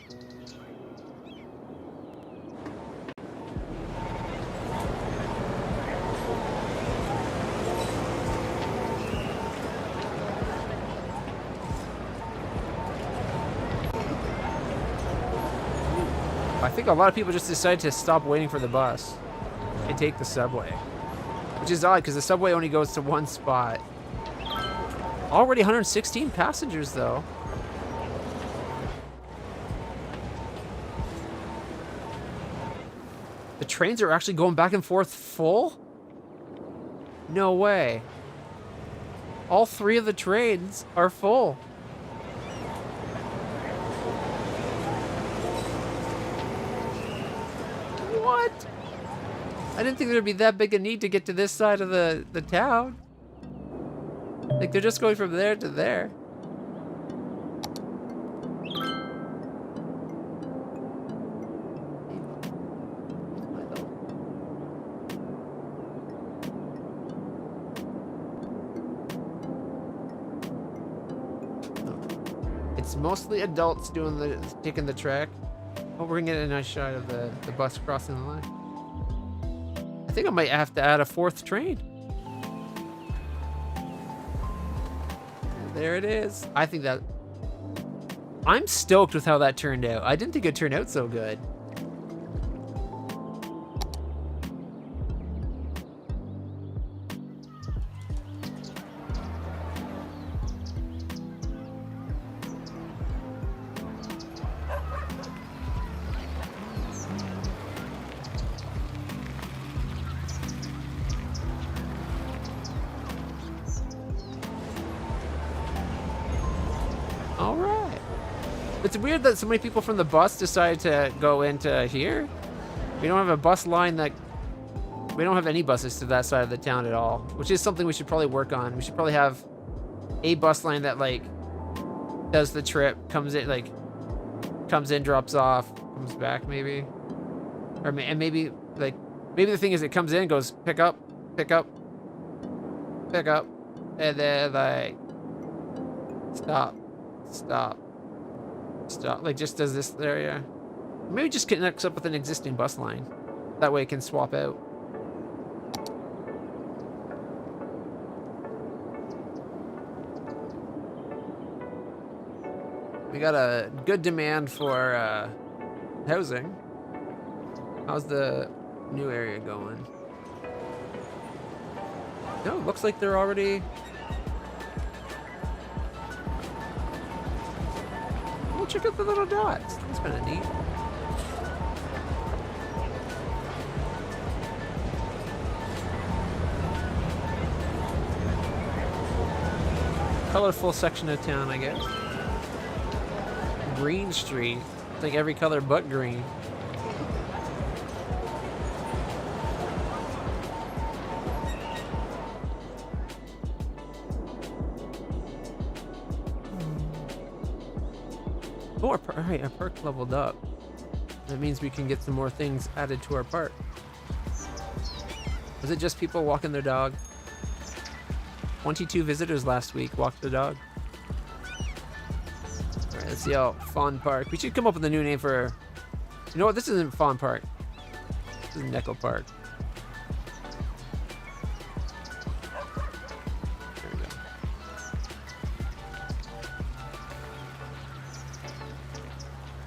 I think a lot of people just decided to stop waiting for the bus and take the subway, which is odd because the subway only goes to one spot. Already 116 passengers though. The trains are actually going back and forth full? No way. All 3 of the trains are full. What? I didn't think there'd be that big a need to get to this side of the town. Like, they're just going from there to there. It's mostly adults taking the track. Oh, we're gonna get a nice shot of the bus crossing the line. I think I might have to add a 4th train. There it is. I think that... I'm stoked with how that turned out. I didn't think it turned out so good. All right. It's weird that so many people from the bus decided to go into here. We don't have a bus line that... We don't have any buses to that side of the town at all, which is something we should probably work on. We should probably have a bus line that, like, does the trip, comes in, drops off, comes back, maybe. And maybe, like, maybe the thing is it comes in, goes pick up, pick up, pick up, and then, like, stop. Stop. Stop. Like, just does this area. Maybe just connects up with an existing bus line. That way it can swap out. We got a good demand for housing. How's the new area going? No, it looks like they're already... Check out the little dots. That's kind of neat. Colorful section of town, I guess. Green Street. It's like every color but green. Oh, alright, our park leveled up. That means we can get some more things added to our park. Was it just people walking their dog? 22 visitors last week walked the dog. Alright, let's see how Fawn Park. We should come up with a new name for... You know what? This isn't Fawn Park. This is Necco Park. There we go.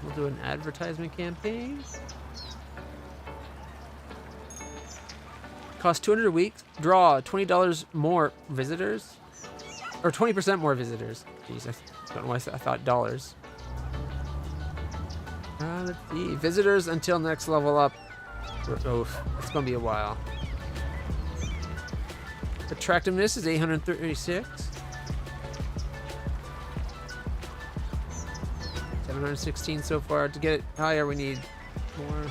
We'll do an advertisement campaign. Cost $200 a week. Draw $20 more visitors. Or 20% more visitors. Jeez, I don't know why I thought dollars. Let's see. Visitors until next level up. Oof, it's going to be a while. Attractiveness is 836. 716 so far. To get it higher, we need more.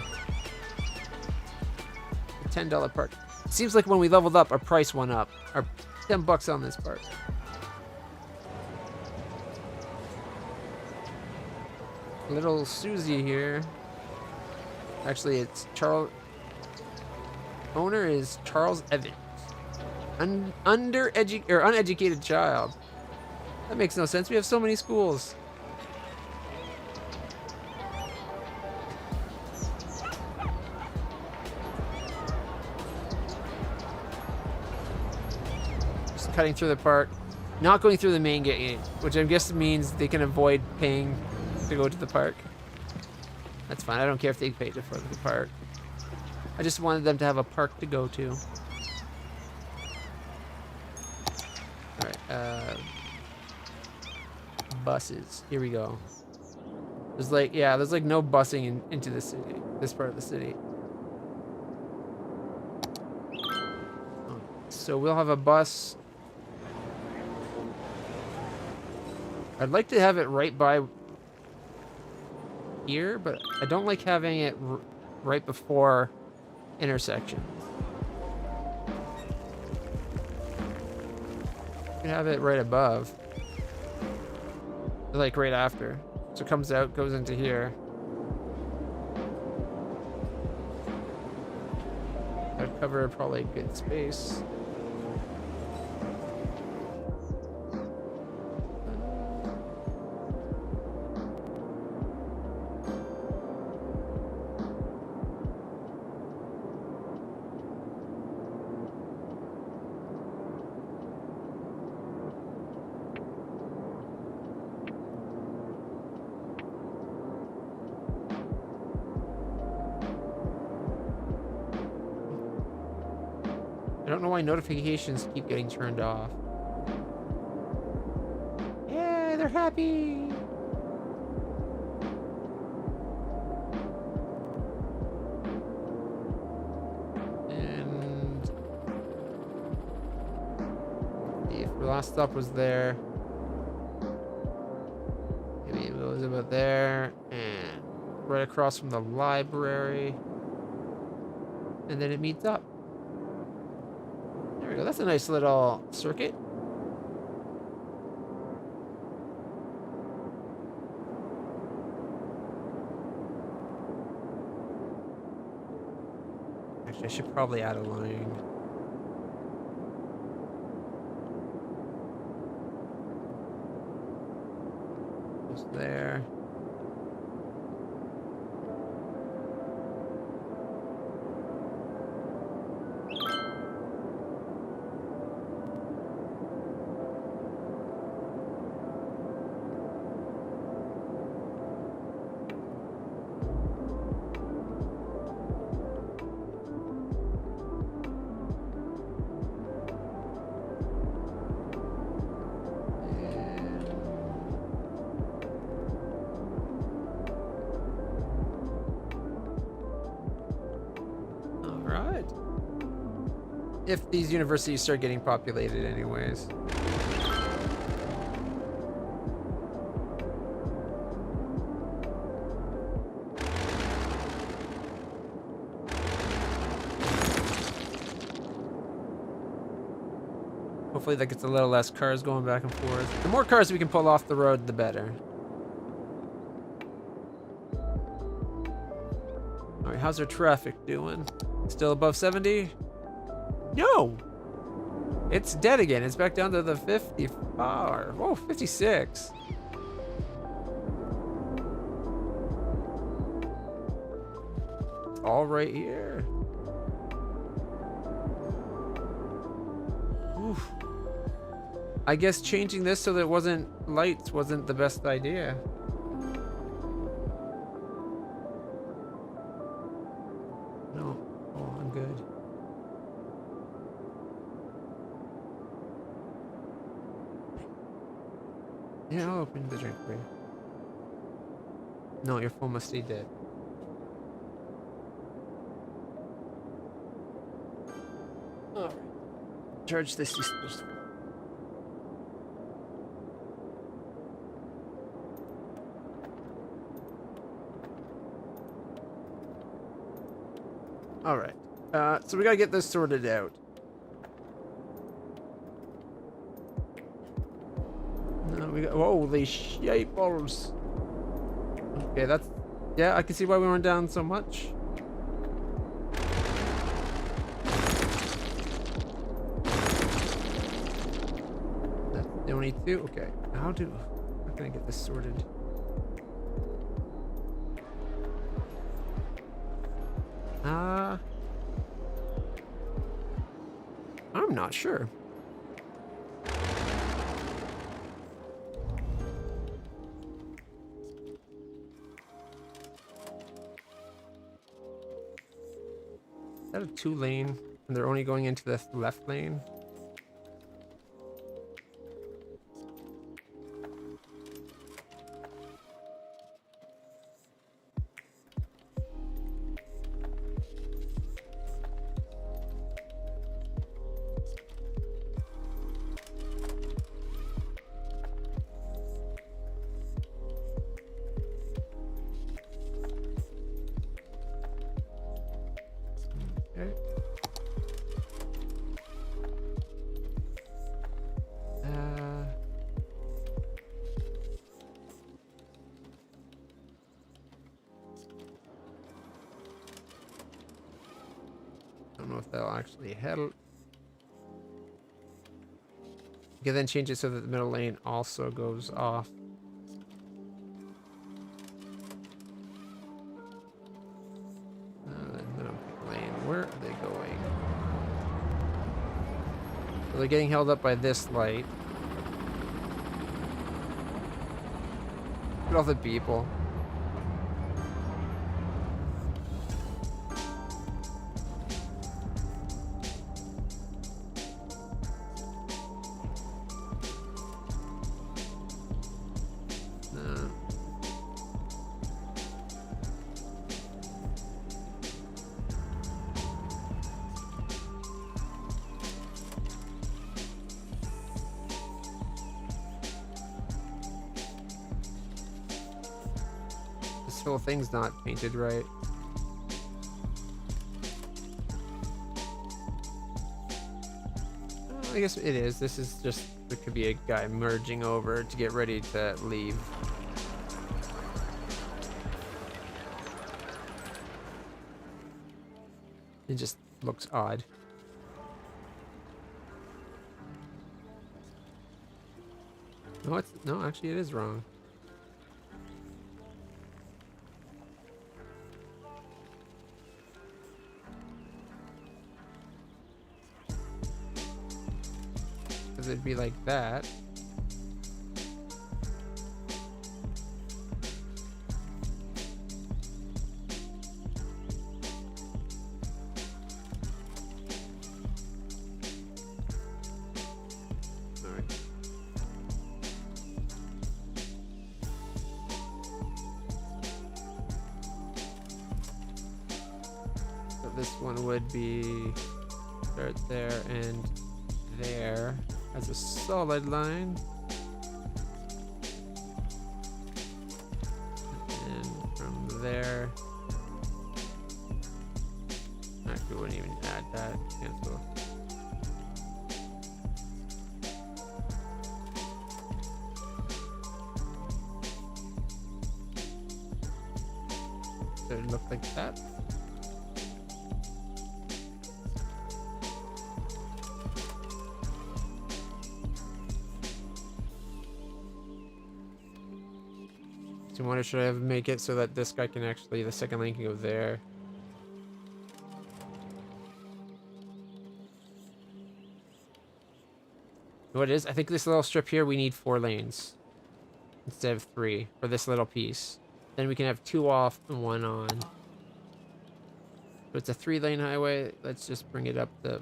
A $10 part. It seems like when we leveled up, our price went up. Our $10 on this part. Little Susie here. Actually, it's Charles. Owner is Charles Evans. Uneducated child. That makes no sense. We have so many schools. Just cutting through the park. Not going through the main gate, which I guess means they can avoid paying to go to the park. That's fine. I don't care if they pay to go to the park. I just wanted them to have a park to go to. Alright, buses. Here we go. There's like, yeah, there's like no busing into the city, this part of the city. So we'll have a bus. I'd like to have it right by here, but I don't like having it right before intersections. You can have it right above. Like right after. So it comes out, goes into here. That'd cover probably a good space. I don't know why notifications keep getting turned off. Yeah, they're happy. And if the last stop was there, maybe it was about there, and right across from the library, and then it meets up. There we go. That's a nice little circuit. Actually, I should probably add a line. Just there. If these universities start getting populated anyways. Hopefully that gets a little less cars going back and forth. The more cars we can pull off the road, the better. Alright, how's our traffic doing? Still above 70? No! It's dead again. It's back down to the 54. Whoa, 56. It's all right here. Oof. I guess changing this so that it wasn't lights wasn't the best idea. No. Oh, I'm good. Yeah, I'll open the drink for you. No, your phone must stay dead. Alright. Charge this. All right. So we gotta get this sorted out. No, we got. Holy shit balls. Okay, that's. Yeah, I can see why we went down so much. That's the only two. Okay. How can I get this sorted? I'm not sure. Is that a 2-lane? And they're only going into the left lane? Okay. I don't know if that'll actually help. You can then change it so that the middle lane also goes off. Middle lane, where are they going? So they're getting held up by this light. Look at all the people. This whole thing's not painted right. I guess it is. This is just, there could be a guy merging over to get ready to leave. It just looks odd. No, actually it is wrong. Because it'd be like that. This one would be start there and there as a solid line. And from there, actually wouldn't even add that, cancel. So it looked like that. So what should I have make it so that this guy can actually, the second lane can go there. What it is? I think this little strip here, we need 4 lanes instead of 3 for this little piece. Then we can have 2 off and 1 on. So it's a 3-lane highway. Let's just bring it up to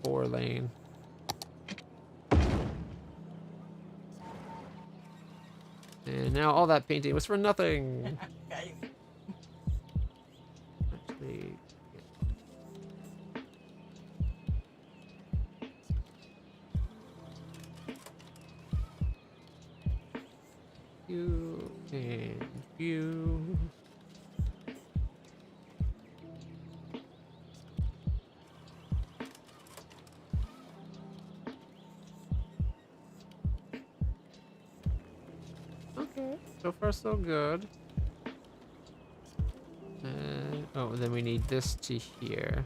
4 lane. And now all that painting was for nothing. Actually, you and you. so far so good. Oh, then we need this to here.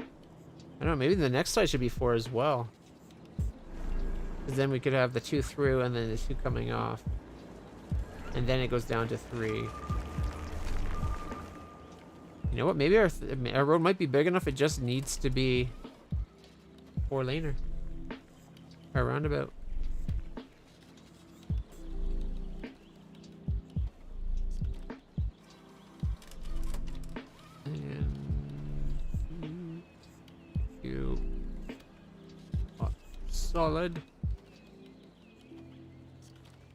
I don't know, maybe the next side should be 4 as well. Because then we could have the 2 through and then the 2 coming off. And then it goes down to 3. You know what? Maybe our road might be big enough. It just needs to be 4-laner. Our roundabout. And you solid.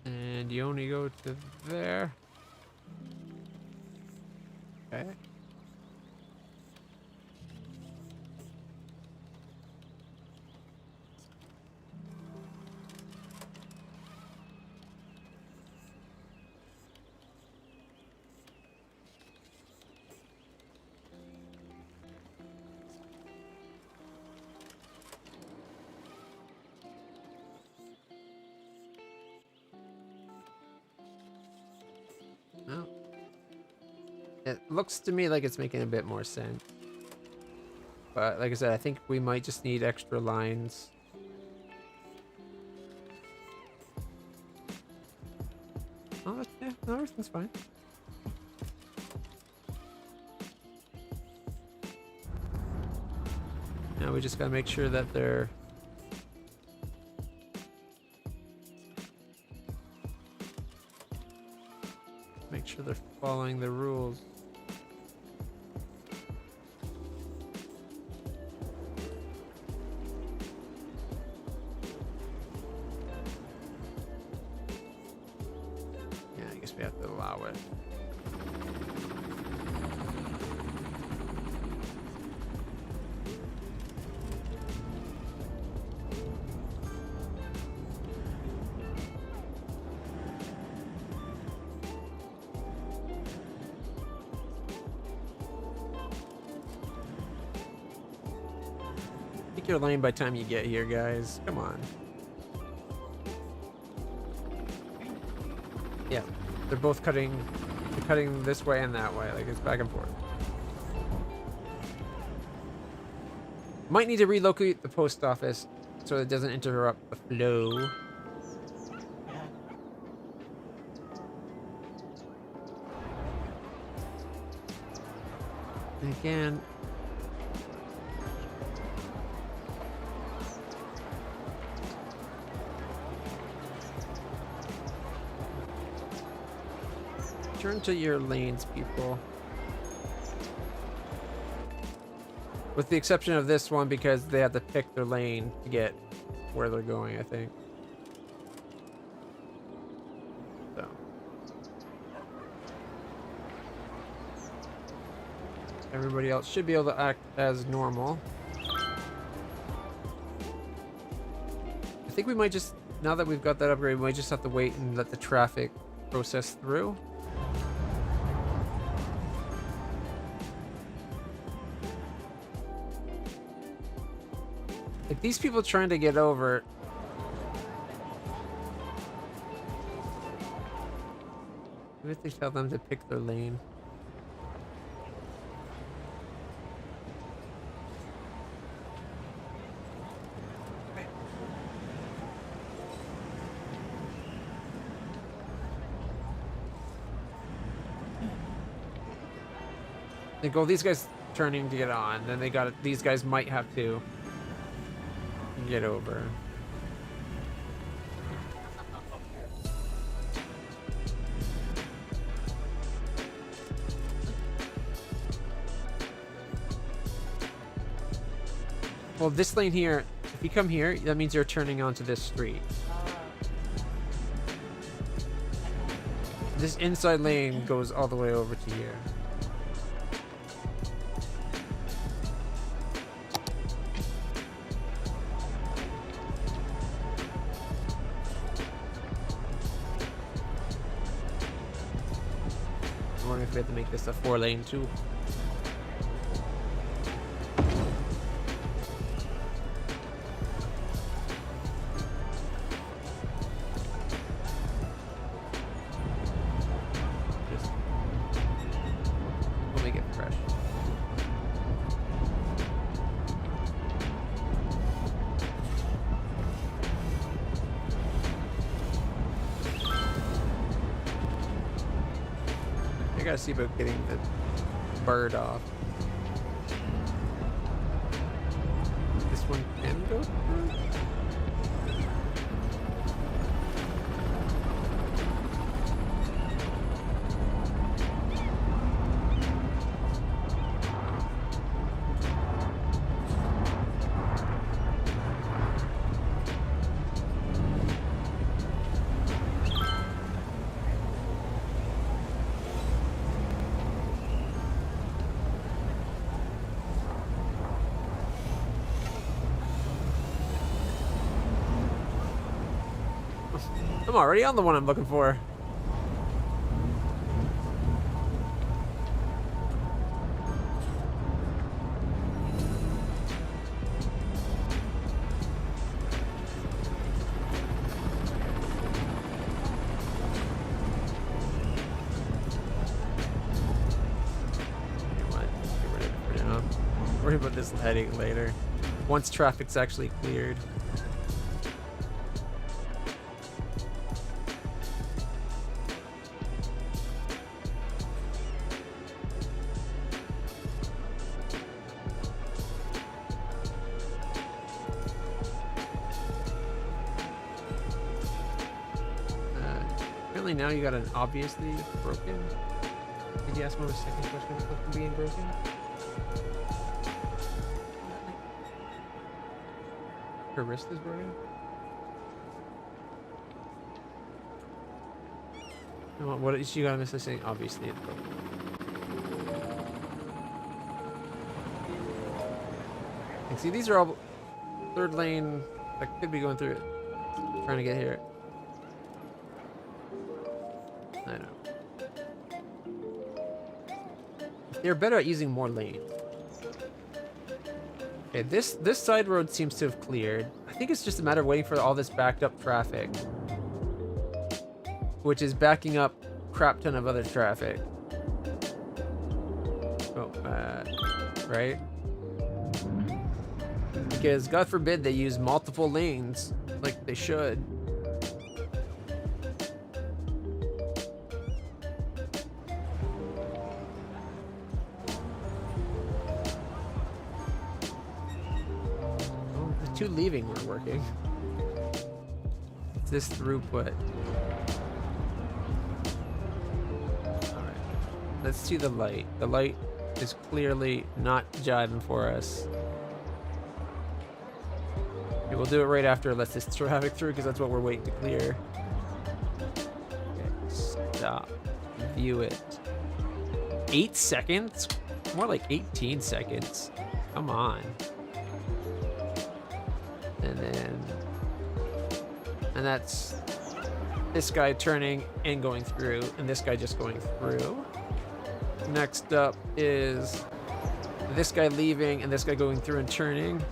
And you only go to there. Okay. No. It looks to me like it's making a bit more sense. But like I said, I think we might just need extra lines. Oh, yeah, no, everything's fine. Now we just gotta make sure that they're... Make sure they're following the rules. Yeah, I guess we have to allow it. Pick your lane by the time you get here, guys. Come on. Yeah, they're both cutting this way and that way, like it's back and forth. Might need to relocate the post office so it doesn't interrupt the flow. And again, turn to your lanes, people. With the exception of this one, because they have to pick their lane to get where they're going, I think. So. Everybody else should be able to act as normal. I think we might just, now that we've got that upgrade, we might just have to wait and let the traffic process through. Like, these people trying to get over. Maybe if they tell them to pick their lane. They go, these guys turning to get on, then they got it. These guys might have to get over. Well, this lane here, if you come here, that means you're turning onto this street. This inside lane goes all the way over to here. I'm wondering if we have to make this a 4-lane too. gotta see about getting the bird off. This one can go through? I'm already on the one I'm looking for. Worry about this headache later. Once traffic's actually cleared. Apparently now you got an obviously broken. Did you ask me a second question about being broken? Her wrist is broken? No, what is she got to saying? Obviously it's broken. And see, these are all third lane. I could be going through it. Trying to get here. I know. They're better at using more lanes. Okay, this side road seems to have cleared. I think it's just a matter of waiting for all this backed up traffic, which is backing up crap ton of other traffic. Oh, right? Because God forbid they use multiple lanes like they should. Two leaving were working. It's this throughput. Alright. Let's see the light. The light is clearly not jiving for us. Okay, we'll do it right after it lets this traffic through because that's what we're waiting to clear. Okay, stop. View it. 8 seconds? More like 18 seconds. Come on. And that's this guy turning and going through, and this guy just going through. Next up is this guy leaving and this guy going through and turning.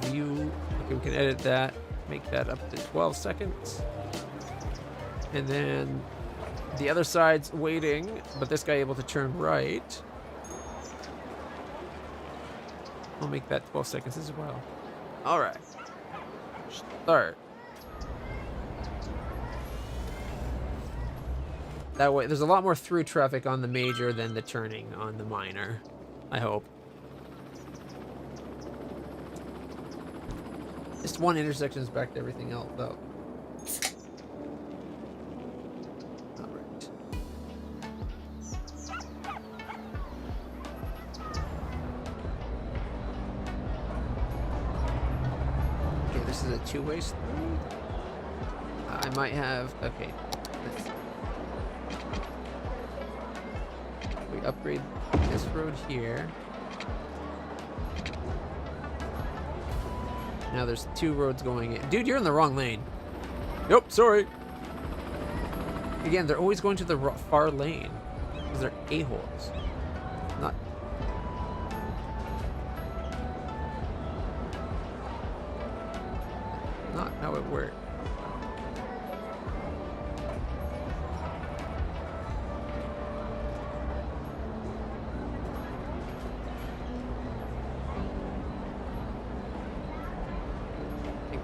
View. Okay, we can edit that, make that up to 12 seconds. And then the other side's waiting, but this guy able to turn right. We'll make that 12 seconds as well. All right. Start. That way, there's a lot more through traffic on the major than the turning on the minor, I hope. Just one intersection is back to everything else, though. All right. Okay, this is a two-way street. I might have. Okay. We upgrade this road here. Now there's two roads going in. Dude, you're in the wrong lane. Nope, sorry. Again, they're always going to the far lane because they're a-holes. Not how it works.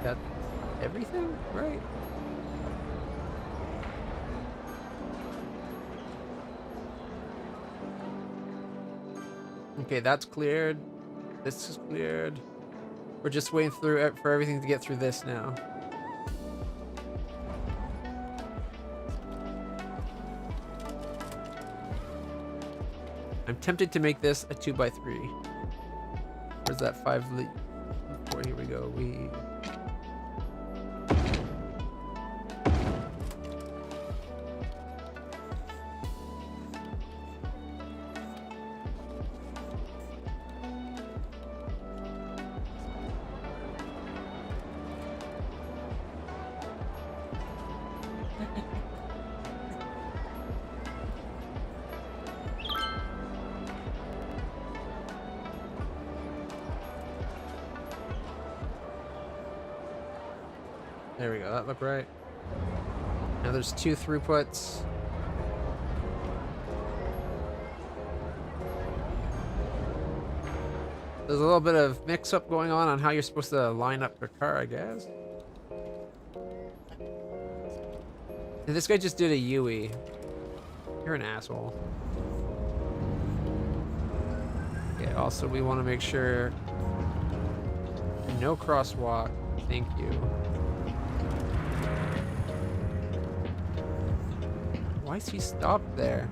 That's everything, right? Okay, that's cleared. This is cleared. We're just waiting through for everything to get through this now. I'm tempted to make this a 2x3. Where's that 4? Here we go. There we go, that looked right. Now there's 2 throughputs. There's a little bit of mix-up going on how you're supposed to line up your car, I guess. And this guy just did a Yui. You're an asshole. Okay, also we want to make sure no crosswalk. Thank you. Why is he stopped there?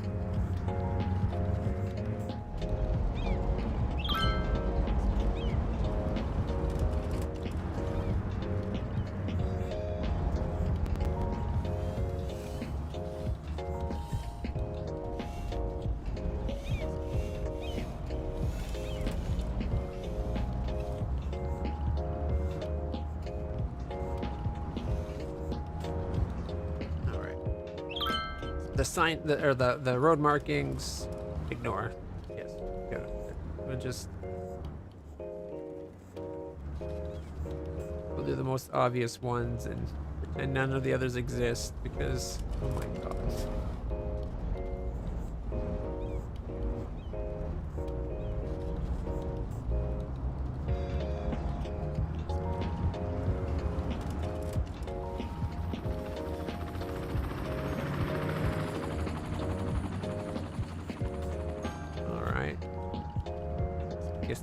The sign, the road markings, ignore. Yes, got it. We'll just do the most obvious ones, and none of the others exist because, oh my gosh.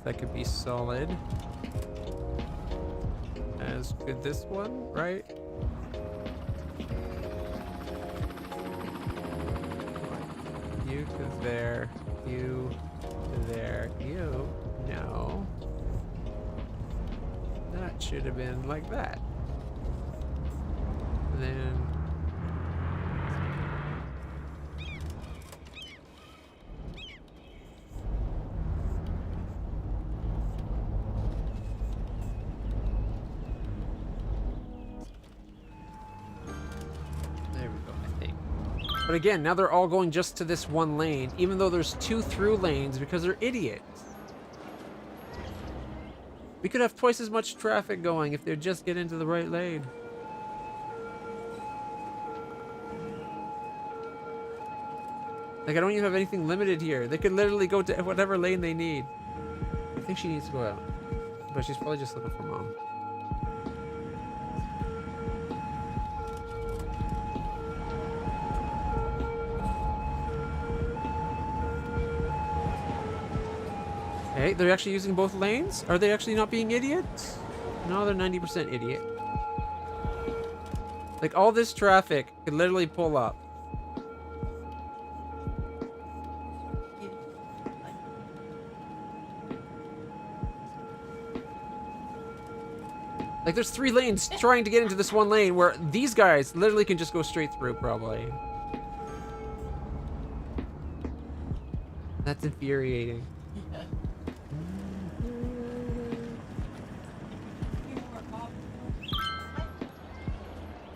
That could be solid. As could this one, right? You to there, you to there, you. No. That should have been like that. And then but again, now they're all going just to this one lane, even though there's 2 through lanes because they're idiots. We could have twice as much traffic going if they'd just get into the right lane. Like, I don't even have anything limited here. They could literally go to whatever lane they need. I think she needs to go out. But she's probably just looking for mom. Hey, they're actually using both lanes? Are they actually not being idiots? No, they're 90% idiot. Like, all this traffic could literally pull up. Like, there's 3 lanes trying to get into this one lane where these guys literally can just go straight through, probably. That's infuriating.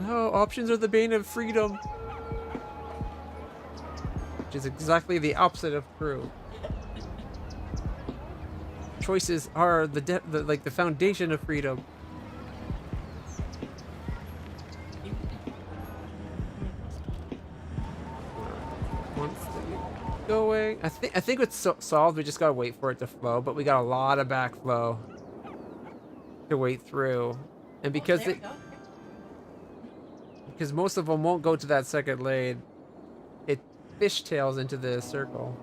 No, options are the bane of freedom. Which is exactly the opposite of crew. Choices are the foundation of freedom. Once going, I think it's solved. We just gotta wait for it to flow, but we got a lot of backflow to wait through, and because because most of them won't go to that second lane, it fishtails into the circle.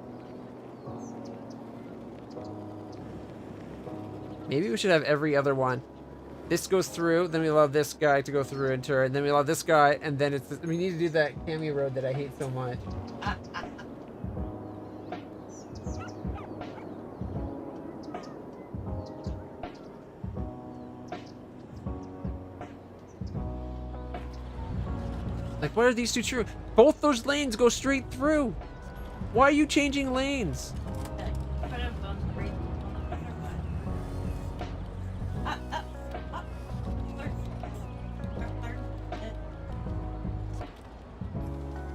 Maybe we should have every other one. This goes through, then we allow this guy to go through and turn, then we allow this guy, and then it's... We need to do that Cammy road that I hate so much. Like, why are these two true? Both those lanes go straight through. Why are you changing lanes?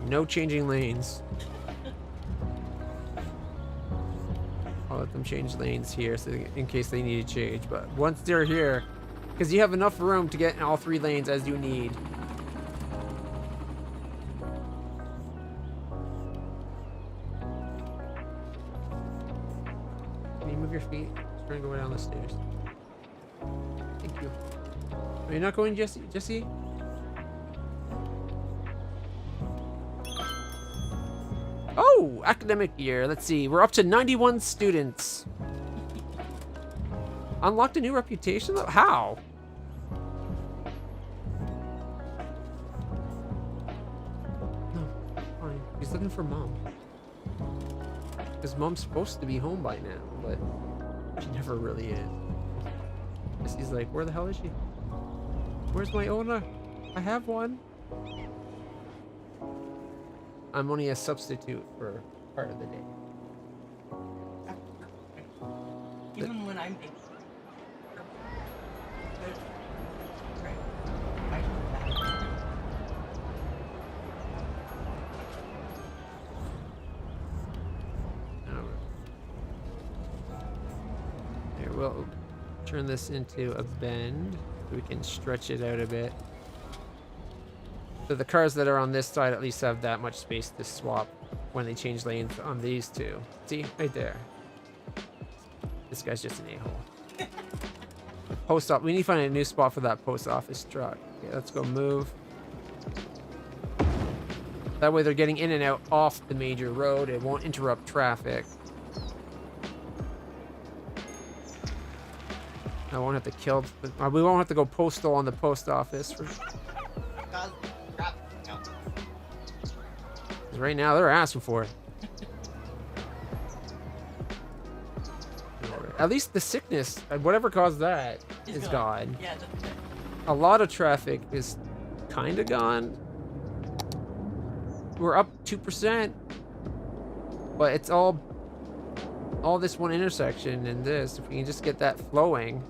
No changing lanes. I'll let them change lanes here so in case they need to change. But once they're here, because you have enough room to get in all 3 lanes as you need. Can you move your feet? Just trying to go down the stairs. Thank you. Are you not going, Jesse? Jesse? Oh, academic year. Let's see. We're up to 91 students. Unlocked a new reputation? How? No, fine. He's looking for mom. Because mom's supposed to be home by now, but she never really is. He's like, where the hell is she? Where's my owner? I have one. I'm only a substitute for part of the day. Even when I'm big. Here, we'll turn this into a bend so we can stretch it out a bit. So the cars that are on this side at least have that much space to swap when they change lanes on these two. See? Right there. This guy's just an a-hole. Post office. We need to find a new spot for that post office truck. Okay, let's go move. That way they're getting in and out off the major road. It won't interrupt traffic. I won't have to kill... We won't have to go postal on the post office. Right now, they're asking for it. At least the sickness, whatever caused that, is gone. Yeah, a lot of traffic is kind of gone. We're up 2%, but it's all this one intersection and this. If we can just get that flowing.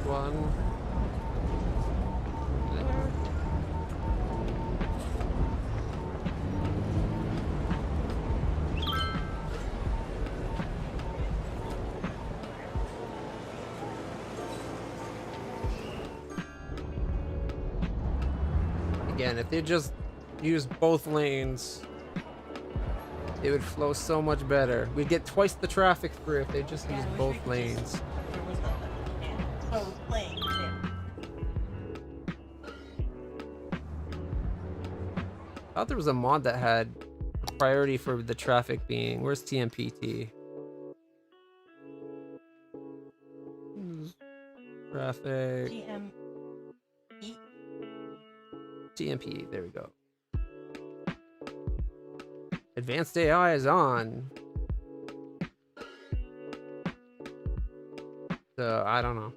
One there. Again, if they just use both lanes, it would flow so much better. We'd get twice the traffic through if they just use both lanes. I thought there was a mod that had a priority for the traffic being. Where's TMPT? Traffic. TMP, there we go. Advanced AI is on. So, I don't know.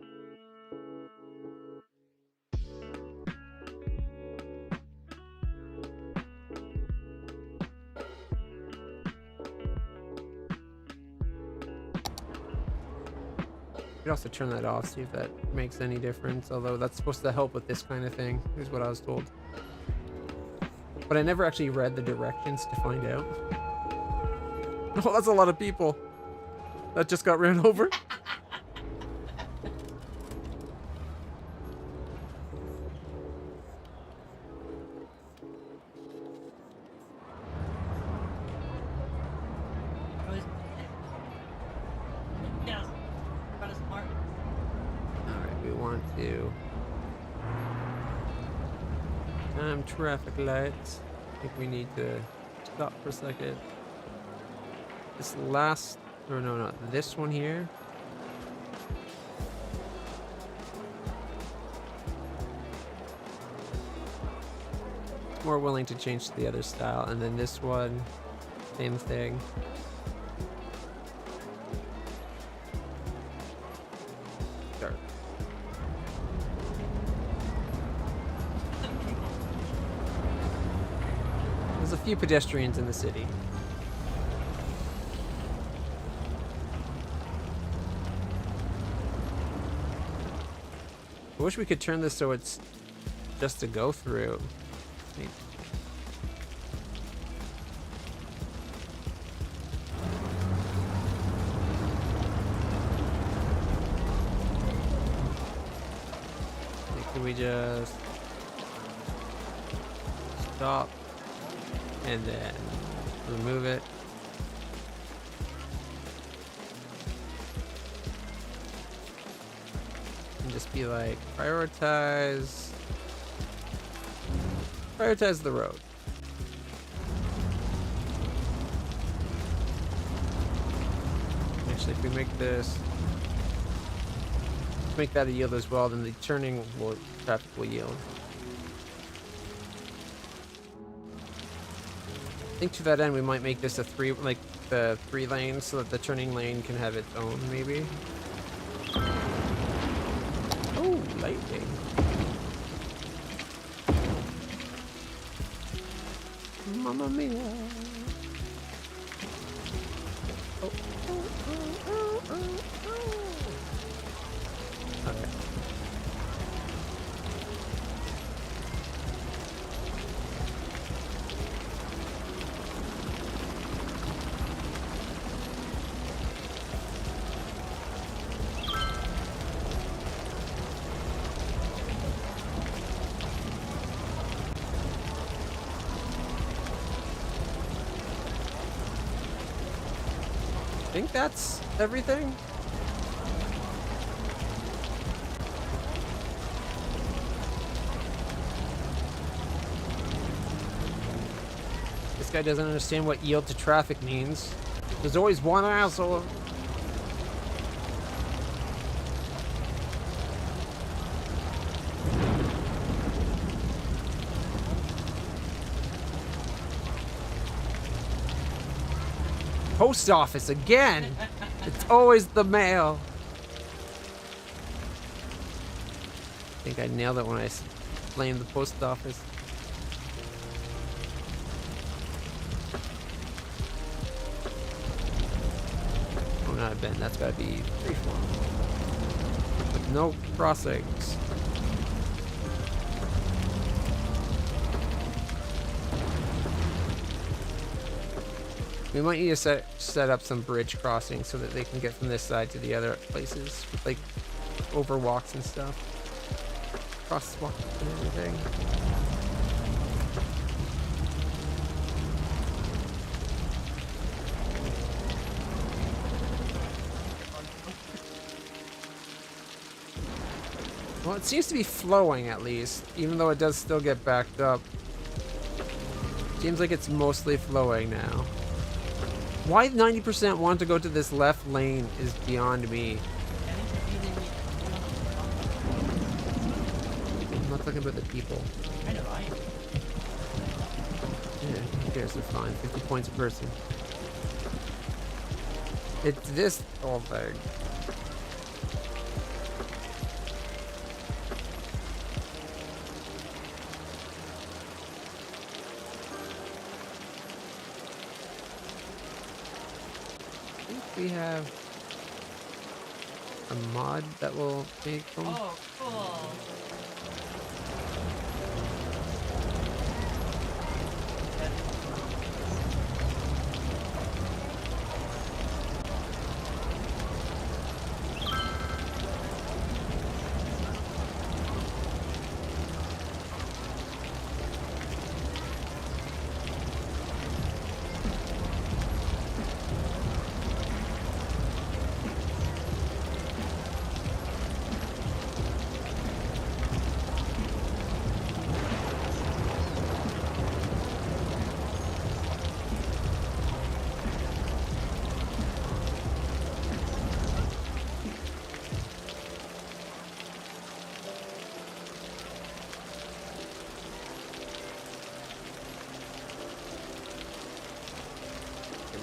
You could also turn that off, see if that makes any difference. Although that's supposed to help with this kind of thing, is what I was told. But I never actually read the directions to find out. Oh, that's a lot of people that just got ran over. Alright, we want to time traffic lights. I think we need to stop for a second. This last, or no, not this one here. More willing to change to the other style, and then this one, same thing. Dark. There's a few pedestrians in the city. I wish we could turn this so it's just to go through. Can we just stop and then remove it? And just be like, prioritize the road. Actually, if we make this, make that a yield as well, then the turning traffic will yield. I think to that end we might make this a three lanes so that the turning lane can have its own, maybe. Oh, lightning. Mamma mia. Oh, oh, oh, oh, oh, oh. Okay. I think that's everything. This guy doesn't understand what yield to traffic means. There's always one asshole. Post office again. It's always the mail. I think I nailed it when I blamed the post office. Oh, not a bend. That's gotta be freeform. With no crossings. We might need to set up some bridge crossings so that they can get from this side to the other places, with like overwalks and stuff, crosswalks and everything. Well, it seems to be flowing at least, even though it does still get backed up. Seems like it's mostly flowing now. Why 90% want to go to this left lane is beyond me. Not talking about the people. I know, right? Yeah, who cares? They're fine. 50 points a person. It's this whole thing. I think we have a mod that will make them. Oh, cool.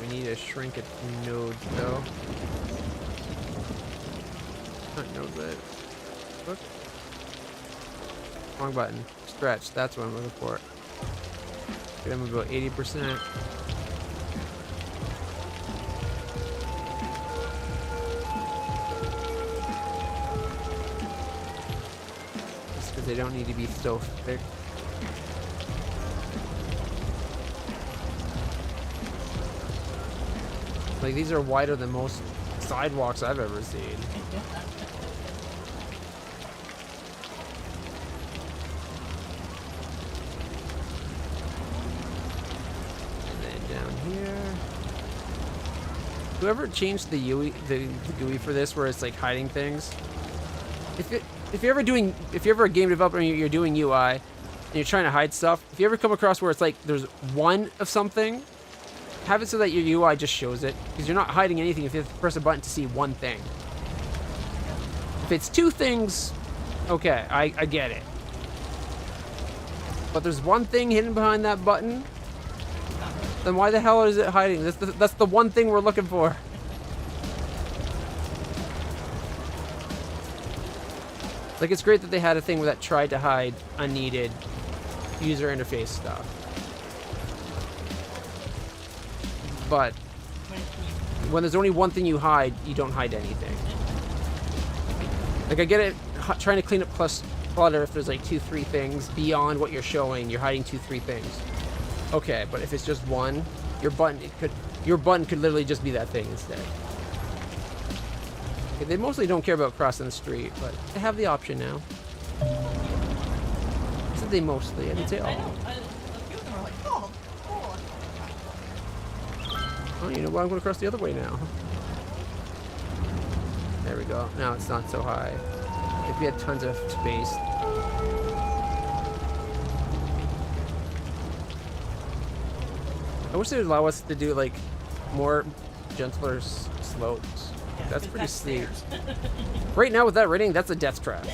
We need to shrink it node though. Not node, but look. Wrong button. Stretch. That's what I'm looking for. Get them about 80%. Just because they don't need to be so thick. Like, these are wider than most sidewalks I've ever seen. And then down here. Whoever changed the UI, the GUI for this, where it's like hiding things. If you're ever a game developer and you're doing UI and you're trying to hide stuff, if you ever come across where it's like there's one of something, have it so that your UI just shows it, because you're not hiding anything if you have to press a button to see one thing. If it's two things, okay, I get it. But there's one thing hidden behind that button, then why the hell is it hiding? That's the one thing we're looking for. Like, it's great that they had a thing that tried to hide unneeded user interface stuff. But when there's only one thing you hide, you don't hide anything. Like, I get it, trying to clean up clutter if there's like 2-3 things beyond what you're showing, you're hiding 2-3 things. Okay, but if it's just one, your button could literally just be that thing instead. Okay, they mostly don't care about crossing the street, but they have the option now. I said they mostly, I didn't say all. I know. A few of them are like, oh, cool. Oh, you know what? I'm going to cross the other way now. There we go. Now it's not so high. If we had tons of space. I wish they would allow us to do like more gentler slopes. Yeah, That's pretty steep. stairs. Right now with that rating, that's a death trap.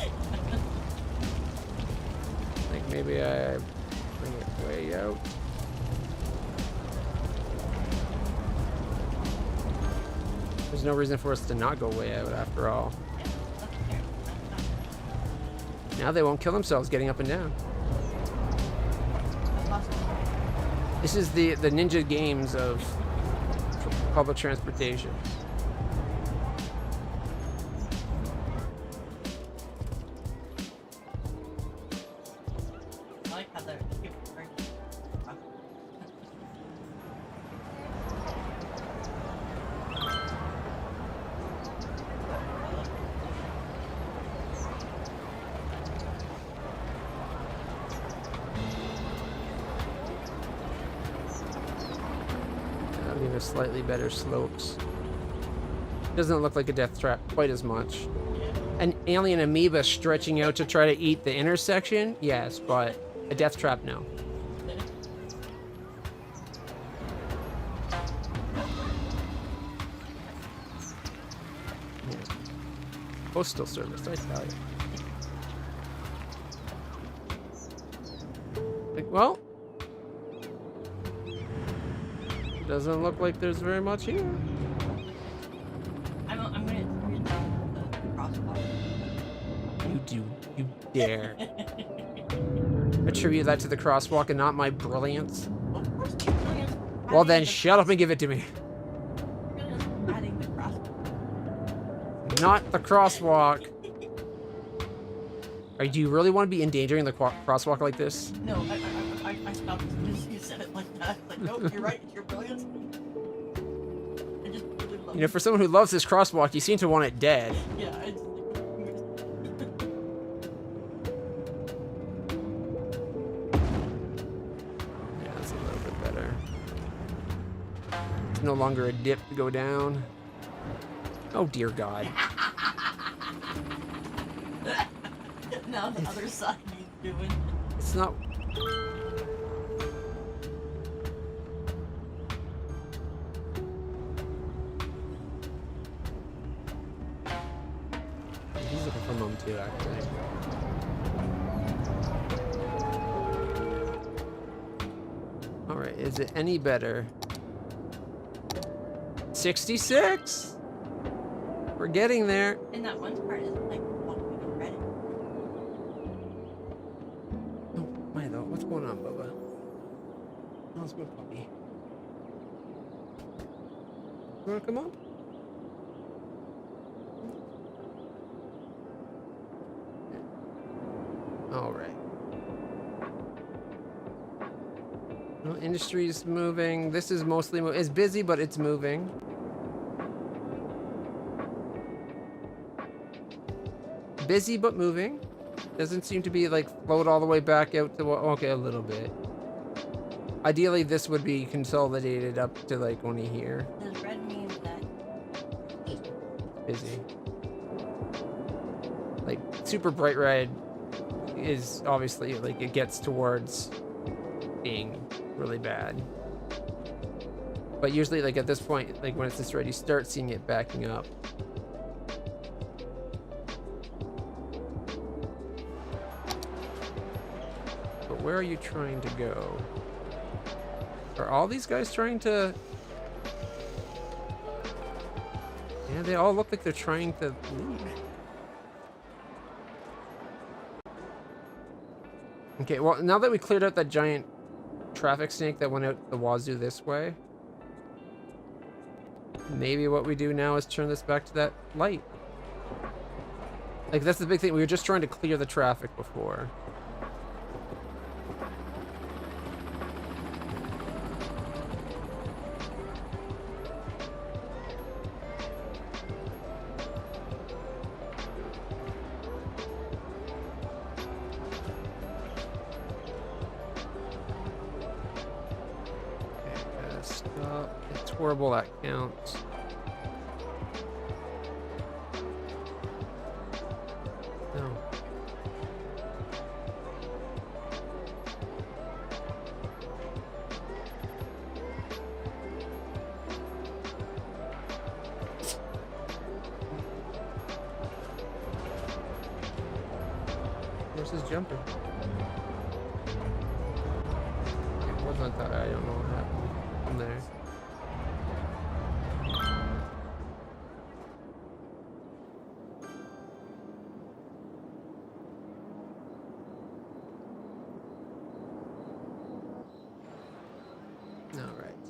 Like, maybe I bring it way out. There's no reason for us to not go way out after all. Now they won't kill themselves getting up and down. This is the ninja games of public transportation. I like how they're Slightly better slopes. Doesn't look like a death trap quite as much. An alien amoeba stretching out to try to eat the intersection, yes, but a death trap, no. Postal service, I tell you. Well, doesn't look like there's very much here. I'm gonna turn it down the crosswalk. You dare. Attribute that to the crosswalk and not my brilliance. Of course, you're brilliant. Well then, shut up and give it to me. Brilliant adding the crosswalk. Not the crosswalk. Do you really want to be endangering the crosswalk like this? No, I stopped as soon as you said it like that. Like, no, you're right. You're brilliant. I just really love You know, for someone who loves this crosswalk, you seem to want it dead. Yeah, it's Yeah, that's a little bit better. It's no longer a dip to go down. Oh dear God. now the other side he's doing. It's not. He's looking for mom too, actually. All right, is it any better? 66. We're getting there. And that one part is like walking already. Oh, my though. What's going on, Bubba? How's my puppy? You wanna come up? All right. Well, industry's moving. This is mostly it's busy, but it's moving. Busy but moving. Doesn't seem to be like flowed all the way back out to okay, a little bit. Ideally, this would be consolidated up to like only here. Does red mean that Busy. Like super bright red is obviously like it gets towards being really bad. But usually like at this point, like when it's this red, you start seeing it backing up. But where are you trying to go? Are all these guys trying to... Yeah, they all look like they're trying to leave. Okay, well, now that we cleared out that giant traffic snake that went out the wazoo this way, maybe what we do now is turn this back to that light. Like, that's the big thing. We were just trying to clear the traffic before. Stop. It's horrible, that counts. No. Where's his jumper? It wasn't that. I don't know what happened. I'm there. All right.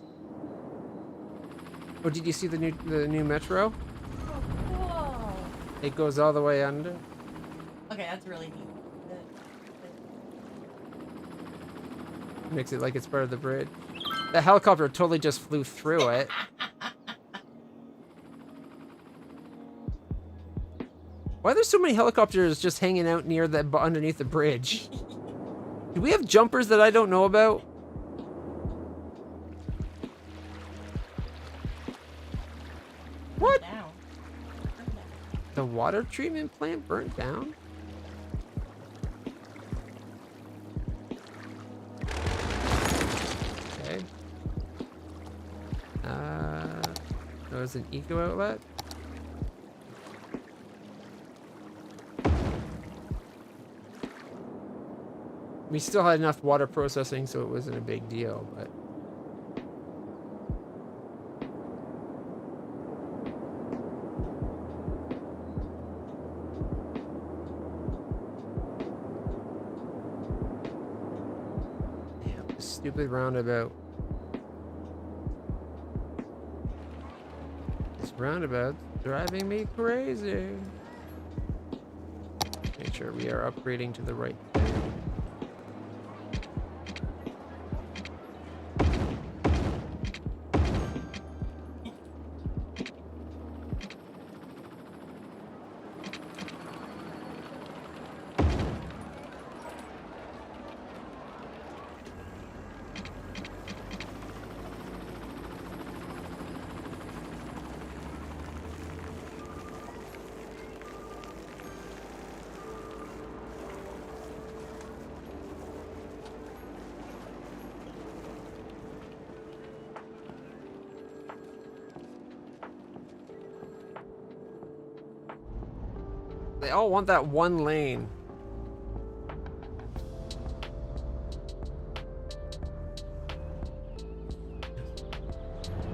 Oh, did you see the new metro? Oh, cool. It goes all the way under. Okay, that's really neat. Makes it like it's part of the bridge. The helicopter totally just flew through it. Why are there so many helicopters just hanging out near the underneath the bridge? Do we have jumpers that I don't know about? What? Down. The water treatment plant burnt down? Okay. There's an eco outlet. We still had enough water processing, so it wasn't a big deal, but... Damn, this stupid roundabout. This roundabout's driving me crazy. Make sure we are upgrading to the right thing. They all want that one lane.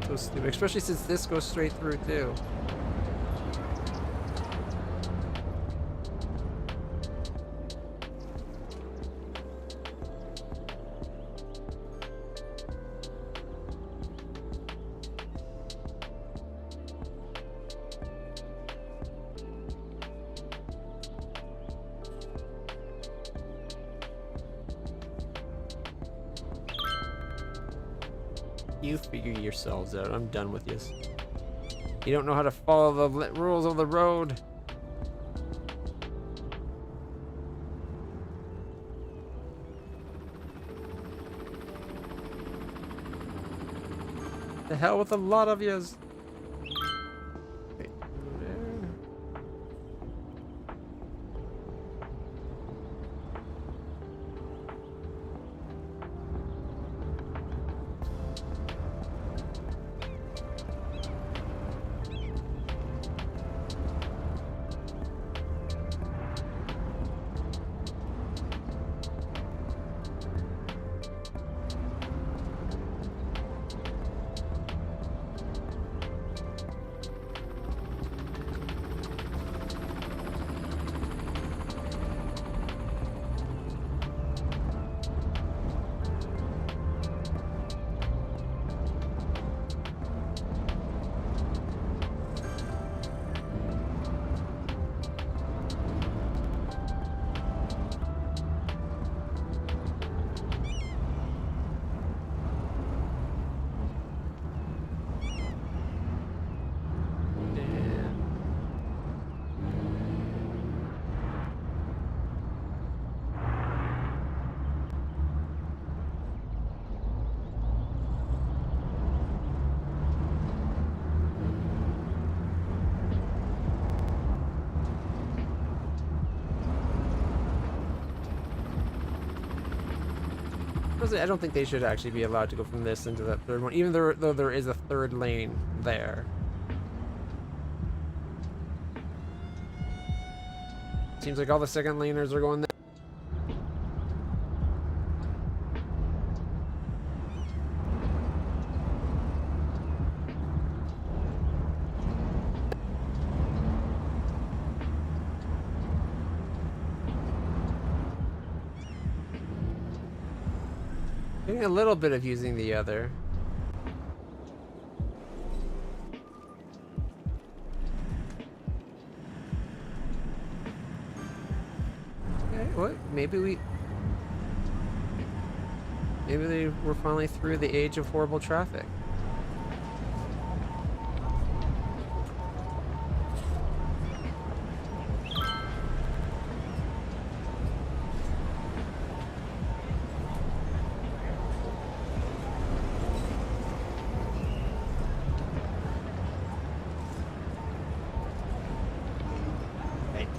So stupid, especially since this goes straight through too. You figure yourselves out. I'm done with this. You don't know how to follow the rules of the road. The hell with a lot of yous. Wait, there. I don't think they should actually be allowed to go from this into that third one, even though there is a third lane there. Seems like all the second laners are going there. Getting a little bit of using the other. Okay, what? Maybe they were finally through the age of horrible traffic.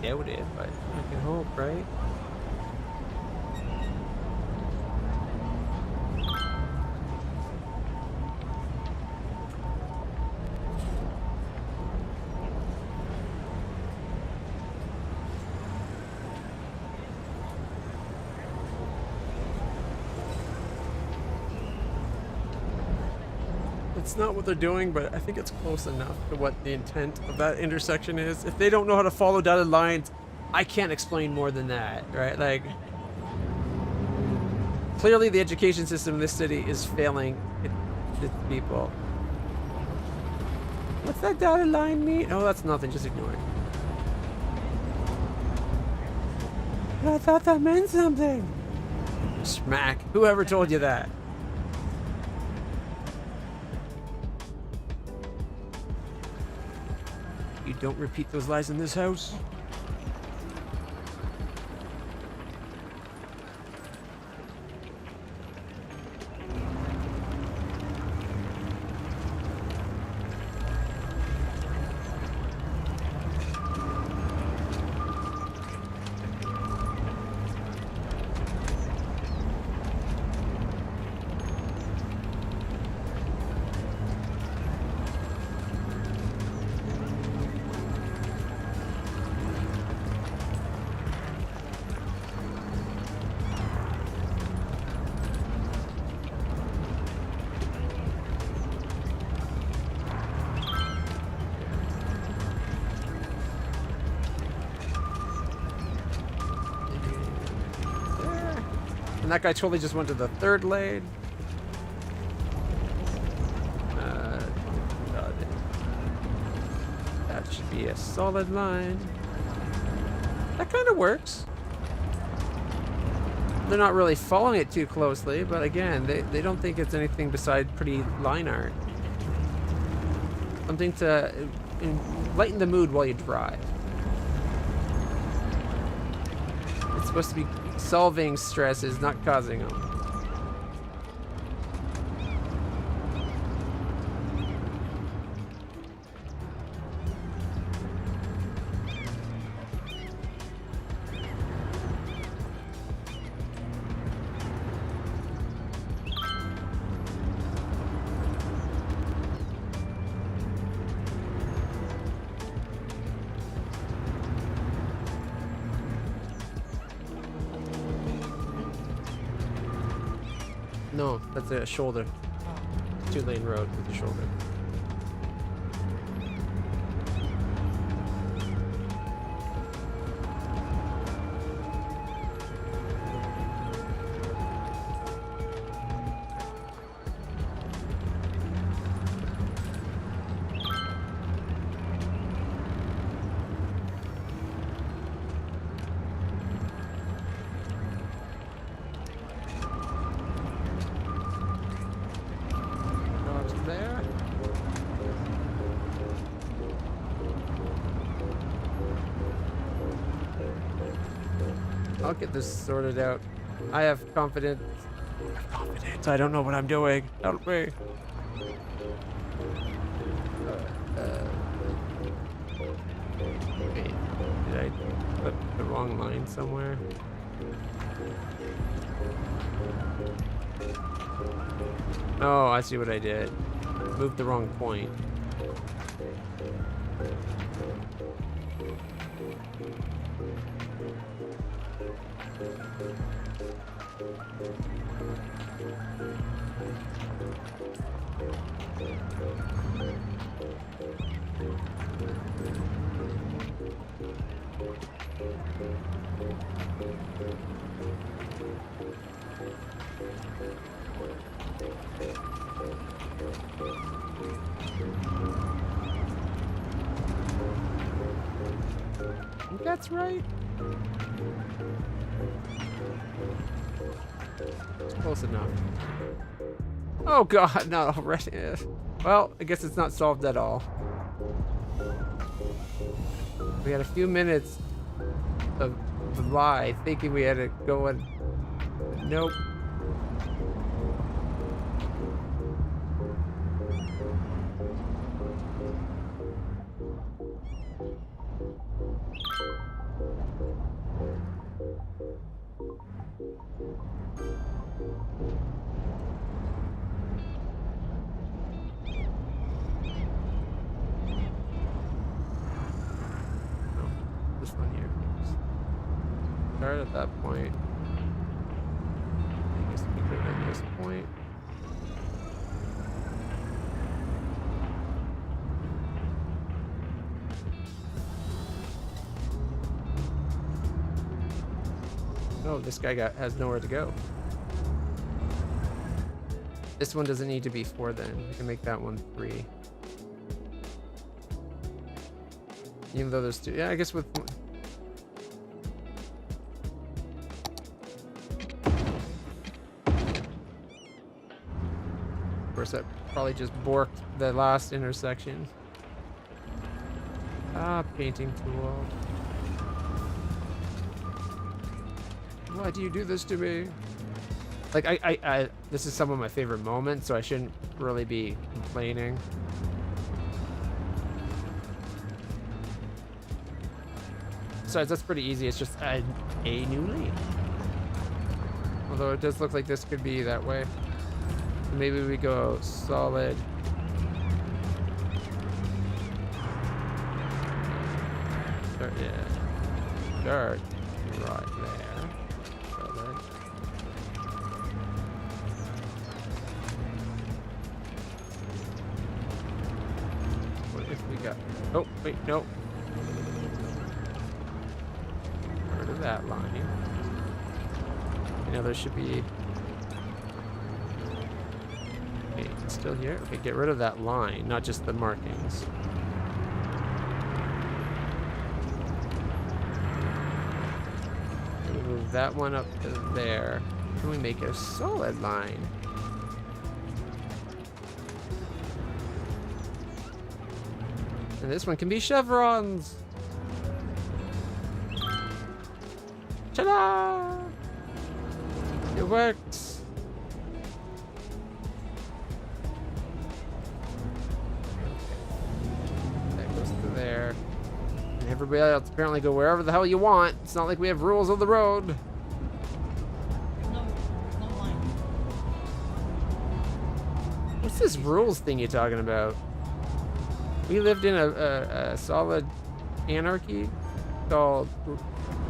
Doubt it, but I can hope, right? It's not what they're doing, but I think it's close enough to what the intent of that intersection is. If they don't know how to follow dotted lines, I can't explain more than that, right? Like, clearly the education system in this city is failing its people. What's that dotted line mean? Oh, that's nothing. Just ignore it. I thought that meant something. Smack. Whoever told you that? You don't repeat those lies in this house. And that guy totally just went to the third lane. God. That should be a solid line. That kind of works. They're not really following it too closely, but again, they don't think it's anything beside pretty line art. Something to lighten the mood while you drive. It's supposed to be solving stresses, not causing them. No, that's a shoulder. 2-lane road with a shoulder. I'll get this sorted out. I have confidence. I don't know what I'm doing. Help me. Wait, did I put the wrong line somewhere? Oh, I see what I did. Moved the wrong point. I think that's right. Close enough. Oh god, not already. Well, I guess it's not solved at all. We had a few minutes of the lie, thinking we had to go and... Nope. This one here. Start at that point. I guess we go at this point. Oh, this guy has nowhere to go. This one doesn't need to be 4 then. We can make that one 3. Even though there's 2. Yeah, I guess with... Of course, that probably just borked the last intersection. Ah, painting tool. Why do you do this to me? Like, I this is some of my favorite moments, so I shouldn't really be complaining. Besides, that's pretty easy. It's just a new lane. Although it does look like this could be that way. Maybe we go solid. Start, yeah. Start right there. Solid. What if we got... Oh, wait, no. Rid of that line. You know, there should be... Okay, it's still here? Okay, get rid of that line, not just the markings. Move that one up to there. Can we make a solid line? And this one can be chevrons. Ta-da! It works. That goes to there. And everybody else apparently go wherever the hell you want. It's not like we have rules of the road. No line. What's this rules thing you're talking about? We lived in a solid anarchy called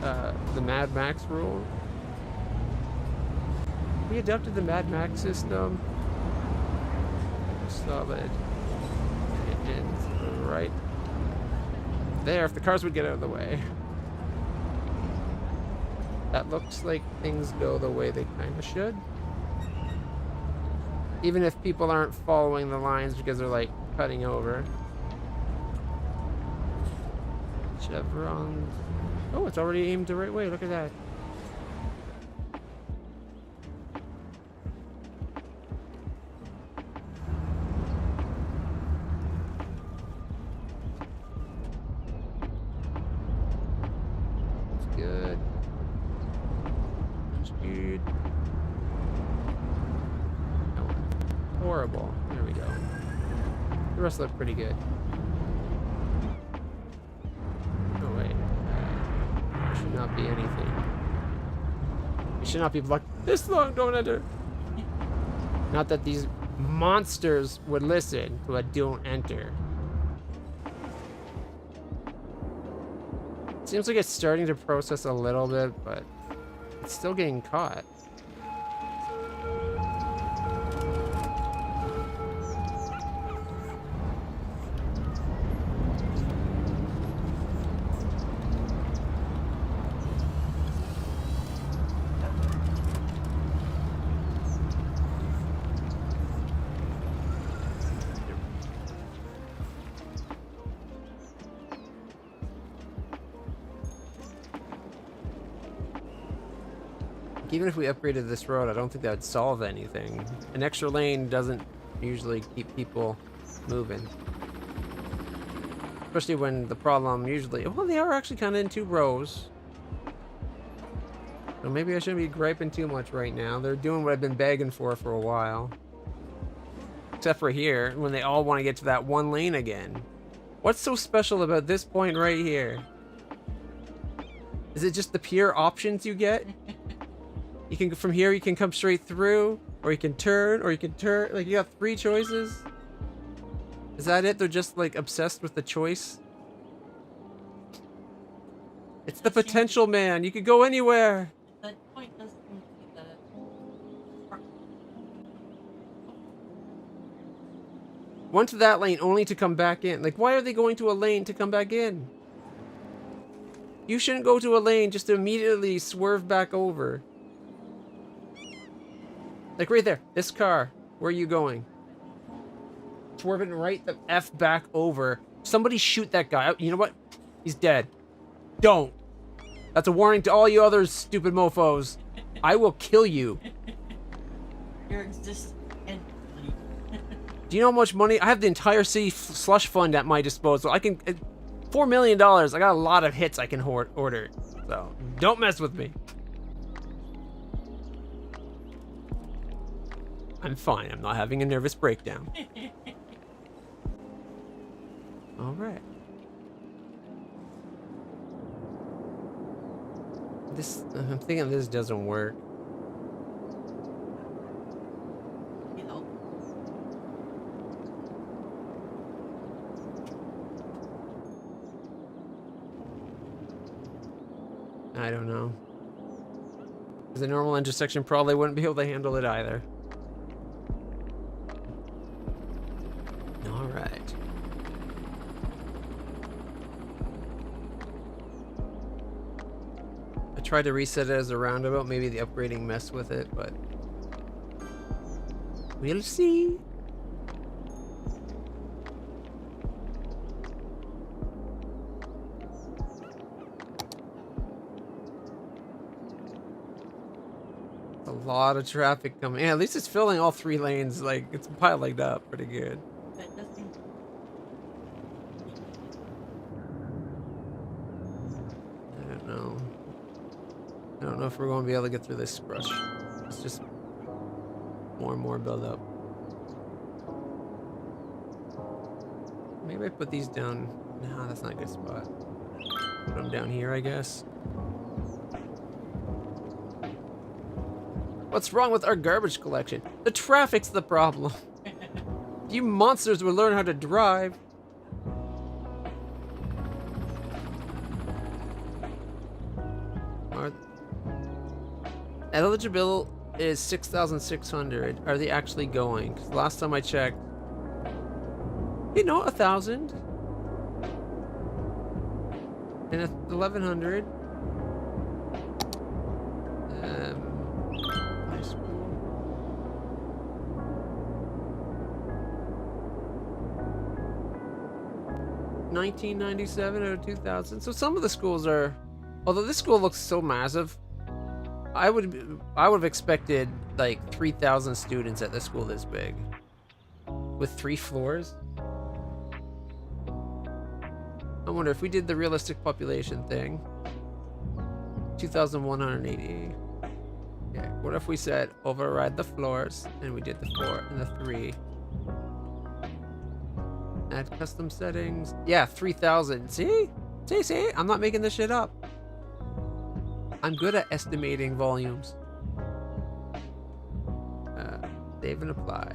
the Mad Max rule. We adopted the Mad Max system. Solid. And right there, if the cars would get out of the way. That looks like things go the way they kind of should. Even if people aren't following the lines because they're like cutting over. Chevrons. Oh, it's already aimed the right way. Look at that. That's good. That's good. No. Horrible. There we go. The rest look pretty good. Not be anything. We should not be blocked this long. Don't enter. Not that these monsters would listen to a don't enter. Seems like it's starting to process a little bit, but it's still getting caught. Even if we upgraded this road, I don't think that would solve anything. An extra lane doesn't usually keep people moving. Especially when the problem usually... Well, they are actually kind of in 2 rows. So maybe I shouldn't be griping too much right now. They're doing what I've been begging for a while. Except for here, when they all want to get to that 1 lane again. What's so special about this point right here? Is it just the pure options you get? You can, from here, you can come straight through, or you can turn, like, you got 3 choices? Is that it? They're just, like, obsessed with the choice? It's the potential, man. You could go anywhere. That point doesn't seem to be the... Went to that lane only to come back in. Like, why are they going to a lane to come back in? You shouldn't go to a lane just to immediately swerve back over. Like right there, this car. Where are you going? Swerving right the F back over. Somebody shoot that guy. You know what? He's dead. Don't. That's a warning to all you other stupid mofos. I will kill you. Your existence endlessly. Do you know how much money? I have the entire city slush fund at my disposal. I can... $4 million. I got a lot of hits I can order. So, don't mess with me. I'm fine. I'm not having a nervous breakdown. Alright. I'm thinking this doesn't work. You know. I don't know. The normal intersection probably wouldn't be able to handle it either. Alright. I tried to reset it as a roundabout. Maybe the upgrading messed with it, but we'll see. A lot of traffic coming. Yeah, at least it's filling all 3 lanes. Like, it's piling up pretty good. That does seem. I don't know. I don't know if we're going to be able to get through this rush. It's just more and more build up. Maybe I put these down. Nah, that's not a good spot. Put them down here, I guess. What's wrong with our garbage collection? The traffic's the problem. You monsters would learn how to drive. Eligible is 6,600. Are they actually going? 'Cause last time I checked, you know, 1,000 and 1,100. High school. $19.97 out of 2,000. So some of the schools are, although this school looks so massive, I would have expected like 3,000 students at this school this big, with 3 floors. I wonder if we did the realistic population thing. 2,180. Okay, what if we said override the floors and we did the 4 and the 3? Add custom settings. Yeah, 3,000. See? See? I'm not making this shit up. I'm good at estimating volumes. Save and apply.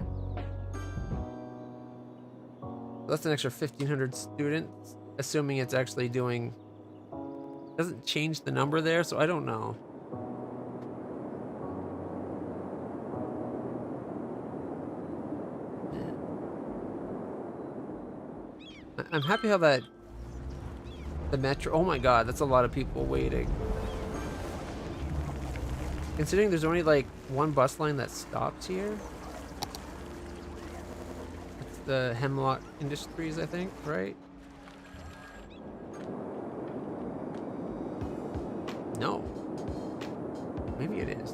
That's an extra 1,500 students, assuming it's actually doing... Doesn't change the number there, so I don't know. I'm happy how that... The metro... Oh my god, that's a lot of people waiting. Considering there's only like 1 bus line that stops here. It's the Hemlock Industries, I think, right? No. Maybe it is.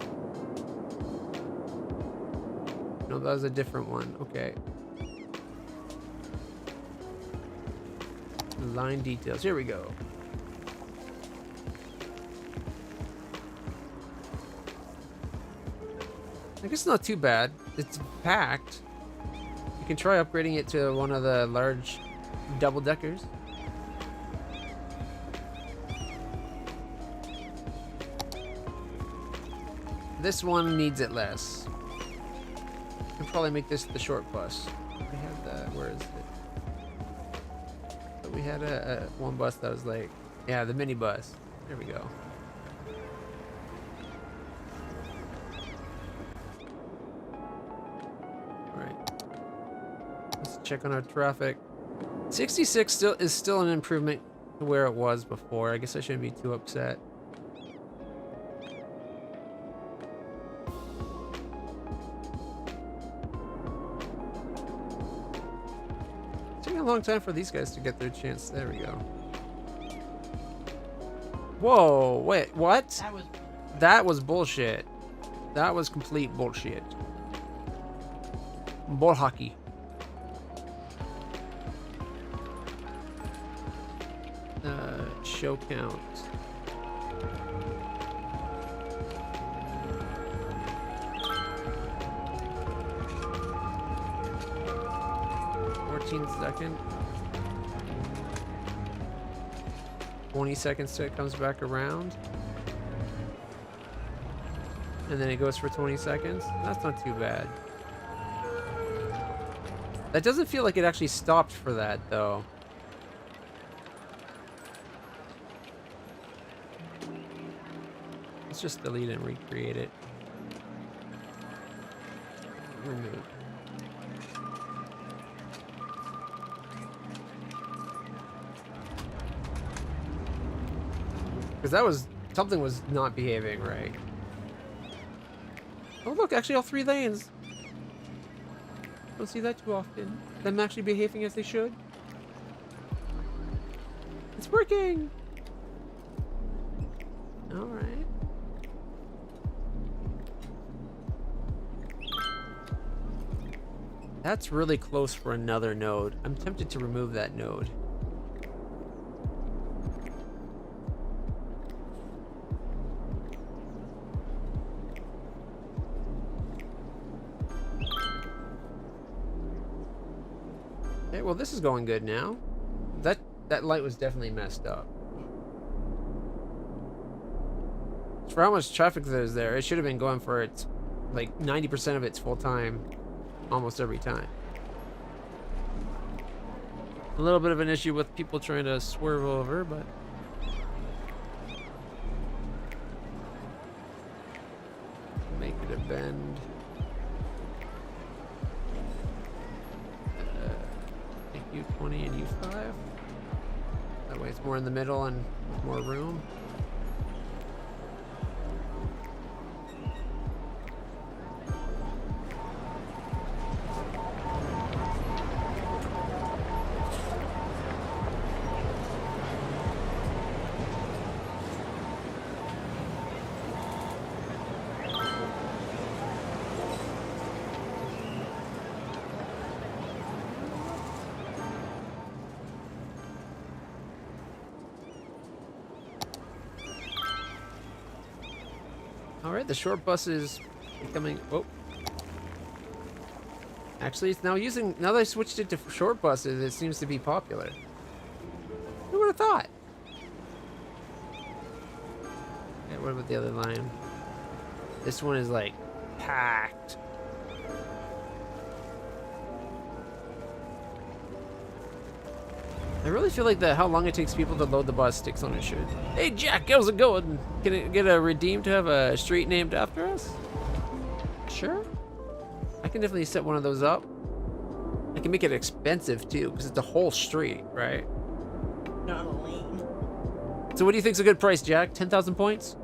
No, that was a different one. Okay. Line details. Here we go. I guess not too bad. It's packed. You can try upgrading it to one of the large double-deckers. This one needs it less. Could probably make this the short bus. We had the... Where is it? But we had a one bus that was like... Yeah, the mini bus. There we go. Check on our traffic. 66 is still an improvement to where it was before. I guess I shouldn't be too upset. It's taking a long time for these guys to get their chance. There we go. Whoa, wait, what? That was bullshit. That was complete bullshit. Bull hockey. Show count. Second. 20 seconds till it comes back around. And then it goes for 20 seconds. That's not too bad. That doesn't feel like it actually stopped for that, though. Let's just delete and recreate it. Remove. Because that was... something was not behaving right. Oh look, actually all 3 lanes. Don't see that too often. Them actually behaving as they should. It's working! Alright. That's really close for another node. I'm tempted to remove that node. Okay, well this is going good now. That light was definitely messed up. For how much traffic there's there, it should have been going for its, like, 90% of its full time, almost every time. A little bit of an issue with people trying to swerve over, but... make it a bend. Make U20 and U5. That way it's more in the middle and more room. Alright, the short bus is becoming... oh. Actually, it's now using... now that I switched it to short buses, it seems to be popular. Who would have thought? Okay, what about the other line? This one is, like, packed. I really feel like how long it takes people to load the bus sticks on a shirt. Hey Jack, how's it going? Can it get a redeem to have a street named after us? Sure. I can definitely set one of those up. I can make it expensive too, because it's a whole street, right? Not a lane. So what do you think's a good price, Jack? 10,000 points?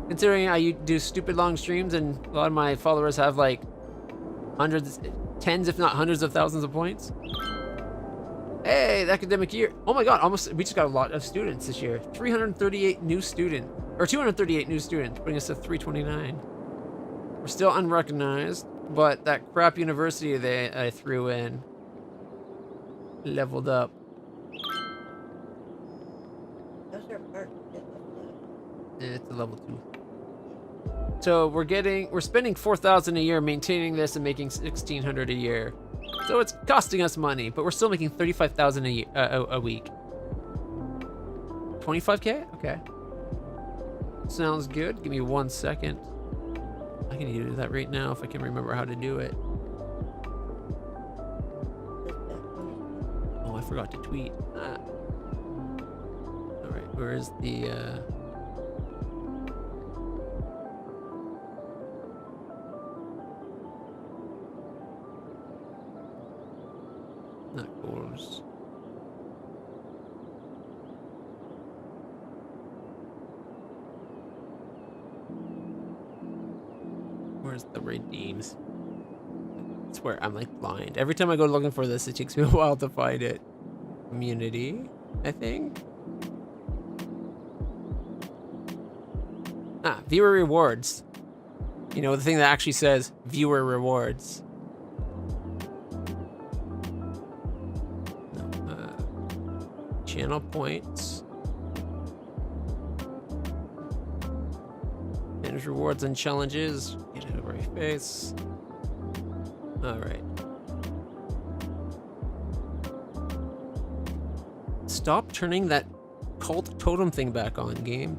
Considering I do stupid long streams and a lot of my followers have like hundreds, tens if not hundreds of thousands of points. Hey, the academic year. Oh my god, we just got a lot of students this year. 338 new students, or 238 new students, putting us at 329. We're still unrecognized, but that crap university I threw in leveled up. Those are parts. It's a level 2. So we're spending 4,000 a year maintaining this and making 1,600 a year. So it's costing us money, but we're still making 35,000 a week. 25K? Okay. Sounds good. Give me 1 second. I can do that right now if I can remember how to do it. Oh, I forgot to tweet. Ah. All right, where is the... not goals. Where's the redeems? I swear, I'm like blind. Every time I go looking for this, it takes me a while to find it. Community, I think. Ah, viewer rewards. You know, the thing that actually says viewer rewards. No, channel points. Manage rewards and challenges. Get it over your face. Alright. Stop turning that cult totem thing back on, game.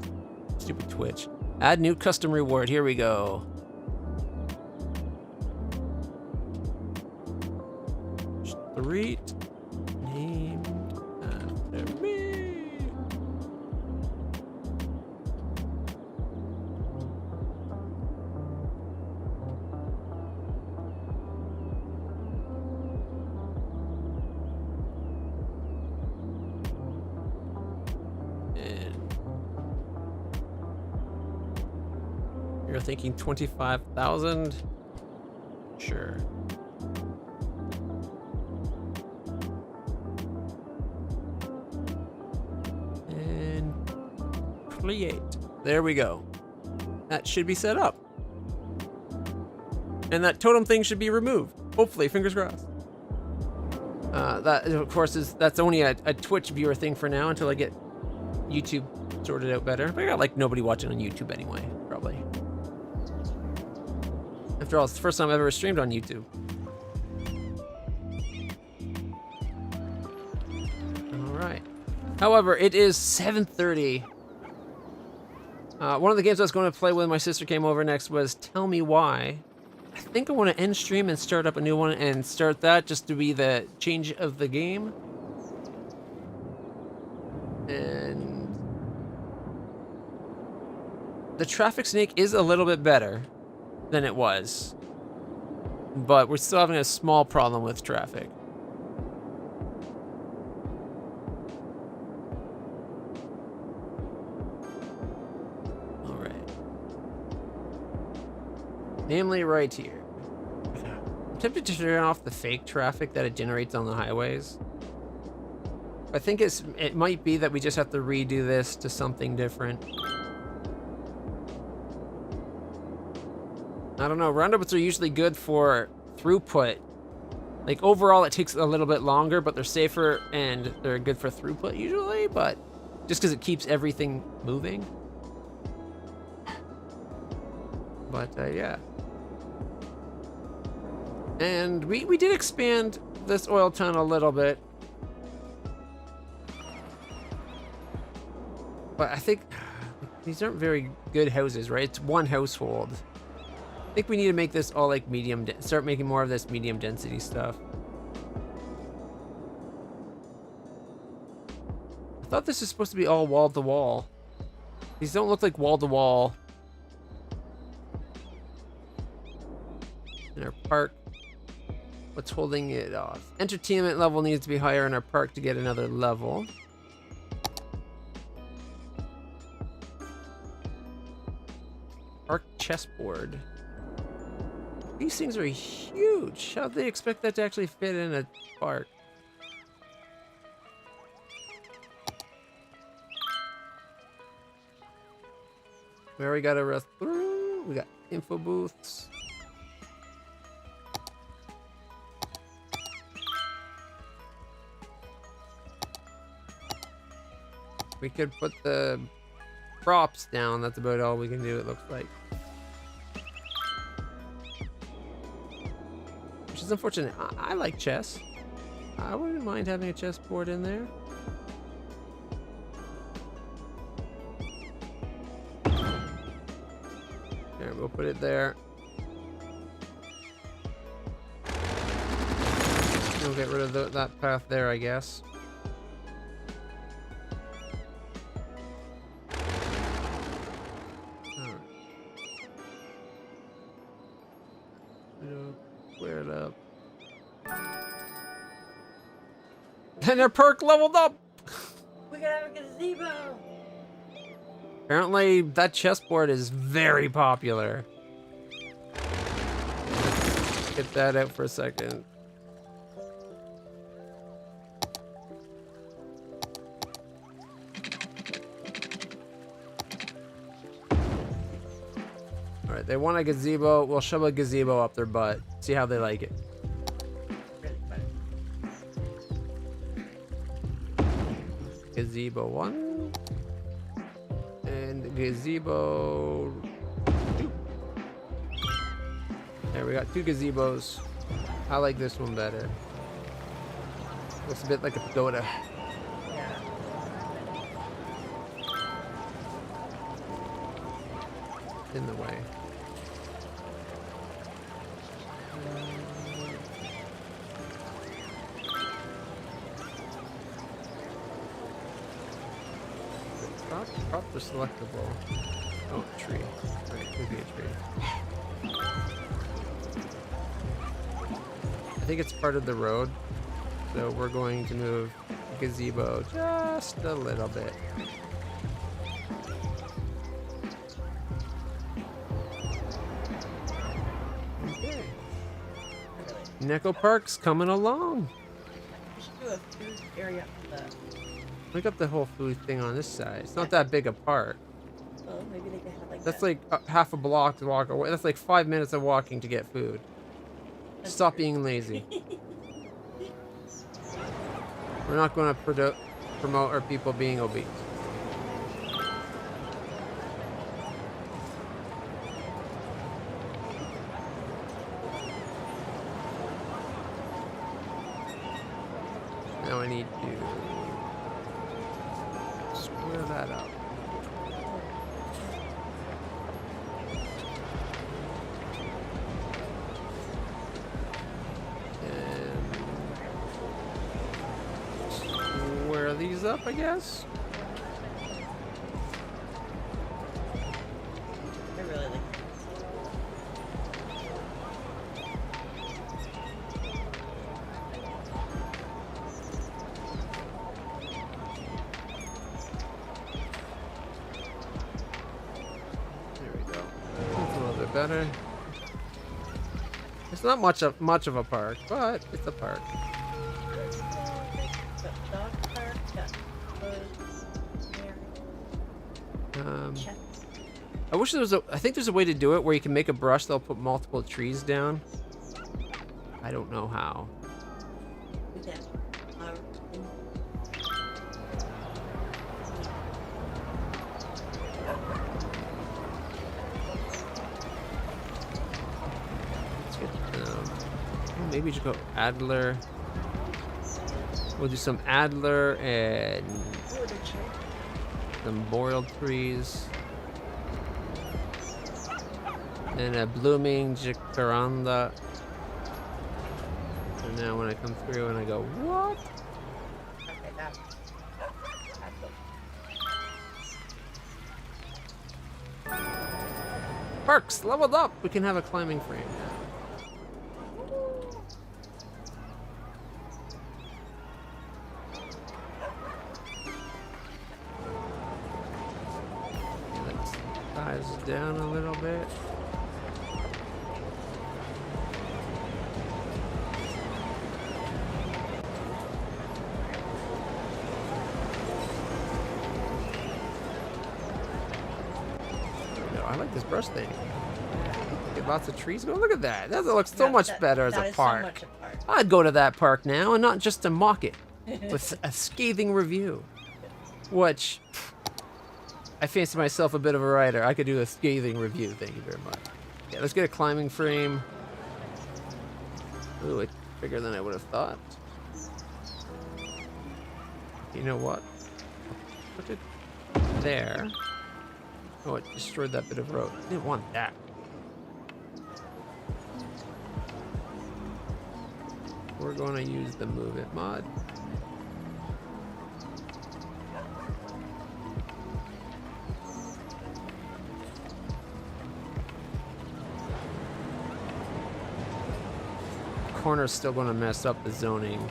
Stupid Twitch. Add new custom reward. Here we go. Street named after me. And you're thinking 25,000? Sure. And create. There we go. That should be set up. And that totem thing should be removed. Hopefully, fingers crossed. That, of course, that's only a Twitch viewer thing for now until I get YouTube sorted out better. But I got like nobody watching on YouTube anyway, probably. After all, it's the first time I've ever streamed on YouTube. All right. However, it is 7:30. One of the games I was going to play when my sister came over next was Tell Me Why. I think I want to end stream and start up a new one and start that just to be the change of the game. And the traffic snake is a little bit better than it was, but we're still having a small problem with traffic. All right. Namely right here. I'm tempted to turn off the fake traffic that it generates on the highways. I think it might be that we just have to redo this to something different. I don't know, roundabouts are usually good for throughput. Like overall it takes a little bit longer, but they're safer and they're good for throughput usually, but just because it keeps everything moving. But yeah. And we did expand this oil town a little bit. But I think these aren't very good houses, right? It's one household. I think we need to make this all like medium, start making more of this medium density stuff. I thought this is supposed to be all wall to wall. These don't look like wall to wall. In our park, what's holding it off? Entertainment level needs to be higher in our park to get another level. Park chessboard. These things are huge. How'd they expect that to actually fit in a park? We already got a rest through. We got info booths. We could put the props down. That's about all we can do, it looks like. Which is unfortunate. I like chess. I wouldn't mind having a chessboard in there. There, we'll put it there. We'll get rid of that path there, I guess. Square it up. And their perk leveled up! We gotta have a gazebo! Apparently, that chessboard is very popular. Get that out for a second. All right, they want a gazebo. We'll shove a gazebo up their butt. See how they like it. Gazebo 1 and gazebo 2. There, we got 2 gazebos. I like this one better. Looks a bit like a pagoda. In the way. Props are selectable. Oh, tree. Right, could be a tree. I think it's part of the road, so we're going to move the gazebo just a little bit. Okay. Neko Park's coming along. We should do a food area for the. Look up the whole food thing on this side. It's not that big a park. Oh, maybe they can have like That's that. like half a block to walk away. That's like 5 minutes of walking to get food. That's Stop true. being lazy. We're not going to promote our people being obese. Now I need to square that up. Square these up, I guess. I really like. There we go. That's a little bit better. It's not much of a park, but it's a park. Got dog park, got woods, check. I wish there was I think there's a way to do it where you can make a brush that'll put multiple trees down. I don't know how. Yeah. Let's get, maybe we should go Adler. We'll do some Adler and some boreal trees. And a blooming jacaranda. And now when I come through and I go, what? Okay, that's Parks leveled up. We can have a climbing frame now. Let's size down a little bit. I like this brush thing. Get lots of trees going. Look at that. That looks so much better as a park. So much a park. I'd go to that park now, and not just to mock it with a scathing review. Which, I fancy myself a bit of a writer. I could do a scathing review. Thank you very much. Yeah, let's get a climbing frame. Ooh, it's bigger than I would have thought. You know what? Put it there. Oh, it destroyed that bit of road. I didn't want that. We're going to use the Move It mod. Corner's still going to mess up the zoning.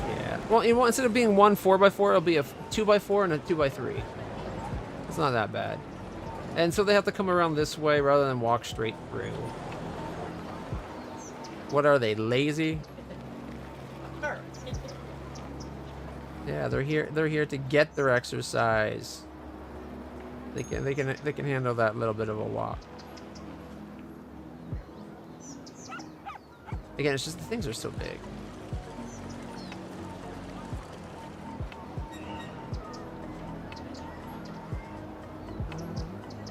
Yeah. Well, instead of being one 4x4, it'll be a 2x4 and a 2x3. It's not that bad. And so they have to come around this way rather than walk straight through. What are they, lazy? Sure. Yeah, they're here to get their exercise. They can handle that little bit of a walk. Again, it's just the things are so big.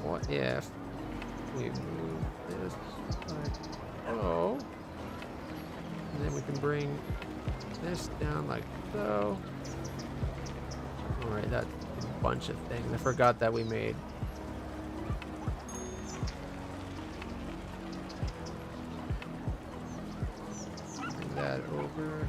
What if we move this like so, and then we can bring this down like so. All right, that's a bunch of things. I forgot that we made. Bring that over.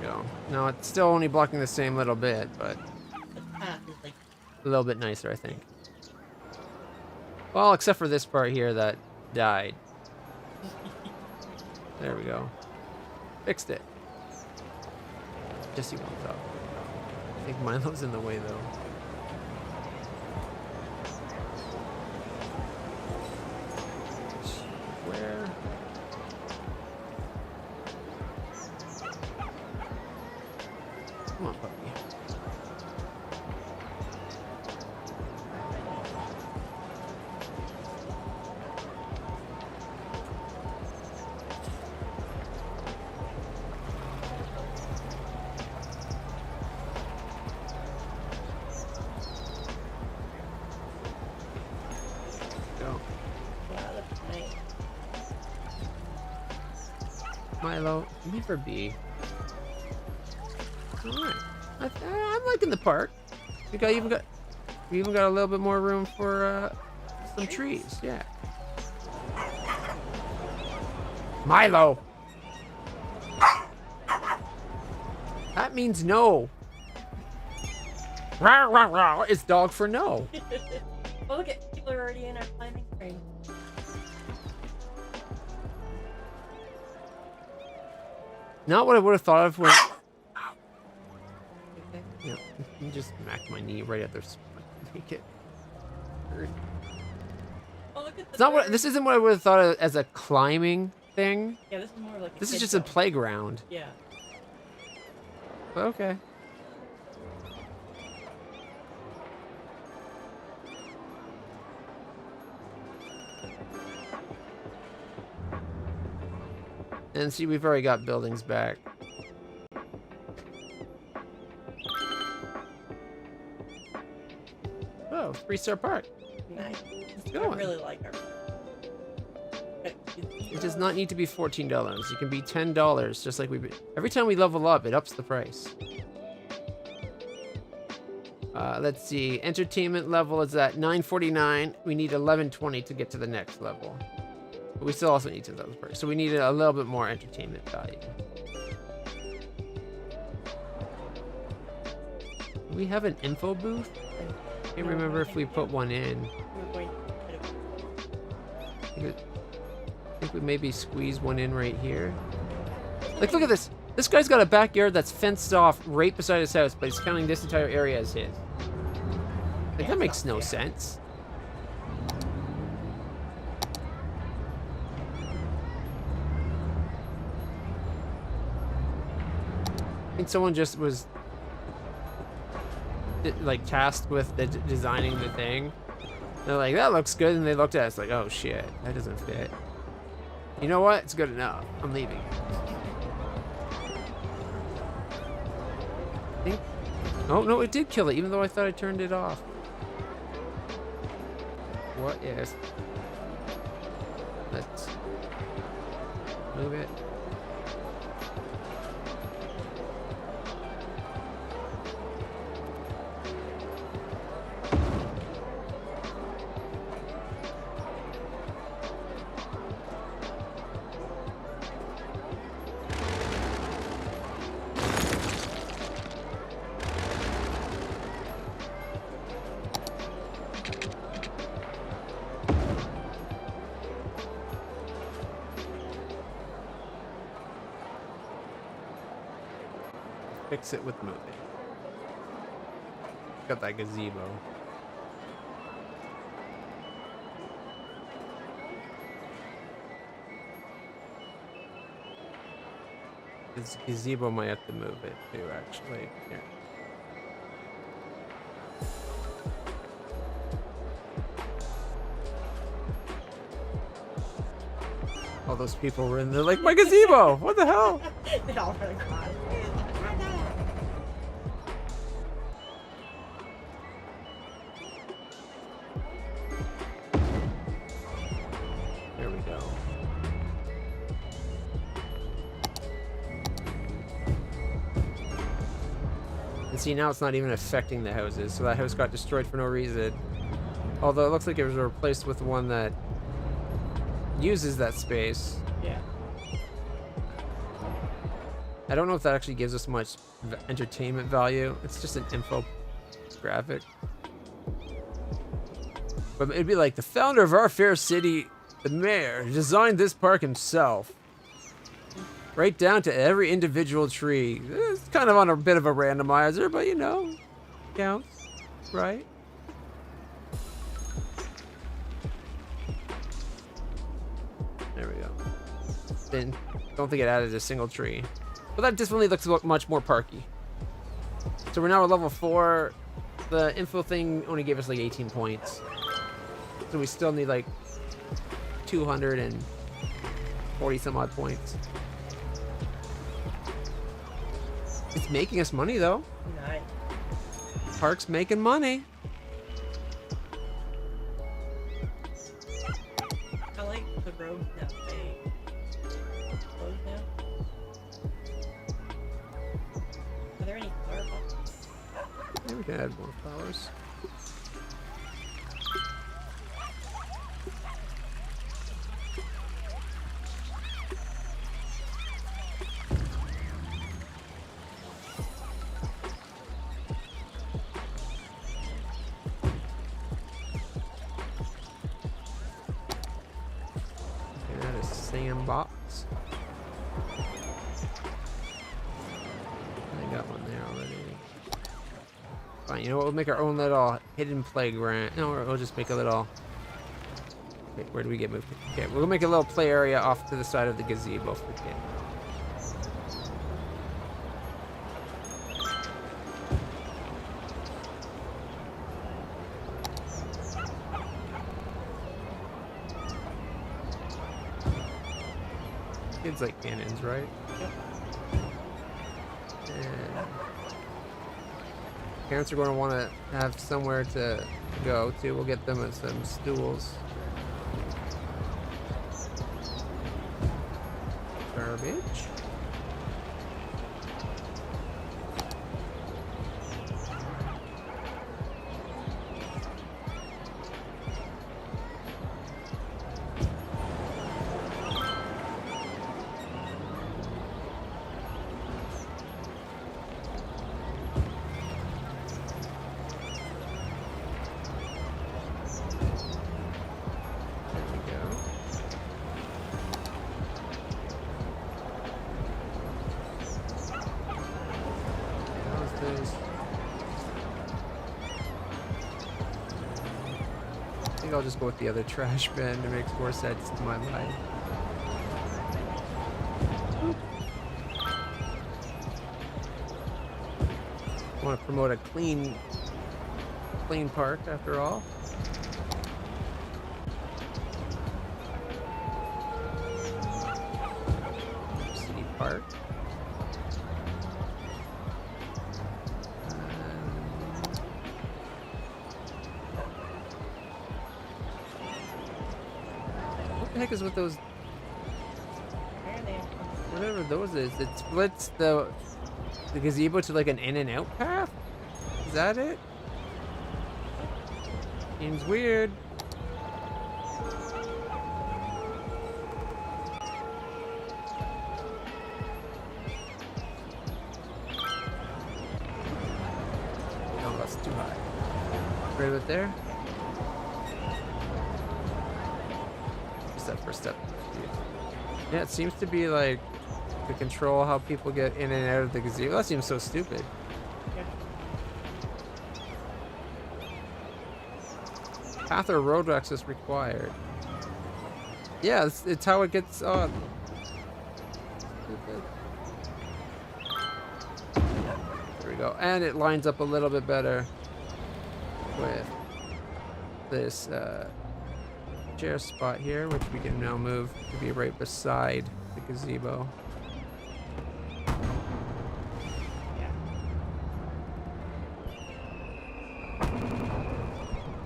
Go. No, it's still only blocking the same little bit, but The path is like a little bit nicer, I think. Well, except for this part here that died. There we go. Fixed it. Just you won't though. I think Milo's in the way though. Where? Come on, puppy. Go. wow, that's nice. Milo, leave her be. Alright. I'm liking the park. We even got a little bit more room for some trees. Yeah. Milo. That means no. Rah, rah, rah. It's dog for no. Well, look at people are already in our climbing train. Not what I would have thought of when. Yeah, you just smacked my knee right at their spine. Make it hurt. Oh, look at the It's not what. bird. This isn't what I would have thought of as a climbing thing. Yeah, this is more like This is kid just a zone. playground. Yeah. But okay. And see, we've already got buildings back. Oh, 3-star park. Nice. I going. really like our. It does not need to be $14. It can be $10, just like every time we level up, it ups the price. Let's see. Entertainment level is at $9.49. We need $11.20 to get to the next level. But we still also need to level the price. So we need a little bit more entertainment value. Do we have an info booth? I can't remember if we put one in. We're going to I think we maybe squeeze one in right here. Like, look at this. This guy's got a backyard that's fenced off right beside his house, but he's counting this entire area as his. Like, that makes no sense. I think someone just was like tasked with designing the thing. They're like, that looks good, and they looked at it, it's like, oh shit, that doesn't fit. You know what? It's good enough. I'm leaving. I think. Oh no, it did kill it, even though I thought I turned it off. What is? Let's move it. fix it with moving. Got that gazebo. This gazebo might have to move it too, actually. Here. All those people were in there like, my gazebo! What the hell? They all run across. There we go. And see, now it's not even affecting the houses, so that house got destroyed for no reason. Although it looks like it was replaced with one that uses that space. Yeah. I don't know if that actually gives us much entertainment value. It's just an info graphic. But it'd be like, the founder of our fair city, the mayor, designed this park himself. Right down to every individual tree. It's kind of on a bit of a randomizer, but you know, counts, right? There we go. Then, don't think it added a single tree. But that definitely looks much more parky. So we're now at level 4. The info thing only gave us like 18 points. So we still need like 240 some odd points. It's making us money though. Nice. Park's making money. I like the roads that they close now. Are there any flower pots? Yeah, we can add more flowers. Sandbox. I got one there already. Fine, you know what? We'll make our own little hidden playground. No, we'll just make a little. Wait, where do we get moved? Okay, we'll make a little play area off to the side of the gazebo for kids. Kids like cannons, right? And parents are going to want to have somewhere to go to. We'll get them some stools. Garbage. I'll just go with the other trash bin. It makes more sense to my mind. I want to promote a clean park after all. City Park. What the heck is with those? Whatever those is, it splits the gazebo to like an in and out path? Is that it? Seems weird. No, that's too high. Right about there. What's that first step? Yeah, it seems to be like could control how people get in and out of the gazebo. That seems so stupid. Yeah. Path or road access required. Yeah, it's how it gets on. There we go. And it lines up a little bit better with this chair spot here, which we can now move to be right beside the gazebo. Yeah.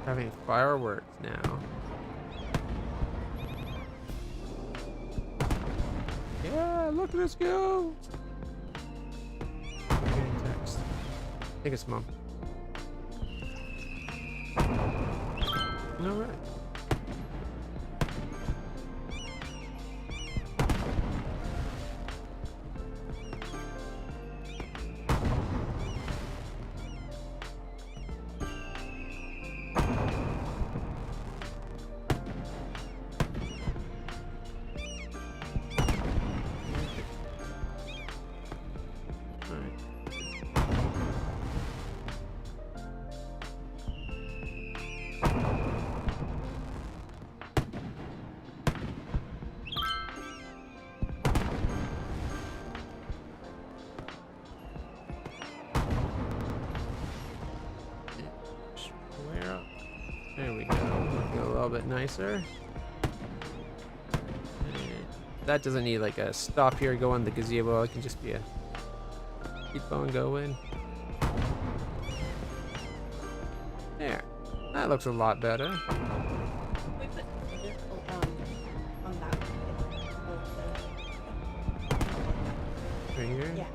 Having fireworks now. Yeah, look at us go. Text. I think it's mom. All right. There we go. Looking a little bit nicer. And that doesn't need like a stop here, go in the gazebo. It can just be a keep on going. There. That looks a lot better. We put this on that. Right here? Yeah.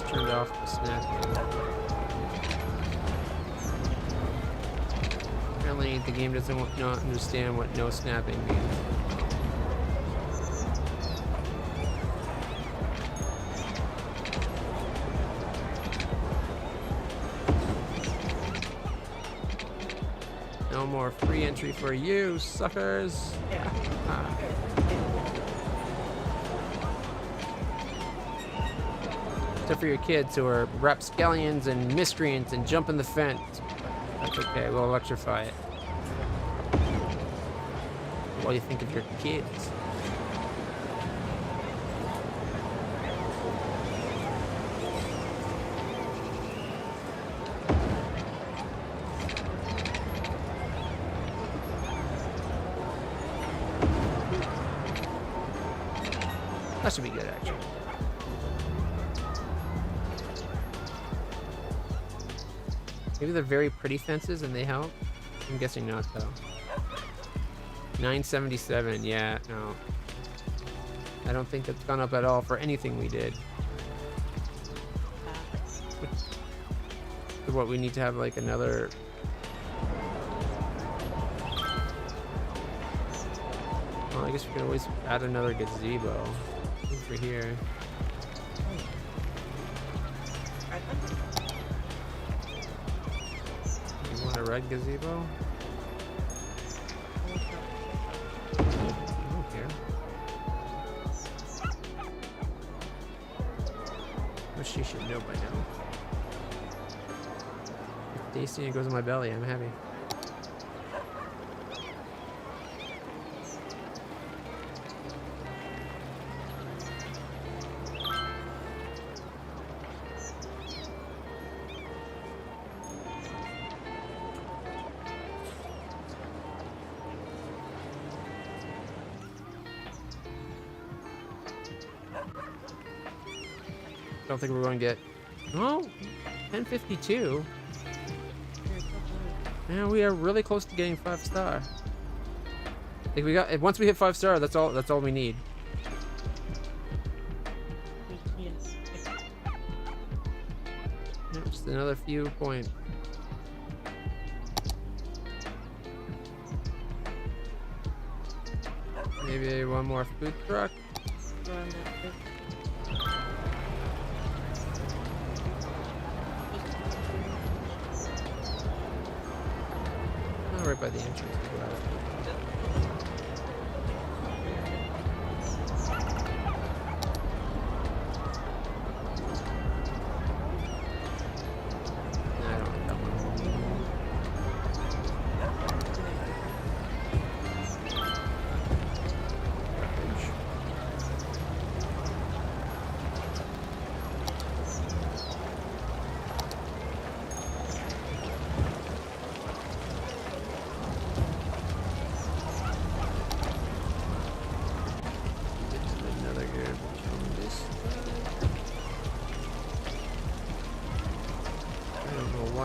Turned off the snapping. Apparently the game doesn't not understand what no snapping means. No more free entry for you, suckers. Yeah. Ah. Except for your kids who are rapscallions and miscreants and jumping the fence. That's okay, we'll electrify it. What do you think of your kids? That should be good, actually. Maybe they're very pretty fences and they help? I'm guessing not, though. 977, yeah, no. I don't think that's gone up at all for anything we did. So what, we need to have like another... Well, I guess we can always add another gazebo over here. You want a red gazebo? I don't care. Which she should know by now. If tasty and it goes in my belly, I'm happy. Don't think we're going to get. Oh, 1052. Yeah, we are really close to getting 5-star. I think we got. Once we hit 5-star, that's all. That's all we need. Yeah, just another few points. Maybe one more food truck. Right by the entrance. I don't like that one.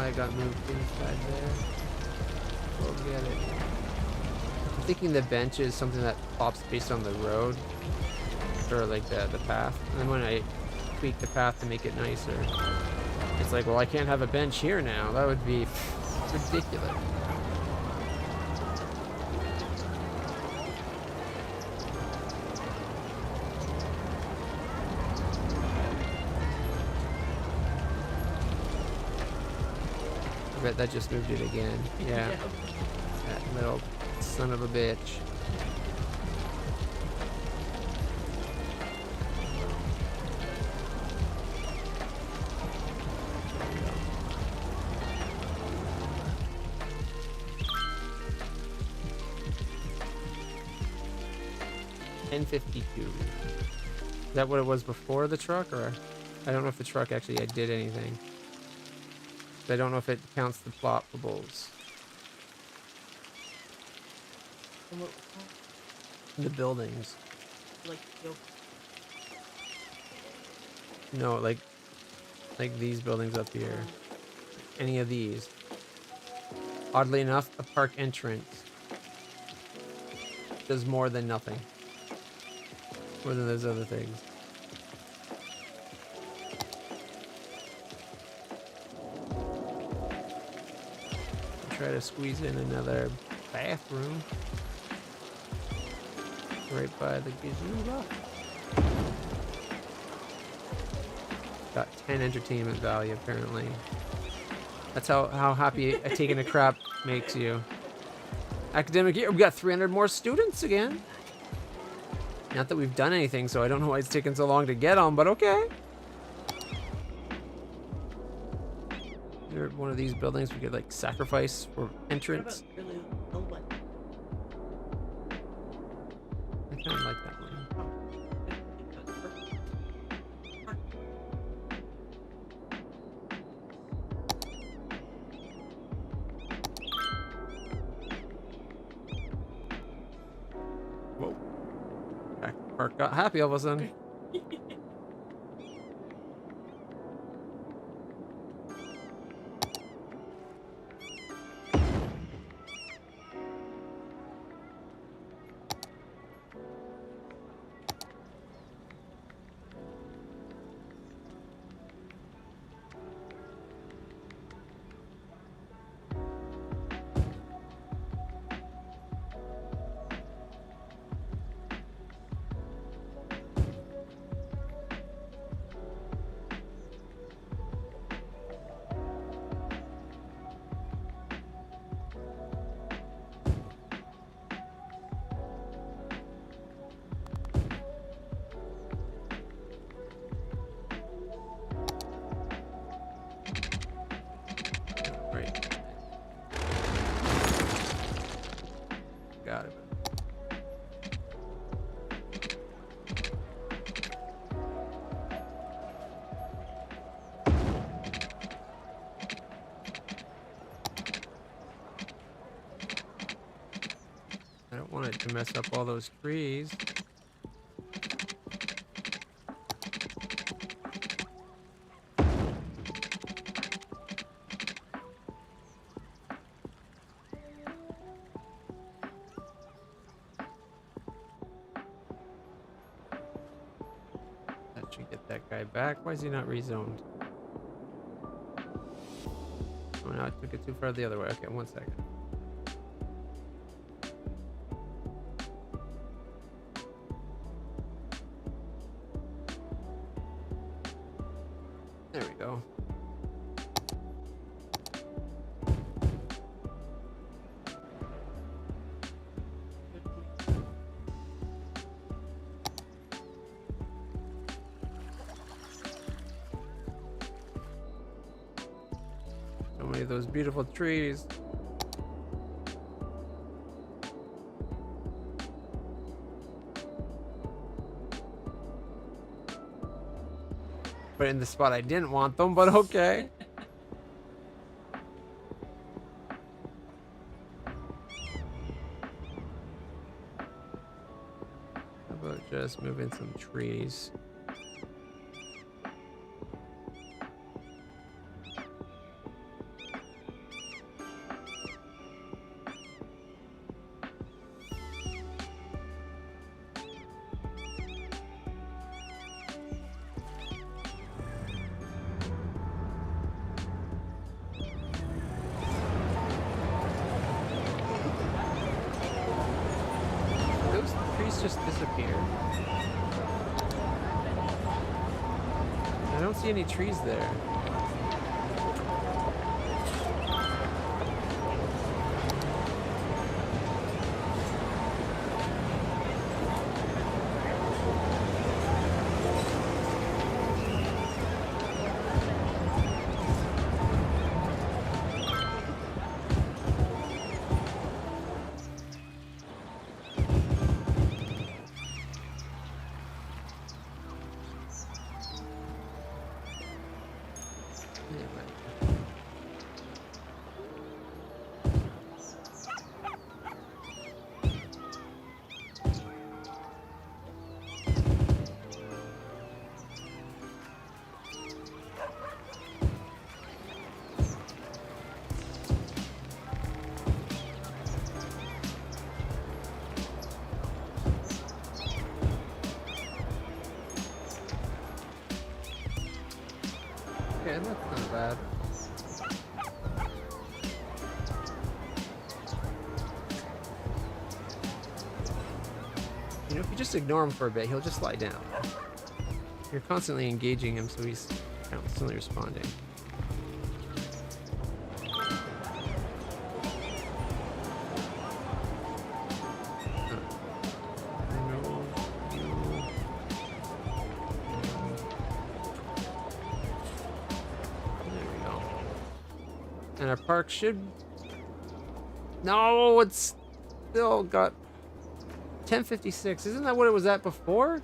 I got moved inside there. We'll get it. I'm thinking the bench is something that pops based on the road, or like the path. And then when I tweak the path to make it nicer, it's like, well, I can't have a bench here now. That would be ridiculous. Bet that just moved it again. Yeah. That little son of a bitch. $10.52. Is that what it was before the truck, or I don't know if the truck actually did anything. I don't know if it counts the ploppables. The buildings. Like, no, like these buildings up here. Any of these. Oddly enough, a park entrance does more than nothing. More than those other things. Try to squeeze in another bathroom right by the gazebo. Got 10 entertainment value apparently. That's how happy taking a crap makes you. Academic year, we got 300 more students again. Not that we've done anything, so I don't know why it's taking so long to get them, but okay. One of these buildings we could like sacrifice for entrance. I kind of like that one. Whoa. Park got happy all of a sudden. to mess up all those trees. That should get that guy back. Why is he not rezoned? Oh, no, I took it too far the other way. Okay, 1 second. There we go. So many of those beautiful trees. Put it in the spot I didn't want them, but okay. How about just moving some trees? Just disappear. I don't see any trees there. Okay, that's not bad. You know, if you just ignore him for a bit, he'll just lie down. You're constantly engaging him, so he's constantly responding. And our park should... No, it's still got 1056. Isn't that what it was at before?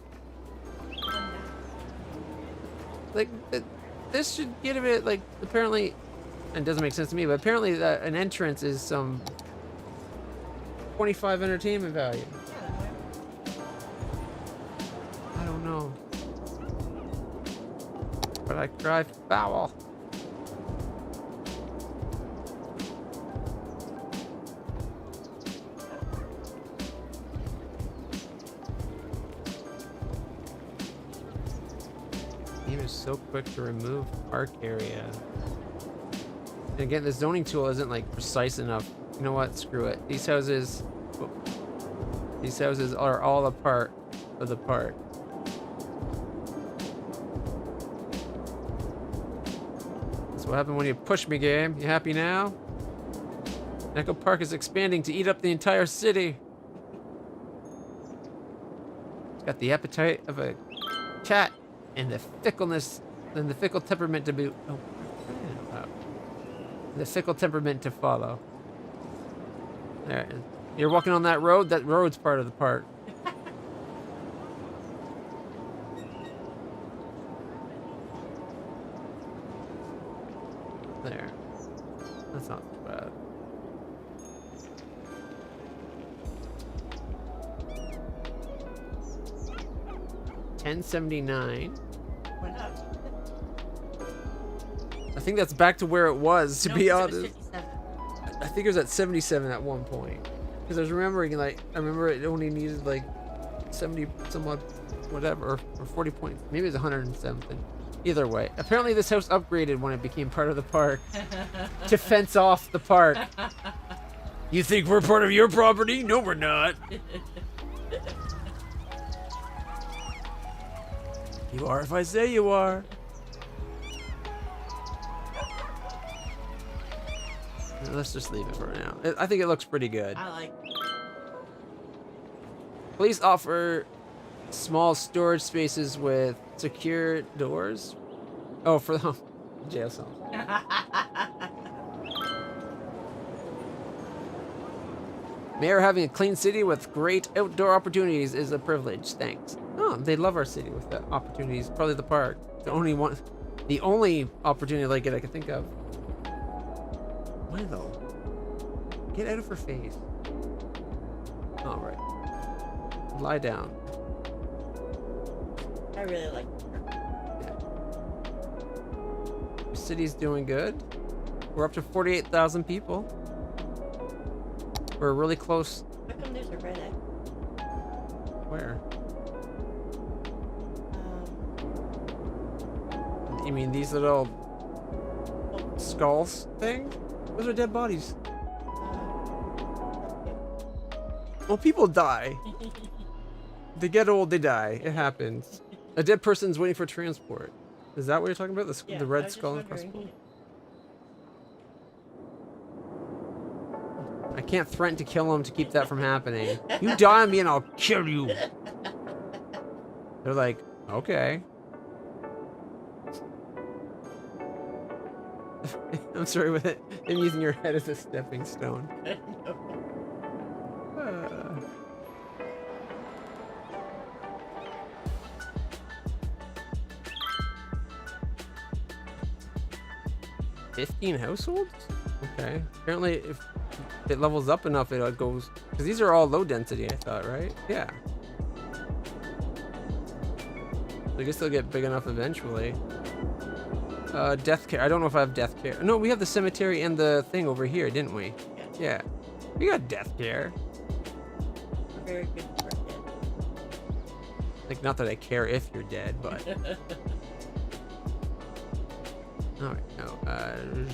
Like, this should get a bit, like, apparently... And it doesn't make sense to me, but apparently that an entrance is some 25 entertainment value. I don't know. But I drive foul. So quick to remove park area. And again, the zoning tool isn't like precise enough. You know what? Screw it. These houses are all a part of the park. That's what happened when you push me, game. You happy now? Echo Park is expanding to eat up the entire city. It's got the appetite of a cat. And the fickleness, and the fickle temperament to be, the fickle temperament to follow. There, you're walking on that road. That road's part of the park. There, that's not too bad. 1079. Why not? I think that's back to where it was, to No, be it was honest. 57. I think it was at 77 at one point. Because I was remembering, like, I remember it only needed, like, 70 somewhat, whatever, or 40 points. Maybe it was 100 and something. Either way. Apparently this house upgraded when it became part of the park. To fence off the park. You think we're part of your property? No, we're not. You are if I say you are. Let's just leave it for now. I think it looks pretty good. I like. Police offer small storage spaces with secure doors. Oh, for the jail cell. Mayor having a clean city with great outdoor opportunities is a privilege. Thanks. Oh, they love our city with the opportunities. Probably the park. The only one, the only opportunity like it I can think of. Why though? Get out of her face. All right. Lie down. I really like her. Yeah. Your city's doing good. We're up to 48,000 people. We're really close. How come there's a red egg? Where? You mean these little skulls things? Those are dead bodies. Well, people die. They get old, they die. It happens. A dead person's waiting for transport. Is that what you're talking about? The I red was skull just and crossbones? wondering. I can't threaten to kill him to keep that from happening. You die on me and I'll kill you. They're like, okay. I'm sorry with it. I'm using your head as a stepping stone. Uh. 15 households? Okay. Apparently, if it levels up enough, it goes. Because these are all low density, I thought, right? Yeah. I guess they'll get big enough eventually. Death care. I don't know if I have death care. No, we have the cemetery and the thing over here, didn't we? Yeah. We got death care. Very good for it. Like, not that I care if you're dead, but. Alright, now,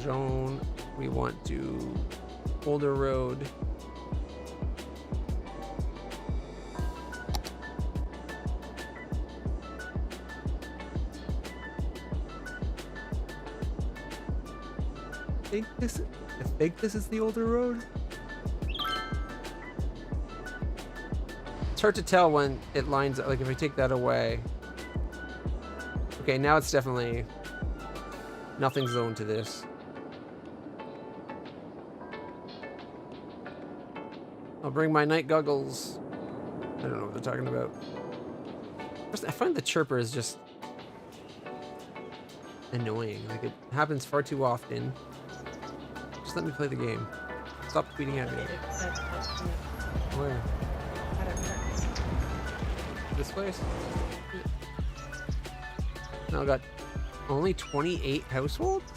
zone. We want to. Boulder Road. I think this is the older road. It's hard to tell when it lines up. Like if I take that away. Okay, now it's definitely nothing zoned to this. I'll bring my night goggles. I don't know what they're talking about. I find the chirper is just annoying. Like it happens far too often. Just let me play the game. Stop tweeting at me. Where? This place? Now I got only 28 households?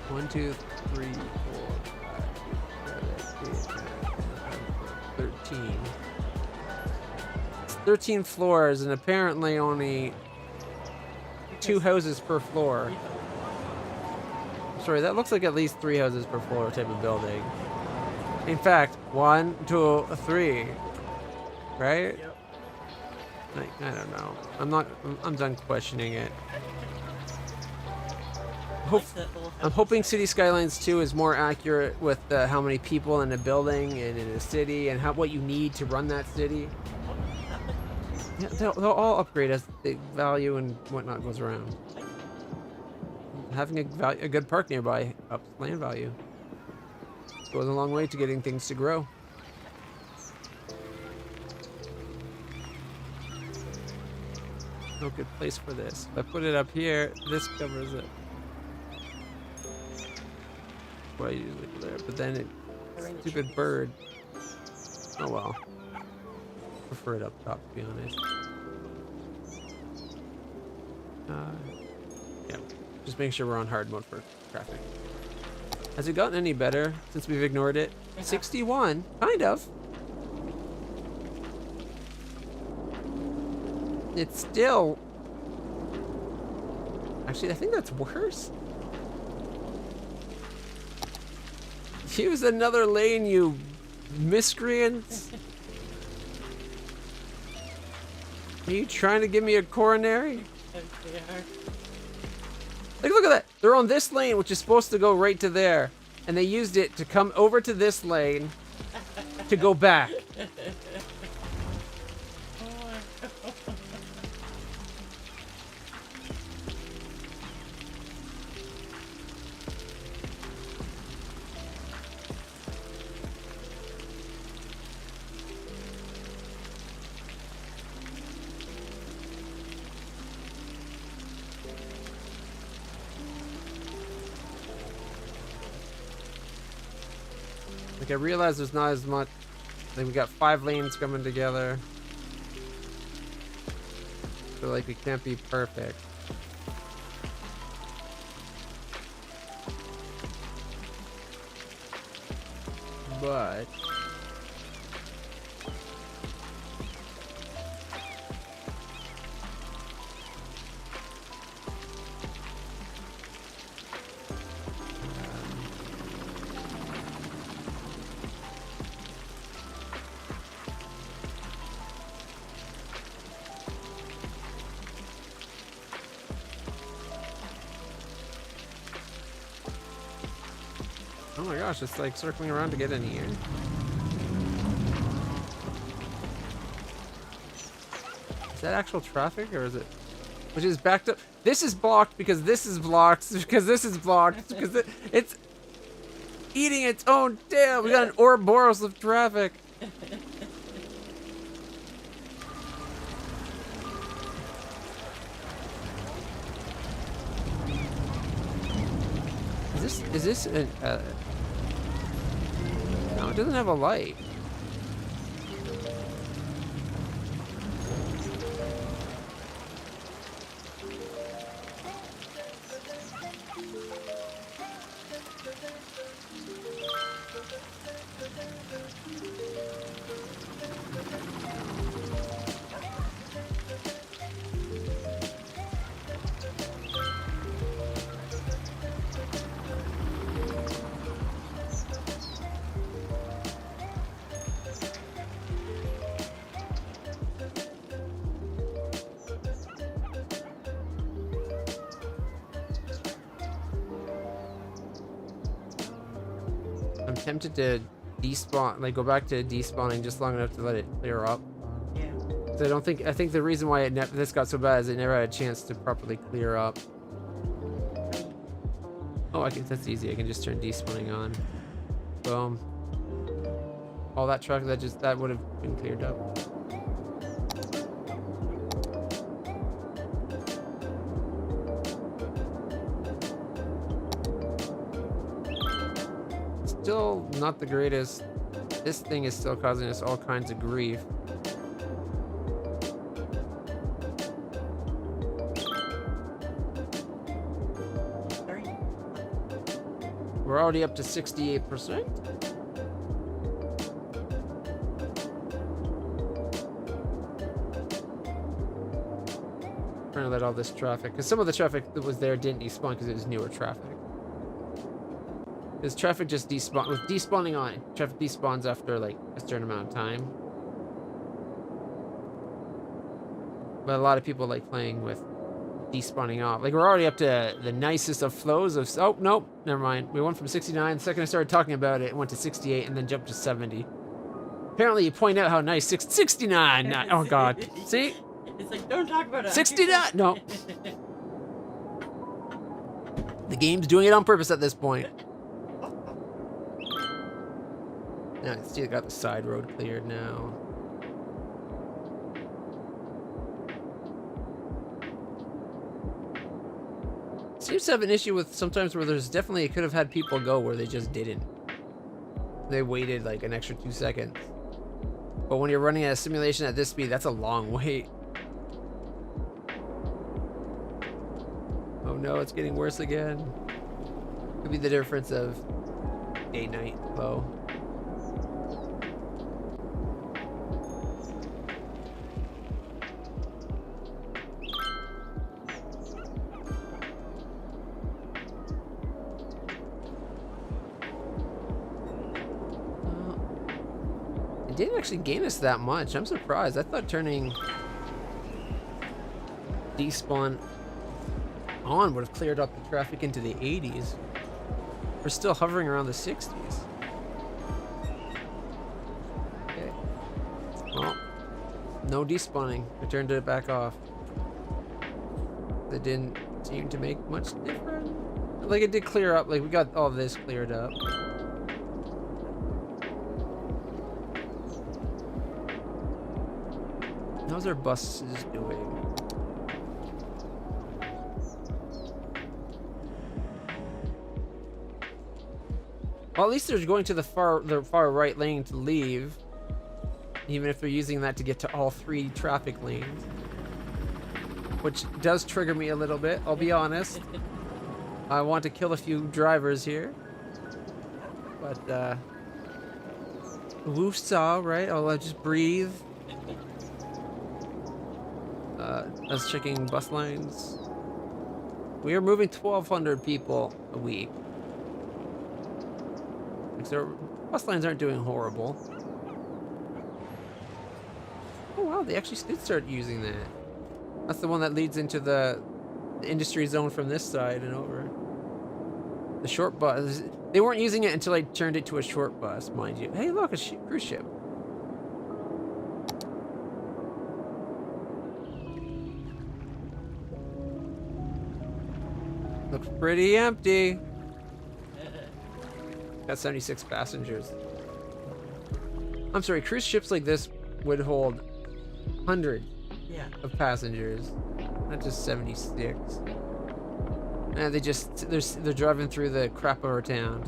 1, 2, 3, 4, 5, 6, 7, 8, 9, 10, 13. It's 13 floors and apparently only 2 houses per floor. Sorry, that looks like at least 3 houses per floor type of building. In fact, 1, 2, 3. Right? Yep. Like, I don't know. I'm done questioning it. I'm hoping Cities Skylines 2 is more accurate with how many people in a building and in a city and what you need to run that city. Yeah, they'll all upgrade as the value and whatnot goes around. Having a good park nearby ups land value. Goes a long way to getting things to grow. No good place for this. If I put it up here, this covers it. What I usually put there, but then it stupid bird. Oh well. prefer it up top, to be honest. Yeah, just making sure we're on hard mode for traffic. Has it gotten any better since we've ignored it? 61, kind of. It's still... Actually, I think that's worse. Use another lane, you miscreants. Are you trying to give me a coronary? They are. Like, look at that. They're on this lane, which is supposed to go right to there. And they used it to come over to this lane to go back. Like, I realize there's not as much. Like, we got 5 lanes coming together. So, like, it can't be perfect. But... oh my gosh, it's like circling around to get in here. Is that actual traffic or is it? Which is backed up. This is blocked because this is blocked because this is blocked because it's eating its own tail. We got an Ouroboros of traffic. Is this an, no, it doesn't have a light. I'm tempted to despawn, like go back to despawning just long enough to let it clear up. Yeah. So I think the reason why this got so bad is it never had a chance to properly clear up. Oh, that's easy. I can just turn despawning on. Boom. All that traffic that would have been cleared up. Still not the greatest. This thing is still causing us all kinds of grief. We're already up to 68%. Trying to let all this traffic, because some of the traffic that was there didn't despawn because it was newer traffic. Because traffic just despawn with despawning on. Traffic despawns after like a certain amount of time. But a lot of people like playing with despawning off. Like we're already up to the nicest of flows of. Oh nope, never mind. We went from 69. The second I started talking about it, it went to 68 and then jumped to 70. Apparently, you point out how nice 69. Oh god, see? It's like don't talk about it. 69. No. The game's doing it on purpose at this point. Now it's still got the side road cleared now. Seems to have an issue with sometimes where there's definitely, it could have had people go where they just didn't. They waited like an extra 2 seconds. But when you're running a simulation at this speed, that's a long wait. Oh no, it's getting worse again. Could be the difference of day, night, low. It didn't actually gain us that much. I'm surprised. I thought turning despawn on would have cleared up the traffic into the 80s. We're still hovering around the 60s. Okay. Well, no despawning. I turned it back off. That didn't seem to make much difference. Like, it did clear up. Like, we got all this cleared up. How's our buses doing? Well, at least they're going to the far right lane to leave, even if they're using that to get to all 3 traffic lanes, which does trigger me a little bit. I'll be honest. I want to kill a few drivers here, but woosah, right? I'll just breathe. Us checking bus lines. We are moving 1,200 people a week. So bus lines aren't doing horrible. Oh wow, they actually did start using that. That's the one that leads into the industry zone from this side and over. The short bus. They weren't using it until I turned it to a short bus, mind you. Hey, look, a cruise ship. Looks pretty empty. Got 76 passengers. I'm sorry, cruise ships like this would hold 100 of passengers, not just 76. And they're driving through the crap of our town.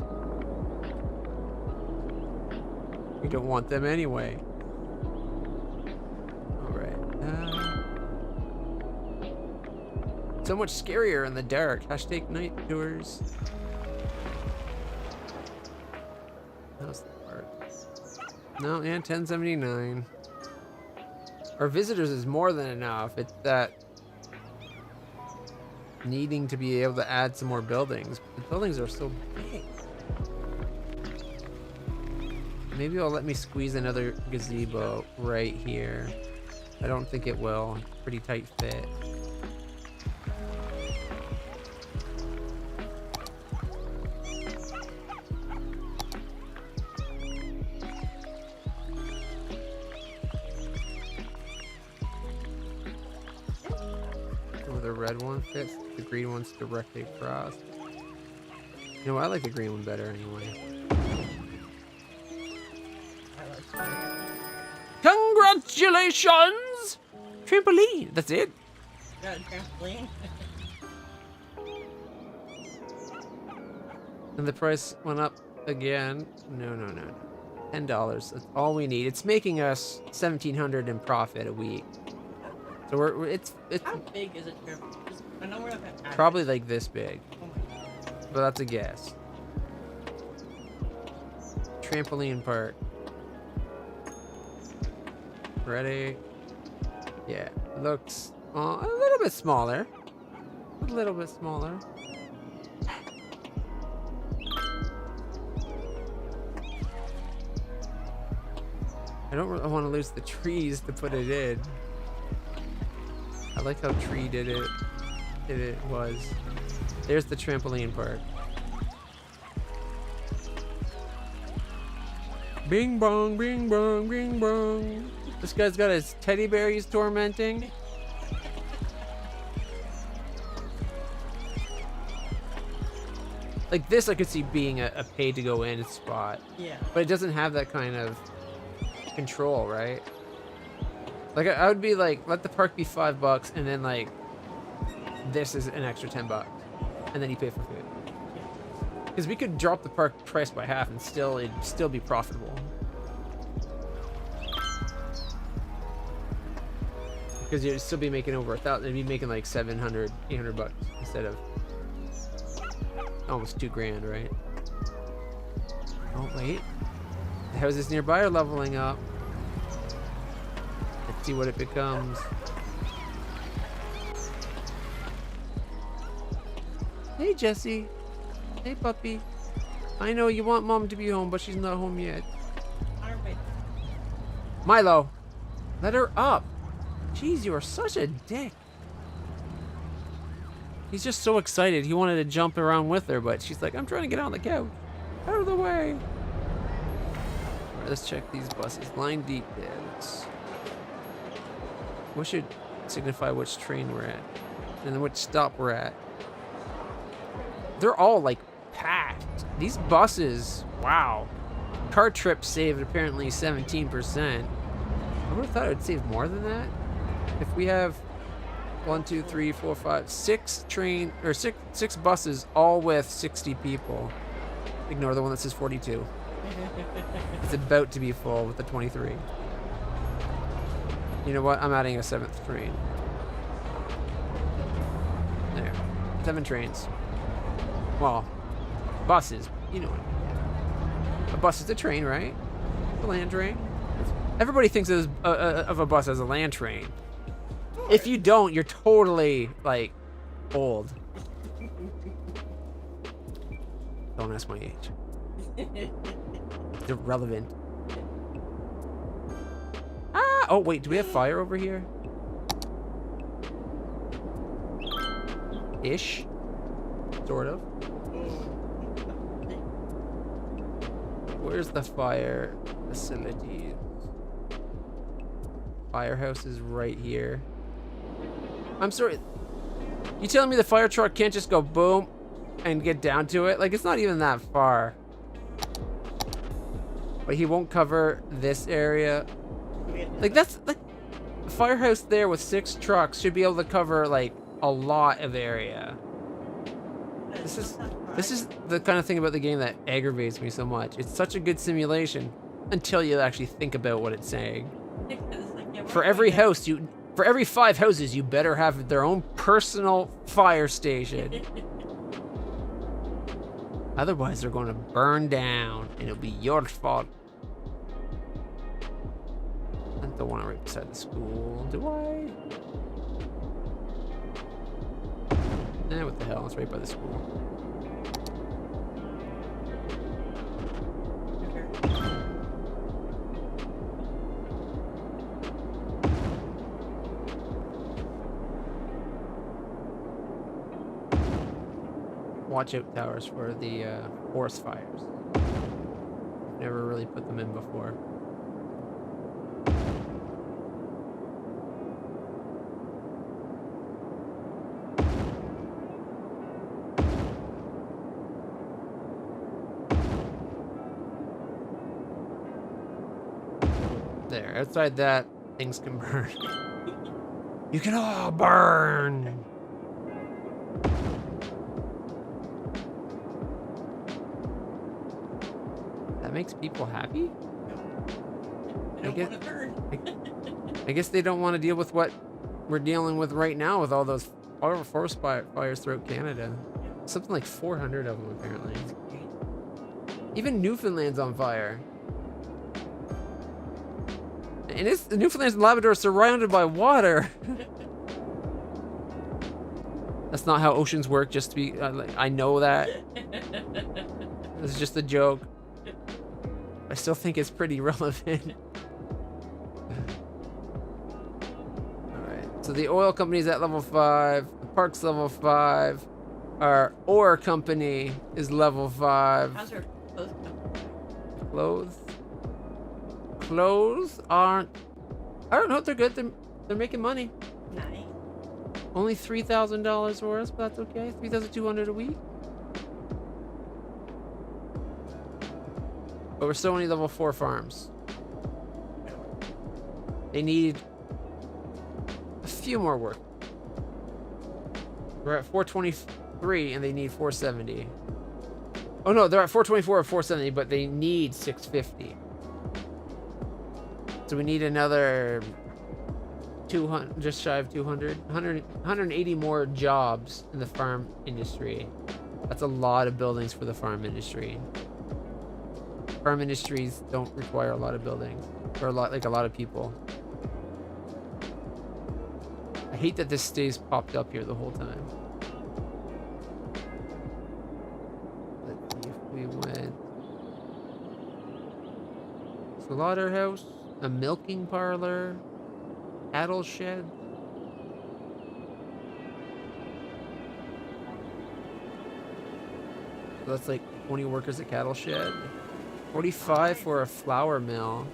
We don't want them anyway. All right. So much scarier in the dark. Hashtag night tours. How's that part? No, and 1079. Our visitors is more than enough. It's that needing to be able to add some more buildings. The buildings are so big. Maybe it'll let me squeeze another gazebo right here. I don't think it will. Pretty tight fit. The red one fits, the green one's directly across. You know, I like the green one better anyway. Congratulations! Trampoline! That's it? Got a trampoline. And the price went up again. No. $10. That's all we need. It's making us $1,700 in profit a week. So it's How big is a trampoline? I know we're not that probably like this big. Oh my god. But that's a guess. Trampoline park. Ready? Yeah, it looks a little bit smaller. A little bit smaller. I don't really want to lose the trees to put it in. I like how tree did it. It was. There's the trampoline park. Bing bong, bing bong, bing bong. This guy's got his teddy bear he's tormenting. Like this I could see being a pay to go in spot. Yeah. But it doesn't have that kind of control, right? Like I would be like, let the park be $5 and then like this is an extra $10 and then you pay for food. Because we could drop the park price by half and it'd still be profitable. Because you'd still be making over 1,000. You'd be making like 700, 800 bucks instead of almost 2 grand, right? Oh wait, the houses nearby are leveling up. Let's see what it becomes. Hey Jesse. Hey puppy. I know you want mom to be home, but she's not home yet. Milo, let her up. Jeez, you are such a dick. He's just so excited. He wanted to jump around with her, but she's like, I'm trying to get on the couch. Out of the way. All right, let's check these buses. Line details. What should signify which train we're at and then which stop we're at? They're all like packed. These buses, wow. Car trip saved apparently 17%. I would have thought it would save more than that. If we have 1, 2, 3, 4, 5, 6 train or six buses, all with 60 people. Ignore the one that says 42. It's about to be full with the 23. You know what? I'm adding a 7th train. There, 7 trains. Well, buses. You know what? A bus is a train, right? A land train. Everybody thinks of a bus as a land train. If you don't, you're totally, like, old. Don't ask my age. It's irrelevant. Ah! Oh, wait, do we have fire over here? Ish. Sort of. Where's the fire facility? Firehouse is right here. I'm sorry. You telling me the fire truck can't just go boom and get down to it? Like, it's not even that far. But he won't cover this area. Like, that's like the firehouse there with 6 trucks should be able to cover like a lot of area. This is the kind of thing about the game that aggravates me so much. It's such a good simulation until you actually think about what it's saying. For every house, for every 5 houses, you better have their own personal fire station. Otherwise, they're going to burn down, and it'll be your fault. I don't want to right beside the school, do I? What the hell? It's right by the school. Watch out towers for the forest fires. Never really put them in before. There, outside that, things can burn. You can all burn! Makes people happy? I guess they don't want to deal with what we're dealing with right now with all those forest fires throughout Canada. Something like 400 of them apparently. Even Newfoundland's on fire. And the Newfoundland and Labrador are surrounded by water. That's not how oceans work, just to be, I know that. This is just a joke. I still think it's pretty relevant. Alright, so the oil company's at level 5, the park's level 5, our ore company is level 5. How's your clothes company? Clothes? Clothes aren't... I don't know, they're good, they're making money. Nice. Only $3,000 for us, but that's okay. $3,200 a week. But we're still only level 4 farms. They need a few more work. We're at 423 and they need 470. Oh no, they're at 424 or 470, but they need 650. So we need another 200, just shy of 200, 180 more jobs in the farm industry. That's a lot of buildings for the farm industry. Farm industries don't require a lot of buildings, or a lot of people. I hate that this stays popped up here the whole time. Let's see if we went slaughterhouse, a milking parlor, cattle shed. So that's like 20 workers at cattle shed. 45 for a flour mill.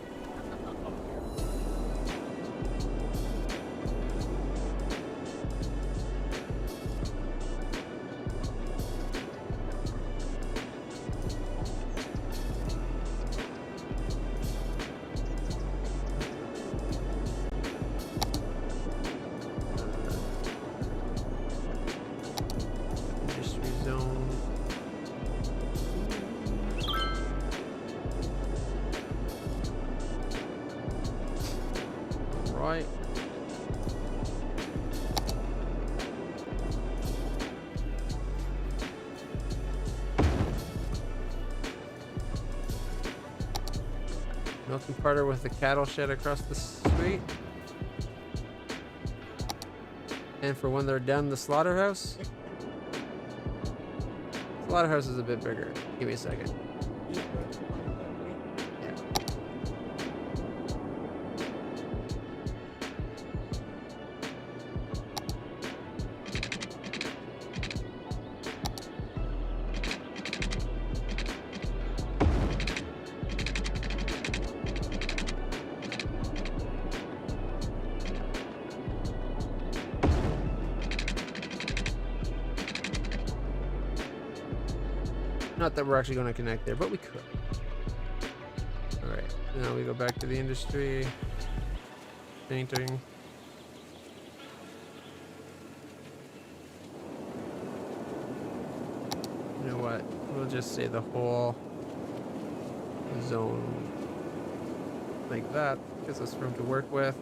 Industry zone. Right. Milking parlor with the cattle shed across the street. And for when they're done, the slaughterhouse. Slaughterhouse is a bit bigger. Give me a second. Not that we're actually going to connect there, but we could. All right, now we go back to the industry. Painting. You know what? We'll just say the whole zone like that. Gives us room to work with.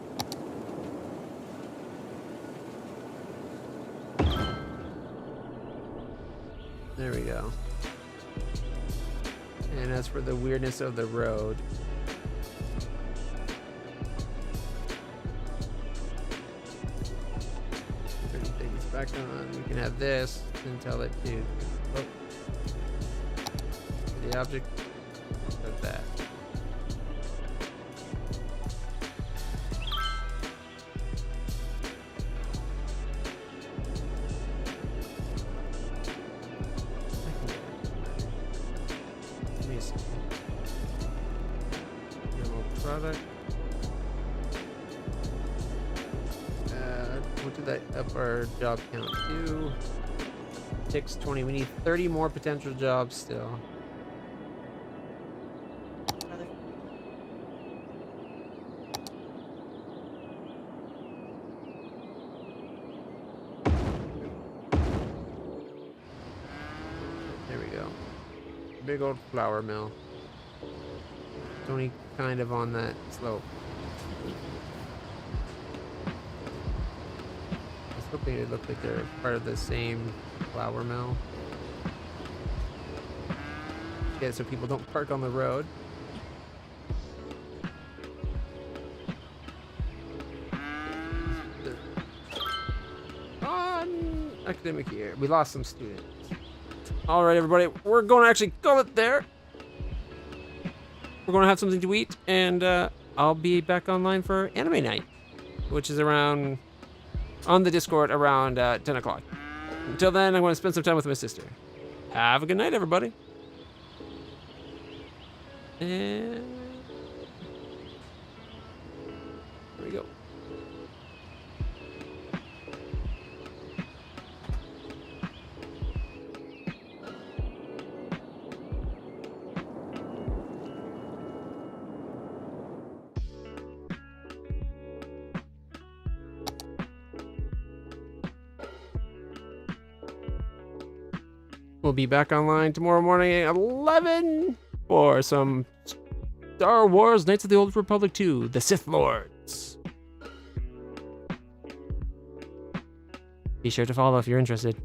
There we go. And as for the weirdness of the road, turn things back on. We can have this and tell it to the object of that. Product. What did that up our job count to? 620. We need 30 more potential jobs still. There we go. Big old flour mill. It's only kind of on that slope. I was hoping it looked like they're part of the same flour mill. Yeah, so people don't park on the road. On academic year, we lost some students. All right, everybody, we're going to actually call it there. We're going to have something to eat, and I'll be back online for anime night, which is around, on the Discord, around 10 o'clock. Until then, I'm going to spend some time with my sister. Have a good night, everybody. And there we go. We'll be back online tomorrow morning at 11 for some Star Wars Knights of the Old Republic 2, The Sith Lords. Be sure to follow if you're interested.